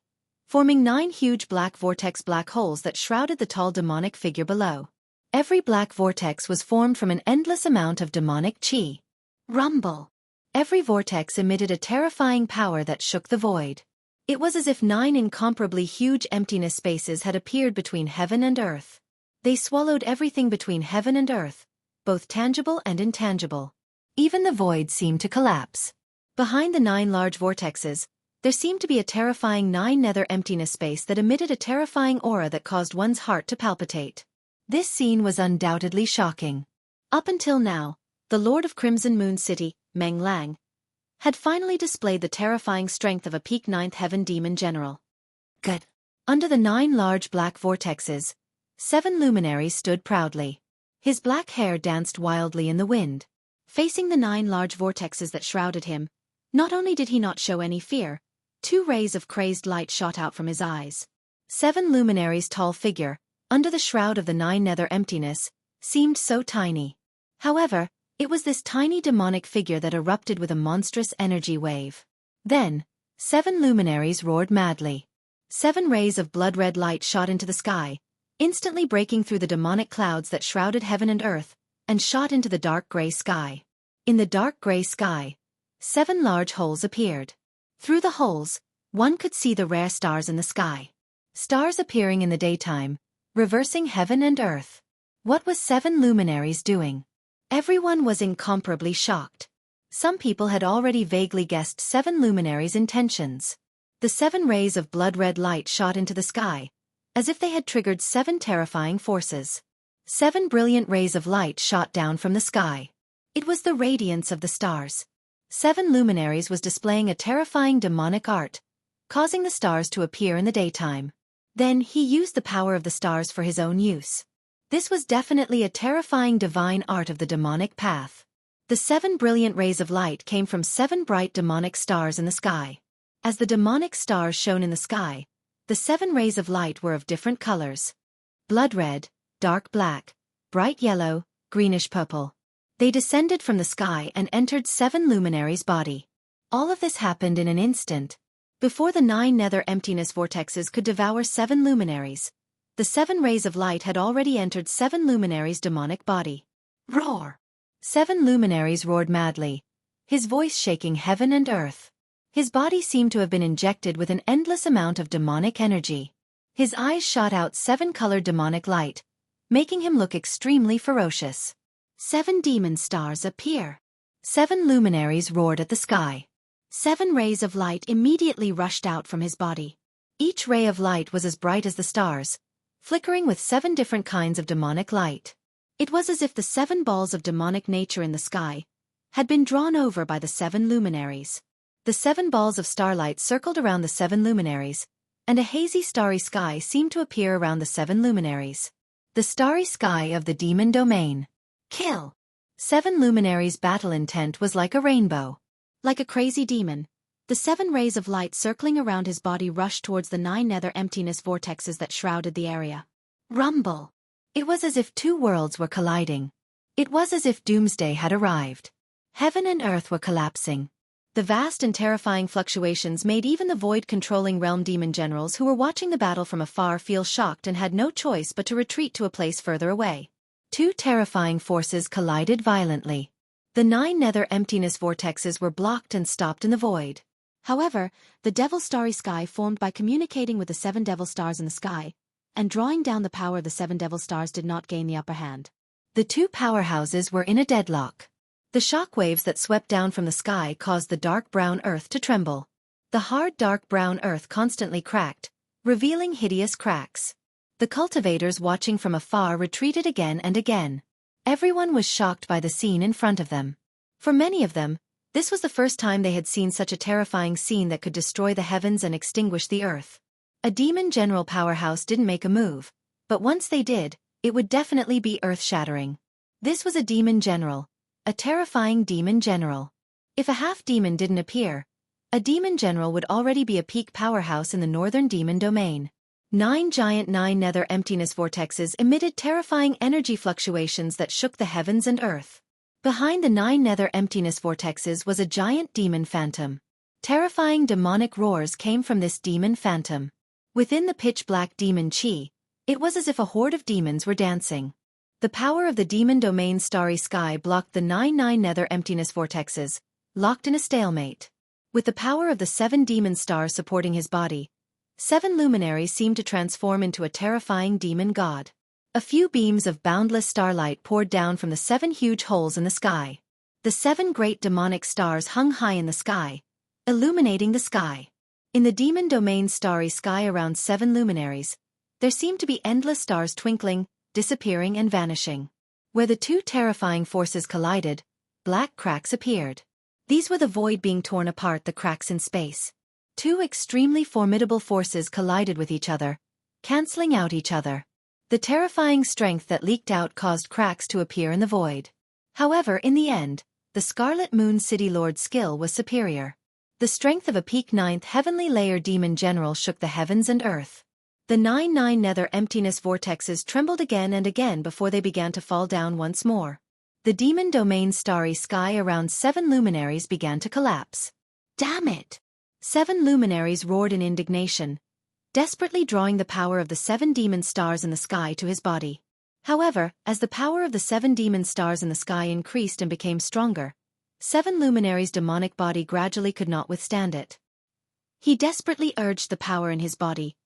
forming 9 huge black vortex black holes that shrouded the tall demonic figure below. Every black vortex was formed from an endless amount of demonic chi. Rumble. Every vortex emitted a terrifying power that shook the void. It was as if 9 incomparably huge emptiness spaces had appeared between heaven and earth. They swallowed everything between heaven and earth, both tangible and intangible. Even the void seemed to collapse. Behind the 9 large vortexes, there seemed to be a terrifying 9 nether emptiness space that emitted a terrifying aura that caused one's heart to palpitate. This scene was undoubtedly shocking. Up until now, the Lord of Crimson Moon City, Meng Lang, had finally displayed the terrifying strength of a peak 9th heaven demon general. Good. Under the 9 large black vortexes, 7 luminaries stood proudly. His black hair danced wildly in the wind. Facing the 9 large vortexes that shrouded him, not only did he not show any fear, 2 rays of crazed light shot out from his eyes. 7 luminaries' tall figure, under the shroud of the 9 nether emptiness, seemed so tiny. However, it was this tiny demonic figure that erupted with a monstrous energy wave. Then, 7 luminaries roared madly. 7 rays of blood-red light shot into the sky, instantly breaking through the demonic clouds that shrouded heaven and earth, and shot into the dark gray sky. In the dark gray sky, 7 large holes appeared. Through the holes, one could see the rare stars in the sky. Stars appearing in the daytime, reversing heaven and earth. What was 7 luminaries doing? Everyone was incomparably shocked. Some people had already vaguely guessed 7 luminaries' intentions. The 7 rays of blood-red light shot into the sky, as if they had triggered 7 terrifying forces. 7 brilliant rays of light shot down from the sky. It was the radiance of the stars. 7 luminaries was displaying a terrifying demonic art, causing the stars to appear in the daytime. Then he used the power of the stars for his own use. This was definitely a terrifying divine art of the demonic path. The 7 brilliant rays of light came from 7 bright demonic stars in the sky. As the demonic stars shone in the sky, the 7 rays of light were of different colors. Blood red, dark black, bright yellow, greenish purple. They descended from the sky and entered 7 luminaries' body. All of this happened in an instant. Before the 9 nether emptiness vortexes could devour 7 luminaries, the 7 rays of light had already entered 7 luminaries' demonic body. Roar! 7 luminaries roared madly, his voice shaking heaven and earth. His body seemed to have been injected with an endless amount of demonic energy. His eyes shot out 7-colored demonic light, making him look extremely ferocious. 7 demon stars appear. 7 luminaries roared at the sky. 7 rays of light immediately rushed out from his body. Each ray of light was as bright as the stars, flickering with 7 different kinds of demonic light. It was as if the 7 balls of demonic nature in the sky had been drawn over by the 7 luminaries. The 7 balls of starlight circled around the 7 luminaries, and a hazy starry sky seemed to appear around the 7 luminaries. The starry sky of the demon domain. Kill! 7 luminaries' battle intent was like a rainbow. Like a crazy demon, the 7 rays of light circling around his body rushed towards the 9 nether emptiness vortexes that shrouded the area. Rumble! It was as if 2 worlds were colliding. It was as if doomsday had arrived. Heaven and earth were collapsing. The vast and terrifying fluctuations made even the void-controlling realm demon generals who were watching the battle from afar feel shocked and had no choice but to retreat to a place further away. 2 terrifying forces collided violently. The 9 nether emptiness vortexes were blocked and stopped in the void. However, the Devil's Starry Sky formed by communicating with the 7 Devil Stars in the sky, and drawing down the power of the 7 Devil Stars did not gain the upper hand. The two powerhouses were in a deadlock. The shock waves that swept down from the sky caused the dark brown earth to tremble. The hard dark brown earth constantly cracked, revealing hideous cracks. The cultivators watching from afar retreated again and again. Everyone was shocked by the scene in front of them. For many of them, this was the first time they had seen such a terrifying scene that could destroy the heavens and extinguish the earth. A demon general powerhouse didn't make a move, but once they did, it would definitely be earth-shattering. This was a demon general, a terrifying demon general. If a half-demon didn't appear, a demon general would already be a peak powerhouse in the northern demon domain. 9 giant 9 nether emptiness vortexes emitted terrifying energy fluctuations that shook the heavens and earth. Behind the 9 nether emptiness vortexes was a giant demon phantom. Terrifying demonic roars came from this demon phantom. Within the pitch-black demon chi, it was as if a horde of demons were dancing. The power of the demon domain's starry sky blocked the 9 nether emptiness vortexes, locked in a stalemate. With the power of the 7 demon stars supporting his body, 7 luminaries seemed to transform into a terrifying demon god. A few beams of boundless starlight poured down from the 7 huge holes in the sky. The 7 great demonic stars hung high in the sky, illuminating the sky. In the demon domain's starry sky around 7 luminaries, there seemed to be endless stars twinkling, disappearing and vanishing. Where the two terrifying forces collided, black cracks appeared. These were the void being torn apart, the cracks in space. Two extremely formidable forces collided with each other, canceling out each other. The terrifying strength that leaked out caused cracks to appear in the void. However, in the end, the Scarlet Moon City Lord's skill was superior. The strength of a peak 9th heavenly layer demon general shook the heavens and earth. The 9 nether emptiness vortexes trembled again and again before they began to fall down once more. The demon domain's starry sky around 7 luminaries began to collapse. Damn it! 7 luminaries roared in indignation, desperately drawing the power of the 7 demon stars in the sky to his body. However, as the power of the 7 demon stars in the sky increased and became stronger, 7 luminaries' demonic body gradually could not withstand it. He desperately urged the power in his body,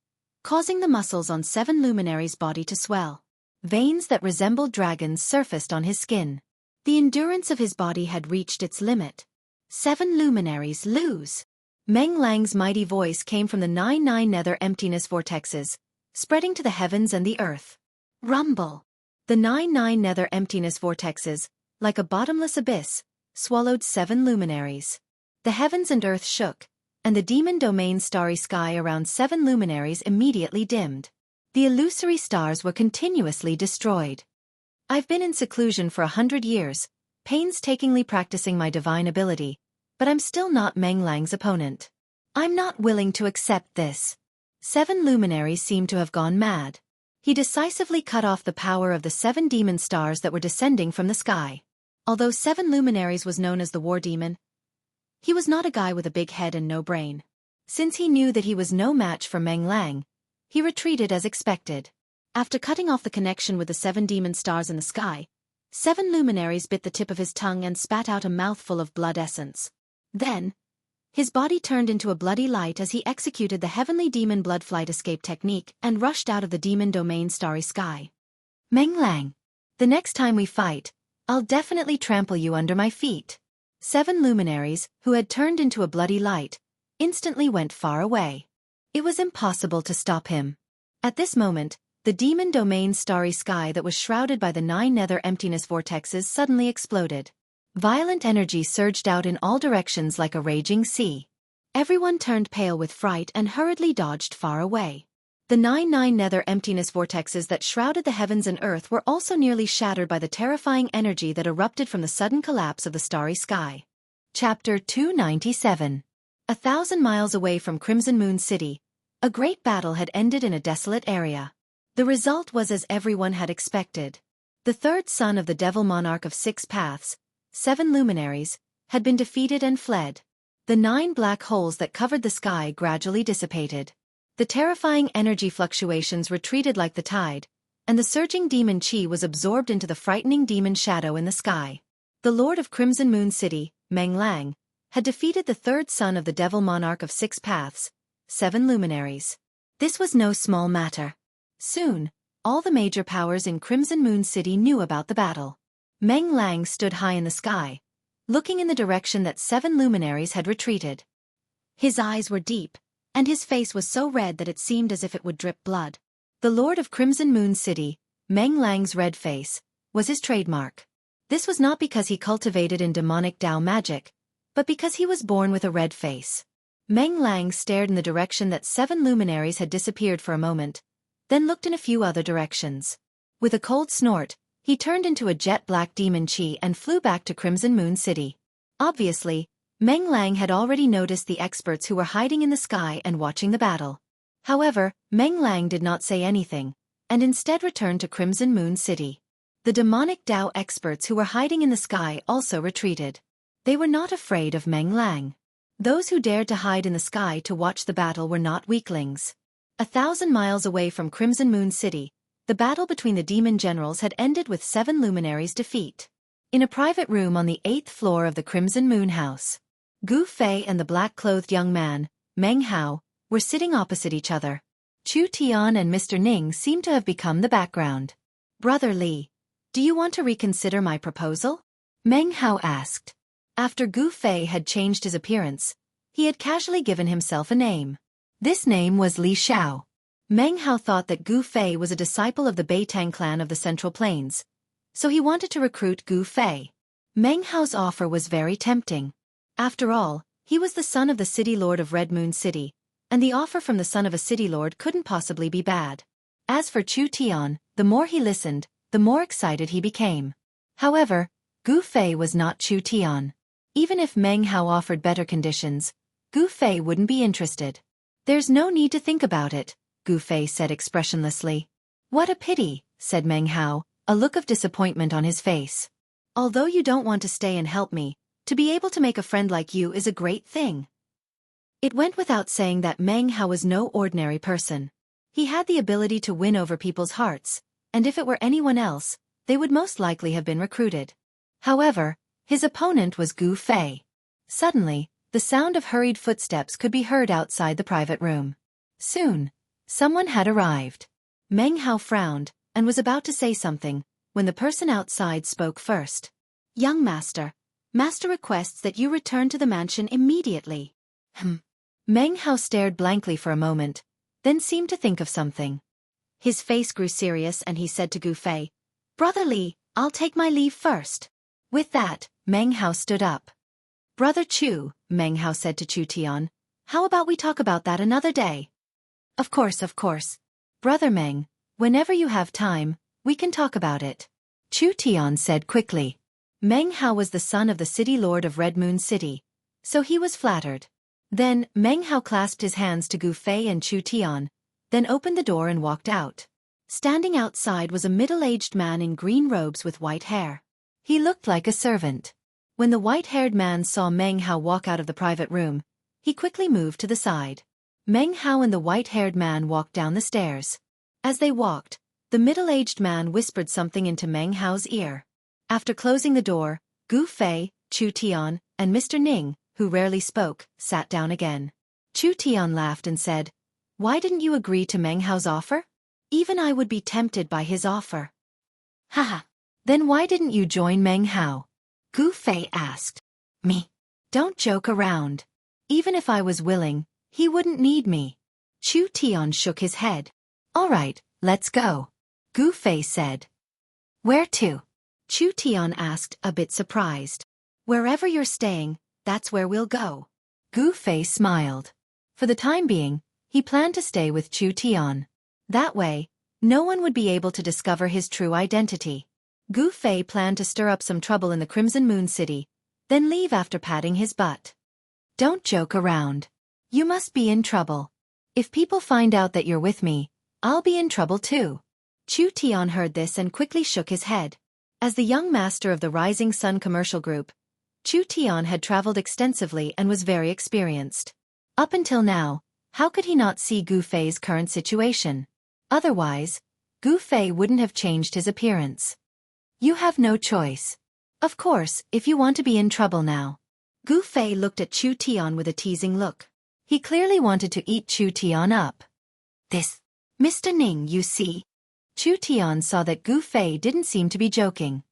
causing the muscles on 7 luminaries' body to swell. Veins that resembled dragons surfaced on his skin. The endurance of his body had reached its limit. 7 luminaries lose. Meng Lang's mighty voice came from the 9 nether emptiness vortexes, spreading to the heavens and the earth. Rumble! The 9 nether emptiness vortexes, like a bottomless abyss, swallowed 7 luminaries. The heavens and earth shook, and the demon domain's starry sky around 7 luminaries immediately dimmed. The illusory stars were continuously destroyed. I've been in seclusion for 100 years, painstakingly practicing my divine ability, but I'm still not Meng Lang's opponent. I'm not willing to accept this. 7 luminaries seemed to have gone mad. He decisively cut off the power of the 7 demon stars that were descending from the sky. Although 7 luminaries was known as the war demon, he was not a guy with a big head and no brain. Since he knew that he was no match for Meng Lang, he retreated as expected. After cutting off the connection with the 7 demon stars in the sky, 7 luminaries bit the tip of his tongue and spat out a mouthful of blood essence. Then, his body turned into a bloody light as he executed the heavenly demon blood flight escape technique and rushed out of the demon domain's starry sky. Meng Lang, the next time we fight, I'll definitely trample you under my feet. 7 luminaries, who had turned into a bloody light, instantly went far away. It was impossible to stop him. At this moment, the demon domain's starry sky that was shrouded by the 9 nether emptiness vortexes suddenly exploded. Violent energy surged out in all directions like a raging sea. Everyone turned pale with fright and hurriedly dodged far away. The 9 nether emptiness vortexes that shrouded the heavens and earth were also nearly shattered by the terrifying energy that erupted from the sudden collapse of the starry sky. Chapter 297. 1,000 miles away from Crimson Moon City, a great battle had ended in a desolate area. The result was as everyone had expected. The third son of the Devil Monarch of 6 Paths, 7 luminaries, had been defeated and fled. The 9 black holes that covered the sky gradually dissipated. The terrifying energy fluctuations retreated like the tide, and the surging demon chi was absorbed into the frightening demon shadow in the sky. The Lord of Crimson Moon City, Meng Lang, had defeated the third son of the Devil Monarch of 6 Paths, 7 Luminaries. This was no small matter. Soon, all the major powers in Crimson Moon City knew about the battle. Meng Lang stood high in the sky, looking in the direction that 7 luminaries had retreated. His eyes were deep, and his face was so red that it seemed as if it would drip blood. The Lord of Crimson Moon City, Meng Lang's red face, was his trademark. This was not because he cultivated in demonic Dao magic, but because he was born with a red face. Meng Lang stared in the direction that 7 luminaries had disappeared for a moment, then looked in a few other directions. With a cold snort, he turned into a jet-black demon chi and flew back to Crimson Moon City. Obviously, Meng Lang had already noticed the experts who were hiding in the sky and watching the battle. However, Meng Lang did not say anything, and instead returned to Crimson Moon City. The demonic Dao experts who were hiding in the sky also retreated. They were not afraid of Meng Lang. Those who dared to hide in the sky to watch the battle were not weaklings. 1,000 miles away from Crimson Moon City, the battle between the demon generals had ended with 7 luminaries' defeat. In a private room on the 8th floor of the Crimson Moon House, Gu Fei and the black-clothed young man, Meng Hao, were sitting opposite each other. Chu Tian and Mr. Ning seemed to have become the background. "Brother Li, do you want to reconsider my proposal?" Meng Hao asked. After Gu Fei had changed his appearance, he had casually given himself a name. This name was Li Xiao. Meng Hao thought that Gu Fei was a disciple of the Beitang clan of the Central Plains, so he wanted to recruit Gu Fei. Meng Hao's offer was very tempting. After all, he was the son of the city lord of Red Moon City, and the offer from the son of a city lord couldn't possibly be bad. As for Chu Tian, the more he listened, the more excited he became. However, Gu Fei was not Chu Tian. Even if Meng Hao offered better conditions, Gu Fei wouldn't be interested. "There's no need to think about it," Gu Fei said expressionlessly. "What a pity," said Meng Hao, a look of disappointment on his face. "Although you don't want to stay and help me, to be able to make a friend like you is a great thing." It went without saying that Meng Hao was no ordinary person. He had the ability to win over people's hearts, and if it were anyone else, they would most likely have been recruited. However, his opponent was Gu Fei. Suddenly, the sound of hurried footsteps could be heard outside the private room. Soon, someone had arrived. Meng Hao frowned, and was about to say something, when the person outside spoke first. "Young master, master requests that you return to the mansion immediately." Meng Hao stared blankly for a moment, then seemed to think of something. His face grew serious and he said to Gu Fei, "Brother Li, I'll take my leave first." With that, Meng Hao stood up. "Brother Chu," Meng Hao said to Chu Tian, "how about we talk about that another day?" Of course. Brother Meng, whenever you have time, we can talk about it," Chu Tian said quickly. Meng Hao was the son of the city lord of Red Moon City, so he was flattered. Then, Meng Hao clasped his hands to Gu Fei and Chu Tian, then opened the door and walked out. Standing outside was a middle-aged man in green robes with white hair. He looked like a servant. When the white-haired man saw Meng Hao walk out of the private room, he quickly moved to the side. Meng Hao and the white-haired man walked down the stairs. As they walked, the middle-aged man whispered something into Meng Hao's ear. After closing the door, Gu Fei, Chu Tian, and Mr. Ning, who rarely spoke, sat down again. Chu Tian laughed and said, "Why didn't you agree to Meng Hao's offer? Even I would be tempted by his offer." "Haha. Then why didn't you join Meng Hao?" Gu Fei asked. "Me? Don't joke around. Even if I was willing, he wouldn't need me." Chu Tian shook his head. "All right, let's go," Gu Fei said. "Where to?" Chu Tian asked, a bit surprised. "Wherever you're staying, that's where we'll go." Gu Fei smiled. For the time being, he planned to stay with Chu Tian. That way, no one would be able to discover his true identity. Gu Fei planned to stir up some trouble in the Crimson Moon City, then leave after patting his butt. "Don't joke around. You must be in trouble. If people find out that you're with me, I'll be in trouble too." Chu Tian heard this and quickly shook his head. As the young master of the Rising Sun Commercial Group, Chu Tian had traveled extensively and was very experienced. Up until now, how could he not see Gu Fei's current situation? Otherwise, Gu Fei wouldn't have changed his appearance. "You have no choice. Of course, if you want to be in trouble now. Gu Fei looked at Chu Tian with a teasing look. He clearly wanted to eat Chu Tian up. This, Mr. Ning, you see. Chu Tian saw that Gu Fei didn't seem to be joking.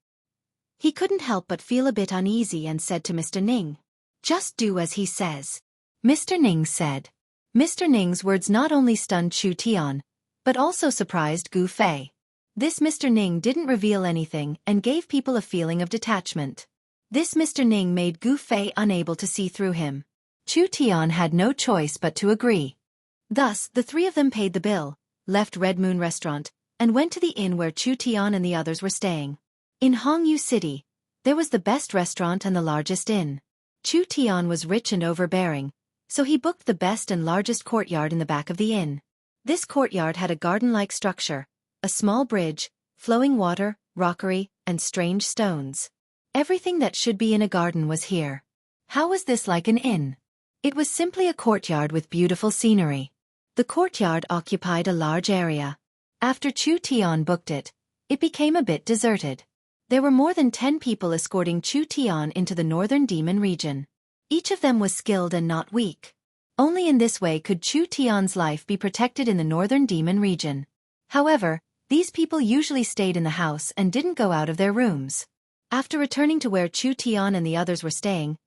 He couldn't help but feel a bit uneasy and said to Mr. Ning, "Just do as he says." Mr. Ning said. Mr. Ning's words not only stunned Chu Tian, but also surprised Gu Fei. This Mr. Ning didn't reveal anything and gave people a feeling of detachment. This Mr. Ning made Gu Fei unable to see through him. Chu Tian had no choice but to agree. Thus, the three of them paid the bill, left Red Moon Restaurant, and went to the inn where Chu Tian and the others were staying. In Hongyu City, there was the best restaurant and the largest inn. Chu Tian was rich and overbearing, so he booked the best and largest courtyard in the back of the inn. This courtyard had a garden-like structure, a small bridge, flowing water, rockery, and strange stones. Everything that should be in a garden was here. How was this like an inn? It was simply a courtyard with beautiful scenery. The courtyard occupied a large area. After Chu Tian booked it, it became a bit deserted. There were more than 10 people escorting Chu Tian into the northern demon region. Each of them was skilled and not weak. Only in this way could Chu Tian's life be protected in the northern demon region. However, these people usually stayed in the house and didn't go out of their rooms. After returning to where Chu Tian and the others were staying,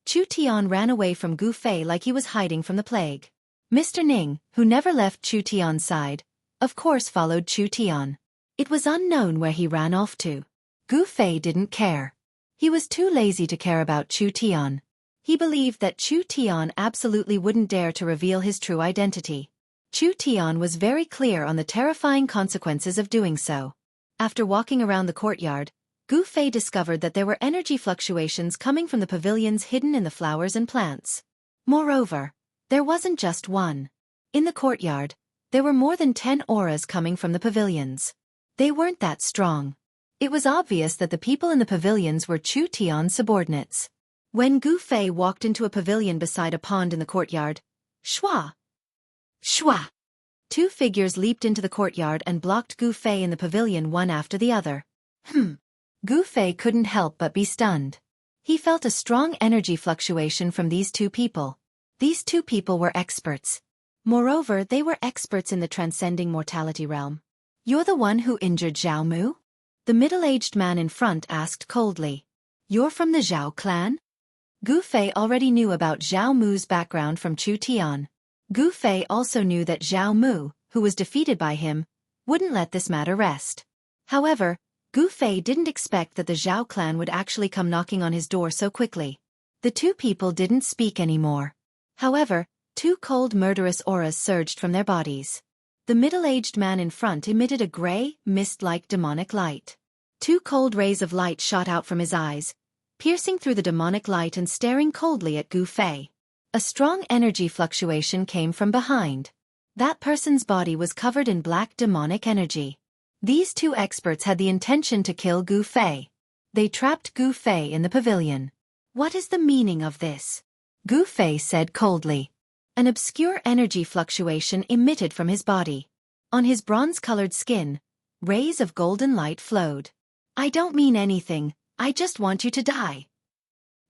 Chu Tian ran away from Gu Fei like he was hiding from the plague. Mr. Ning, who never left Chu Tian's side, of course followed Chu Tian. It was unknown where he ran off to. Gu Fei didn't care. He was too lazy to care about Chu Tian. He believed that Chu Tian absolutely wouldn't dare to reveal his true identity. Chu Tian was very clear on the terrifying consequences of doing so. After walking around the courtyard, Gu Fei discovered that there were energy fluctuations coming from the pavilions hidden in the flowers and plants. Moreover, there wasn't just one. In the courtyard, there were more than 10 auras coming from the pavilions. They weren't that strong. It was obvious that the people in the pavilions were Chu Tian's subordinates. When Gu Fei walked into a pavilion beside a pond in the courtyard, shwa! Shwa! 2 figures leaped into the courtyard and blocked Gu Fei in the pavilion one after the other. Gu Fei couldn't help but be stunned. He felt a strong energy fluctuation from these 2 people. These 2 people were experts. Moreover, they were experts in the transcending mortality realm. "You're the one who injured Zhao Mu?" The middle-aged man in front asked coldly. "You're from the Zhao clan?" Gu Fei already knew about Zhao Mu's background from Chu Tian. Gu Fei also knew that Zhao Mu, who was defeated by him, wouldn't let this matter rest. However, Gu Fei didn't expect that the Zhao clan would actually come knocking on his door so quickly. The 2 people didn't speak anymore. However, 2 cold murderous auras surged from their bodies. The middle-aged man in front emitted a gray, mist-like demonic light. 2 cold rays of light shot out from his eyes, piercing through the demonic light and staring coldly at Gu Fei. A strong energy fluctuation came from behind. That person's body was covered in black demonic energy. These 2 experts had the intention to kill Gu Fei. They trapped Gu Fei in the pavilion. "What is the meaning of this?" Gu Fei said coldly. An obscure energy fluctuation emitted from his body. On his bronze-colored skin, rays of golden light flowed. "I don't mean anything, I just want you to die."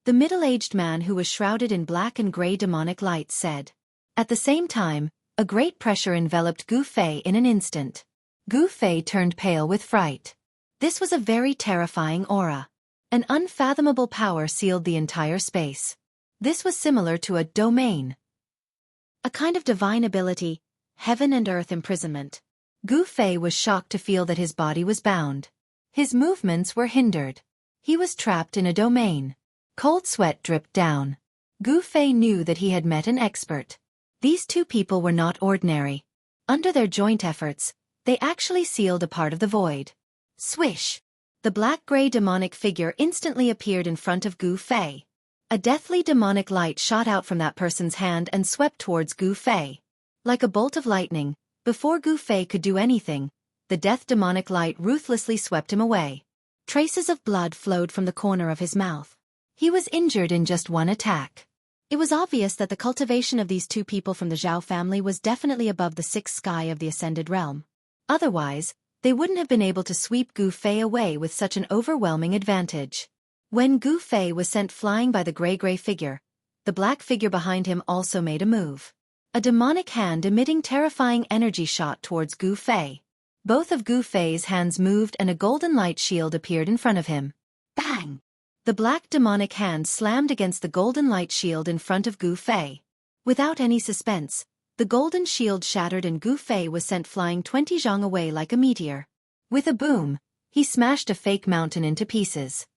The middle-aged man who was shrouded in black and gray demonic light said. At the same time, a great pressure enveloped Gu Fei in an instant. Gu Fei turned pale with fright. This was a very terrifying aura. An unfathomable power sealed the entire space. This was similar to a domain. A kind of divine ability, heaven and earth imprisonment. Gu Fei was shocked to feel that his body was bound. His movements were hindered. He was trapped in a domain. Cold sweat dripped down. Gu Fei knew that he had met an expert. These 2 people were not ordinary. Under their joint efforts, they actually sealed a part of the void. Swish! The black-gray demonic figure instantly appeared in front of Gu Fei. A deathly demonic light shot out from that person's hand and swept towards Gu Fei. Like a bolt of lightning, before Gu Fei could do anything, the death demonic light ruthlessly swept him away. Traces of blood flowed from the corner of his mouth. He was injured in just one attack. It was obvious that the cultivation of these 2 people from the Zhao family was definitely above the 6th sky of the Ascended Realm. Otherwise, they wouldn't have been able to sweep Gu Fei away with such an overwhelming advantage. When Gu Fei was sent flying by the gray figure, the black figure behind him also made a move. A demonic hand emitting terrifying energy shot towards Gu Fei. Both of Gu Fei's hands moved and a golden light shield appeared in front of him. Bang! The black demonic hand slammed against the golden light shield in front of Gu Fei. Without any suspense, the golden shield shattered and Gu Fei was sent flying 20 zhang away like a meteor. With a boom, he smashed a fake mountain into pieces.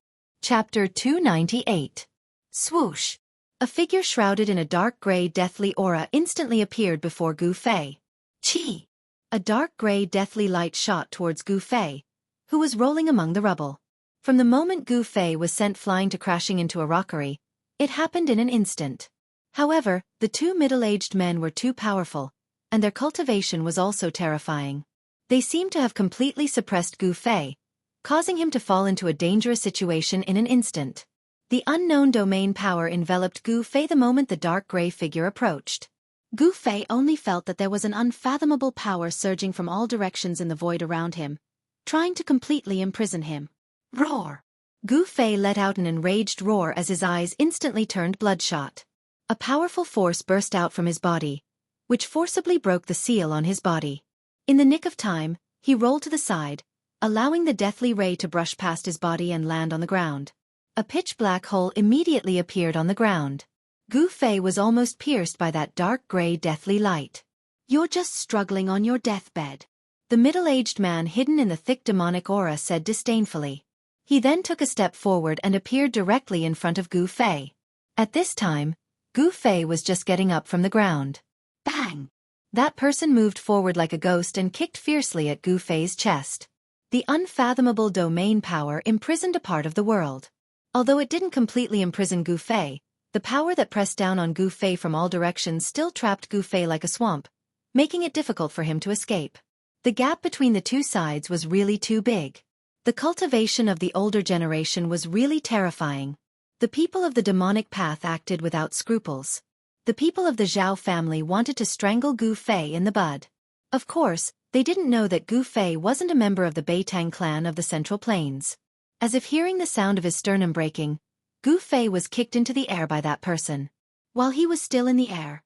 Chapter 298. Swoosh! A figure shrouded in a dark gray deathly aura instantly appeared before Gu Fei. Chi! A dark gray deathly light shot towards Gu Fei, who was rolling among the rubble. From the moment Gu Fei was sent flying to crashing into a rockery, it happened in an instant. However, the two middle-aged men were too powerful, and their cultivation was also terrifying. They seemed to have completely suppressed Gu Fei, causing him to fall into a dangerous situation in an instant. The unknown domain power enveloped Gu Fei the moment the dark gray figure approached. Gu Fei only felt that there was an unfathomable power surging from all directions in the void around him, trying to completely imprison him. Roar! Gu Fei let out an enraged roar as his eyes instantly turned bloodshot. A powerful force burst out from his body, which forcibly broke the seal on his body. In the nick of time, he rolled to the side, allowing the deathly ray to brush past his body and land on the ground. A pitch-black hole immediately appeared on the ground. Gu Fei was almost pierced by that dark gray deathly light. "You're just struggling on your deathbed," the middle-aged man hidden in the thick demonic aura said disdainfully. He then took a step forward and appeared directly in front of Gu Fei. At this time, Gu Fei was just getting up from the ground. Bang! That person moved forward like a ghost and kicked fiercely at Gu Fei's chest. The unfathomable domain power imprisoned a part of the world. Although it didn't completely imprison Gu Fei, the power that pressed down on Gu Fei from all directions still trapped Gu Fei like a swamp, making it difficult for him to escape. The gap between the two sides was really too big. The cultivation of the older generation was really terrifying. The people of the demonic path acted without scruples. The people of the Zhao family wanted to strangle Gu Fei in the bud. Of course, they didn't know that Gu Fei wasn't a member of the Beitang clan of the Central Plains. As if hearing the sound of his sternum breaking, Gu Fei was kicked into the air by that person. While he was still in the air,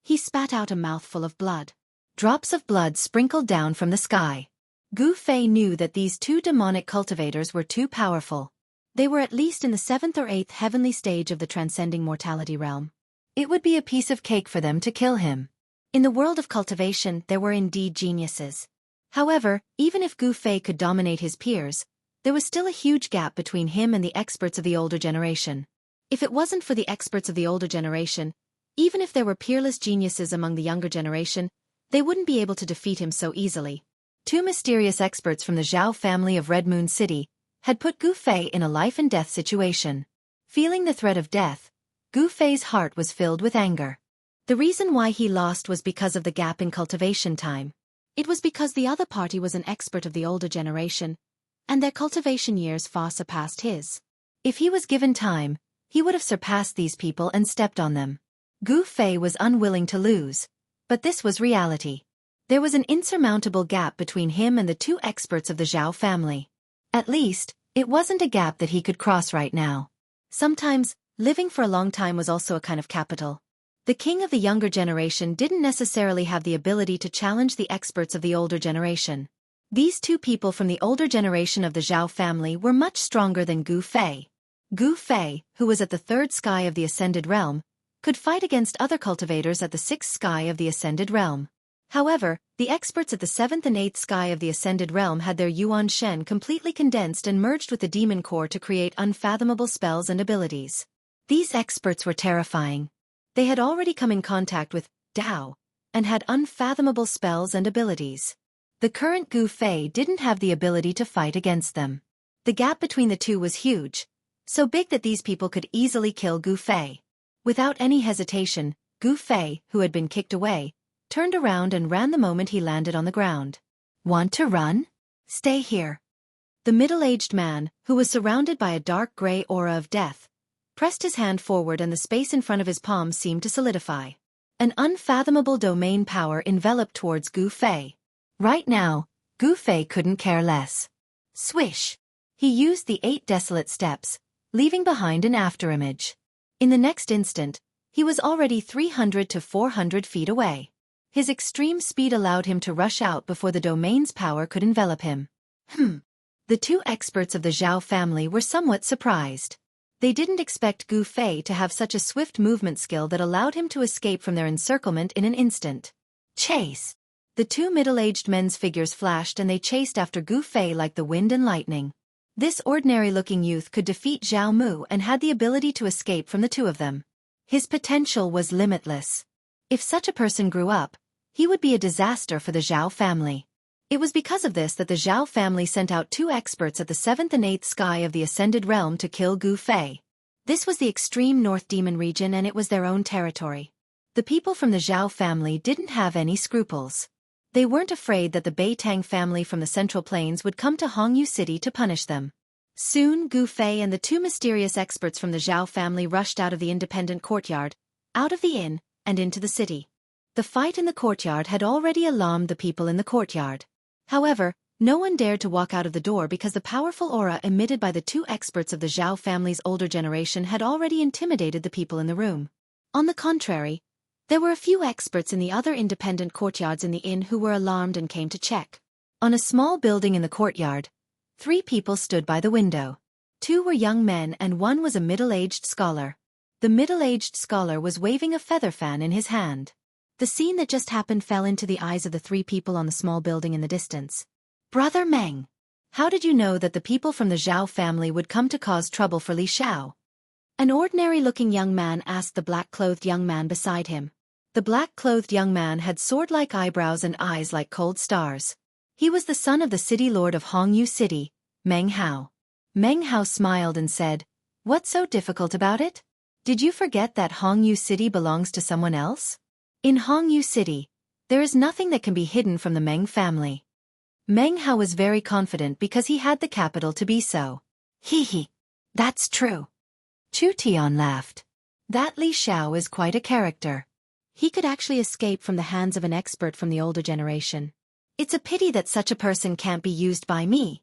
he spat out a mouthful of blood. Drops of blood sprinkled down from the sky. Gu Fei knew that these two demonic cultivators were too powerful. They were at least in the 7th or 8th heavenly stage of the transcending mortality realm. It would be a piece of cake for them to kill him. In the world of cultivation there were indeed geniuses. However, even if Gu Fei could dominate his peers, there was still a huge gap between him and the experts of the older generation. If it wasn't for the experts of the older generation, even if there were peerless geniuses among the younger generation, they wouldn't be able to defeat him so easily. Two mysterious experts from the Zhao family of Red Moon City had put Gu Fei in a life-and-death situation. Feeling the threat of death, Gu Fei's heart was filled with anger. The reason why he lost was because of the gap in cultivation time. It was because the other party was an expert of the older generation, and their cultivation years far surpassed his. If he was given time, he would have surpassed these people and stepped on them. Gu Fei was unwilling to lose, but this was reality. There was an insurmountable gap between him and the two experts of the Zhao family. At least, it wasn't a gap that he could cross right now. Sometimes, living for a long time was also a kind of capital. The king of the younger generation didn't necessarily have the ability to challenge the experts of the older generation. These two people from the older generation of the Zhao family were much stronger than Gu Fei. Gu Fei, who was at the 3rd sky of the Ascended Realm, could fight against other cultivators at the 6th sky of the Ascended Realm. However, the experts at the 7th and 8th sky of the Ascended Realm had their Yuan Shen completely condensed and merged with the demon core to create unfathomable spells and abilities. These experts were terrifying. They had already come in contact with Dao, and had unfathomable spells and abilities. The current Gu Fei didn't have the ability to fight against them. The gap between the two was huge, so big that these people could easily kill Gu Fei. Without any hesitation, Gu Fei, who had been kicked away, turned around and ran the moment he landed on the ground. "Want to run? Stay here." The middle-aged man, who was surrounded by a dark gray aura of death, pressed his hand forward and the space in front of his palm seemed to solidify. An unfathomable domain power enveloped towards Gu Fei. Right now, Gu Fei couldn't care less. Swish! He used the 8 desolate steps, leaving behind an afterimage. In the next instant, he was already 300 to 400 feet away. His extreme speed allowed him to rush out before the domain's power could envelop him. The two experts of the Zhao family were somewhat surprised. They didn't expect Gu Fei to have such a swift movement skill that allowed him to escape from their encirclement in an instant. Chase! The two middle-aged men's figures flashed and they chased after Gu Fei like the wind and lightning. This ordinary-looking youth could defeat Zhao Mu and had the ability to escape from the two of them. His potential was limitless. If such a person grew up, he would be a disaster for the Zhao family. It was because of this that the Zhao family sent out two experts at the 7th and 8th sky of the Ascended Realm to kill Gu Fei. This was the extreme North Demon region and it was their own territory. The people from the Zhao family didn't have any scruples. They weren't afraid that the Beitang family from the Central Plains would come to Hongyu City to punish them. Soon Gu Fei and the two mysterious experts from the Zhao family rushed out of the independent courtyard, out of the inn, and into the city. The fight in the courtyard had already alarmed the people in the courtyard. However, no one dared to walk out of the door because the powerful aura emitted by the two experts of the Zhao family's older generation had already intimidated the people in the room. On the contrary, there were a few experts in the other independent courtyards in the inn who were alarmed and came to check. On a small building in the courtyard, 3 people stood by the window. 2 were young men and 1 was a middle-aged scholar. The middle-aged scholar was waving a feather fan in his hand. The scene that just happened fell into the eyes of the 3 people on the small building in the distance. Brother Meng, how did you know that the people from the Zhao family would come to cause trouble for Li Xiao? An ordinary-looking young man asked the black-clothed young man beside him. The black-clothed young man had sword-like eyebrows and eyes like cold stars. He was the son of the city lord of Hongyu City, Meng Hao. Meng Hao smiled and said, "What's so difficult about it? Did you forget that Hongyu City belongs to someone else? In Hongyu City, there is nothing that can be hidden from the Meng family." Meng Hao was very confident because he had the capital to be so. Hee, that's true. Chu Tian laughed. That Li Xiao is quite a character. He could actually escape from the hands of an expert from the older generation. It's a pity that such a person can't be used by me.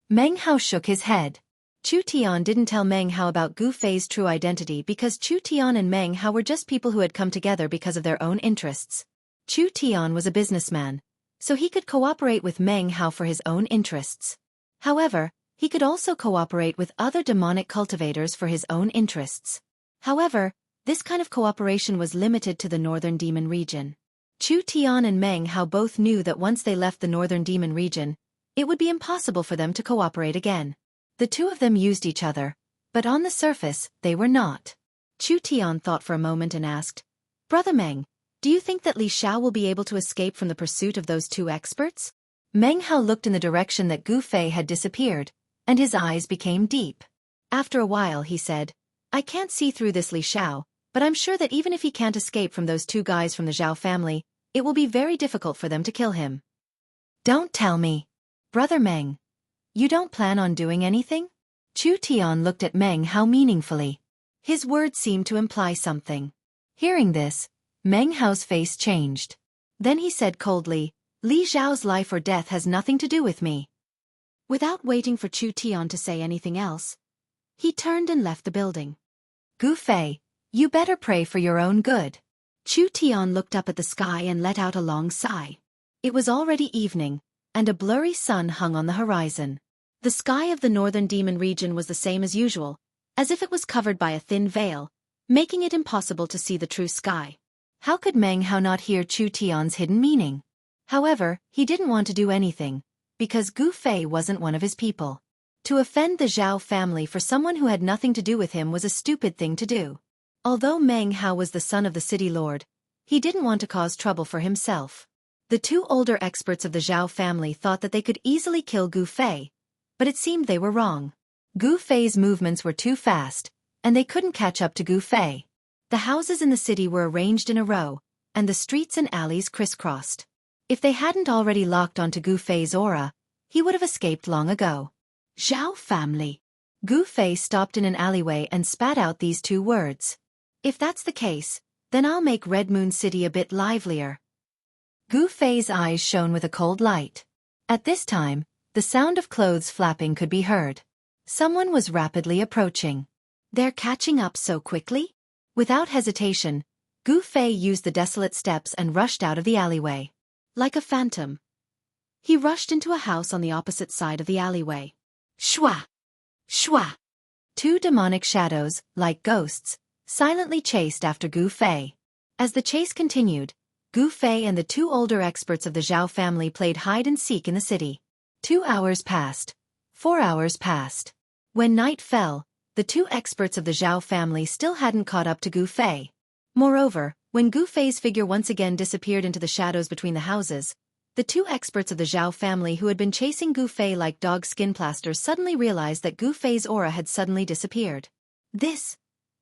Meng Hao shook his head. Chu Tian didn't tell Meng Hao about Gu Fei's true identity because Chu Tian and Meng Hao were just people who had come together because of their own interests. Chu Tian was a businessman, so he could cooperate with Meng Hao for his own interests. However, he could also cooperate with other demonic cultivators for his own interests. However, this kind of cooperation was limited to the Northern Demon region. Chu Tian and Meng Hao both knew that once they left the Northern Demon region, it would be impossible for them to cooperate again. The two of them used each other, but on the surface, they were not. Chu Tian thought for a moment and asked, "Brother Meng, do you think that Li Xiao will be able to escape from the pursuit of those two experts?" Meng Hao looked in the direction that Gu Fei had disappeared, and his eyes became deep. After a while he said, "I can't see through this Li Xiao, but I'm sure that even if he can't escape from those 2 guys from the Zhao family, it will be very difficult for them to kill him." "Don't tell me. Brother Meng, you don't plan on doing anything?" Chu Tian looked at Meng Hao meaningfully. His words seemed to imply something. Hearing this, Meng Hao's face changed. Then he said coldly, "Li Xiao's life or death has nothing to do with me." Without waiting for Chu Tian to say anything else, he turned and left the building. "Gu Fei, you better pray for your own good." Chu Tian looked up at the sky and let out a long sigh. It was already evening, and a blurry sun hung on the horizon. The sky of the Northern Demon region was the same as usual, as if it was covered by a thin veil, making it impossible to see the true sky. How could Meng Hao not hear Chu Tian's hidden meaning? However, he didn't want to do anything, because Gu Fei wasn't one of his people. To offend the Zhao family for someone who had nothing to do with him was a stupid thing to do. Although Meng Hao was the son of the city lord, he didn't want to cause trouble for himself. The 2 older experts of the Zhao family thought that they could easily kill Gu Fei, but it seemed they were wrong. Gu Fei's movements were too fast, and they couldn't catch up to Gu Fei. The houses in the city were arranged in a row, and the streets and alleys crisscrossed. If they hadn't already locked onto Gu Fei's aura, he would have escaped long ago. "Zhao family." Gu Fei stopped in an alleyway and spat out these 2 words. "If that's the case, then I'll make Red Moon City a bit livelier." Gu Fei's eyes shone with a cold light. At this time, the sound of clothes flapping could be heard. Someone was rapidly approaching. They're catching up so quickly? Without hesitation, Gu Fei used the desolate steps and rushed out of the alleyway. Like a phantom, he rushed into a house on the opposite side of the alleyway. Shwa! Shwa! Two demonic shadows, like ghosts, silently chased after Gu Fei. As the chase continued, Gu Fei and the two older experts of the Zhao family played hide-and-seek in the city. 2 hours passed. 4 hours passed. When night fell, the two experts of the Zhao family still hadn't caught up to Gu Fei. Moreover, when Gu Fei's figure once again disappeared into the shadows between the houses, the two experts of the Zhao family who had been chasing Gu Fei like dog skin plasters suddenly realized that Gu Fei's aura had suddenly disappeared.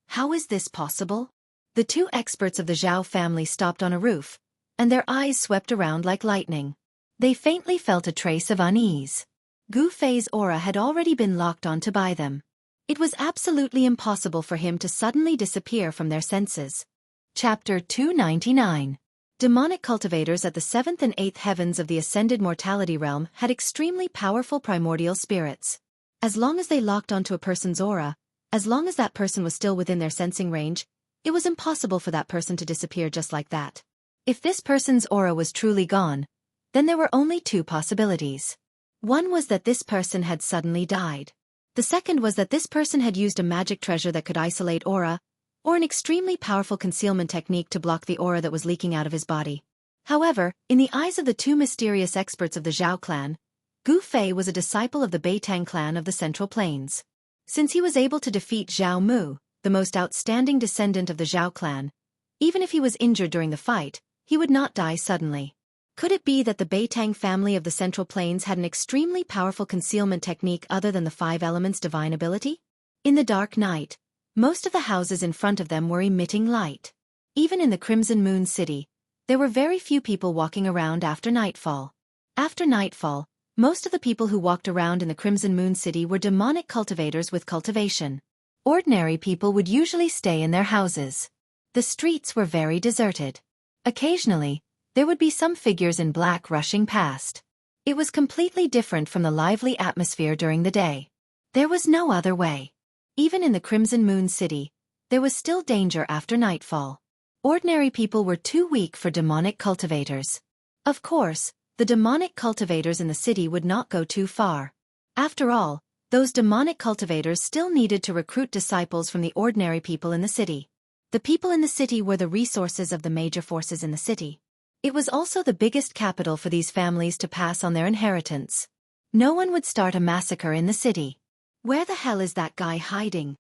How is this possible? The two experts of the Zhao family stopped on a roof, and their eyes swept around like lightning. They faintly felt a trace of unease. Gu Fei's aura had already been locked onto by them. It was absolutely impossible for him to suddenly disappear from their senses. Chapter 299. Demonic cultivators at the 7th and 8th heavens of the ascended mortality realm had extremely powerful primordial spirits. As long as they locked onto a person's aura, as long as that person was still within their sensing range, it was impossible for that person to disappear just like that. If this person's aura was truly gone, then there were only two possibilities. One was that this person had suddenly died. The second was that this person had used a magic treasure that could isolate aura, or an extremely powerful concealment technique to block the aura that was leaking out of his body. However, in the eyes of the two mysterious experts of the Zhao clan, Gu Fei was a disciple of the Beitang clan of the Central Plains. Since he was able to defeat Zhao Mu, the most outstanding descendant of the Zhao clan, even if he was injured during the fight, he would not die suddenly. Could it be that the Beitang family of the Central Plains had an extremely powerful concealment technique other than the 5 elements' divine ability? In the dark night, most of the houses in front of them were emitting light. Even in the Crimson Moon City, there were very few people walking around after nightfall. After nightfall, most of the people who walked around in the Crimson Moon City were demonic cultivators with cultivation. Ordinary people would usually stay in their houses. The streets were very deserted. Occasionally, there would be some figures in black rushing past. It was completely different from the lively atmosphere during the day. There was no other way. Even in the Crimson Moon City, there was still danger after nightfall. Ordinary people were too weak for demonic cultivators. Of course, the demonic cultivators in the city would not go too far. After all, those demonic cultivators still needed to recruit disciples from the ordinary people in the city. The people in the city were the resources of the major forces in the city. It was also the biggest capital for these families to pass on their inheritance. No one would start a massacre in the city. Where the hell is that guy hiding?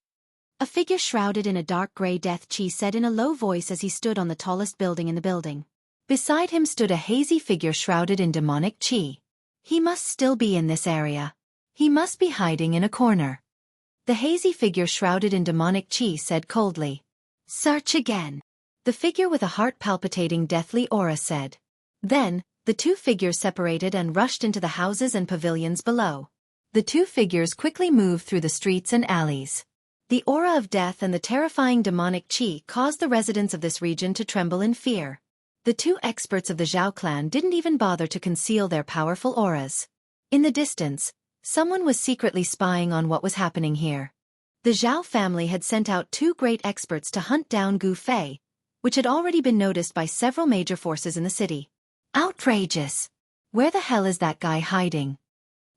A figure shrouded in a dark gray death chi said in a low voice as he stood on the tallest building in the building. Beside him stood a hazy figure shrouded in demonic chi. He must still be in this area. He must be hiding in a corner. The hazy figure shrouded in demonic chi said coldly. Search again. The figure with a heart-palpitating deathly aura said. Then, the two figures separated and rushed into the houses and pavilions below. The two figures quickly moved through the streets and alleys. The aura of death and the terrifying demonic chi caused the residents of this region to tremble in fear. The two experts of the Zhao clan didn't even bother to conceal their powerful auras. In the distance, someone was secretly spying on what was happening here. The Zhao family had sent out 2 great experts to hunt down Gu Fei, which had already been noticed by several major forces in the city. Outrageous! Where the hell is that guy hiding?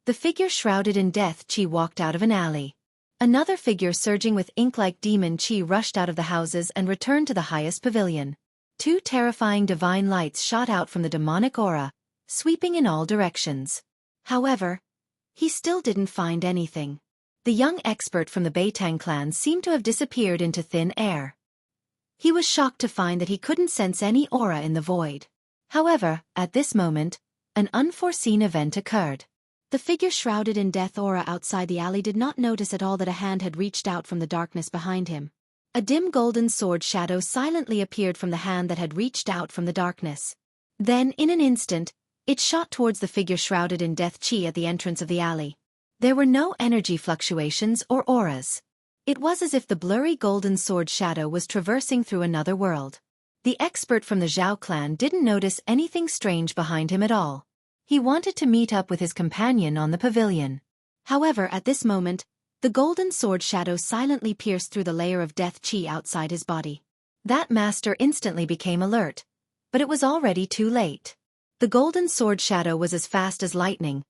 The figure shrouded in death chi walked out of an alley. Another figure surging with ink-like demon chi rushed out of the houses and returned to the highest pavilion. 2 terrifying divine lights shot out from the demonic aura, sweeping in all directions. However, he still didn't find anything. The young expert from the Beitang clan seemed to have disappeared into thin air. He was shocked to find that he couldn't sense any aura in the void. However, at this moment, an unforeseen event occurred. The figure shrouded in death aura outside the alley did not notice at all that a hand had reached out from the darkness behind him. A dim golden sword shadow silently appeared from the hand that had reached out from the darkness. Then, in an instant, it shot towards the figure shrouded in death chi at the entrance of the alley. There were no energy fluctuations or auras. It was as if the blurry golden sword shadow was traversing through another world. The expert from the Zhao clan didn't notice anything strange behind him at all. He wanted to meet up with his companion on the pavilion. However, at this moment, The golden sword shadow silently pierced through the layer of death chi outside his body. That master instantly became alert, but it was already too late. The golden sword shadow was as fast as lightning,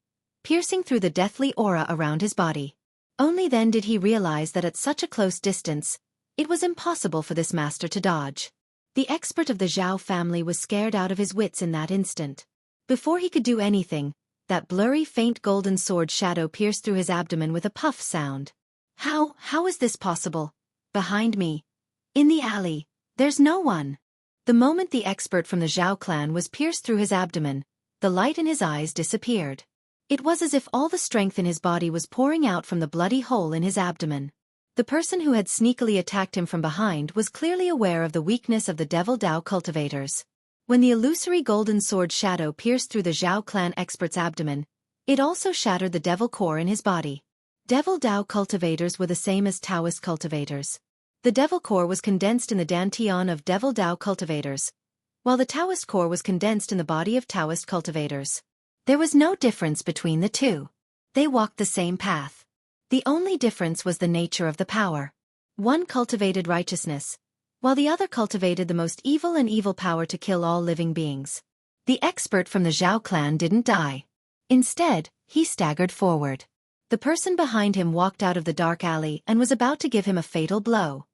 piercing through the deathly aura around his body. Only then did he realize that at such a close distance, it was impossible for this master to dodge. The expert of the Zhao family was scared out of his wits in that instant. Before he could do anything, that blurry faint golden sword shadow pierced through his abdomen with a puff sound. How is this possible? Behind me. In the alley. There's no one. The moment the expert from the Zhao clan was pierced through his abdomen, the light in his eyes disappeared. It was as if all the strength in his body was pouring out from the bloody hole in his abdomen. The person who had sneakily attacked him from behind was clearly aware of the weakness of the Devil Dao cultivators. When the illusory golden sword shadow pierced through the Zhao clan expert's abdomen, it also shattered the devil core in his body. Devil Dao cultivators were the same as Taoist cultivators. The devil core was condensed in the dantian of Devil Dao cultivators, while the Taoist core was condensed in the body of Taoist cultivators. There was no difference between the two. They walked the same path. The only difference was the nature of the power. One cultivated righteousness, while the other cultivated the most evil and evil power to kill all living beings. The expert from the Zhao clan didn't die. Instead, he staggered forward. The person behind him walked out of the dark alley and was about to give him a fatal blow.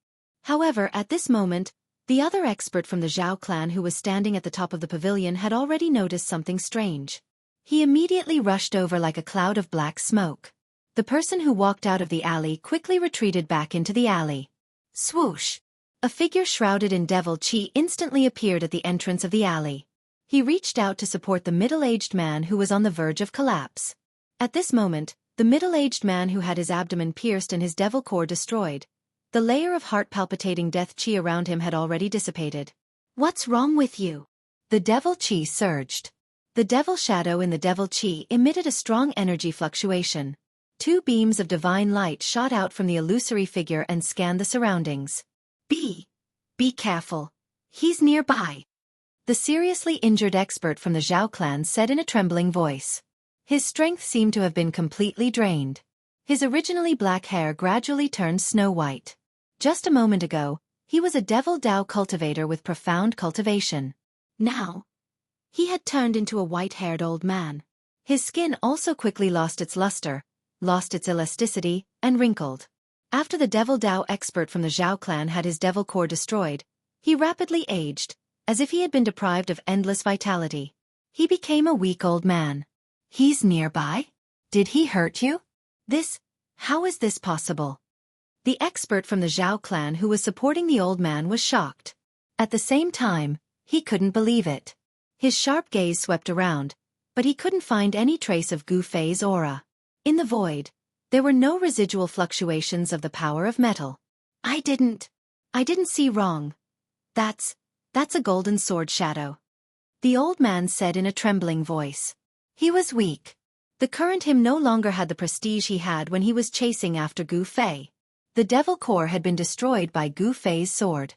However, at this moment, the other expert from the Zhao clan who was standing at the top of the pavilion had already noticed something strange. He immediately rushed over like a cloud of black smoke. The person who walked out of the alley quickly retreated back into the alley. Swoosh! A figure shrouded in devil chi instantly appeared at the entrance of the alley. He reached out to support the middle-aged man who was on the verge of collapse. At this moment, the middle-aged man who had his abdomen pierced and his devil core destroyed, the layer of heart-palpitating death chi around him had already dissipated. What's wrong with you? The devil chi surged. The devil shadow in the devil chi emitted a strong energy fluctuation. Two beams of divine light shot out from the illusory figure and scanned the surroundings. Be careful. He's nearby. The seriously injured expert from the Zhao clan said in a trembling voice. His strength seemed to have been completely drained. His originally black hair gradually turned snow-white. Just a moment ago, he was a Devil Dao cultivator with profound cultivation. Now, he had turned into a white-haired old man. His skin also quickly lost its luster, lost its elasticity, and wrinkled. After the Devil Dao expert from the Zhao clan had his devil core destroyed, he rapidly aged, as if he had been deprived of endless vitality. He became a weak old man. He's nearby? Did he hurt you? How is this possible? The expert from the Zhao clan who was supporting the old man was shocked. At the same time, he couldn't believe it. His sharp gaze swept around, but he couldn't find any trace of Gu Fei's aura. In the void, there were no residual fluctuations of the power of metal. I didn't see wrong. That's a golden sword shadow. The old man said in a trembling voice. He was weak. The current him no longer had the prestige he had when he was chasing after Gu Fei. The devil core had been destroyed by Gu Fei's sword.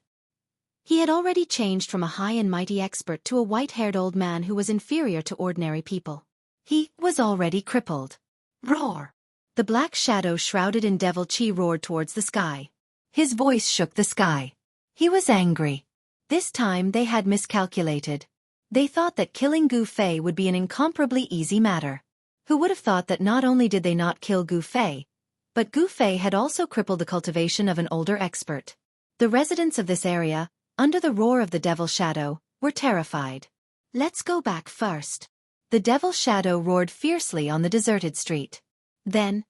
He had already changed from a high and mighty expert to a white-haired old man who was inferior to ordinary people. He was already crippled. Roar! The black shadow shrouded in devil chi roared towards the sky. His voice shook the sky. He was angry. This time they had miscalculated. They thought that killing Gu Fei would be an incomparably easy matter. Who would have thought that not only did they not kill Gu Fei, but Gu Fei had also crippled the cultivation of an older expert. The residents of this area, under the roar of the devil shadow, were terrified. Let's go back first. The devil shadow roared fiercely on the deserted street. Then,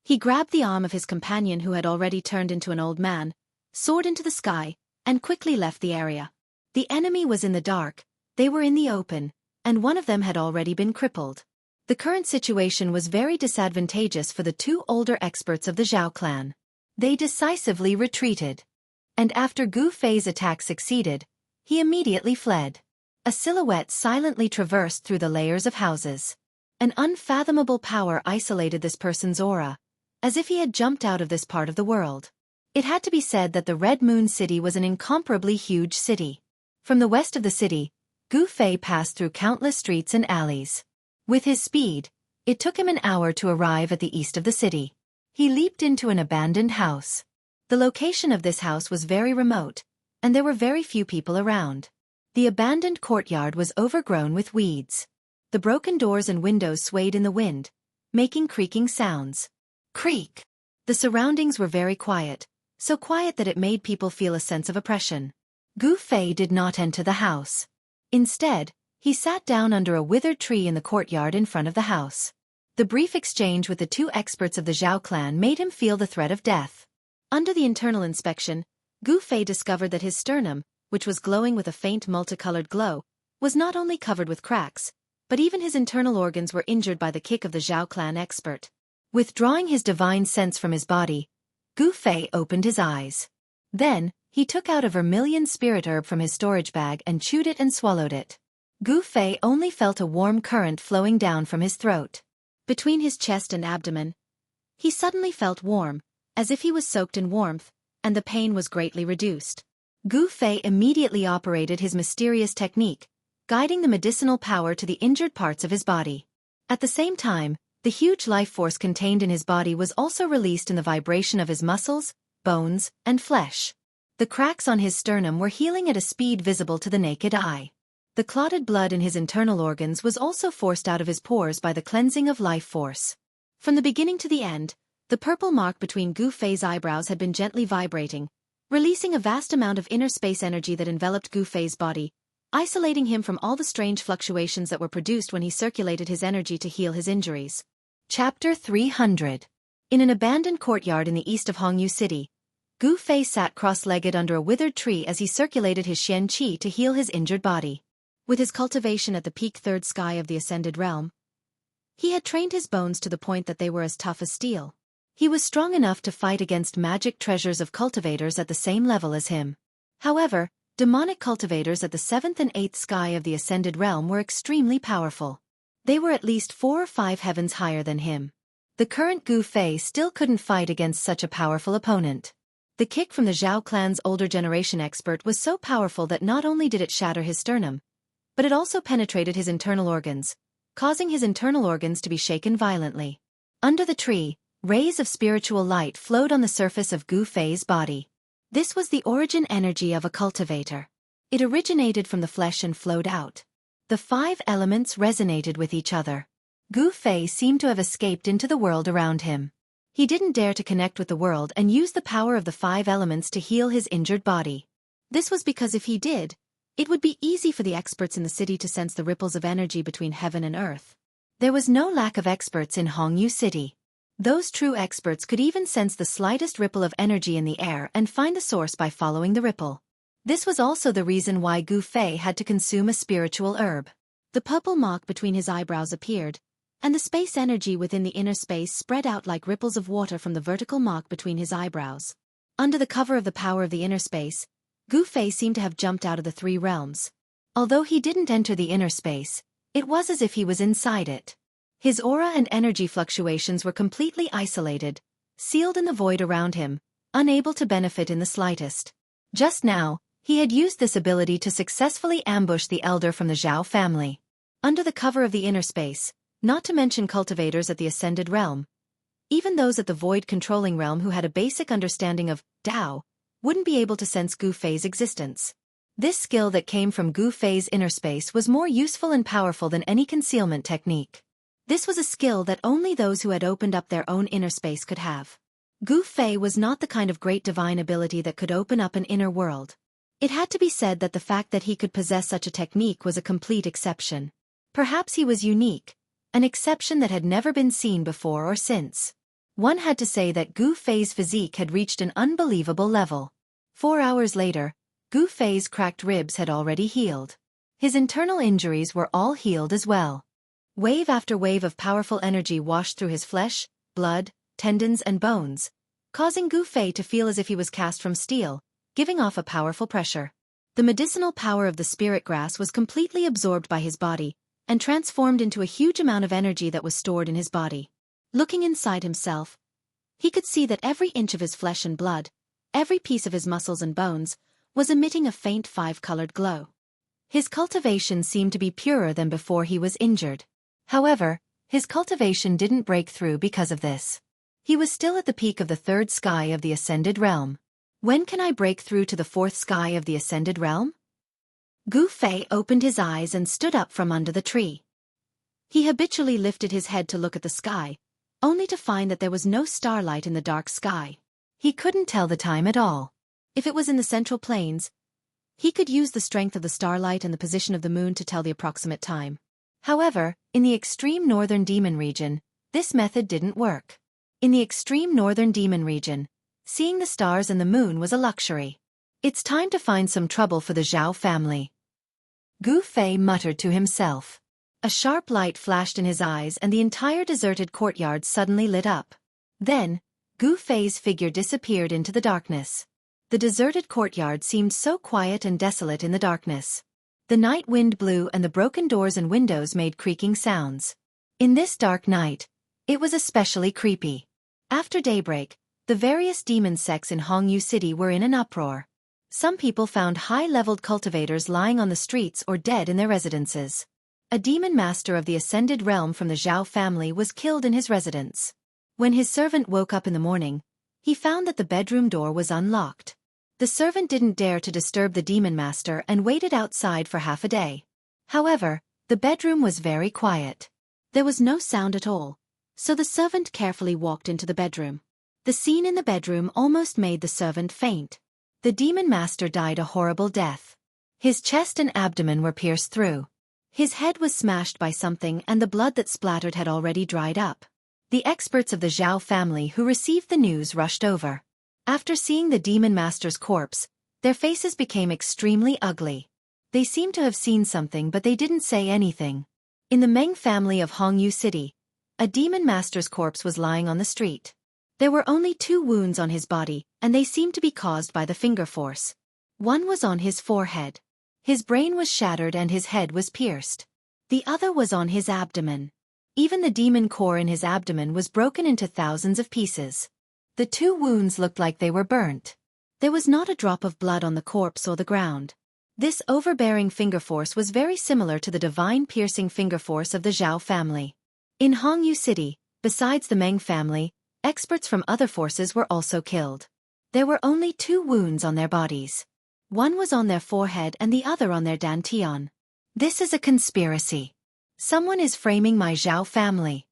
he grabbed the arm of his companion who had already turned into an old man, soared into the sky, and quickly left the area. The enemy was in the dark, they were in the open, and one of them had already been crippled. The current situation was very disadvantageous for the two older experts of the Zhao clan. They decisively retreated. And after Gu Fei's attack succeeded, he immediately fled. A silhouette silently traversed through the layers of houses. An unfathomable power isolated this person's aura, as if he had jumped out of this part of the world. It had to be said that the Red Moon City was an incomparably huge city. From the west of the city, Gu Fei passed through countless streets and alleys. With his speed, it took him an hour to arrive at the east of the city. He leaped into an abandoned house. The location of this house was very remote, and there were very few people around. The abandoned courtyard was overgrown with weeds. The broken doors and windows swayed in the wind, making creaking sounds. Creak! The surroundings were very quiet, so quiet that it made people feel a sense of oppression. Gu Fei did not enter the house. Instead, he sat down under a withered tree in the courtyard in front of the house. The brief exchange with the two experts of the Zhao clan made him feel the threat of death. Under the internal inspection, Gu Fei discovered that his sternum, which was glowing with a faint multicolored glow, was not only covered with cracks, but even his internal organs were injured by the kick of the Zhao clan expert. Withdrawing his divine sense from his body, Gu Fei opened his eyes. Then, he took out a vermilion spirit herb from his storage bag and chewed it and swallowed it. Gu Fei only felt a warm current flowing down from his throat. Between his chest and abdomen, he suddenly felt warm, as if he was soaked in warmth, and the pain was greatly reduced. Gu Fei immediately operated his mysterious technique, guiding the medicinal power to the injured parts of his body. At the same time, the huge life force contained in his body was also released in the vibration of his muscles, bones, and flesh. The cracks on his sternum were healing at a speed visible to the naked eye. The clotted blood in his internal organs was also forced out of his pores by the cleansing of life force. From the beginning to the end, the purple mark between Gu Fei's eyebrows had been gently vibrating, releasing a vast amount of inner space energy that enveloped Gu Fei's body, isolating him from all the strange fluctuations that were produced when he circulated his energy to heal his injuries. Chapter 300. In an abandoned courtyard in the east of Hongyu City, Gu Fei sat cross-legged under a withered tree as he circulated his Xian Qi to heal his injured body. With his cultivation at the peak third sky of the Ascended Realm, he had trained his bones to the point that they were as tough as steel. He was strong enough to fight against magic treasures of cultivators at the same level as him. However, demonic cultivators at the 7th and 8th sky of the Ascended Realm were extremely powerful. They were at least 4 or 5 heavens higher than him. The current Gu Fei still couldn't fight against such a powerful opponent. The kick from the Zhao clan's older generation expert was so powerful that not only did it shatter his sternum, but it also penetrated his internal organs, causing his internal organs to be shaken violently. Under the tree, rays of spiritual light flowed on the surface of Gu Fei's body. This was the origin energy of a cultivator. It originated from the flesh and flowed out. The 5 elements resonated with each other. Gu Fei seemed to have escaped into the world around him. He didn't dare to connect with the world and use the power of the 5 elements to heal his injured body. This was because if he did, it would be easy for the experts in the city to sense the ripples of energy between heaven and earth. There was no lack of experts in Hongyu City. Those true experts could even sense the slightest ripple of energy in the air and find the source by following the ripple. This was also the reason why Gu Fei had to consume a spiritual herb. The purple mark between his eyebrows appeared, and the space energy within the inner space spread out like ripples of water from the vertical mark between his eyebrows. Under the cover of the power of the inner space, Gu Fei seemed to have jumped out of the 3 realms. Although he didn't enter the inner space, it was as if he was inside it. His aura and energy fluctuations were completely isolated, sealed in the void around him, unable to benefit in the slightest. Just now, he had used this ability to successfully ambush the elder from the Zhao family. Under the cover of the inner space, not to mention cultivators at the Ascended Realm, even those at the Void Controlling Realm who had a basic understanding of Tao, wouldn't be able to sense Gu Fei's existence. This skill that came from Gu Fei's inner space was more useful and powerful than any concealment technique. This was a skill that only those who had opened up their own inner space could have. Gu Fei was not the kind of great divine ability that could open up an inner world. It had to be said that the fact that he could possess such a technique was a complete exception. Perhaps he was unique, an exception that had never been seen before or since. One had to say that Gu Fei's physique had reached an unbelievable level. 4 hours later, Gu Fei's cracked ribs had already healed. His internal injuries were all healed as well. Wave after wave of powerful energy washed through his flesh, blood, tendons and bones, causing Gu Fei to feel as if he was cast from steel, giving off a powerful pressure. The medicinal power of the spirit grass was completely absorbed by his body, and transformed into a huge amount of energy that was stored in his body. Looking inside himself, he could see that every inch of his flesh and blood, every piece of his muscles and bones, was emitting a faint 5-colored glow. His cultivation seemed to be purer than before he was injured. However, his cultivation didn't break through because of this. He was still at the peak of the third sky of the Ascended Realm. When can I break through to the fourth sky of the Ascended Realm? Gu Fei opened his eyes and stood up from under the tree. He habitually lifted his head to look at the sky, only to find that there was no starlight in the dark sky. He couldn't tell the time at all. If it was in the Central Plains, he could use the strength of the starlight and the position of the moon to tell the approximate time. However, in the extreme northern demon region, this method didn't work. In the extreme northern demon region, seeing the stars and the moon was a luxury. It's time to find some trouble for the Zhao family. Gu Fei muttered to himself. A sharp light flashed in his eyes and the entire deserted courtyard suddenly lit up. Then, Gu Fei's figure disappeared into the darkness. The deserted courtyard seemed so quiet and desolate in the darkness. The night wind blew and the broken doors and windows made creaking sounds. In this dark night, it was especially creepy. After daybreak, the various demon sects in Hongyu City were in an uproar. Some people found high-leveled cultivators lying on the streets or dead in their residences. A demon master of the Ascended Realm from the Zhao family was killed in his residence. When his servant woke up in the morning, he found that the bedroom door was unlocked. The servant didn't dare to disturb the demon master and waited outside for half a day. However, the bedroom was very quiet. There was no sound at all, so the servant carefully walked into the bedroom. The scene in the bedroom almost made the servant faint. The demon master died a horrible death. His chest and abdomen were pierced through. His head was smashed by something and the blood that splattered had already dried up. The experts of the Zhao family who received the news rushed over. After seeing the demon master's corpse, their faces became extremely ugly. They seemed to have seen something but they didn't say anything. In the Meng family of Hongyu City, a demon master's corpse was lying on the street. There were only 2 wounds on his body, and they seemed to be caused by the finger force. One was on his forehead. His brain was shattered and his head was pierced. The other was on his abdomen. Even the demon core in his abdomen was broken into thousands of pieces. The 2 wounds looked like they were burnt. There was not a drop of blood on the corpse or the ground. This overbearing finger force was very similar to the divine piercing finger force of the Zhao family. In Hongyu City, besides the Meng family, experts from other forces were also killed. There were only 2 wounds on their bodies. One was on their forehead and the other on their dantian. This is a conspiracy. Someone is framing my Zhao family.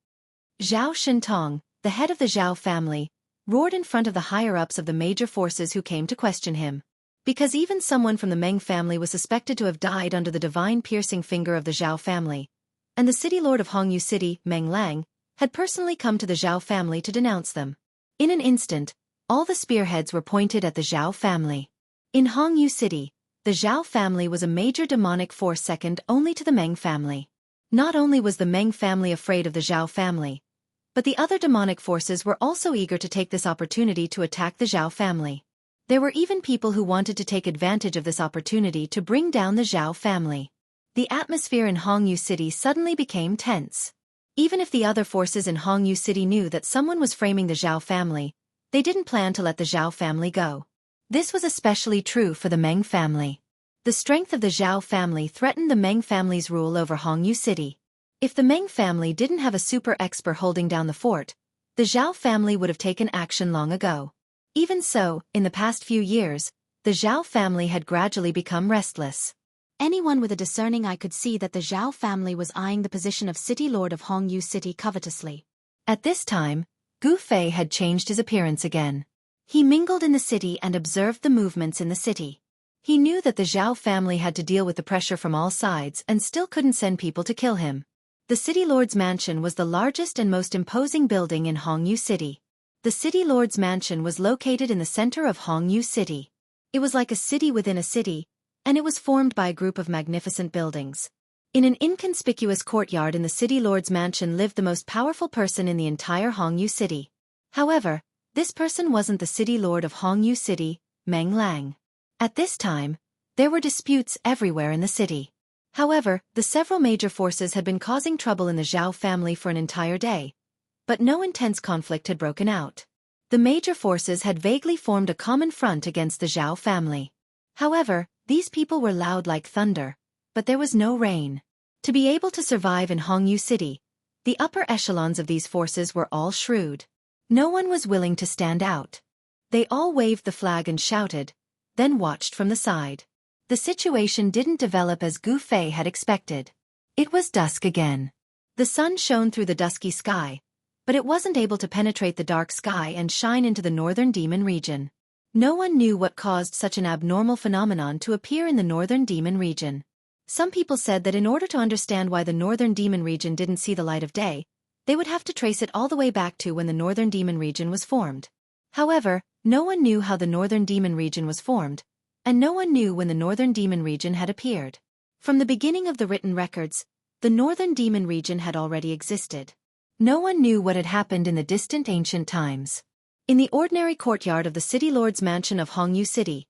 Zhao Shintong, the head of the Zhao family, roared in front of the higher-ups of the major forces who came to question him. Because even someone from the Meng family was suspected to have died under the divine piercing finger of the Zhao family, and the city lord of Hongyu City, Meng Lang, had personally come to the Zhao family to denounce them. In an instant, all the spearheads were pointed at the Zhao family. In Hongyu City, the Zhao family was a major demonic force second only to the Meng family. Not only was the Meng family afraid of the Zhao family, but the other demonic forces were also eager to take this opportunity to attack the Zhao family. There were even people who wanted to take advantage of this opportunity to bring down the Zhao family. The atmosphere in Hongyu City suddenly became tense. Even if the other forces in Hongyu City knew that someone was framing the Zhao family, they didn't plan to let the Zhao family go. This was especially true for the Meng family. The strength of the Zhao family threatened the Meng family's rule over Hongyu City. If the Meng family didn't have a super expert holding down the fort, the Zhao family would have taken action long ago. Even so, in the past few years, the Zhao family had gradually become restless. Anyone with a discerning eye could see that the Zhao family was eyeing the position of city lord of Hongyu City covetously. At this time, Gu Fei had changed his appearance again. He mingled in the city and observed the movements in the city. He knew that the Zhao family had to deal with the pressure from all sides and still couldn't send people to kill him. The city lord's mansion was the largest and most imposing building in Hongyu City. The city lord's mansion was located in the center of Hongyu City. It was like a city within a city, and it was formed by a group of magnificent buildings. In an inconspicuous courtyard in the city lord's mansion lived the most powerful person in the entire Hongyu City. However, this person wasn't the city lord of Hongyu City, Meng Lang. At this time, there were disputes everywhere in the city. However, the several major forces had been causing trouble in the Zhao family for an entire day, but no intense conflict had broken out. The major forces had vaguely formed a common front against the Zhao family. However, these people were loud like thunder, but there was no rain. To be able to survive in Hongyu City, the upper echelons of these forces were all shrewd. No one was willing to stand out. They all waved the flag and shouted, then watched from the side. The situation didn't develop as Gu Fei had expected. It was dusk again. The sun shone through the dusky sky, but it wasn't able to penetrate the dark sky and shine into the northern demon region. No one knew what caused such an abnormal phenomenon to appear in the northern demon region. Some people said that in order to understand why the northern demon region didn't see the light of day, they would have to trace it all the way back to when the northern demon region was formed. However, no one knew how the northern demon region was formed, and no one knew when the northern demon region had appeared. From the beginning of the written records, the northern demon region had already existed. No one knew what had happened in the distant ancient times. In the ordinary courtyard of the city lord's mansion of Hongyu City,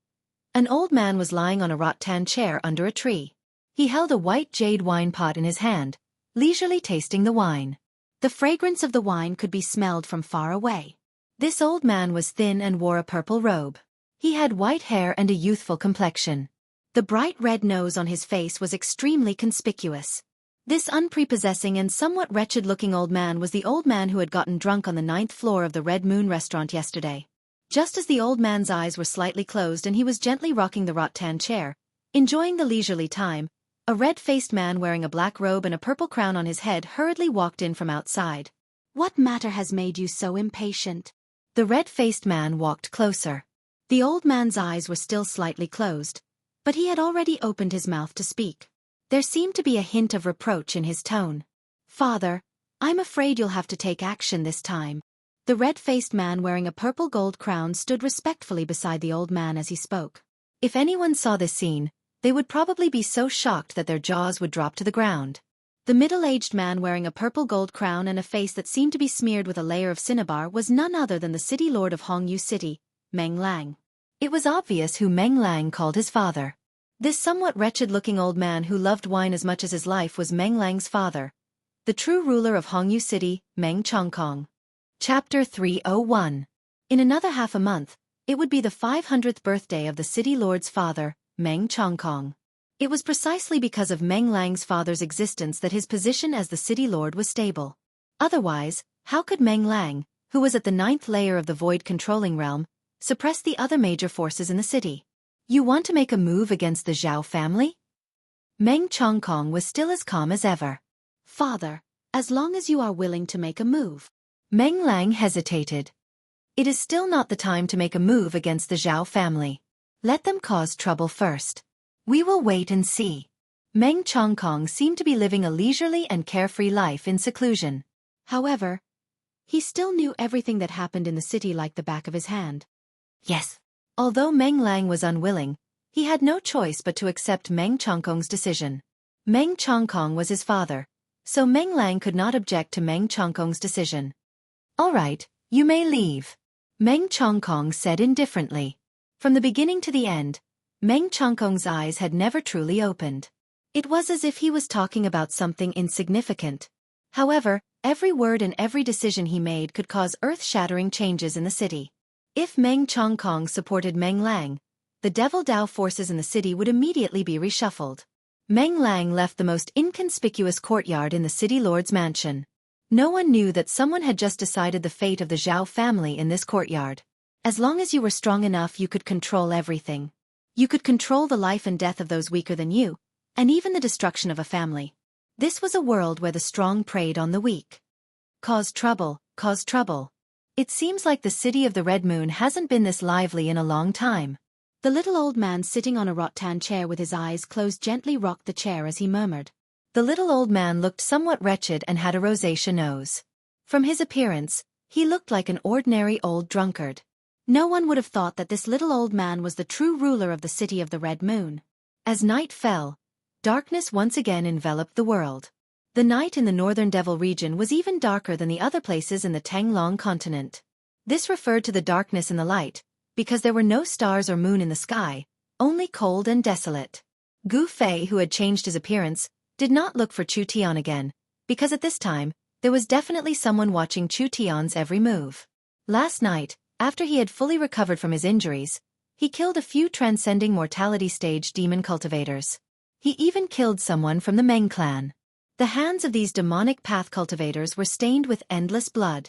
an old man was lying on a rattan chair under a tree. He held a white jade wine pot in his hand, leisurely tasting the wine. The fragrance of the wine could be smelled from far away. This old man was thin and wore a purple robe. He had white hair and a youthful complexion. The bright red nose on his face was extremely conspicuous. This unprepossessing and somewhat wretched-looking old man was the old man who had gotten drunk on the 9th floor of the Red Moon restaurant yesterday. Just as the old man's eyes were slightly closed and he was gently rocking the rattan chair, enjoying the leisurely time, a red-faced man wearing a black robe and a purple crown on his head hurriedly walked in from outside. What matter has made you so impatient? The red-faced man walked closer. The old man's eyes were still slightly closed, but he had already opened his mouth to speak. There seemed to be a hint of reproach in his tone. "Father, I'm afraid you'll have to take action this time." The red-faced man wearing a purple gold crown stood respectfully beside the old man as he spoke. If anyone saw this scene, they would probably be so shocked that their jaws would drop to the ground. The middle-aged man wearing a purple gold crown and a face that seemed to be smeared with a layer of cinnabar was none other than the city lord of Hongyu City, Meng Lang. It was obvious who Meng Lang called his father. This somewhat wretched-looking old man who loved wine as much as his life was Meng Lang's father, the true ruler of Hongyu City, Meng Chongkong. Chapter 301. In another half a month, it would be the 500th birthday of the city lord's father, Meng Chongkong. It was precisely because of Meng Lang's father's existence that his position as the city lord was stable. Otherwise, how could Meng Lang, who was at the 9th layer of the void controlling realm, suppress the other major forces in the city? "You want to make a move against the Zhao family?" Meng Chongkong was still as calm as ever. "Father, as long as you are willing to make a move." Meng Lang hesitated. "It is still not the time to make a move against the Zhao family. Let them cause trouble first. We will wait and see." Meng Chongkong seemed to be living a leisurely and carefree life in seclusion. However, he still knew everything that happened in the city like the back of his hand. Yes. Although Meng Lang was unwilling, he had no choice but to accept Meng Chongkong's decision. Meng Chongkong was his father, so Meng Lang could not object to Meng Chongkong's decision. "All right, you may leave," Meng Chongkong said indifferently. From the beginning to the end, Meng Chongkong's eyes had never truly opened. It was as if he was talking about something insignificant. However, every word and every decision he made could cause earth-shattering changes in the city. If Meng Chongkong supported Meng Lang, the Devil Dao forces in the city would immediately be reshuffled. Meng Lang left the most inconspicuous courtyard in the city lord's mansion. No one knew that someone had just decided the fate of the Zhao family in this courtyard. As long as you were strong enough, you could control everything. You could control the life and death of those weaker than you, and even the destruction of a family. This was a world where the strong preyed on the weak. Cause trouble, cause trouble. It seems like the city of the Red Moon hasn't been this lively in a long time. The little old man sitting on a rattan chair with his eyes closed gently rocked the chair as he murmured. The little old man looked somewhat wretched and had a rosacea nose. From his appearance, he looked like an ordinary old drunkard. No one would have thought that this little old man was the true ruler of the city of the Red Moon. As night fell, darkness once again enveloped the world. The night in the northern Devil region was even darker than the other places in the Tanglong continent. This referred to the darkness in the light, because there were no stars or moon in the sky, only cold and desolate. Gu Fei, who had changed his appearance, did not look for Chu Tian again, because at this time, there was definitely someone watching Chu Tian's every move. Last night, after he had fully recovered from his injuries, he killed a few transcending mortality stage demon cultivators. He even killed someone from the Meng clan. The hands of these demonic path cultivators were stained with endless blood.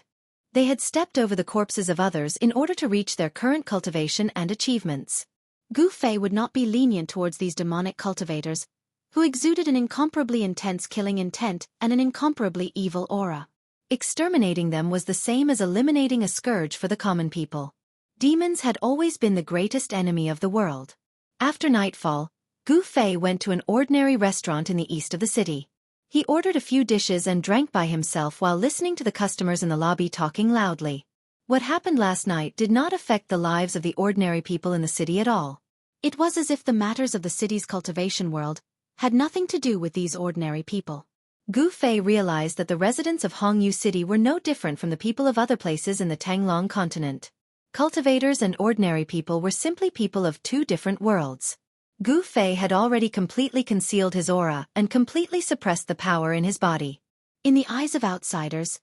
They had stepped over the corpses of others in order to reach their current cultivation and achievements. Gu Fei would not be lenient towards these demonic cultivators, who exuded an incomparably intense killing intent and an incomparably evil aura. Exterminating them was the same as eliminating a scourge for the common people. Demons had always been the greatest enemy of the world. After nightfall, Gu Fei went to an ordinary restaurant in the east of the city. He ordered a few dishes and drank by himself while listening to the customers in the lobby talking loudly. What happened last night did not affect the lives of the ordinary people in the city at all. It was as if the matters of the city's cultivation world had nothing to do with these ordinary people. Gu Fei realized that the residents of Hongyu City were no different from the people of other places in the Tanglong continent. Cultivators and ordinary people were simply people of two different worlds. Gu Fei had already completely concealed his aura and completely suppressed the power in his body. In the eyes of outsiders,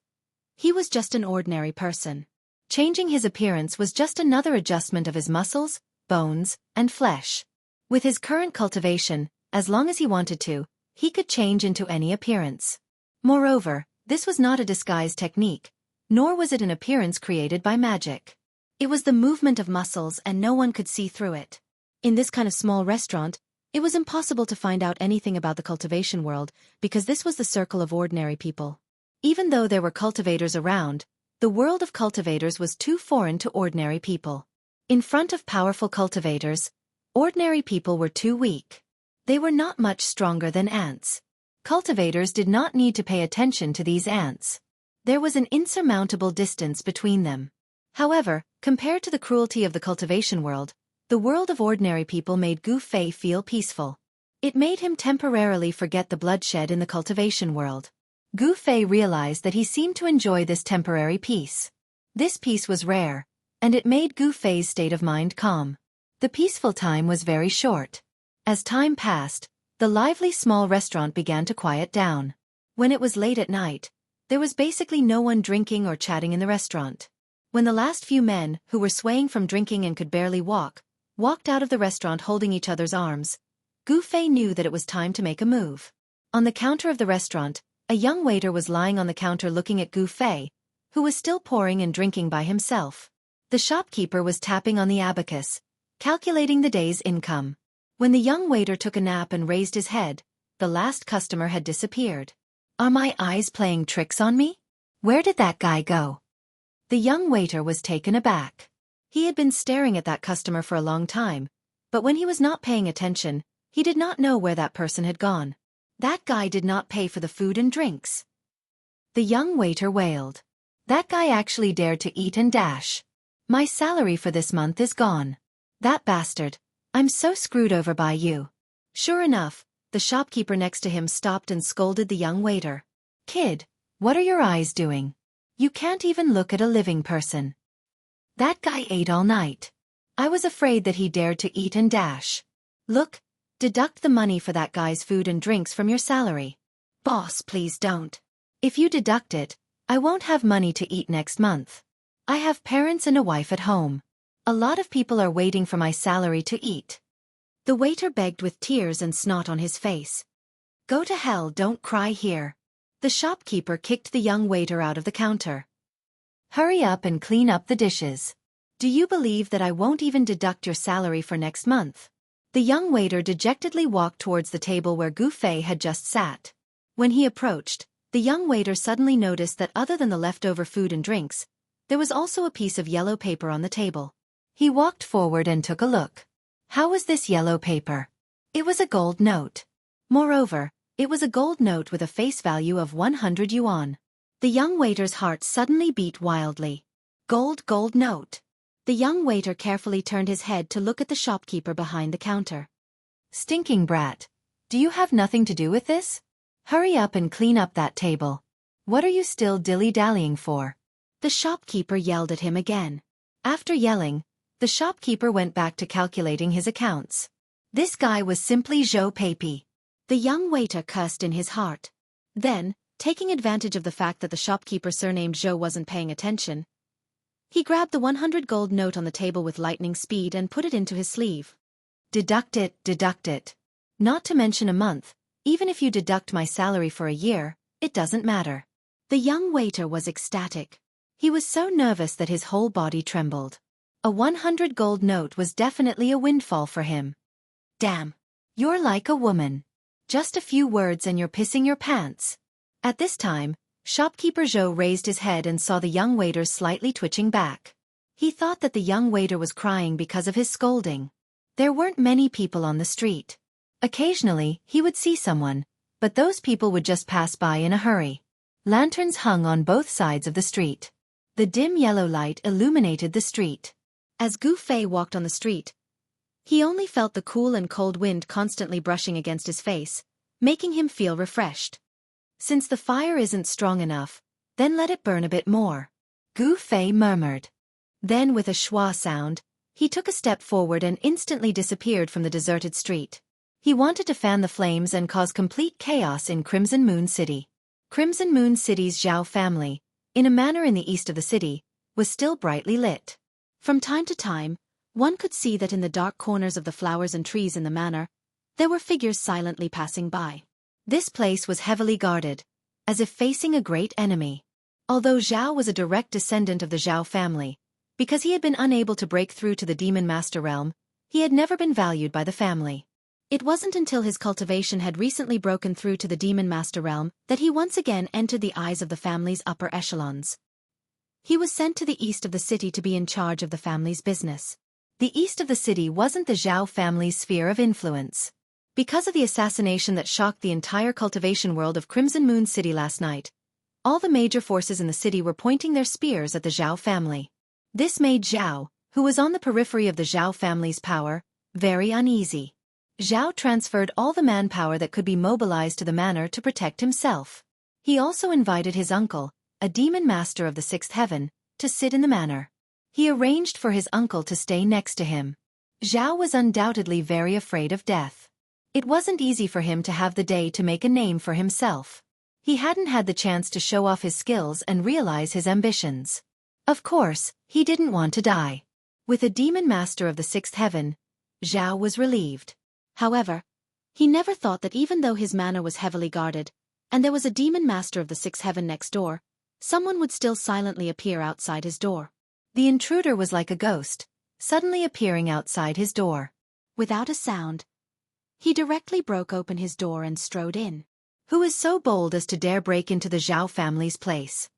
he was just an ordinary person. Changing his appearance was just another adjustment of his muscles, bones, and flesh. With his current cultivation, as long as he wanted to, he could change into any appearance. Moreover, this was not a disguise technique, nor was it an appearance created by magic. It was the movement of muscles and no one could see through it. In this kind of small restaurant, it was impossible to find out anything about the cultivation world because this was the circle of ordinary people. Even though there were cultivators around, the world of cultivators was too foreign to ordinary people. In front of powerful cultivators, ordinary people were too weak. They were not much stronger than ants. Cultivators did not need to pay attention to these ants. There was an insurmountable distance between them. However, compared to the cruelty of the cultivation world, the world of ordinary people made Gu Fei feel peaceful. It made him temporarily forget the bloodshed in the cultivation world. Gu Fei realized that he seemed to enjoy this temporary peace. This peace was rare, and it made Gu Fei's state of mind calm. The peaceful time was very short. As time passed, the lively small restaurant began to quiet down. When it was late at night, there was basically no one drinking or chatting in the restaurant. When the last few men, who were swaying from drinking and could barely walk, walked out of the restaurant holding each other's arms, Gu Fei knew that it was time to make a move. On the counter of the restaurant, a young waiter was lying on the counter looking at Gu Fei, who was still pouring and drinking by himself. The shopkeeper was tapping on the abacus, calculating the day's income. When the young waiter took a nap and raised his head, the last customer had disappeared. Are my eyes playing tricks on me? Where did that guy go? The young waiter was taken aback. He had been staring at that customer for a long time, but when he was not paying attention, he did not know where that person had gone. That guy did not pay for the food and drinks. The young waiter wailed. That guy actually dared to eat and dash. My salary for this month is gone. That bastard. I'm so screwed over by you. Sure enough, the shopkeeper next to him stopped and scolded the young waiter. Kid, what are your eyes doing? You can't even look at a living person. That guy ate all night. I was afraid that he dared to eat and dash. Look, deduct the money for that guy's food and drinks from your salary. Boss, please don't. If you deduct it, I won't have money to eat next month. I have parents and a wife at home. A lot of people are waiting for my salary to eat. The waiter begged with tears and snot on his face. Go to hell, don't cry here. The shopkeeper kicked the young waiter out of the counter. Hurry up and clean up the dishes. Do you believe that I won't even deduct your salary for next month? The young waiter dejectedly walked towards the table where Gu Fei had just sat. When he approached, the young waiter suddenly noticed that other than the leftover food and drinks, there was also a piece of yellow paper on the table. He walked forward and took a look. How was this yellow paper? It was a gold note. Moreover, it was a gold note with a face value of 100 yuan. The young waiter's heart suddenly beat wildly. Gold note. The young waiter carefully turned his head to look at the shopkeeper behind the counter. Stinking brat. Do you have nothing to do with this? Hurry up and clean up that table. What are you still dilly-dallying for? The shopkeeper yelled at him again. After yelling, the shopkeeper went back to calculating his accounts. This guy was simply Zhou Peipi. The young waiter cursed in his heart. Then, taking advantage of the fact that the shopkeeper surnamed Zhou wasn't paying attention, he grabbed the 100 gold note on the table with lightning speed and put it into his sleeve. Deduct it. Not to mention a month, even if you deduct my salary for a year, it doesn't matter. The young waiter was ecstatic. He was so nervous that his whole body trembled. A 100 gold note was definitely a windfall for him. Damn. You're like a woman. Just a few words and you're pissing your pants. At this time, shopkeeper Zhou raised his head and saw the young waiter slightly twitching back. He thought that the young waiter was crying because of his scolding. There weren't many people on the street. Occasionally, he would see someone, but those people would just pass by in a hurry. Lanterns hung on both sides of the street. The dim yellow light illuminated the street. As Gu Fei walked on the street, he only felt the cool and cold wind constantly brushing against his face, making him feel refreshed. Since the fire isn't strong enough, then let it burn a bit more, Gu Fei murmured. Then with a schwa sound, he took a step forward and instantly disappeared from the deserted street. He wanted to fan the flames and cause complete chaos in Crimson Moon City. Crimson Moon City's Zhao family, in a manor in the east of the city, was still brightly lit. From time to time, one could see that in the dark corners of the flowers and trees in the manor, there were figures silently passing by. This place was heavily guarded, as if facing a great enemy. Although Zhao was a direct descendant of the Zhao family, because he had been unable to break through to the Demon Master realm, he had never been valued by the family. It wasn't until his cultivation had recently broken through to the Demon Master realm that he once again entered the eyes of the family's upper echelons. He was sent to the east of the city to be in charge of the family's business. The east of the city wasn't the Zhao family's sphere of influence. Because of the assassination that shocked the entire cultivation world of Crimson Moon City last night, all the major forces in the city were pointing their spears at the Zhao family. This made Zhao, who was on the periphery of the Zhao family's power, very uneasy. Zhao transferred all the manpower that could be mobilized to the manor to protect himself. He also invited his uncle, a demon master of the sixth heaven, to sit in the manor. He arranged for his uncle to stay next to him. Zhao was undoubtedly very afraid of death. It wasn't easy for him to have the day to make a name for himself. He hadn't had the chance to show off his skills and realize his ambitions. Of course, he didn't want to die. With a demon master of the sixth heaven, Zhao was relieved. However, he never thought that even though his manor was heavily guarded, and there was a demon master of the sixth heaven next door, someone would still silently appear outside his door. The intruder was like a ghost, suddenly appearing outside his door. Without a sound, he directly broke open his door and strode in. Who is so bold as to dare break into the Zhao family's place?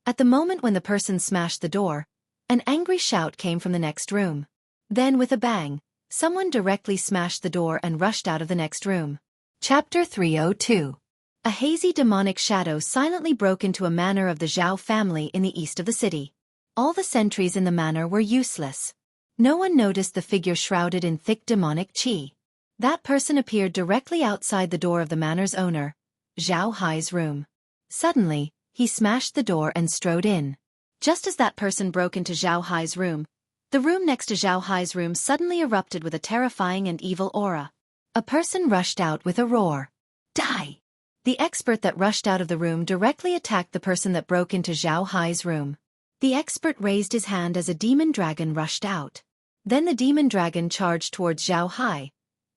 At the moment when the person smashed the door, an angry shout came from the next room. Then with a bang, someone directly smashed the door and rushed out of the next room. Chapter 302. A hazy demonic shadow silently broke into a manor of the Zhao family in the east of the city. All the sentries in the manor were useless. No one noticed the figure shrouded in thick demonic qi. That person appeared directly outside the door of the manor's owner, Zhao Hai's room. Suddenly, he smashed the door and strode in. Just as that person broke into Zhao Hai's room, the room next to Zhao Hai's room suddenly erupted with a terrifying and evil aura. A person rushed out with a roar. Die! The expert that rushed out of the room directly attacked the person that broke into Zhao Hai's room. The expert raised his hand as a demon dragon rushed out. Then the demon dragon charged towards Zhao Hai,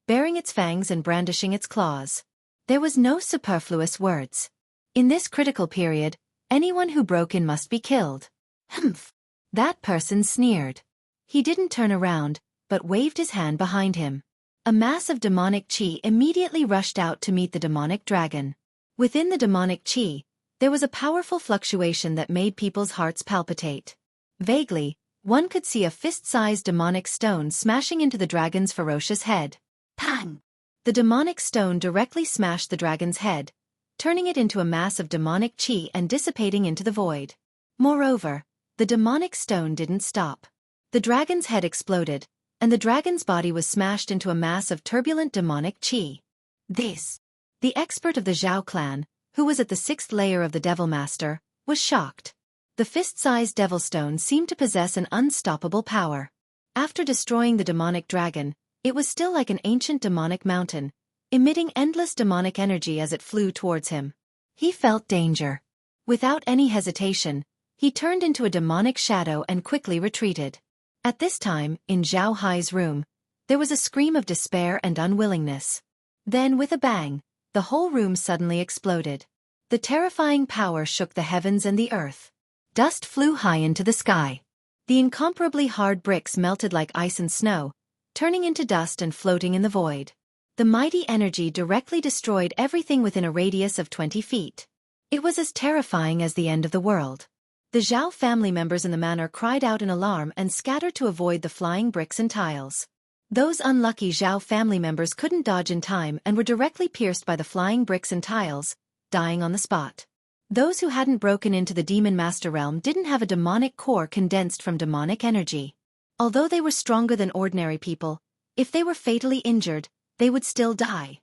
baring its fangs and brandishing its claws. There was no superfluous words. In this critical period, anyone who broke in must be killed. Humph! That person sneered. He didn't turn around, but waved his hand behind him. A mass of demonic qi immediately rushed out to meet the demonic dragon. Within the demonic qi, there was a powerful fluctuation that made people's hearts palpitate. Vaguely, one could see a fist-sized demonic stone smashing into the dragon's ferocious head. Pang! The demonic stone directly smashed the dragon's head, turning it into a mass of demonic qi and dissipating into the void. Moreover, the demonic stone didn't stop. The dragon's head exploded, and the dragon's body was smashed into a mass of turbulent demonic qi. The expert of the Zhao clan, who was at the sixth layer of the Devil Master, was shocked. The fist-sized devil stone seemed to possess an unstoppable power. After destroying the demonic dragon, it was still like an ancient demonic mountain, emitting endless demonic energy as it flew towards him. He felt danger. Without any hesitation, he turned into a demonic shadow and quickly retreated. At this time, in Zhao Hai's room, there was a scream of despair and unwillingness. Then with a bang, the whole room suddenly exploded. The terrifying power shook the heavens and the earth. Dust flew high into the sky. The incomparably hard bricks melted like ice and snow, turning into dust and floating in the void. The mighty energy directly destroyed everything within a radius of 20 feet. It was as terrifying as the end of the world. The Zhao family members in the manor cried out in alarm and scattered to avoid the flying bricks and tiles. Those unlucky Zhao family members couldn't dodge in time and were directly pierced by the flying bricks and tiles, dying on the spot. Those who hadn't broken into the Demon Master realm didn't have a demonic core condensed from demonic energy. Although they were stronger than ordinary people, if they were fatally injured, they would still die.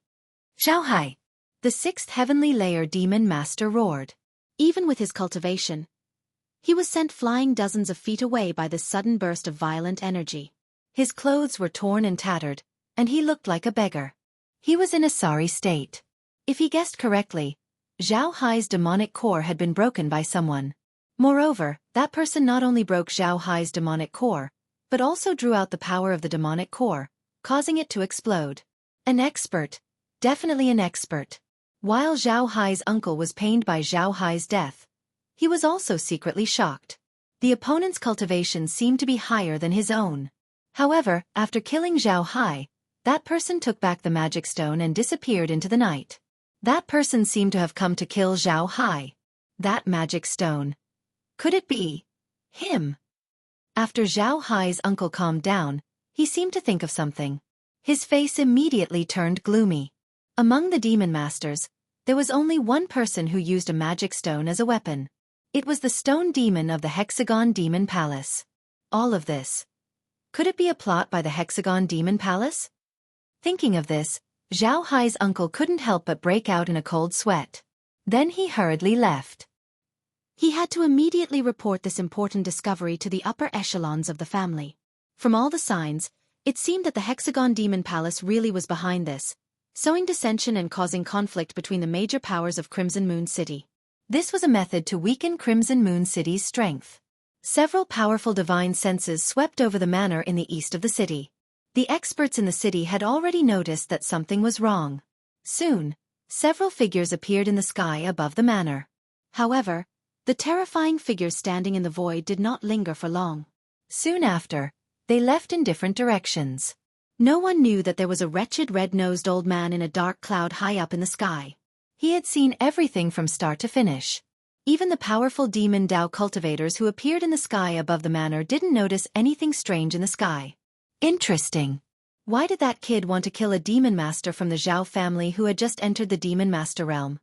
Zhao Hai! The sixth heavenly layer Demon Master roared. Even with his cultivation, he was sent flying dozens of feet away by this sudden burst of violent energy. His clothes were torn and tattered, and he looked like a beggar. He was in a sorry state. If he guessed correctly, Zhao Hai's demonic core had been broken by someone. Moreover, that person not only broke Zhao Hai's demonic core, but also drew out the power of the demonic core, causing it to explode. An expert. Definitely an expert. While Zhao Hai's uncle was pained by Zhao Hai's death, he was also secretly shocked. The opponent's cultivation seemed to be higher than his own. However, after killing Zhao Hai, that person took back the magic stone and disappeared into the night. That person seemed to have come to kill Zhao Hai. That magic stone. Could it be him? After Zhao Hai's uncle calmed down, he seemed to think of something. His face immediately turned gloomy. Among the demon masters, there was only one person who used a magic stone as a weapon. It was the stone demon of the Hexagon Demon Palace. All of this. Could it be a plot by the Hexagon Demon Palace? Thinking of this, Zhao Hai's uncle couldn't help but break out in a cold sweat. Then he hurriedly left. He had to immediately report this important discovery to the upper echelons of the family. From all the signs, it seemed that the Hexagon Demon Palace really was behind this, sowing dissension and causing conflict between the major powers of Crimson Moon City. This was a method to weaken Crimson Moon City's strength. Several powerful divine senses swept over the manor in the east of the city. The experts in the city had already noticed that something was wrong. Soon, several figures appeared in the sky above the manor. However, the terrifying figures standing in the void did not linger for long. Soon after, they left in different directions. No one knew that there was a wretched red-nosed old man in a dark cloud high up in the sky. He had seen everything from start to finish. Even the powerful demon Dao cultivators who appeared in the sky above the manor didn't notice anything strange in the sky. Interesting. Why did that kid want to kill a demon master from the Zhao family who had just entered the demon master realm?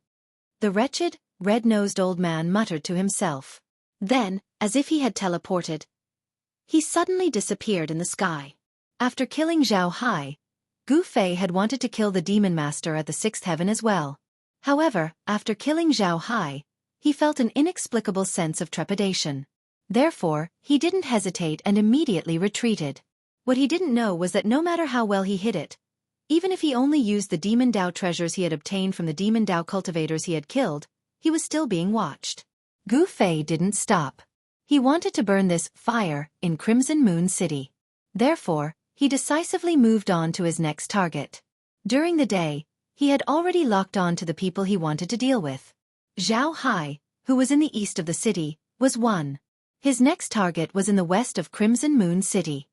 The wretched, red-nosed old man muttered to himself. Then, as if he had teleported, he suddenly disappeared in the sky. After killing Zhao Hai, Gu Fei had wanted to kill the demon master at the sixth heaven as well. However, after killing Zhao Hai, he felt an inexplicable sense of trepidation. Therefore, he didn't hesitate and immediately retreated. What he didn't know was that no matter how well he hid it, even if he only used the demon Dao treasures he had obtained from the demon Dao cultivators he had killed, he was still being watched. Gu Fei didn't stop. He wanted to burn this fire in Crimson Moon City. Therefore, he decisively moved on to his next target. During the day, he had already locked on to the people he wanted to deal with. Zhao Hai, who was in the east of the city, was one. His next target was in the west of Crimson Moon City.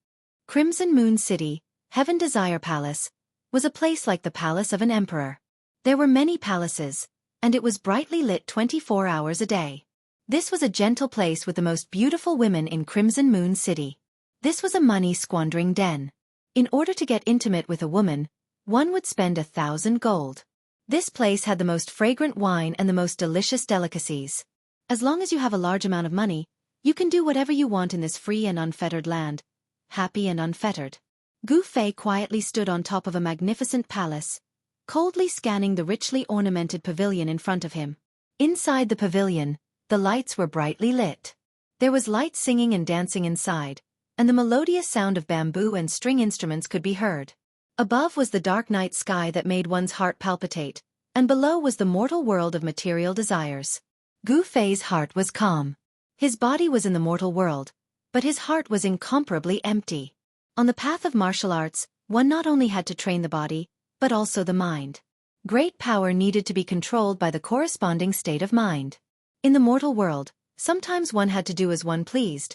Crimson Moon City, Heaven Desire Palace, was a place like the palace of an emperor. There were many palaces, and it was brightly lit 24 hours a day. This was a gentle place with the most beautiful women in Crimson Moon City. This was a money-squandering den. In order to get intimate with a woman, one would spend 1,000 gold. This place had the most fragrant wine and the most delicious delicacies. As long as you have a large amount of money, you can do whatever you want in this free and unfettered land. Happy and unfettered. Gu Fei quietly stood on top of a magnificent palace, coldly scanning the richly ornamented pavilion in front of him. Inside the pavilion, the lights were brightly lit. There was light singing and dancing inside, and the melodious sound of bamboo and string instruments could be heard. Above was the dark night sky that made one's heart palpitate, and below was the mortal world of material desires. Gu Fei's heart was calm. His body was in the mortal world, but his heart was incomparably empty. On the path of martial arts, one not only had to train the body, but also the mind. Great power needed to be controlled by the corresponding state of mind. In the mortal world, Sometimes one had to do as one pleased,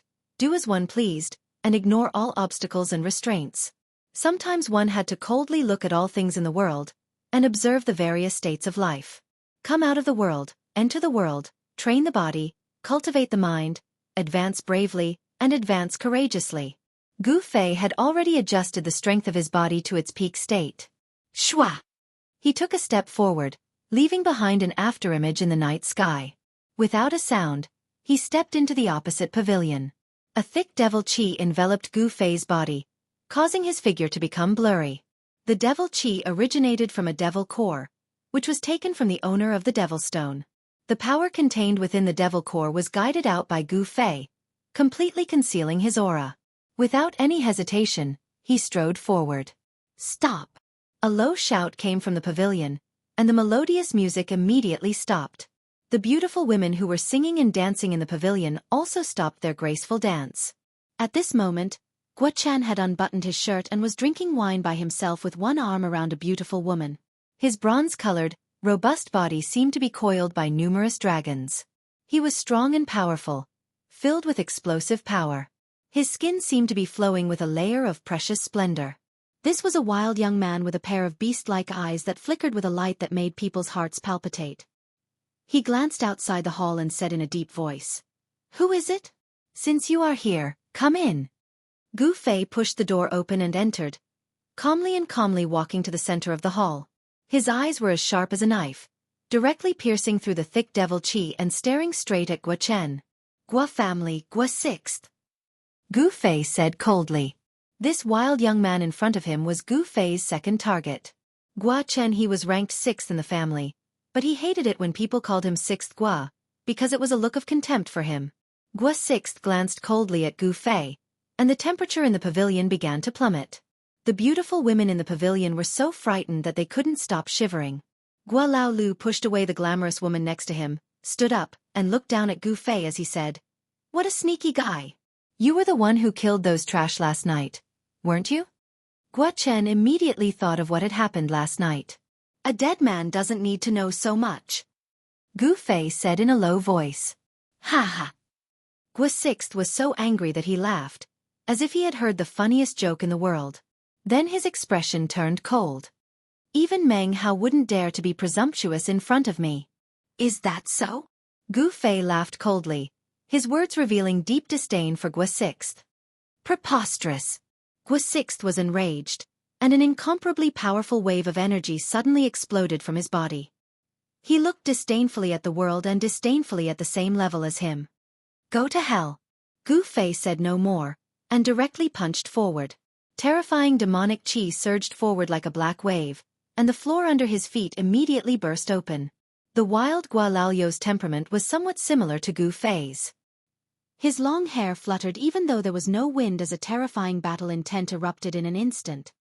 and ignore all obstacles and restraints. Sometimes one had to coldly look at all things in the world, and observe the various states of life. Come out of the world, enter the world, train the body, cultivate the mind, advance bravely, and advance courageously. Gu Fei had already adjusted the strength of his body to its peak state. Shwa! He took a step forward, leaving behind an afterimage in the night sky. Without a sound, he stepped into the opposite pavilion. A thick devil chi enveloped Gu Fei's body, causing his figure to become blurry. The devil chi originated from a devil core, which was taken from the owner of the Devil Stone. The power contained within the devil core was guided out by Gu Fei, completely concealing his aura. Without any hesitation, he strode forward. Stop! A low shout came from the pavilion, and the melodious music immediately stopped. The beautiful women who were singing and dancing in the pavilion also stopped their graceful dance. At this moment, Guo Chen had unbuttoned his shirt and was drinking wine by himself with one arm around a beautiful woman. His bronze-colored, robust body seemed to be coiled by numerous dragons. He was strong and powerful, filled with explosive power. His skin seemed to be flowing with a layer of precious splendor. This was a wild young man with a pair of beast-like eyes that flickered with a light that made people's hearts palpitate. He glanced outside the hall and said in a deep voice, "Who is it? Since you are here, come in." Gu Fei pushed the door open and entered, calmly walking to the center of the hall. His eyes were as sharp as a knife, directly piercing through the thick devil chi and staring straight at Guo Chen. "Guo family, Guo sixth," Gu Fei said coldly. This wild young man in front of him was Gu Fei's second target. Guo Chen he was ranked 6th in the family, but he hated it when people called him 6th Guo, because it was a look of contempt for him. Guo 6th glanced coldly at Gu Fei, and the temperature in the pavilion began to plummet. The beautiful women in the pavilion were so frightened that they couldn't stop shivering. Guo Lao Lu pushed away the glamorous woman next to him, stood up, and looked down at Gu Fei as he said, "What a sneaky guy. You were the one who killed those trash last night, weren't you?" Guo Chen immediately thought of what had happened last night. "A dead man doesn't need to know so much," Gu Fei said in a low voice. "Ha ha." Guo Sixth was so angry that he laughed, as if he had heard the funniest joke in the world. Then his expression turned cold. "Even Meng Hao wouldn't dare to be presumptuous in front of me." "Is that so?" Gu Fei laughed coldly, his words revealing deep disdain for Guo Sixth. "Preposterous." Guo Sixth was enraged, and an incomparably powerful wave of energy suddenly exploded from his body. He looked disdainfully at the world and disdainfully at the same level as him. "Go to hell." Gu Fei said no more, and directly punched forward. Terrifying demonic chi surged forward like a black wave, and the floor under his feet immediately burst open. The wild Guo Laoyu's temperament was somewhat similar to Gu Fei's. His long hair fluttered even though there was no wind as a terrifying battle intent erupted in an instant.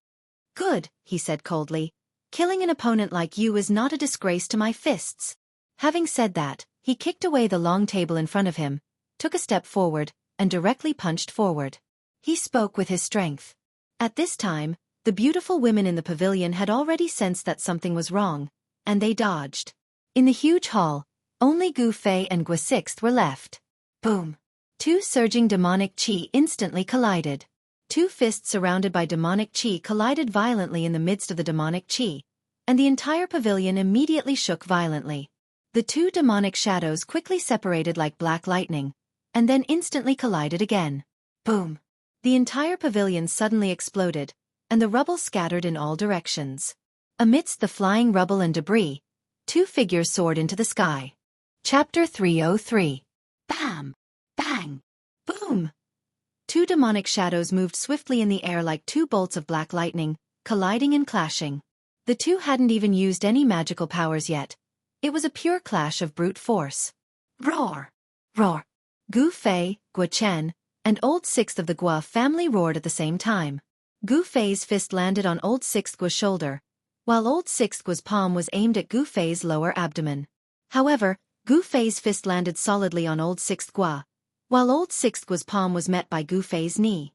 "Good," he said coldly. "Killing an opponent like you is not a disgrace to my fists." Having said that, he kicked away the long table in front of him, took a step forward, and directly punched forward. He spoke with his strength. At this time, the beautiful women in the pavilion had already sensed that something was wrong, and they dodged. In the huge hall, only Gu Fei and Guo Sixth were left. Boom! Two surging demonic chi instantly collided. Two fists surrounded by demonic chi collided violently in the midst of the demonic chi, and the entire pavilion immediately shook violently. The two demonic shadows quickly separated like black lightning, and then instantly collided again. Boom! The entire pavilion suddenly exploded, and the rubble scattered in all directions. Amidst the flying rubble and debris, two figures soared into the sky. Chapter 303. Bam! Bang! Boom! Two demonic shadows moved swiftly in the air like two bolts of black lightning, colliding and clashing. The two hadn't even used any magical powers yet. It was a pure clash of brute force. Roar! Roar! Gu Fei, Guo Chen, and Old Sixth of the Guo family roared at the same time. Gu Fei's fist landed on Old Sixth Guo's shoulder, while Old Sixth Guo's palm was aimed at Gu Fei's lower abdomen. However, Gu Fei's fist landed solidly on Old Sixth Guo, while Old Sixth Guo's palm was met by Gu Fei's knee.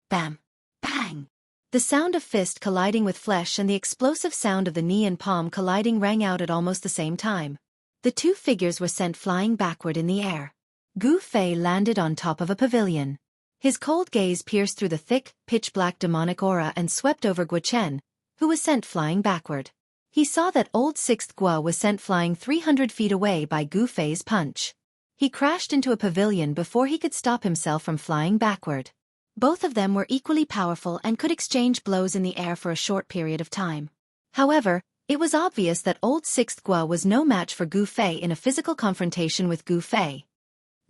Bam! Bang! The sound of fist colliding with flesh and the explosive sound of the knee and palm colliding rang out at almost the same time. The two figures were sent flying backward in the air. Gu Fei landed on top of a pavilion. His cold gaze pierced through the thick, pitch-black demonic aura and swept over Guo Chen, who was sent flying backward. He saw that old Sixth Gua was sent flying 300 feet away by Gu Fei's punch. He crashed into a pavilion before he could stop himself from flying backward. Both of them were equally powerful and could exchange blows in the air for a short period of time. However, it was obvious that old Sixth Gua was no match for Gu Fei in a physical confrontation with Gu Fei.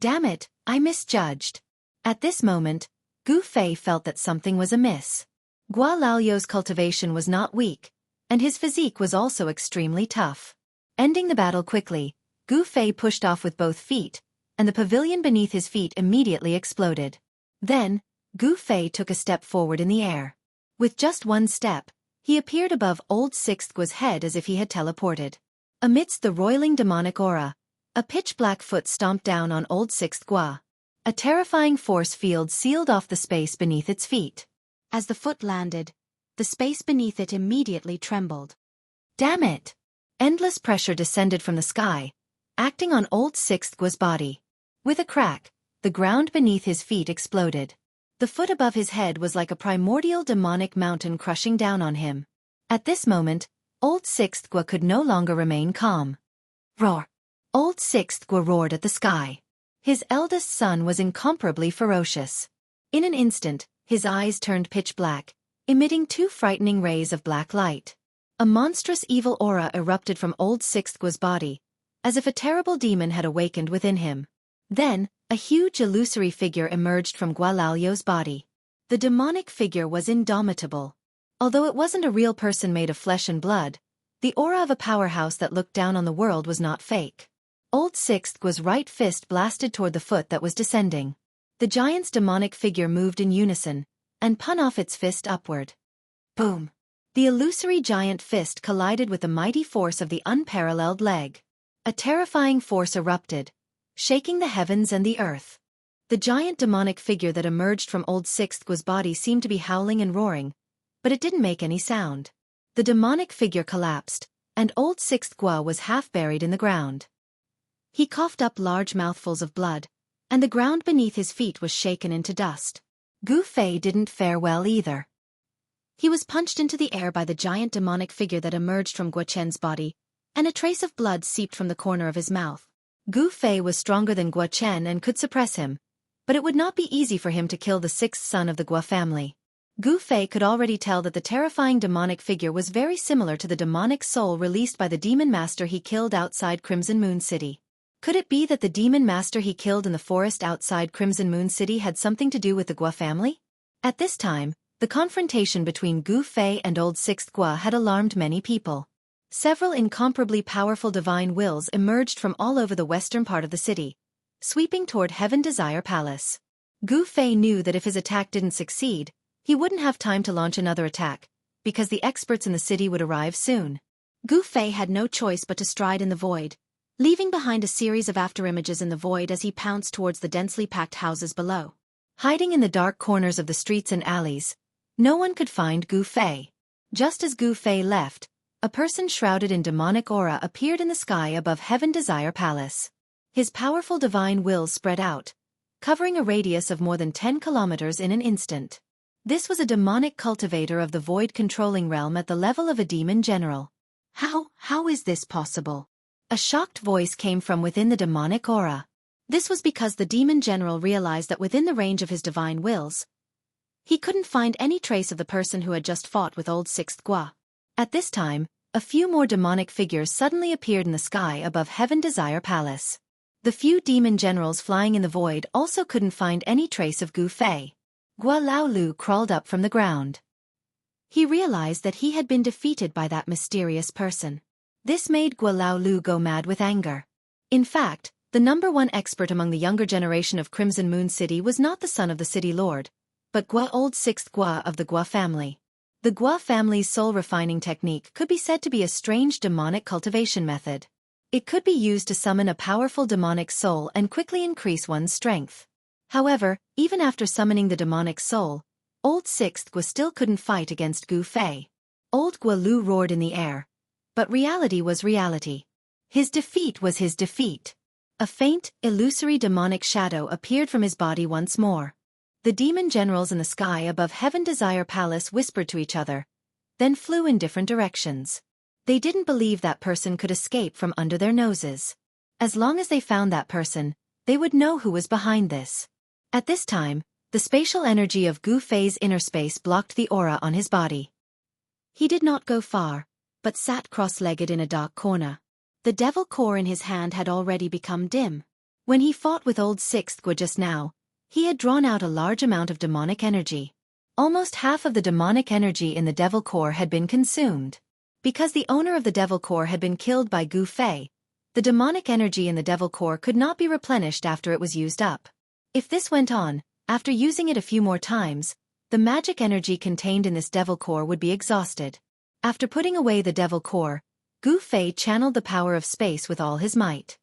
Damn it, I misjudged. At this moment, Gu Fei felt that something was amiss. Gua Laoyu's cultivation was not weak, and his physique was also extremely tough. Ending the battle quickly, Gu Fei pushed off with both feet, and the pavilion beneath his feet immediately exploded. Then, Gu Fei took a step forward in the air. With just one step, he appeared above old Sixth Gua's head as if he had teleported. Amidst the roiling demonic aura, a pitch-black foot stomped down on old Sixth Gua. A terrifying force field sealed off the space beneath its feet. As the foot landed, the space beneath it immediately trembled. Damn it! Endless pressure descended from the sky, acting on old Sixth Gua's body. With a crack, the ground beneath his feet exploded. The foot above his head was like a primordial demonic mountain crushing down on him. At this moment, old Sixth Gua could no longer remain calm. Roar! Old Sixth Gua roared at the sky. His eldest son was incomparably ferocious. In an instant, his eyes turned pitch black, emitting two frightening rays of black light. A monstrous evil aura erupted from old Sixth Gua's body, as if a terrible demon had awakened within him. Then, a huge illusory figure emerged from Gua Laoyu's body. The demonic figure was indomitable. Although it wasn't a real person made of flesh and blood, the aura of a powerhouse that looked down on the world was not fake. Old Sixth Gua's right fist blasted toward the foot that was descending. The giant's demonic figure moved in unison, and spun off its fist upward. Boom! The illusory giant fist collided with the mighty force of the unparalleled leg. A terrifying force erupted, shaking the heavens and the earth. The giant demonic figure that emerged from old Sixth Gua's body seemed to be howling and roaring, but it didn't make any sound. The demonic figure collapsed, and old Sixth Gua was half buried in the ground. He coughed up large mouthfuls of blood, and the ground beneath his feet was shaken into dust. Gu Fei didn't fare well either. He was punched into the air by the giant demonic figure that emerged from Guo Chen's body, and a trace of blood seeped from the corner of his mouth. Gu Fei was stronger than Guo Chen and could suppress him, but it would not be easy for him to kill the sixth son of the Gua family. Gu Fei could already tell that the terrifying demonic figure was very similar to the demonic soul released by the demon master he killed outside Crimson Moon City. Could it be that the demon master he killed in the forest outside Crimson Moon City had something to do with the Gua family? At this time, the confrontation between Gu Fei and Old Sixth Gua had alarmed many people. Several incomparably powerful divine wills emerged from all over the western part of the city, sweeping toward Heaven Desire Palace. Gu Fei knew that if his attack didn't succeed, he wouldn't have time to launch another attack, because the experts in the city would arrive soon. Gu Fei had no choice but to stride in the void, leaving behind a series of afterimages in the void as he pounced towards the densely packed houses below. Hiding in the dark corners of the streets and alleys, no one could find Gu Fei. Just as Gu Fei left, a person shrouded in demonic aura appeared in the sky above Heaven Desire Palace. His powerful divine will spread out, covering a radius of more than 10 kilometers in an instant. This was a demonic cultivator of the void controlling realm at the level of a demon general. How is this possible? A shocked voice came from within the demonic aura. This was because the demon general realized that within the range of his divine wills, he couldn't find any trace of the person who had just fought with Old Sixth Gua. At this time, a few more demonic figures suddenly appeared in the sky above Heaven Desire Palace. The few demon generals flying in the void also couldn't find any trace of Gu Fei. Gua Laolu crawled up from the ground. He realized that he had been defeated by that mysterious person. This made Gua Laolu go mad with anger. In fact, the #1 expert among the younger generation of Crimson Moon City was not the son of the city lord, but Gua Old Sixth Gua of the Gua family. The Gua family's soul refining technique could be said to be a strange demonic cultivation method. It could be used to summon a powerful demonic soul and quickly increase one's strength. However, even after summoning the demonic soul, Old Sixth Gua still couldn't fight against Gu Fei. Old Gua Lu roared in the air. But reality was reality. His defeat was his defeat. A faint, illusory demonic shadow appeared from his body once more. The demon generals in the sky above Heaven Desire Palace whispered to each other, then flew in different directions. They didn't believe that person could escape from under their noses. As long as they found that person, they would know who was behind this. At this time, the spatial energy of Gu Fei's inner space blocked the aura on his body. He did not go far, but sat cross-legged in a dark corner. The devil core in his hand had already become dim. When he fought with old Sixth Gua just now, he had drawn out a large amount of demonic energy. Almost half of the demonic energy in the devil core had been consumed. Because the owner of the devil core had been killed by Gu Fei, the demonic energy in the devil core could not be replenished after it was used up. If this went on, after using it a few more times, the magic energy contained in this devil core would be exhausted. After putting away the devil core, Gu Fei channeled the power of space with all his might.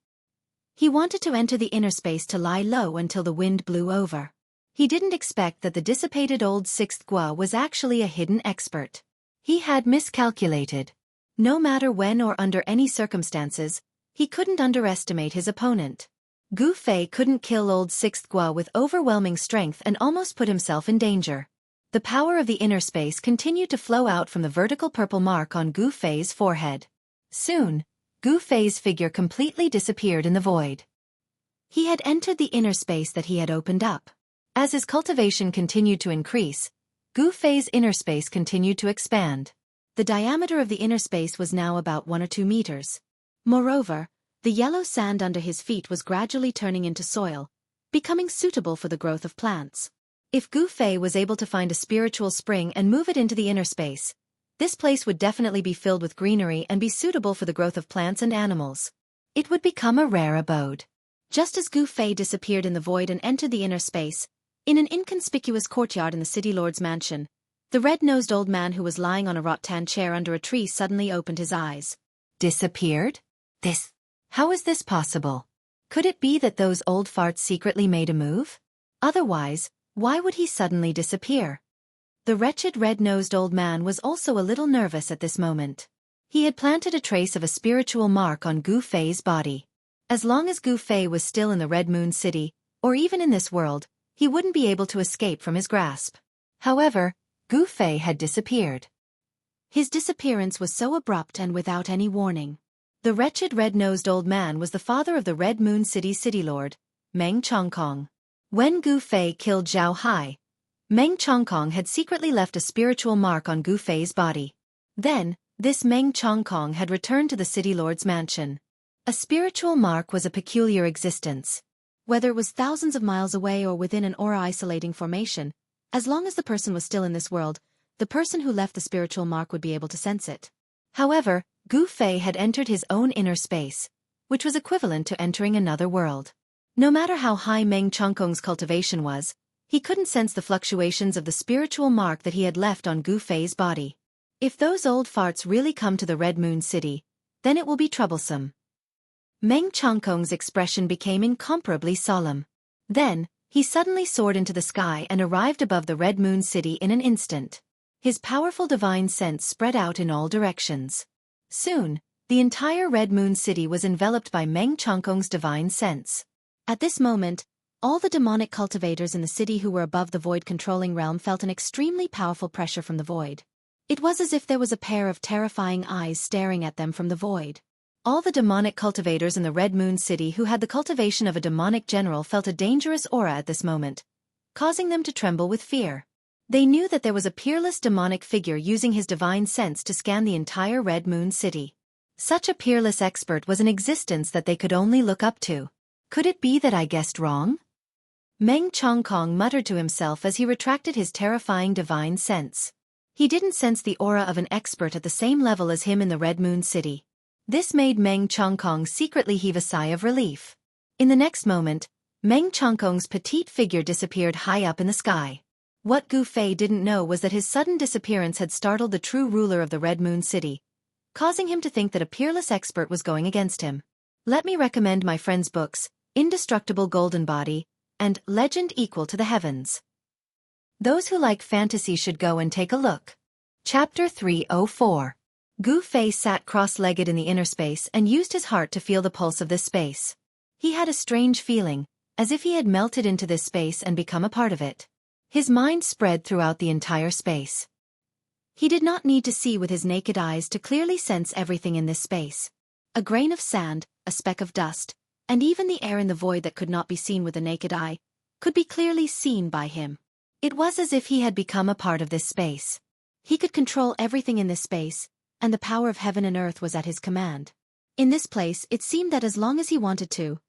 He wanted to enter the inner space to lie low until the wind blew over. He didn't expect that the dissipated old Sixth Gua was actually a hidden expert. He had miscalculated. No matter when or under any circumstances, he couldn't underestimate his opponent. Gu Fei couldn't kill old Sixth Gua with overwhelming strength and almost put himself in danger. The power of the inner space continued to flow out from the vertical purple mark on Gu Fei's forehead. Soon, Gu Fei's figure completely disappeared in the void. He had entered the inner space that he had opened up. As his cultivation continued to increase, Gu Fei's inner space continued to expand. The diameter of the inner space was now about 1 or 2 meters. Moreover, the yellow sand under his feet was gradually turning into soil, becoming suitable for the growth of plants. If Gu Fei was able to find a spiritual spring and move it into the inner space, this place would definitely be filled with greenery and be suitable for the growth of plants and animals. It would become a rare abode. Just as Gu Fei disappeared in the void and entered the inner space, in an inconspicuous courtyard in the city lord's mansion, the red-nosed old man who was lying on a rattan chair under a tree suddenly opened his eyes. Disappeared? How is this possible? Could it be that those old farts secretly made a move? Otherwise, why would he suddenly disappear? The wretched red-nosed old man was also a little nervous at this moment. He had planted a trace of a spiritual mark on Gu Fei's body. As long as Gu Fei was still in the Red Moon City, or even in this world, he wouldn't be able to escape from his grasp. However, Gu Fei had disappeared. His disappearance was so abrupt and without any warning. The wretched red-nosed old man was the father of the Red Moon City city lord, Meng Chongkong. When Gu Fei killed Zhao Hai, Meng Chongkong had secretly left a spiritual mark on Gu Fei's body. Then, this Meng Chongkong had returned to the city lord's mansion. A spiritual mark was a peculiar existence. Whether it was thousands of miles away or within an aura-isolating formation, as long as the person was still in this world, the person who left the spiritual mark would be able to sense it. However, Gu Fei had entered his own inner space, which was equivalent to entering another world. No matter how high Meng Chongkong's cultivation was, he couldn't sense the fluctuations of the spiritual mark that he had left on Gu Fei's body. If those old farts really come to the Red Moon City, then it will be troublesome. Meng Chongkong's expression became incomparably solemn. Then, he suddenly soared into the sky and arrived above the Red Moon City in an instant. His powerful divine sense spread out in all directions. Soon, the entire Red Moon City was enveloped by Meng Chongkong's divine sense. At this moment, all the demonic cultivators in the city who were above the void-controlling realm felt an extremely powerful pressure from the void. It was as if there was a pair of terrifying eyes staring at them from the void. All the demonic cultivators in the Red Moon City who had the cultivation of a demonic general felt a dangerous aura at this moment, causing them to tremble with fear. They knew that there was a peerless demonic figure using his divine sense to scan the entire Red Moon City. Such a peerless expert was an existence that they could only look up to. Could it be that I guessed wrong? Meng Chongkong muttered to himself as he retracted his terrifying divine sense. He didn't sense the aura of an expert at the same level as him in the Red Moon City. This made Meng Chongkong secretly heave a sigh of relief. In the next moment, Meng Chongkong's petite figure disappeared high up in the sky. What Gu Fei didn't know was that his sudden disappearance had startled the true ruler of the Red Moon City, causing him to think that a peerless expert was going against him. Let me recommend my friend's books, Indestructible Golden Body, and Legend Equal to the Heavens. Those who like fantasy should go and take a look. Chapter 304. Gu Fei sat cross-legged in the inner space and used his heart to feel the pulse of this space. He had a strange feeling, as if he had melted into this space and become a part of it. His mind spread throughout the entire space. He did not need to see with his naked eyes to clearly sense everything in this space. A grain of sand, a speck of dust, and even the air in the void that could not be seen with the naked eye, could be clearly seen by him. It was as if he had become a part of this space. He could control everything in this space, and the power of heaven and earth was at his command. In this place, it seemed that as long as he wanted to,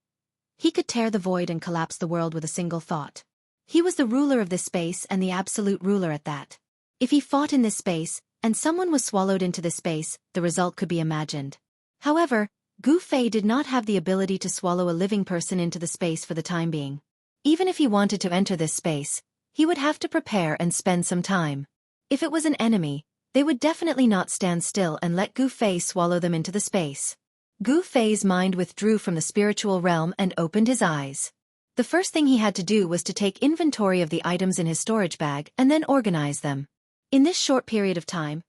he could tear the void and collapse the world with a single thought. He was the ruler of this space and the absolute ruler at that. If he fought in this space, and someone was swallowed into this space, the result could be imagined. However, Gu Fei did not have the ability to swallow a living person into the space for the time being. Even if he wanted to enter this space, he would have to prepare and spend some time. If it was an enemy, they would definitely not stand still and let Gu Fei swallow them into the space. Gu Fei's mind withdrew from the spiritual realm and opened his eyes. The first thing he had to do was to take inventory of the items in his storage bag and then organize them. In this short period of time,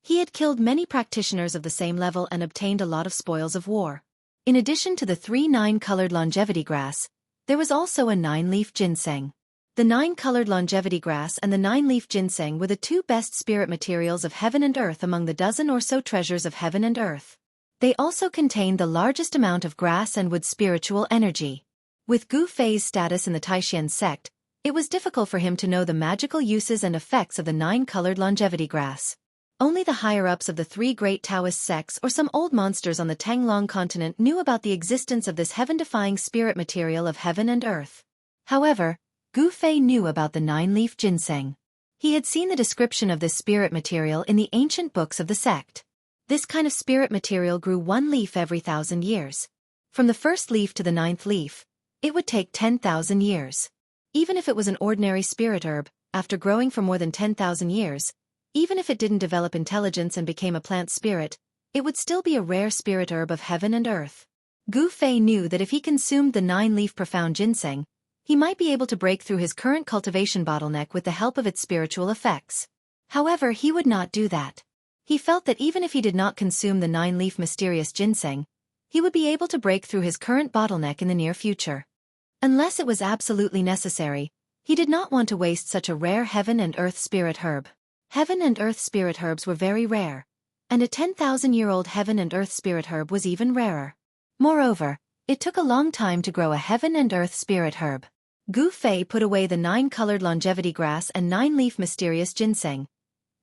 he had killed many practitioners of the same level and obtained a lot of spoils of war. In addition to the 3 9-colored longevity grass, there was also a 9-leaf ginseng. The 9-colored longevity grass and the 9-leaf ginseng were the 2 best spirit materials of heaven and earth among the dozen or so treasures of heaven and earth. They also contained the largest amount of grass and wood spiritual energy. With Gu Fei's status in the Taishan sect, it was difficult for him to know the magical uses and effects of the 9-colored longevity grass. Only the higher-ups of the 3 great Taoist sects or some old monsters on the Tanglong continent knew about the existence of this heaven-defying spirit material of heaven and earth. However, Gu Fei knew about the 9-leaf ginseng. He had seen the description of this spirit material in the ancient books of the sect. This kind of spirit material grew 1 leaf every 1,000 years. From the first leaf to the 9th leaf, it would take 10,000 years. Even if it was an ordinary spirit herb, after growing for more than 10,000 years, even if it didn't develop intelligence and became a plant spirit, it would still be a rare spirit herb of heaven and earth. Gu Fei knew that if he consumed the 9-leaf profound ginseng, he might be able to break through his current cultivation bottleneck with the help of its spiritual effects. However, he would not do that. He felt that even if he did not consume the 9-leaf mysterious ginseng, he would be able to break through his current bottleneck in the near future. Unless it was absolutely necessary, he did not want to waste such a rare heaven and earth spirit herb. Heaven and earth spirit herbs were very rare, and a 10,000-year-old heaven and earth spirit herb was even rarer. Moreover, it took a long time to grow a heaven and earth spirit herb. Gu Fei put away the 9-colored longevity grass and 9-leaf mysterious ginseng,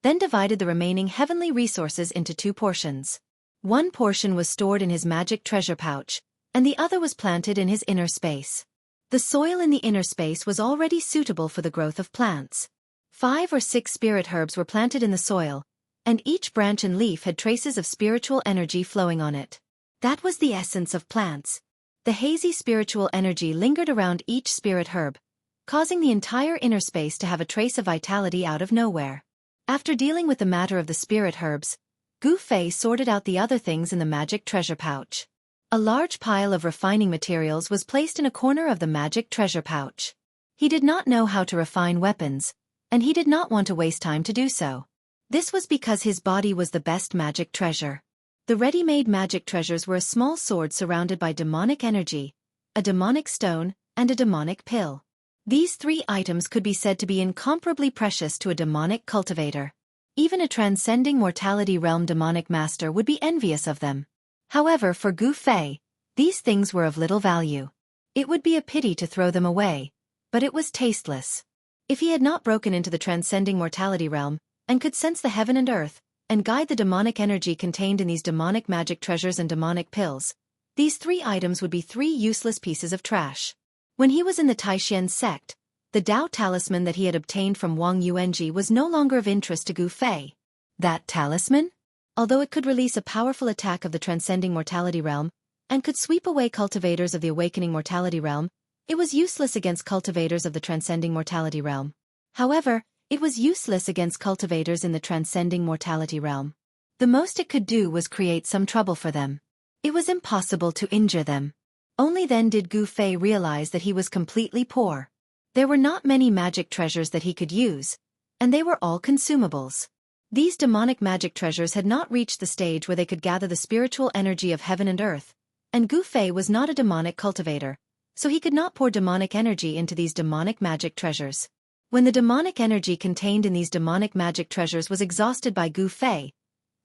then divided the remaining heavenly resources into 2 portions. One portion was stored in his magic treasure pouch, and the other was planted in his inner space. The soil in the inner space was already suitable for the growth of plants. 5 or 6 spirit herbs were planted in the soil, and each branch and leaf had traces of spiritual energy flowing on it. That was the essence of plants. The hazy spiritual energy lingered around each spirit herb, causing the entire inner space to have a trace of vitality out of nowhere. After dealing with the matter of the spirit herbs, Gu Fei sorted out the other things in the magic treasure pouch. A large pile of refining materials was placed in a corner of the magic treasure pouch. He did not know how to refine weapons, and he did not want to waste time to do so. This was because his body was the best magic treasure. The ready-made magic treasures were a small sword surrounded by demonic energy, a demonic stone, and a demonic pill. These 3 items could be said to be incomparably precious to a demonic cultivator. Even a transcending mortality realm demonic master would be envious of them. However, for Gu Fei, these things were of little value. It would be a pity to throw them away, but it was tasteless. If he had not broken into the transcending mortality realm, and could sense the heaven and earth, and guide the demonic energy contained in these demonic magic treasures and demonic pills, these 3 items would be 3 useless pieces of trash. When he was in the Taishan sect, the Tao talisman that he had obtained from Wang Yuanji was no longer of interest to Gu Fei. That talisman? Although it could release a powerful attack of the transcending mortality realm, and could sweep away cultivators of the awakening mortality realm, it was useless against cultivators of the transcending mortality realm. However, it was useless against cultivators in the transcending mortality realm. The most it could do was create some trouble for them. It was impossible to injure them. Only then did Gu Fei realize that he was completely poor. There were not many magic treasures that he could use, and they were all consumables. These demonic magic treasures had not reached the stage where they could gather the spiritual energy of heaven and earth, And Gu Fei was not a demonic cultivator, so he could not pour demonic energy into these demonic magic treasures. When the demonic energy contained in these demonic magic treasures was exhausted by Gu Fei,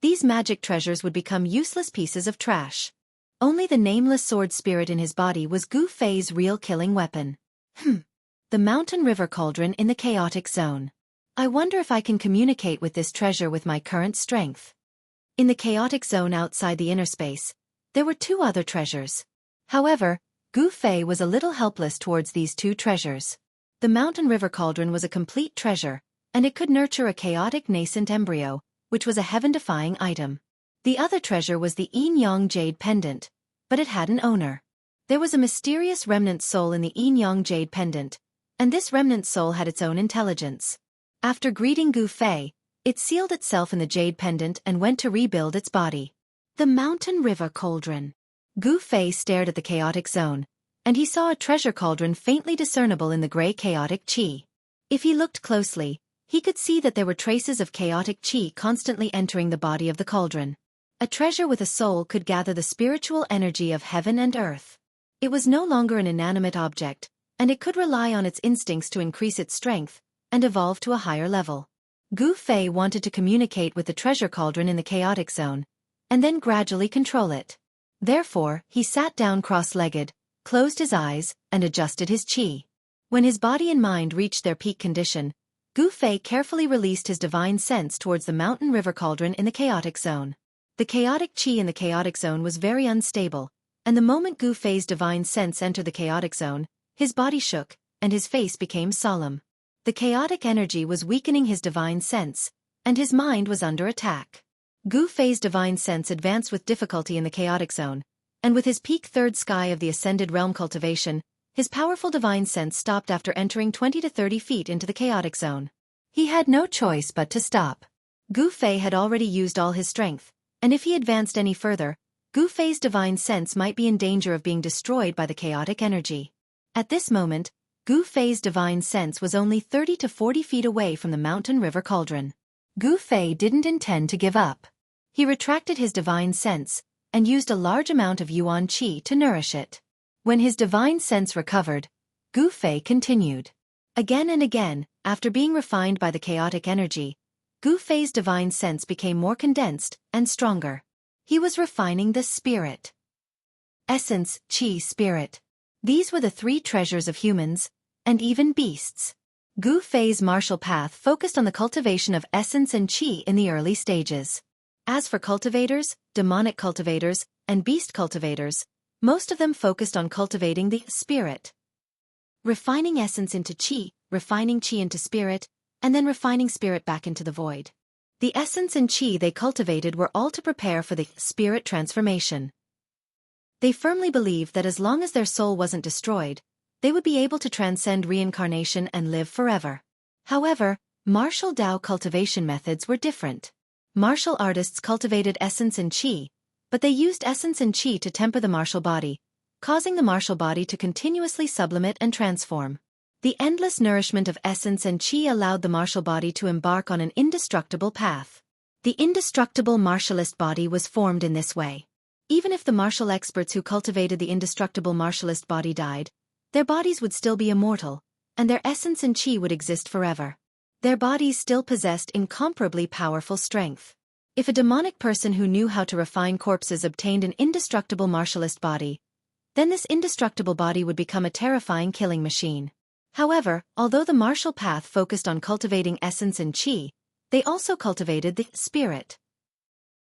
these magic treasures would become useless pieces of trash. Only the nameless sword spirit in his body was Gu Fei's real killing weapon. The mountain river cauldron in the chaotic zone. I wonder if I can communicate with this treasure with my current strength. In the chaotic zone outside the inner space, there were 2 other treasures. However, Gu Fei was a little helpless towards these 2 treasures. The mountain river cauldron was a complete treasure, and it could nurture a chaotic nascent embryo, which was a heaven-defying item. The other treasure was the Yin Yang Jade Pendant, but it had an owner. There was a mysterious remnant soul in the Yin Yang Jade Pendant, and this remnant soul had its own intelligence. After greeting Gu Fei, it sealed itself in the Jade Pendant and went to rebuild its body. The mountain river cauldron. Gu Fei stared at the chaotic zone, and he saw a treasure cauldron faintly discernible in the gray chaotic qi. If he looked closely, he could see that there were traces of chaotic qi constantly entering the body of the cauldron. A treasure with a soul could gather the spiritual energy of heaven and earth. It was no longer an inanimate object, and it could rely on its instincts to increase its strength and evolve to a higher level. Gu Fei wanted to communicate with the treasure cauldron in the chaotic zone, and then gradually control it. Therefore, he sat down cross-legged, closed his eyes, and adjusted his qi. When his body and mind reached their peak condition, Gu Fei carefully released his divine sense towards the mountain river cauldron in the chaotic zone. The chaotic qi in the chaotic zone was very unstable, and the moment Gu Fei's divine sense entered the chaotic zone, his body shook, and his face became solemn. The chaotic energy was weakening his divine sense, and his mind was under attack. Gu Fei's divine sense advanced with difficulty in the chaotic zone, and with his peak 3rd sky of the ascended realm cultivation, his powerful divine sense stopped after entering 20 to 30 feet into the chaotic zone. He had no choice but to stop. Gu Fei had already used all his strength, and if he advanced any further, Gu Fei's divine sense might be in danger of being destroyed by the chaotic energy. At this moment, Gu Fei's divine sense was only 30 to 40 feet away from the mountain river cauldron. Gu Fei didn't intend to give up. He retracted his divine sense, and used a large amount of Yuan Qi to nourish it. When his divine sense recovered, Gu Fei continued. Again and again, after being refined by the chaotic energy, Gu Fei's divine sense became more condensed and stronger. He was refining the spirit. Essence, Qi, spirit. These were the 3 treasures of humans, and even beasts. Gu Fei's martial path focused on the cultivation of essence and Qi in the early stages. As for cultivators, demonic cultivators, and beast cultivators, most of them focused on cultivating the spirit. Refining essence into Qi, refining Qi into spirit, and then refining spirit back into the void. The essence and Qi they cultivated were all to prepare for the spirit transformation. They firmly believed that as long as their soul wasn't destroyed, they would be able to transcend reincarnation and live forever. However, martial Dao cultivation methods were different. Martial artists cultivated essence and Qi, but they used essence and Qi to temper the martial body, causing the martial body to continuously sublimate and transform. The endless nourishment of essence and Qi allowed the martial body to embark on an indestructible path. The indestructible martialist body was formed in this way. Even if the martial experts who cultivated the indestructible martialist body died, their bodies would still be immortal, and their essence and Qi would exist forever. Their bodies still possessed incomparably powerful strength. If a demonic person who knew how to refine corpses obtained an indestructible martialist body, then this indestructible body would become a terrifying killing machine. However, although the martial path focused on cultivating essence and Qi, they also cultivated the spirit.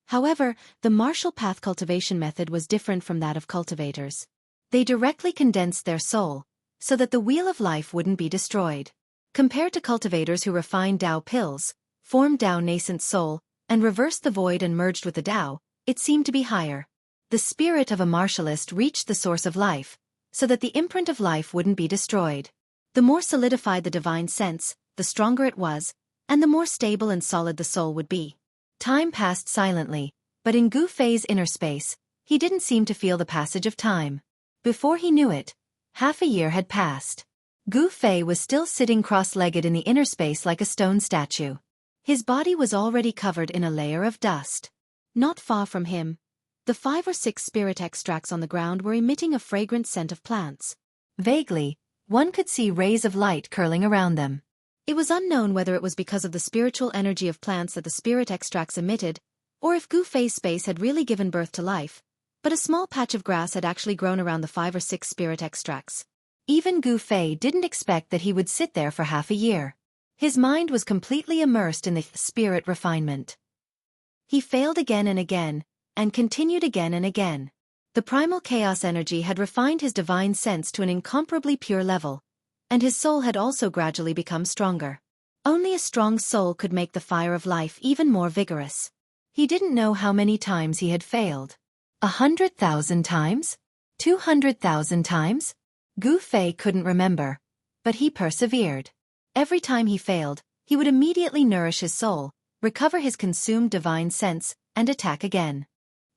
However, the martial path cultivation method was different from that of cultivators. They directly condensed their soul, so that the wheel of life wouldn't be destroyed. Compared to cultivators who refined Dao pills, formed Dao nascent soul, and reversed the void and merged with the Dao, it seemed to be higher. The spirit of a martialist reached the source of life, so that the imprint of life wouldn't be destroyed. The more solidified the divine sense, the stronger it was, and the more stable and solid the soul would be. Time passed silently, but in Gu Fei's inner space, he didn't seem to feel the passage of time. Before he knew it, half a year had passed. Gu Fei was still sitting cross-legged in the inner space like a stone statue. His body was already covered in a layer of dust. Not far from him, The 5 or 6 spirit extracts on the ground were emitting a fragrant scent of plants. Vaguely, one could see rays of light curling around them. It was unknown whether it was because of the spiritual energy of plants that the spirit extracts emitted, or if Gu Fei's space had really given birth to life, but a small patch of grass had actually grown around the 5 or 6 spirit extracts. Even Gu Fei didn't expect that he would sit there for half a year. His mind was completely immersed in the spirit refinement. He failed again and again, and continued again and again. The primal chaos energy had refined his divine sense to an incomparably pure level, and his soul had also gradually become stronger. Only a strong soul could make the fire of life even more vigorous. He didn't know how many times he had failed. 100,000 times? 200,000 times? Gu Fei couldn't remember, but he persevered. Every time he failed, he would immediately nourish his soul, recover his consumed divine sense, and attack again.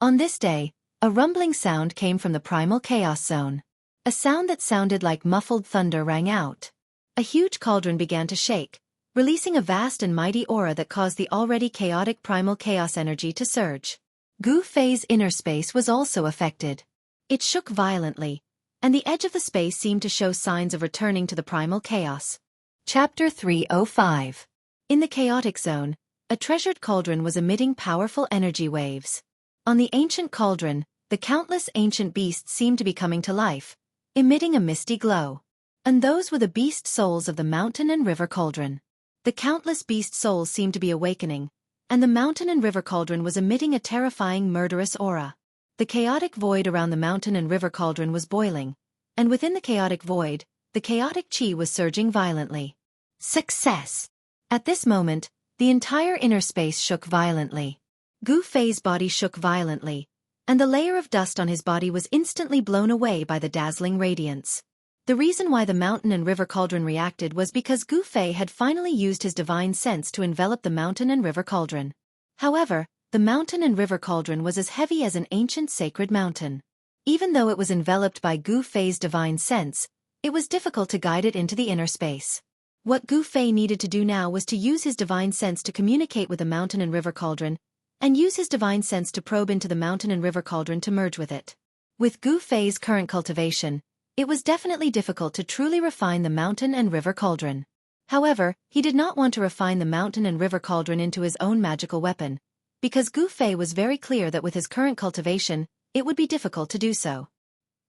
On this day, a rumbling sound came from the primal chaos zone. A sound that sounded like muffled thunder rang out. A huge cauldron began to shake, releasing a vast and mighty aura that caused the already chaotic primal chaos energy to surge. Gu Fei's inner space was also affected. It shook violently, and the edge of the space seemed to show signs of returning to the primal chaos. Chapter 305. In the chaotic zone, a treasured cauldron was emitting powerful energy waves. On the ancient cauldron, the countless ancient beasts seemed to be coming to life, emitting a misty glow. And those were the beast souls of the mountain and river cauldron. The countless beast souls seemed to be awakening, and the mountain and river cauldron was emitting a terrifying murderous aura. The chaotic void around the mountain and river cauldron was boiling, and within the chaotic void, the chaotic chi was surging violently. Success! At this moment, the entire inner space shook violently. Gu Fei's body shook violently, and the layer of dust on his body was instantly blown away by the dazzling radiance. The reason why the mountain and river cauldron reacted was because Gu Fei had finally used his divine sense to envelop the mountain and river cauldron. However, the mountain and river cauldron was as heavy as an ancient sacred mountain. Even though it was enveloped by Gu Fei's divine sense, it was difficult to guide it into the inner space. What Gu Fei needed to do now was to use his divine sense to communicate with the mountain and river cauldron, and use his divine sense to probe into the mountain and river cauldron to merge with it. With Gu Fei's current cultivation, it was definitely difficult to truly refine the mountain and river cauldron. However, he did not want to refine the mountain and river cauldron into his own magical weapon, because Gu Fei was very clear that with his current cultivation, it would be difficult to do so.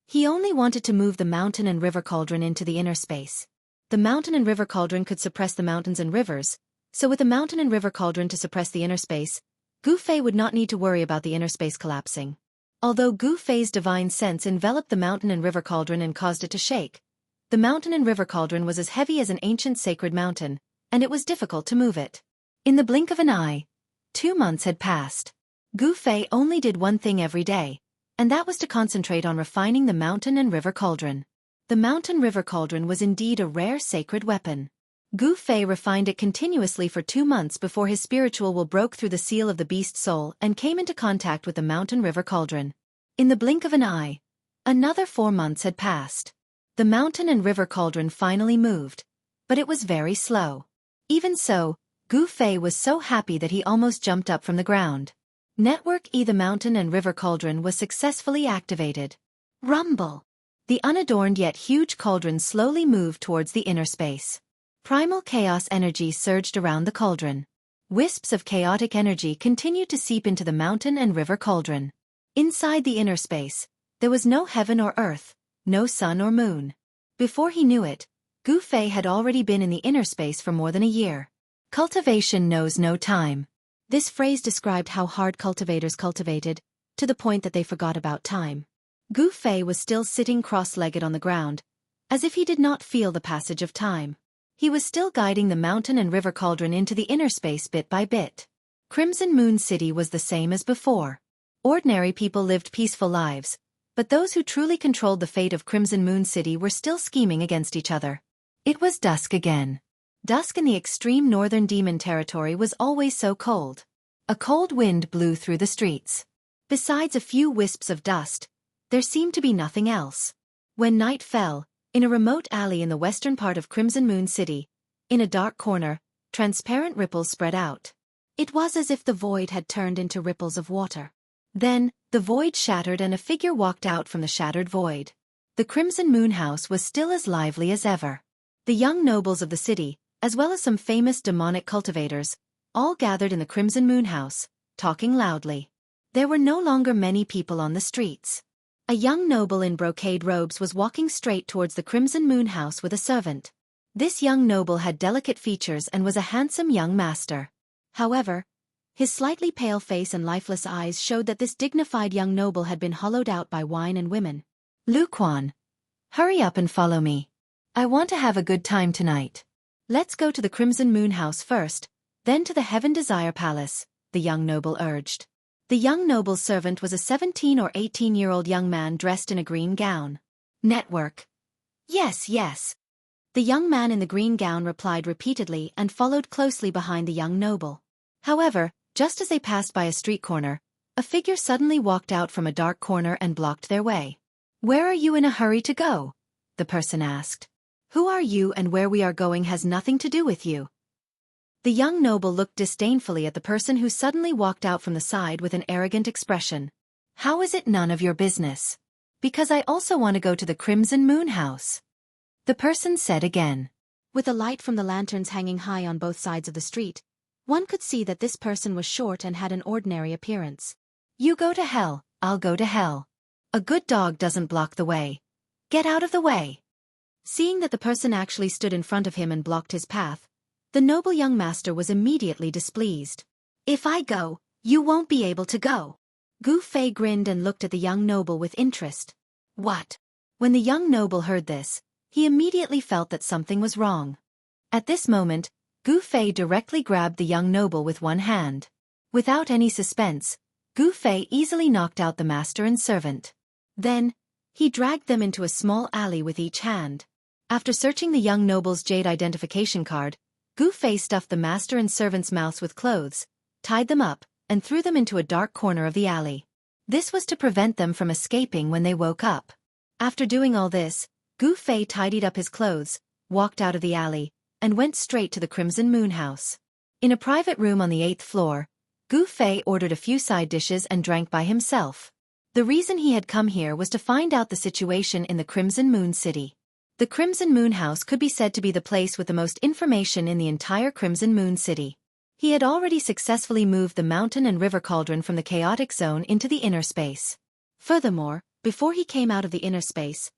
He only wanted to move the mountain and river cauldron into the inner space. The mountain and river cauldron could suppress the mountains and rivers, so with the mountain and river cauldron to suppress the inner space, Gu Fei would not need to worry about the inner space collapsing. Although Gu Fei's divine sense enveloped the mountain and river cauldron and caused it to shake, the mountain and river cauldron was as heavy as an ancient sacred mountain, and it was difficult to move it. In the blink of an eye, 2 months had passed. Gu Fei only did one thing every day, and that was to concentrate on refining the mountain and river cauldron. The mountain-river cauldron was indeed a rare sacred weapon. Gu Fei refined it continuously for 2 months before his spiritual will broke through the seal of the beast soul and came into contact with the mountain-river cauldron. In the blink of an eye, another 4 months had passed. The mountain and river cauldron finally moved, but it was very slow. Even so, Gu Fei was so happy that he almost jumped up from the ground. Network E. The mountain and river cauldron was successfully activated. Rumble! The unadorned yet huge cauldron slowly moved towards the inner space. Primal chaos energy surged around the cauldron. Wisps of chaotic energy continued to seep into the mountain and river cauldron. Inside the inner space, there was no heaven or earth, no sun or moon. Before he knew it, Gu Fei had already been in the inner space for more than a year. Cultivation knows no time. This phrase described how hard cultivators cultivated, to the point that they forgot about time. Gu Fei was still sitting cross-legged on the ground, as if he did not feel the passage of time. He was still guiding the mountain and river cauldron into the inner space bit by bit. Crimson Moon City was the same as before. Ordinary people lived peaceful lives, but those who truly controlled the fate of Crimson Moon City were still scheming against each other. It was dusk again. Dusk in the extreme northern demon territory was always so cold. A cold wind blew through the streets. Besides a few wisps of dust, there seemed to be nothing else. When night fell, in a remote alley in the western part of Crimson Moon City, in a dark corner, transparent ripples spread out. It was as if the void had turned into ripples of water. Then, the void shattered and a figure walked out from the shattered void. The Crimson Moon House was still as lively as ever. The young nobles of the city, as well as some famous demonic cultivators, all gathered in the Crimson Moon House, talking loudly. There were no longer many people on the streets. A young noble in brocade robes was walking straight towards the Crimson Moon House with a servant. This young noble had delicate features and was a handsome young master. However, his slightly pale face and lifeless eyes showed that this dignified young noble had been hollowed out by wine and women. Luquan, hurry up and follow me. I want to have a good time tonight. Let's go to the Crimson Moon House first, then to the Heaven Desire Palace, the young noble urged. The young noble's servant was a 17 or 18-year-old young man dressed in a green gown. Network. Yes, yes. The young man in the green gown replied repeatedly and followed closely behind the young noble. However, just as they passed by a street corner, a figure suddenly walked out from a dark corner and blocked their way. Where are you in a hurry to go? The person asked. Who are you and where we are going has nothing to do with you. The young noble looked disdainfully at the person who suddenly walked out from the side with an arrogant expression. How is it none of your business? Because I also want to go to the Crimson Moon House. The person said again. With the light from the lanterns hanging high on both sides of the street, one could see that this person was short and had an ordinary appearance. You go to hell, I'll go to hell. A good dog doesn't block the way. Get out of the way. Seeing that the person actually stood in front of him and blocked his path, the noble young master was immediately displeased. If I go, you won't be able to go. Gu Fei grinned and looked at the young noble with interest. What? When the young noble heard this, he immediately felt that something was wrong. At this moment, Gu Fei directly grabbed the young noble with one hand. Without any suspense, Gu Fei easily knocked out the master and servant. Then, he dragged them into a small alley with each hand. After searching the young noble's jade identification card, Gu Fei stuffed the master and servant's mouths with clothes, tied them up, and threw them into a dark corner of the alley. This was to prevent them from escaping when they woke up. After doing all this, Gu Fei tidied up his clothes, walked out of the alley, and went straight to the Crimson Moon House. In a private room on the 8th floor, Gu Fei ordered a few side dishes and drank by himself. The reason he had come here was to find out the situation in the Crimson Moon City. The Crimson Moon House could be said to be the place with the most information in the entire Crimson Moon City. He had already successfully moved the mountain and river cauldron from the chaotic zone into the inner space. Furthermore, before he came out of the inner space,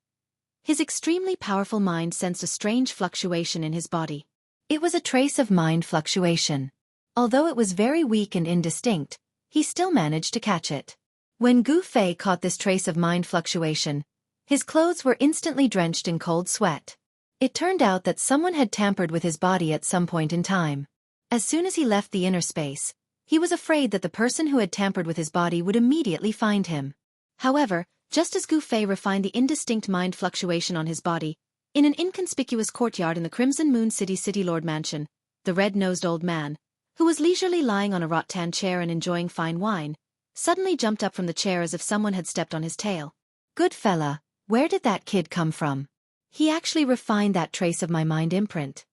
his extremely powerful mind sensed a strange fluctuation in his body. It was a trace of mind fluctuation. Although it was very weak and indistinct, he still managed to catch it. When Gu Fei caught this trace of mind fluctuation, his clothes were instantly drenched in cold sweat. It turned out that someone had tampered with his body at some point in time. As soon as he left the inner space, he was afraid that the person who had tampered with his body would immediately find him. However, just as Gu Fei refined the indistinct mind fluctuation on his body, in an inconspicuous courtyard in the Crimson Moon City Lord Mansion, the red-nosed old man, who was leisurely lying on a rattan chair and enjoying fine wine, suddenly jumped up from the chair as if someone had stepped on his tail. Good fella, where did that kid come from? He actually refined that trace of my mind imprint.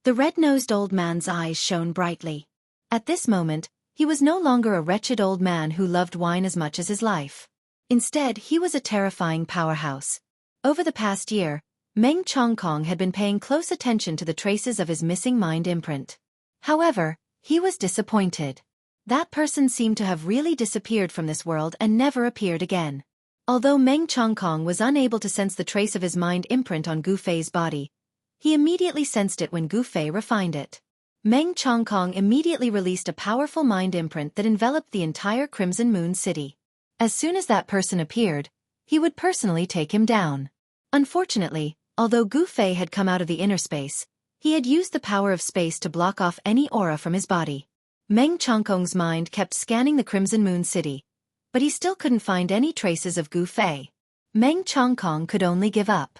The red-nosed old man's eyes shone brightly. At this moment, he was no longer a wretched old man who loved wine as much as his life. Instead, he was a terrifying powerhouse. Over the past year, Meng Chongkong had been paying close attention to the traces of his missing mind imprint. However, he was disappointed. That person seemed to have really disappeared from this world and never appeared again. Although Meng Chongkong was unable to sense the trace of his mind imprint on Gu Fei's body, he immediately sensed it when Gu Fei refined it. Meng Chongkong immediately released a powerful mind imprint that enveloped the entire Crimson Moon City. As soon as that person appeared, he would personally take him down. Unfortunately, although Gu Fei had come out of the inner space, he had used the power of space to block off any aura from his body. Meng Chongkong's mind kept scanning the Crimson Moon City, but he still couldn't find any traces of Gu Fei. Meng Chongkong could only give up.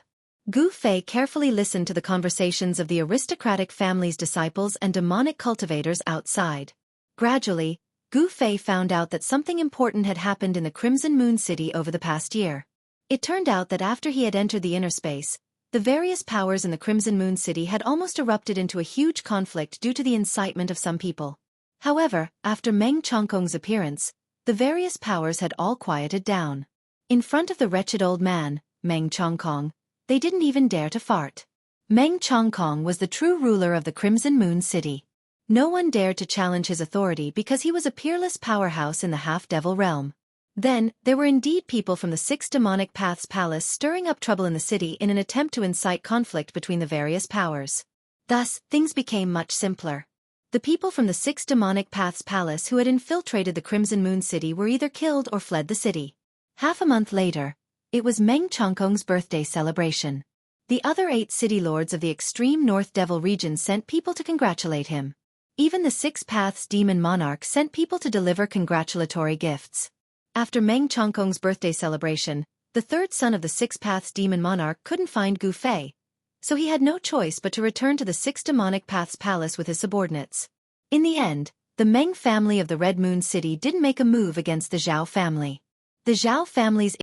Gu Fei carefully listened to the conversations of the aristocratic family's disciples and demonic cultivators outside. Gradually, Gu Fei found out that something important had happened in the Crimson Moon City over the past year. It turned out that after he had entered the inner space, the various powers in the Crimson Moon City had almost erupted into a huge conflict due to the incitement of some people. However, after Meng Chongkong's appearance, the various powers had all quieted down. In front of the wretched old man, Meng Chongkong, they didn't even dare to fart. Meng Chongkong was the true ruler of the Crimson Moon City. No one dared to challenge his authority because he was a peerless powerhouse in the half-devil realm. Then, there were indeed people from the Six Demonic Paths Palace stirring up trouble in the city in an attempt to incite conflict between the various powers. Thus, things became much simpler. The people from the Six Demonic Paths Palace who had infiltrated the Crimson Moon City were either killed or fled the city. Half a month later, it was Meng Chongkong's birthday celebration. The other 8 city lords of the extreme North Devil region sent people to congratulate him. Even the Six Paths Demon Monarch sent people to deliver congratulatory gifts. After Meng Chongkong's birthday celebration, the third son of the Six Paths Demon Monarch couldn't find Gu Fei, so he had no choice but to return to the Six Demonic Paths Palace with his subordinates. In the end, the Meng family of the Red Moon City didn't make a move against the Zhao family. The Zhao family's